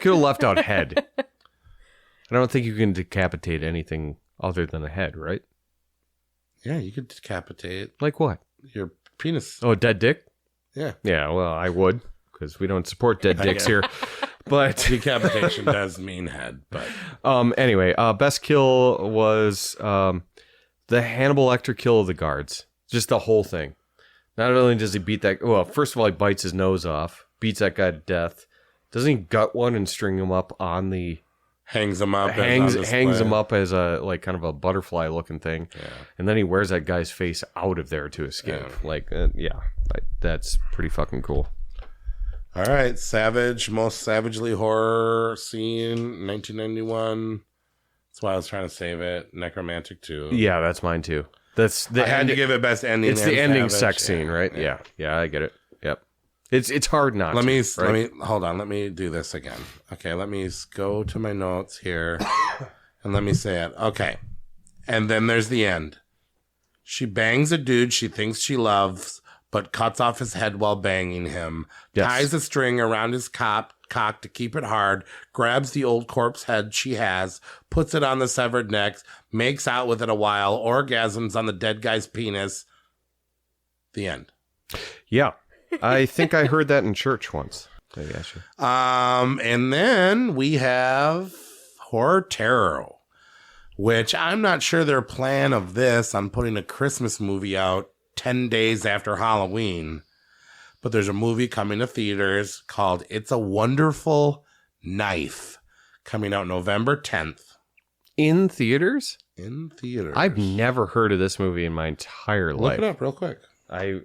S6: Could have left out head. I don't think you can decapitate anything other than a head, right?
S5: Yeah, you could decapitate.
S6: Like what?
S5: Your penis.
S6: Oh, a dead dick?
S5: Yeah.
S6: Yeah, well, I would, because we don't support dead dicks here. But
S5: decapitation does mean head, but
S6: anyway, best kill was the Hannibal Lecter kill of the guards. Just the whole thing. Not only does he beat that, well, first of all, he bites his nose off, beats that guy to death. Doesn't he gut one and string him up on the...
S5: Hangs him up.
S6: Hangs him up as a, like, kind of a butterfly looking thing. Yeah. And then he wears that guy's face out of there to escape. Yeah. That's pretty fucking cool.
S5: All right. Most savagely horror scene, 1991. That's why I was trying to save it. Necromantic 2.
S6: Yeah, that's mine too. I
S5: had to give it best ending.
S6: It's the ending sex scene, right? Yeah, I get it. Yep. It's hard not.
S5: Let me hold on. Let me do this again. Okay, let me go to my notes here, and let me say it. Okay, and then there's the end. She bangs a dude she thinks she loves, but cuts off his head while banging him. Yes. Ties a string around his cock to keep it hard, grabs the old corpse head she has, puts it on the severed neck, makes out with it a while, orgasms on the dead guy's penis. The end.
S6: Yeah. I think I heard that in church once.
S5: And then we have Horror Terror, which I'm not sure their plan of this on putting a Christmas movie out 10 days after Halloween. But there's a movie coming to theaters called It's a Wonderful Knife, coming out November 10th.
S6: In theaters?
S5: In theaters.
S6: I've never heard of this movie in my entire life.
S5: Look it up real quick.
S6: I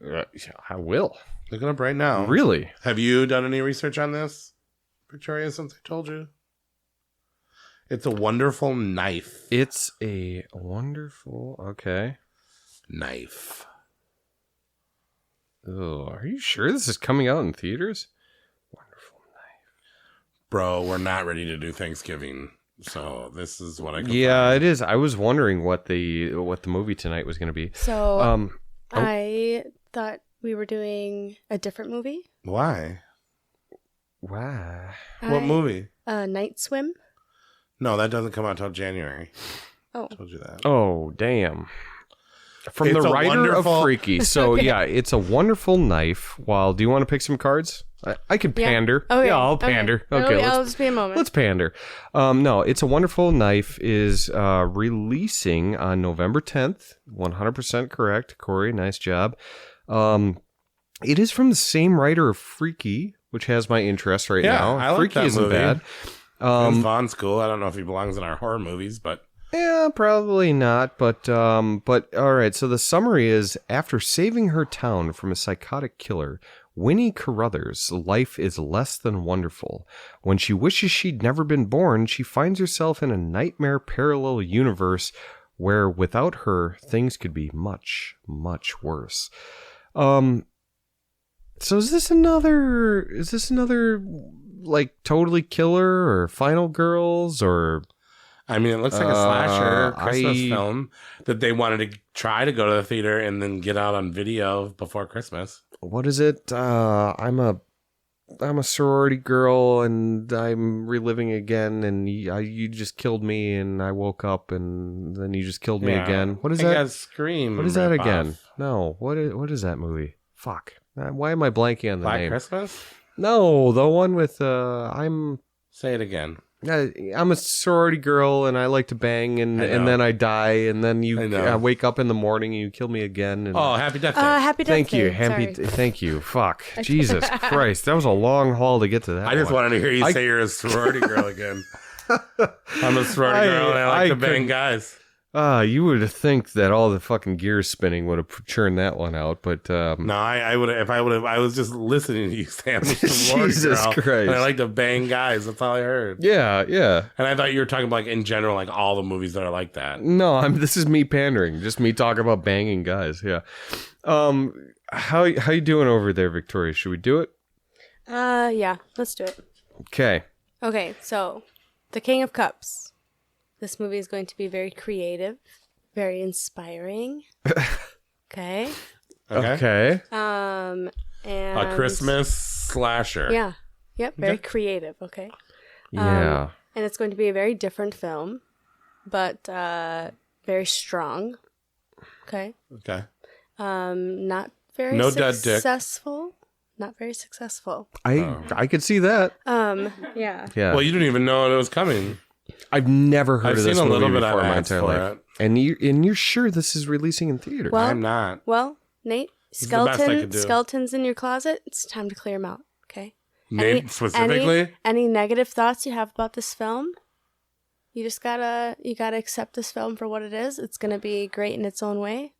S6: will.
S5: Look it up right now.
S6: Really?
S5: Have you done any research on this, Victoria, since I told you? It's a Wonderful Knife.
S6: It's a wonderful, okay.
S5: Knife.
S6: Oh, are you sure this is coming out in theaters? Wonderful Knife.
S5: Bro, we're not ready to do Thanksgiving, so this is what I can
S6: find. It is. I was wondering what the movie tonight was going to be.
S7: So, I thought we were doing a different movie.
S5: Why?
S6: Why?
S5: What movie?
S7: Night Swim.
S5: No, that doesn't come out until January.
S7: Oh.
S5: I told you that.
S6: Oh, damn. From the writer of Freaky. So,
S7: Okay.
S6: yeah, It's a Wonderful Knife. Do you want to pick some cards? I can pander.
S7: Okay.
S6: Yeah, I'll pander. Okay,
S7: I'll just be a moment.
S6: Let's pander. No, It's a Wonderful Knife is releasing on November 10th. 100% correct. Corey, nice job. It is from the same writer of Freaky, which has my interest right now.
S5: I like
S6: Freaky
S5: that
S6: isn't
S5: movie.
S6: bad.
S5: Vince Vaughn's cool. I don't know if he belongs in our horror movies, but...
S6: Yeah, probably not, but all right. So the summary is: after saving her town from a psychotic killer, Winnie Carruthers' life is less than wonderful. When she wishes she'd never been born, she finds herself in a nightmare parallel universe where without her, things could be much, much worse. So is this another like Totally Killer or Final Girls or...
S5: I mean, it looks like a slasher Christmas film that they wanted to try to go to the theater and then get out on video before Christmas.
S6: What is it? I'm a sorority girl and I'm reliving again, and you just killed me and I woke up and then you just killed me again. What is that?
S5: Scream.
S6: What is that again? No. What is that movie? Fuck. Why am I blanking on the name?
S5: Black Christmas?
S6: No, the one with
S5: Say it again.
S6: I'm a sorority girl and I like to bang and then I die and then you wake up in the morning and you kill me again. And,
S5: Happy Death Day.
S7: Happy Death Day.
S6: Thank you. Fuck. Jesus Christ. That was a long haul to get to that.
S5: I just wanted to hear you say you're a sorority girl again. I'm a sorority girl and I like to bang guys.
S6: You would think that all the fucking gears spinning would have churned that one out, but
S5: no, I would have. If I would have, I was just listening to you, Sam.
S6: Jesus Christ!
S5: And I like to bang guys. That's all I heard.
S6: Yeah, yeah.
S5: And I thought you were talking about like in general, like all the movies that are like that.
S6: No, this is me pandering. Just me talking about banging guys. Yeah. How you doing over there, Victoria? Should we do it?
S7: Yeah, let's do it.
S6: Okay.
S7: Okay, so The King of Cups. This movie is going to be very creative, very inspiring. Okay.
S6: Okay.
S7: And
S5: A Christmas slasher.
S7: Yeah. Yep. Very creative. Okay.
S6: Yeah.
S7: And it's going to be a very different film, but very strong. Okay.
S5: Okay.
S7: Not very
S5: No dead dick.
S7: successful. Not very successful.
S6: I could see that.
S7: Yeah.
S6: Yeah.
S5: Well, you didn't even know it was coming.
S6: I've never heard
S5: I've
S6: of this
S5: seen a
S6: movie
S5: little bit
S6: before
S5: of
S6: in my
S5: ads
S6: entire
S5: for
S6: life.
S5: it.
S6: And you're sure this is releasing in theater?
S7: Well,
S5: I'm not.
S7: Well, Nate,
S5: is the best I could do.
S7: skeletons in your closet. It's time to clear them out. Okay.
S5: Nate specifically.
S7: Any negative thoughts you have about this film? You just gotta accept this film for what it is. It's gonna be great in its own way.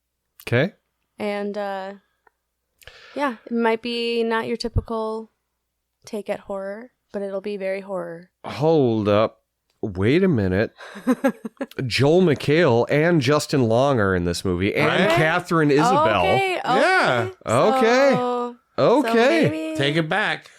S6: Okay.
S7: And yeah, it might be not your typical take at horror, but it'll be very horror.
S6: Hold up. Wait a minute. Joel McHale and Justin Long are in this movie, and
S5: Right?
S6: Catherine Isabel.
S7: Okay.
S5: Yeah.
S6: Okay. Okay.
S7: maybe,
S5: Take it back.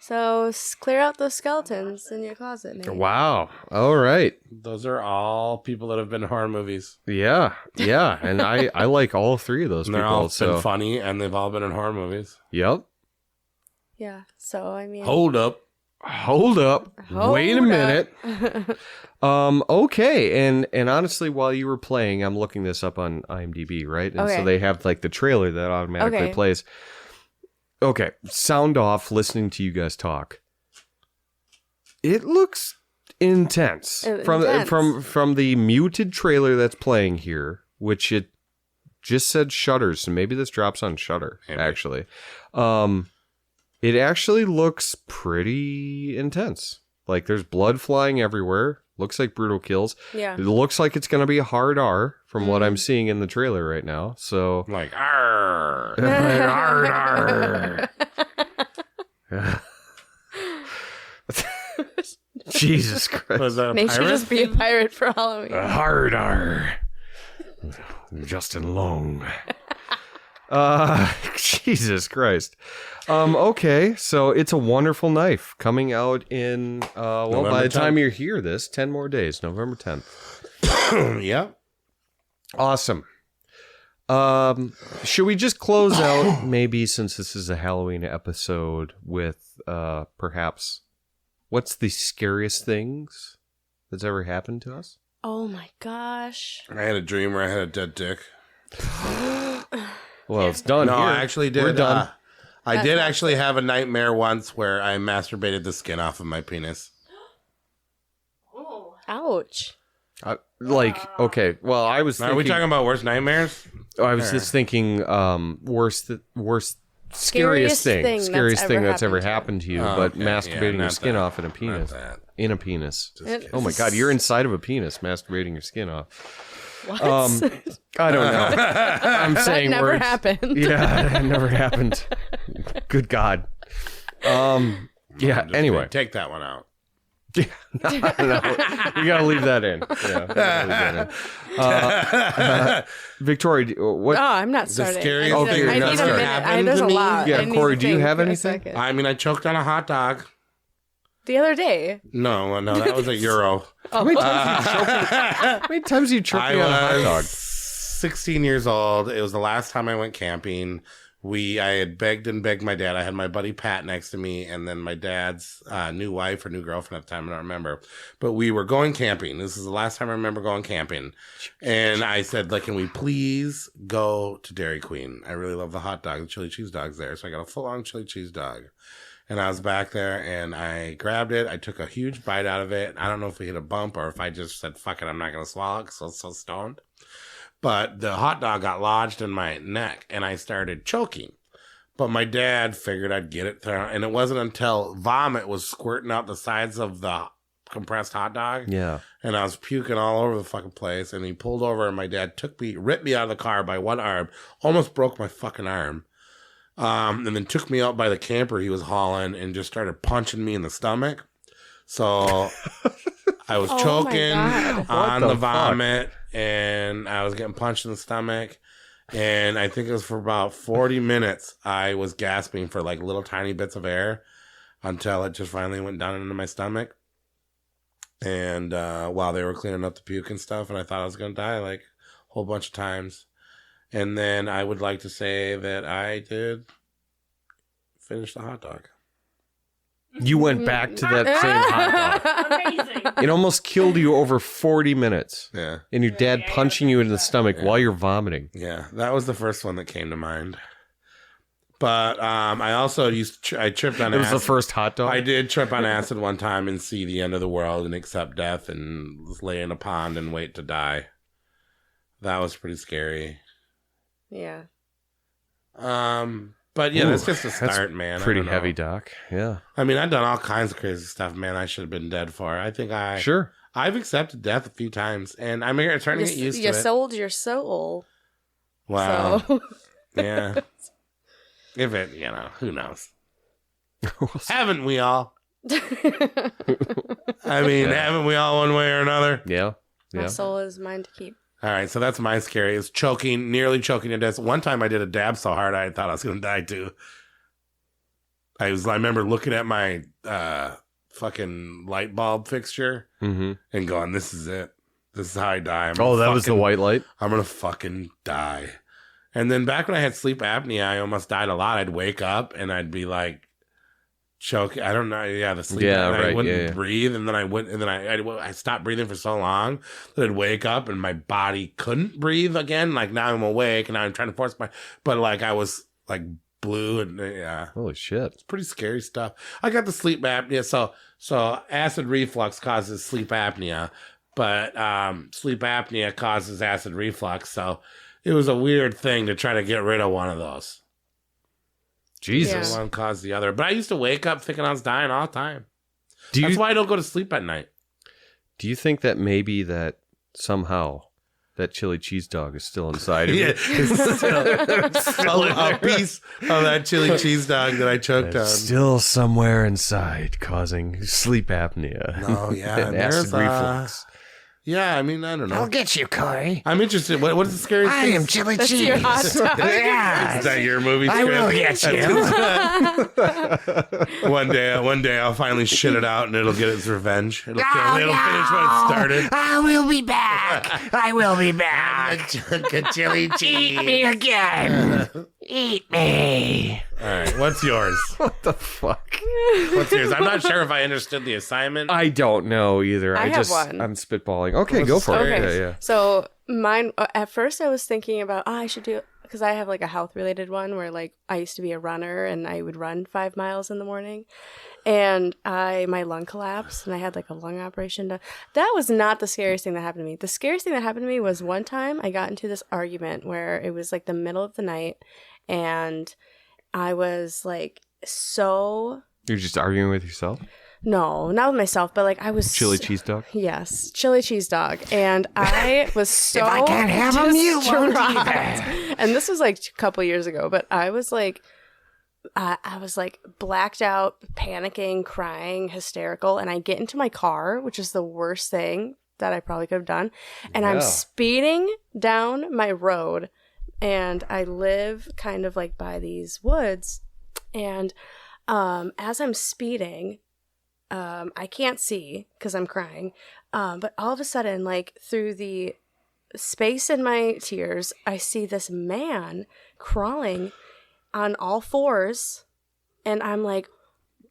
S7: So clear out those skeletons in your closet, Nate.
S6: Wow. All right.
S5: Those are all people that have been in horror movies.
S6: Yeah. Yeah. And I like all three of those
S5: And
S6: people.
S5: they're all
S6: so
S5: been funny, and they've all been in horror movies.
S6: Yep.
S7: Yeah. So I mean,
S5: Hold up.
S6: Hold up. Wait a minute. Okay. And honestly, while you were playing, I'm looking this up on IMDb, right? And
S7: Okay.
S6: so they have like the trailer that automatically
S7: Okay.
S6: plays. Okay. Sound off listening to you guys talk. It looks intense. From the muted trailer that's playing here, which it just said Shutter, so maybe this drops on Shutter, actually. It actually looks pretty intense. Like there's blood flying everywhere. Looks like brutal kills.
S7: Yeah.
S6: It looks like it's going to be a hard R from what I'm seeing in the trailer right now. So
S5: Like, arr.
S6: Arr, arr. Jesus Christ.
S5: Was that a
S7: Nate should
S5: pirate?
S7: just be a pirate for Halloween.
S6: Hard R. Justin Long. Jesus Christ. Okay, so It's a Wonderful Knife coming out in
S5: November
S6: by the
S5: 10th.
S6: time you hear this, 10 more days, November 10th.
S5: Yeah.
S6: Awesome. Should we just close out maybe, since this is a Halloween episode, with perhaps what's the scariest things that's ever happened to us?
S7: Oh my gosh.
S5: I had a dream where I had a dead dick.
S6: Well, it's done.
S5: No,
S6: here.
S5: I actually did.
S6: We're done.
S5: I did actually have a nightmare once where I masturbated the skin off of my penis.
S7: Ouch.
S6: Okay. Well, I was.
S5: Now, are we talking about worst nightmares?
S6: I was just thinking, worst, scariest thing that's ever happened to you.
S5: Oh,
S6: but
S5: okay.
S6: masturbating
S5: Yeah,
S6: your
S5: not
S6: skin
S5: that.
S6: off in a penis.
S5: Not that.
S6: In a penis.
S5: Just
S6: Oh my God, you're inside of a penis, masturbating your skin off.
S7: What?
S6: I don't know. I'm saying
S7: never
S6: words.
S7: happened.
S6: Yeah, it never happened. Good God. Yeah.
S5: Just
S6: Anyway,
S5: take that one out.
S6: no, we gotta leave that in. Yeah, we gotta leave that in. Victoria, what?
S7: Oh, I'm not
S5: The
S7: starting.
S5: scariest
S6: Okay,
S5: thing
S6: you're
S7: I
S6: not
S7: need a
S6: starting.
S7: minute.
S5: happened
S7: There's
S5: to
S7: a
S5: me.
S7: lot.
S6: Yeah,
S7: I need
S6: Corey,
S7: to
S6: do you
S7: think
S6: have
S7: for a
S6: anything?
S7: second.
S5: I mean, I choked on a hot dog.
S7: The other day.
S5: No, that was a Euro.
S6: How many times have you choked
S5: I
S6: me on a hot
S5: was
S6: dog?
S5: 16 years old. It was the last time I went camping. I had begged my dad. I had my buddy Pat next to me, and then my dad's new wife or new girlfriend at the time. I don't remember. But we were going camping. This is the last time I remember going camping. And I said, like, can we please go to Dairy Queen? I really love the hot dog, the chili cheese dogs there. So I got a full-on chili cheese dog. And I was back there, and I grabbed it. I took a huge bite out of it. I don't know if we hit a bump or if I just said, fuck it, I'm not going to swallow it because I was so stoned. But the hot dog got lodged in my neck, and I started choking. But my dad figured I'd get it through, and it wasn't until vomit was squirting out the sides of the compressed hot dog.
S6: Yeah.
S5: And I was puking all over the fucking place. And he pulled over and my dad ripped me out of the car by one arm, almost broke my fucking arm. And then took me out by the camper he was hauling and just started punching me in the stomach. So I was choking on the vomit and I was getting punched in the stomach. And I think it was for about 40 minutes, I was gasping for like little tiny bits of air until it just finally went down into my stomach. And while they were cleaning up the puke and stuff, and I thought I was going to die like a whole bunch of times. And then I would like to say that I did finish the hot dog.
S6: You went back to that same hot dog.
S8: Amazing.
S6: It almost killed you over 40 minutes.
S5: Yeah.
S6: And your dad punching you in the stomach while you're vomiting.
S5: Yeah, that was the first one that came to mind. But I also I tripped on acid.
S6: It was the first hot dog?
S5: I did trip on acid one time and see the end of the world and accept death and lay in a pond and wait to die. That was pretty scary.
S7: Yeah.
S5: But yeah, that's just a start, man.
S6: Pretty heavy, Doc. Yeah.
S5: I mean, I've done all kinds of crazy stuff, man. I should have been dead for. I think I've accepted death a few times, and I'm trying to get used to it.
S7: You're so old. You're so old.
S5: Wow.
S7: So.
S5: Yeah. If it, who knows? Haven't we all? I mean, haven't we all one way or another?
S6: Yeah.
S7: My soul is mine to keep.
S5: All right, so that's my scariest. Nearly choking to death. One time I did a dab so hard I thought I was going to die too. I remember looking at my fucking light bulb fixture and going, this is it. This is how I die.
S6: That was the white light?
S5: I'm going to fucking die. And then back when I had sleep apnea, I almost died a lot. I'd wake up and I'd be like choking. I don't know. Yeah, the sleep.
S6: Yeah,
S5: right. I wouldn't
S6: yeah.
S5: breathe, and then I stopped breathing for so long that I'd wake up and my body couldn't breathe again. Like now I'm awake and now I'm trying to force but like I was like blue and yeah.
S6: Holy shit!
S5: It's pretty scary stuff. I got the sleep apnea, so acid reflux causes sleep apnea, but sleep apnea causes acid reflux. So it was a weird thing to try to get rid of one of those.
S6: Jesus.
S5: One caused the other. But I used to wake up thinking I was dying all the time. That's why I don't go to sleep at night.
S6: Do you think that maybe that somehow that chili cheese dog is still inside of you?
S5: It's still a piece of that chili cheese dog that I choked on.
S6: Still somewhere inside causing sleep apnea.
S5: Oh, yeah.
S6: And acid reflux.
S5: Yeah, I mean, I don't know.
S9: I'll get you, Corey.
S5: I'm interested. What is the scariest thing?
S9: I am chili
S7: That's
S9: cheese.
S7: your hot dog.
S9: Yeah.
S5: Is that your movie
S9: I
S5: script?
S9: will get you.
S5: One day I'll finally shit it out and it'll get its revenge. It'll finish what it started.
S9: I will be back. I will be back.
S5: A chunk of chili cheese.
S9: Eat me again. Eat me.
S5: All right, what's yours?
S6: What the fuck?
S5: What's yours? I'm not sure if I understood the assignment.
S6: I don't know either.
S7: I have one.
S6: I'm spitballing. Okay, go for it.
S7: Okay.
S6: Yeah.
S7: So mine, at first I was thinking about, I should do, because I have like a health related one where like I used to be a runner and I would run 5 miles in the morning. And my lung collapsed and I had like a lung operation done. That was not the scariest thing that happened to me. The scariest thing that happened to me was one time I got into this argument where it was like the middle of the night and I was like so...
S6: You're just arguing with yourself?
S7: No, not with myself, but like I was...
S6: Chili cheese dog?
S7: Yes, chili cheese dog. And I was so...
S9: If I can't have them, you won't
S7: distraught.
S9: either.
S7: And this was like a couple years ago, but I was like... I was like blacked out, panicking, crying, hysterical, and I get into my car, which is the worst thing that I probably could have done. And I'm speeding down my road, and I live kind of like by these woods. And as I'm speeding, I can't see because I'm crying. But all of a sudden, like through the space in my tears, I see this man crawling on all fours, and I'm like,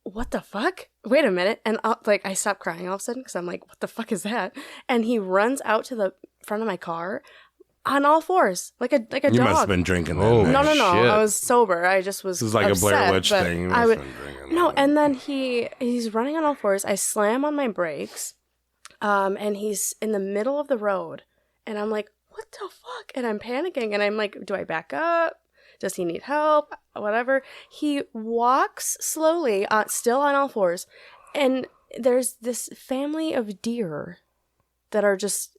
S7: what the fuck? Wait a minute. And like I stopped crying all of a sudden because I'm like, what the fuck is that? And he runs out to the front of my car on all fours, like a dog.
S5: You must have been drinking that
S6: Oh,
S5: night.
S7: No.
S6: Shit.
S7: I was sober. I just was.
S5: This is like
S7: upset,
S5: a Blair Witch
S7: but
S5: thing. You
S7: I
S5: must
S7: would
S5: have been drinking
S7: no,
S5: that.
S7: and then he's running on all fours. I slam on my brakes, and he's in the middle of the road, and I'm like, what the fuck? And I'm panicking, and I'm like, do I back up? Does he need help? Whatever. He walks slowly, still on all fours, and there's this family of deer that are just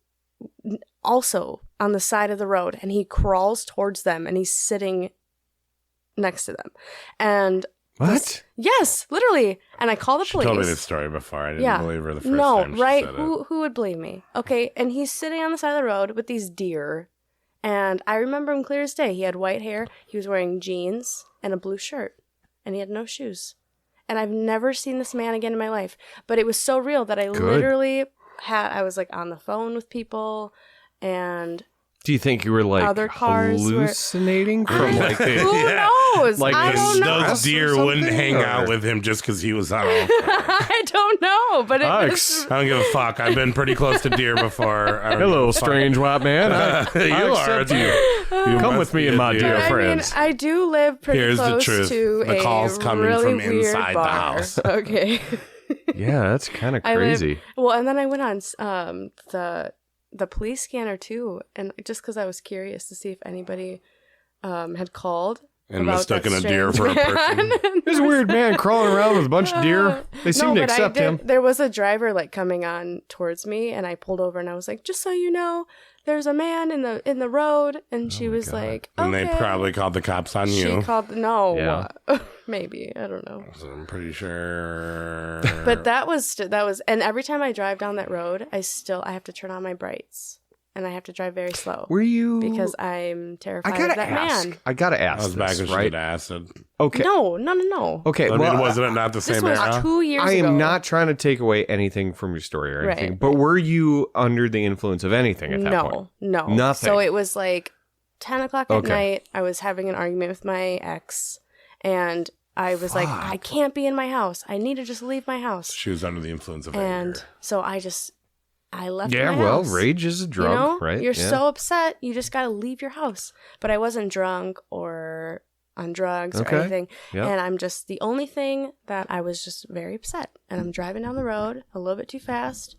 S7: also on the side of the road, and he crawls towards them, and he's sitting next to them. And
S6: what?
S7: Yes, literally. And I call the police.
S5: She told me this story before. I didn't believe her the first time she
S7: right?
S5: said it.
S7: Who would believe me? Okay, and he's sitting on the side of the road with these deer, and I remember him clear as day. He had white hair. He was wearing jeans and a blue shirt, and he had no shoes. And I've never seen this man again in my life. But it was so real that I literally I was like on the phone with people, and
S6: do you think you were like
S7: other cars
S6: hallucinating from like the,
S7: who knows?
S6: like
S7: I don't know.
S5: Those deer wouldn't hang out with him just because he was on.
S7: I don't know, but it was...
S5: I don't give a fuck. I've been pretty close to deer before.
S6: Hello, strange white man.
S5: You are.
S6: Come with me and my dear friends.
S7: I do live pretty
S5: Here's
S7: close
S5: the truth.
S7: to
S5: The call's coming
S7: really
S5: from
S7: weird
S5: inside
S7: bar.
S5: the house.
S7: Okay.
S6: Yeah, that's kind of crazy.
S7: Well, and then I went on the police scanner too, and just because I was curious to see if anybody had called
S5: and mistaken a deer for a person.
S6: There's a weird man crawling around with a bunch of deer. They seem to accept him.
S7: There was a driver like coming on towards me, and I pulled over and I was like, "Just so you know, there's a man in the road," and she was like, "Okay."
S5: And they probably called the cops on you.
S7: She called maybe, I don't know.
S5: So I'm pretty sure.
S7: But that was, and every time I drive down that road, I have to turn on my brights, and I have to drive very slow.
S6: Were you?
S7: Because I'm terrified of that man.
S6: I gotta ask.
S5: I was back when she did acid.
S6: Okay.
S7: No.
S6: Okay.
S5: I mean, wasn't it not the same
S7: era? This was 2 years ago.
S6: I am not trying to take away anything from your story or anything,
S7: Right.
S6: but were you under the influence of anything at that point?
S7: No.
S6: Nothing.
S7: So it was like 10 o'clock at night. I was having an argument with my ex, and I was like, I can't be in my house. I need to just leave my house.
S5: She was under the influence of
S7: And
S5: anger.
S7: so I left my
S6: Yeah, well,
S7: house.
S6: rage is a drug, right?
S7: You're so upset, you just got to leave your house. But I wasn't drunk or on drugs or anything.
S6: Yep.
S7: And I'm just, the only thing that I was just very upset. And I'm driving down the road a little bit too fast.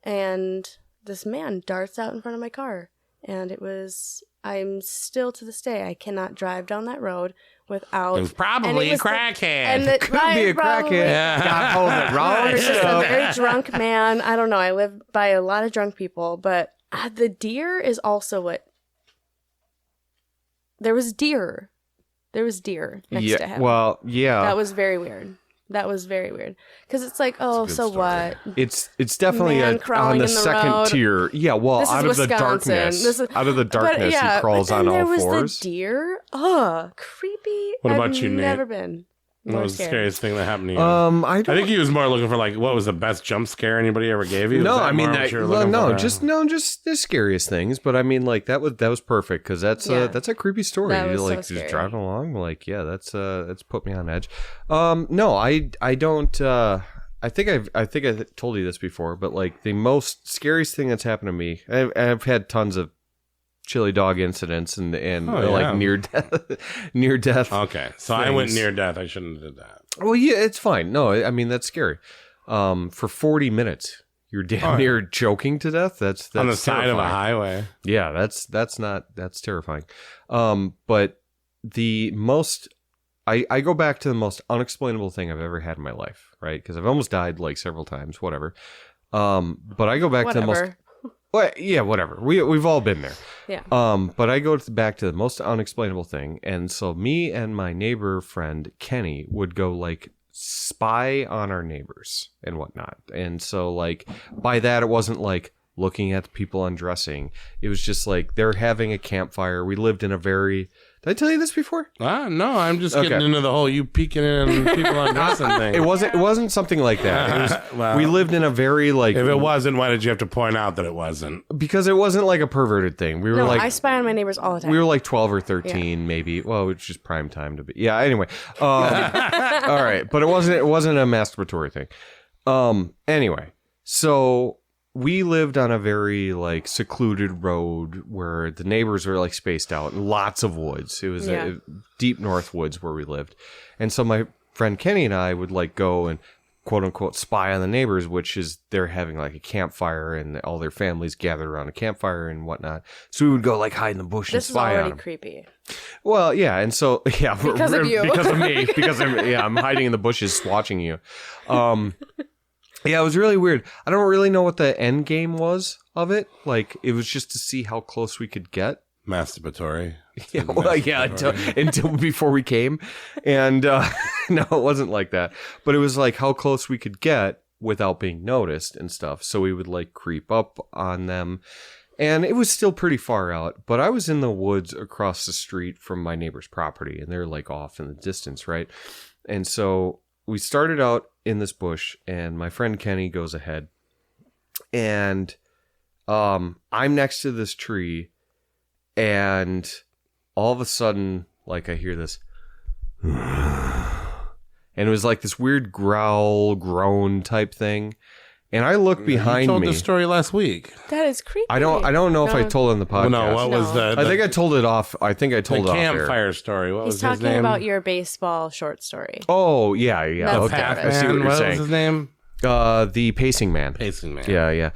S7: And this man darts out in front of my car. And I'm still to this day, I cannot drive down that road without...
S5: It was probably a crackhead.
S6: Could be a crackhead. Got hold of it wrong.
S7: Or just a very drunk man. I don't know. I live by a lot of drunk people, but the deer is also what... There was deer next to him.
S6: Well, yeah.
S7: That was very weird. Because it's like, oh, so
S5: story.
S7: what?
S6: It's definitely
S7: Man
S6: on
S7: crawling
S6: the
S7: in the
S6: second
S7: road.
S6: tier. Yeah, well,
S7: This is
S6: out of the
S7: Wisconsin.
S6: darkness, he crawls on all
S7: there was
S6: fours.
S7: the deer. Ugh, creepy.
S5: What about
S7: I've
S5: you, Nate?
S7: Never been.
S5: What was the
S7: scared.
S5: scariest thing that happened to you?
S6: I
S5: think he was more looking for like what was the best jump scare anybody ever gave you?
S6: No,
S5: Was that
S6: I mean
S5: more what
S6: that.
S5: you were looking for?
S6: Just the scariest things. But I mean, like that was perfect because that's a creepy story.
S7: That
S6: You're
S7: was so
S6: like
S7: scary.
S6: just driving along, like that's put me on edge. No, I don't. I think I told you this before, but like the most scariest thing that's happened to me, I've had tons of chili dog incidents and like near death.
S5: Okay, so I went near death. I shouldn't have did that.
S6: Well, yeah, it's fine. No, I mean that's scary. For 40 minutes, you're damn near choking to death. That's
S5: on the side
S6: terrifying.
S5: of a highway.
S6: Yeah, that's terrifying. But the most, I go back to the most unexplainable thing I've ever had in my life, right? Because I've almost died like several times, whatever. But I go back to the most. Well, yeah, whatever. We've all been there.
S7: Yeah.
S6: But I go back to the most unexplainable thing, and so me and my neighbor friend Kenny would go like spy on our neighbors and whatnot. And so like by that, it wasn't like looking at the people undressing. It was just like they're having a campfire. We lived in a very... Did I tell you this before?
S5: No, I'm just getting into the whole you peeking in people undressing thing.
S6: It wasn't something like that. It was, we lived in a very like...
S5: If it wasn't, why did you have to point out that it wasn't?
S6: Because it wasn't like a perverted thing. We were like...
S7: I spy on my neighbors all the time.
S6: We were like 12 or 13 maybe. Well, it's just prime time to be... Yeah, anyway. All right. But it wasn't a masturbatory thing. Anyway. So... We lived on a very like secluded road where the neighbors were like spaced out and lots of woods. It was a deep north woods where we lived. And so my friend Kenny and I would like go and quote unquote spy on the neighbors, which is they're having like a campfire and all their families gathered around a campfire and whatnot. So we would go like hide in the bush and spy on them.
S7: This is already creepy.
S6: Well, yeah. And so, yeah.
S7: Because of you.
S6: Because of me. Because I'm hiding in the bushes watching you. Yeah, it was really weird. I don't really know what the end game was of it. Like, it was just to see how close we could get.
S5: Masturbatory.
S6: Yeah, well, yeah, until before we came. And no, it wasn't like that. But it was like how close we could get without being noticed and stuff. So we would like creep up on them. And it was still pretty far out. But I was in the woods across the street from my neighbor's property. And they're like off in the distance, right? And so we started out in this bush. And my friend Kenny goes ahead. And I'm next to this tree. And all of a sudden, like, I hear this. And it was like this weird growl, groan type thing. And I look behind me.
S5: You told the story last week.
S7: That is creepy.
S6: I don't know if I told it in the podcast.
S5: Well, no, what was the
S6: I think I told it off. I think I told it off there.
S5: campfire story. What
S7: He's
S5: was his
S7: talking
S5: name?
S7: about your baseball short story.
S6: Oh, yeah.
S7: That's
S6: Okay.
S7: different.
S6: I see what you're
S5: What
S6: saying.
S5: was his name?
S6: The Pacing Man.
S5: Pacing Man.
S6: Yeah.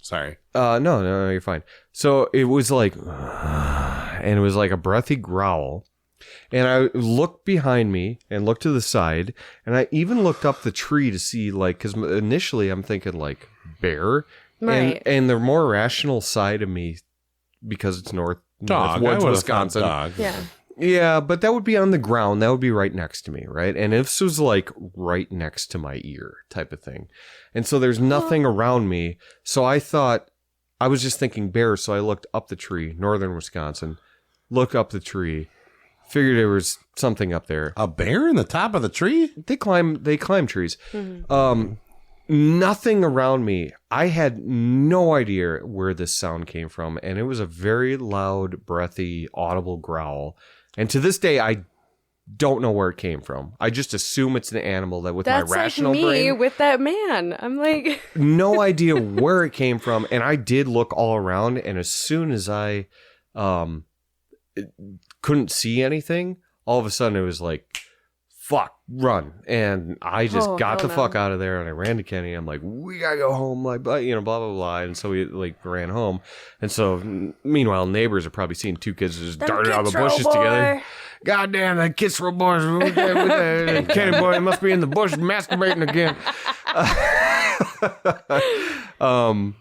S5: Sorry.
S6: No, you're fine. So it was like, and it was like a breathy growl. And I looked behind me and looked to the side, and I even looked up the tree to see, like, because initially I'm thinking like bear,
S7: Right.
S6: and the more rational side of me, because it's
S5: Dog.
S6: northwoods,
S5: I
S6: Wisconsin.
S5: Dog.
S7: Yeah.
S6: Yeah, but that would be on the ground. That would be right next to me, right? And if this was like right next to my ear type of thing. And so there's nothing around me. So I thought, I was just thinking bear. So I looked up the tree, northern Wisconsin, look up the tree, figured there was something up there.
S5: A bear in the top of the tree?
S6: They climb trees. Nothing around me. I had no idea where this sound came from. And it was a very loud, breathy, audible growl. And to this day, I don't know where it came from. I just assume it's an animal that with
S7: That's
S6: my rational
S7: like me
S6: brain.
S7: with that man. I'm like,
S6: No idea where it came from. And I did look all around. And as soon as I couldn't see anything, all of a sudden it was like, fuck, run. And I just got the fuck out of there. And I ran to Kenny. I'm like, we gotta go home. Like, blah, blah, blah. And so we like ran home. And so meanwhile, neighbors are probably seeing two kids just darted out of the bushes together. God damn, that Kids Row boys. Kenny boy must be in the bush masturbating again.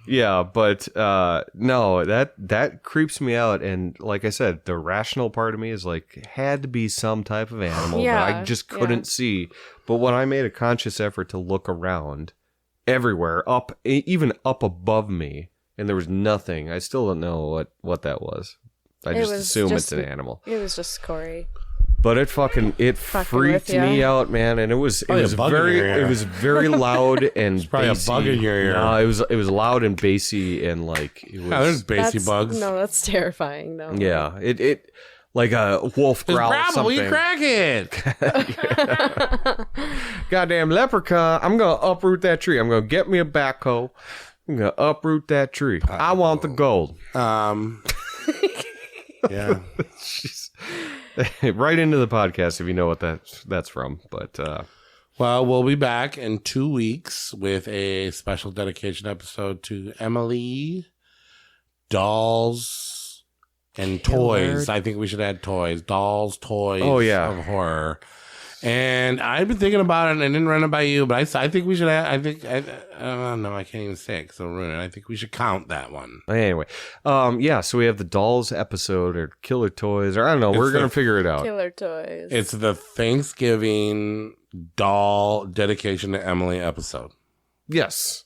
S6: Yeah, but no, that creeps me out. And like I said, the rational part of me is like, had to be some type of animal that I just couldn't see. But when I made a conscious effort to look around everywhere, even up above me, and there was nothing, I still don't know what that was. I just assume it's an animal.
S7: It was just Corey.
S6: But it freaked me out, man, and it was very loud and
S5: probably
S6: bassy.
S5: a bug in your ear.
S6: No, it was loud and bassy and like it was.
S5: There's bassy bugs.
S7: No, that's terrifying. No.
S6: Yeah, it like a wolf growl.
S5: It's probably crackhead.
S6: Goddamn leprechaun! I'm gonna uproot that tree. I'm gonna get me a backhoe. I'm gonna uproot that tree. I want the gold.
S5: Yeah.
S6: Right into the podcast if you know what that's from. But
S5: well, we'll be back in 2 weeks with a special dedication episode to Emily, dolls, and toys. I think we should add toys. Dolls, toys of horror. And I've been thinking about it and I didn't run it by you, but I think we should add, I don't know, I can't even say it because it'll ruin it. I think we should count that one.
S6: Anyway, so we have the dolls episode or killer toys, or I don't know. We're going to figure it out.
S7: Killer toys.
S5: It's the Thanksgiving doll dedication to Emily episode.
S6: Yes.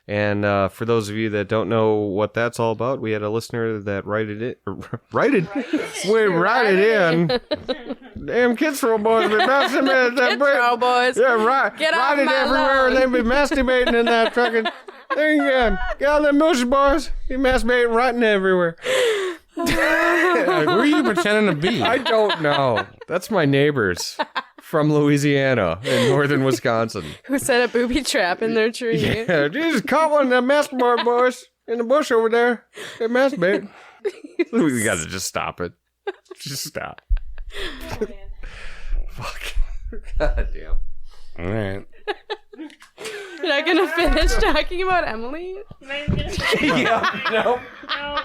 S6: And for those of you that don't know what that's all about, we had a listener that write it in. Damn Kids Row boys be masturbating that bread.
S7: Row boys.
S6: Yeah, right.
S7: Get
S6: write
S7: off
S6: it
S7: my
S6: everywhere,
S7: lawn.
S6: and they be masturbating in that fucking thing again. Get all them bushes, boys. You masturbating writing everywhere.
S5: Who are you pretending to be?
S6: I don't know. That's my neighbors from Louisiana in northern Wisconsin.
S7: Who set a booby trap in their tree.
S6: Yeah, Jesus caught one of them masturbate boys in the bush over there. They masturbate. We got to just stop it. Just stop.
S8: Oh, man.
S6: Fuck. God damn.
S5: All right.
S7: You're not going to finish talking about Emily?
S6: Yeah, no.
S8: No.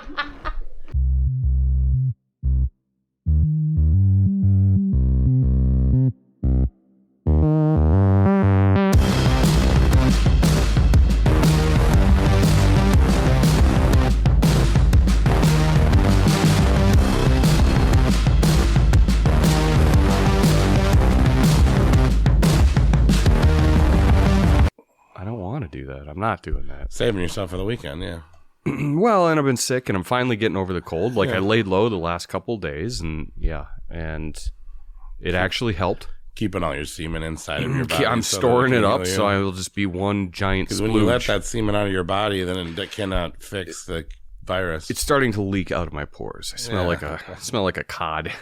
S6: do that. I'm not doing that.
S5: Saving yourself for the weekend, yeah.
S6: Well, and I've been sick, and I'm finally getting over the cold. Like, I laid low the last couple days, and it actually helped.
S5: Keeping all your semen inside of your body.
S6: I'm storing it up, so I will just be one giant splooge.
S5: Because when you let that semen out of your body, then it cannot fix the virus.
S6: It's starting to leak out of my pores. I smell like a cod.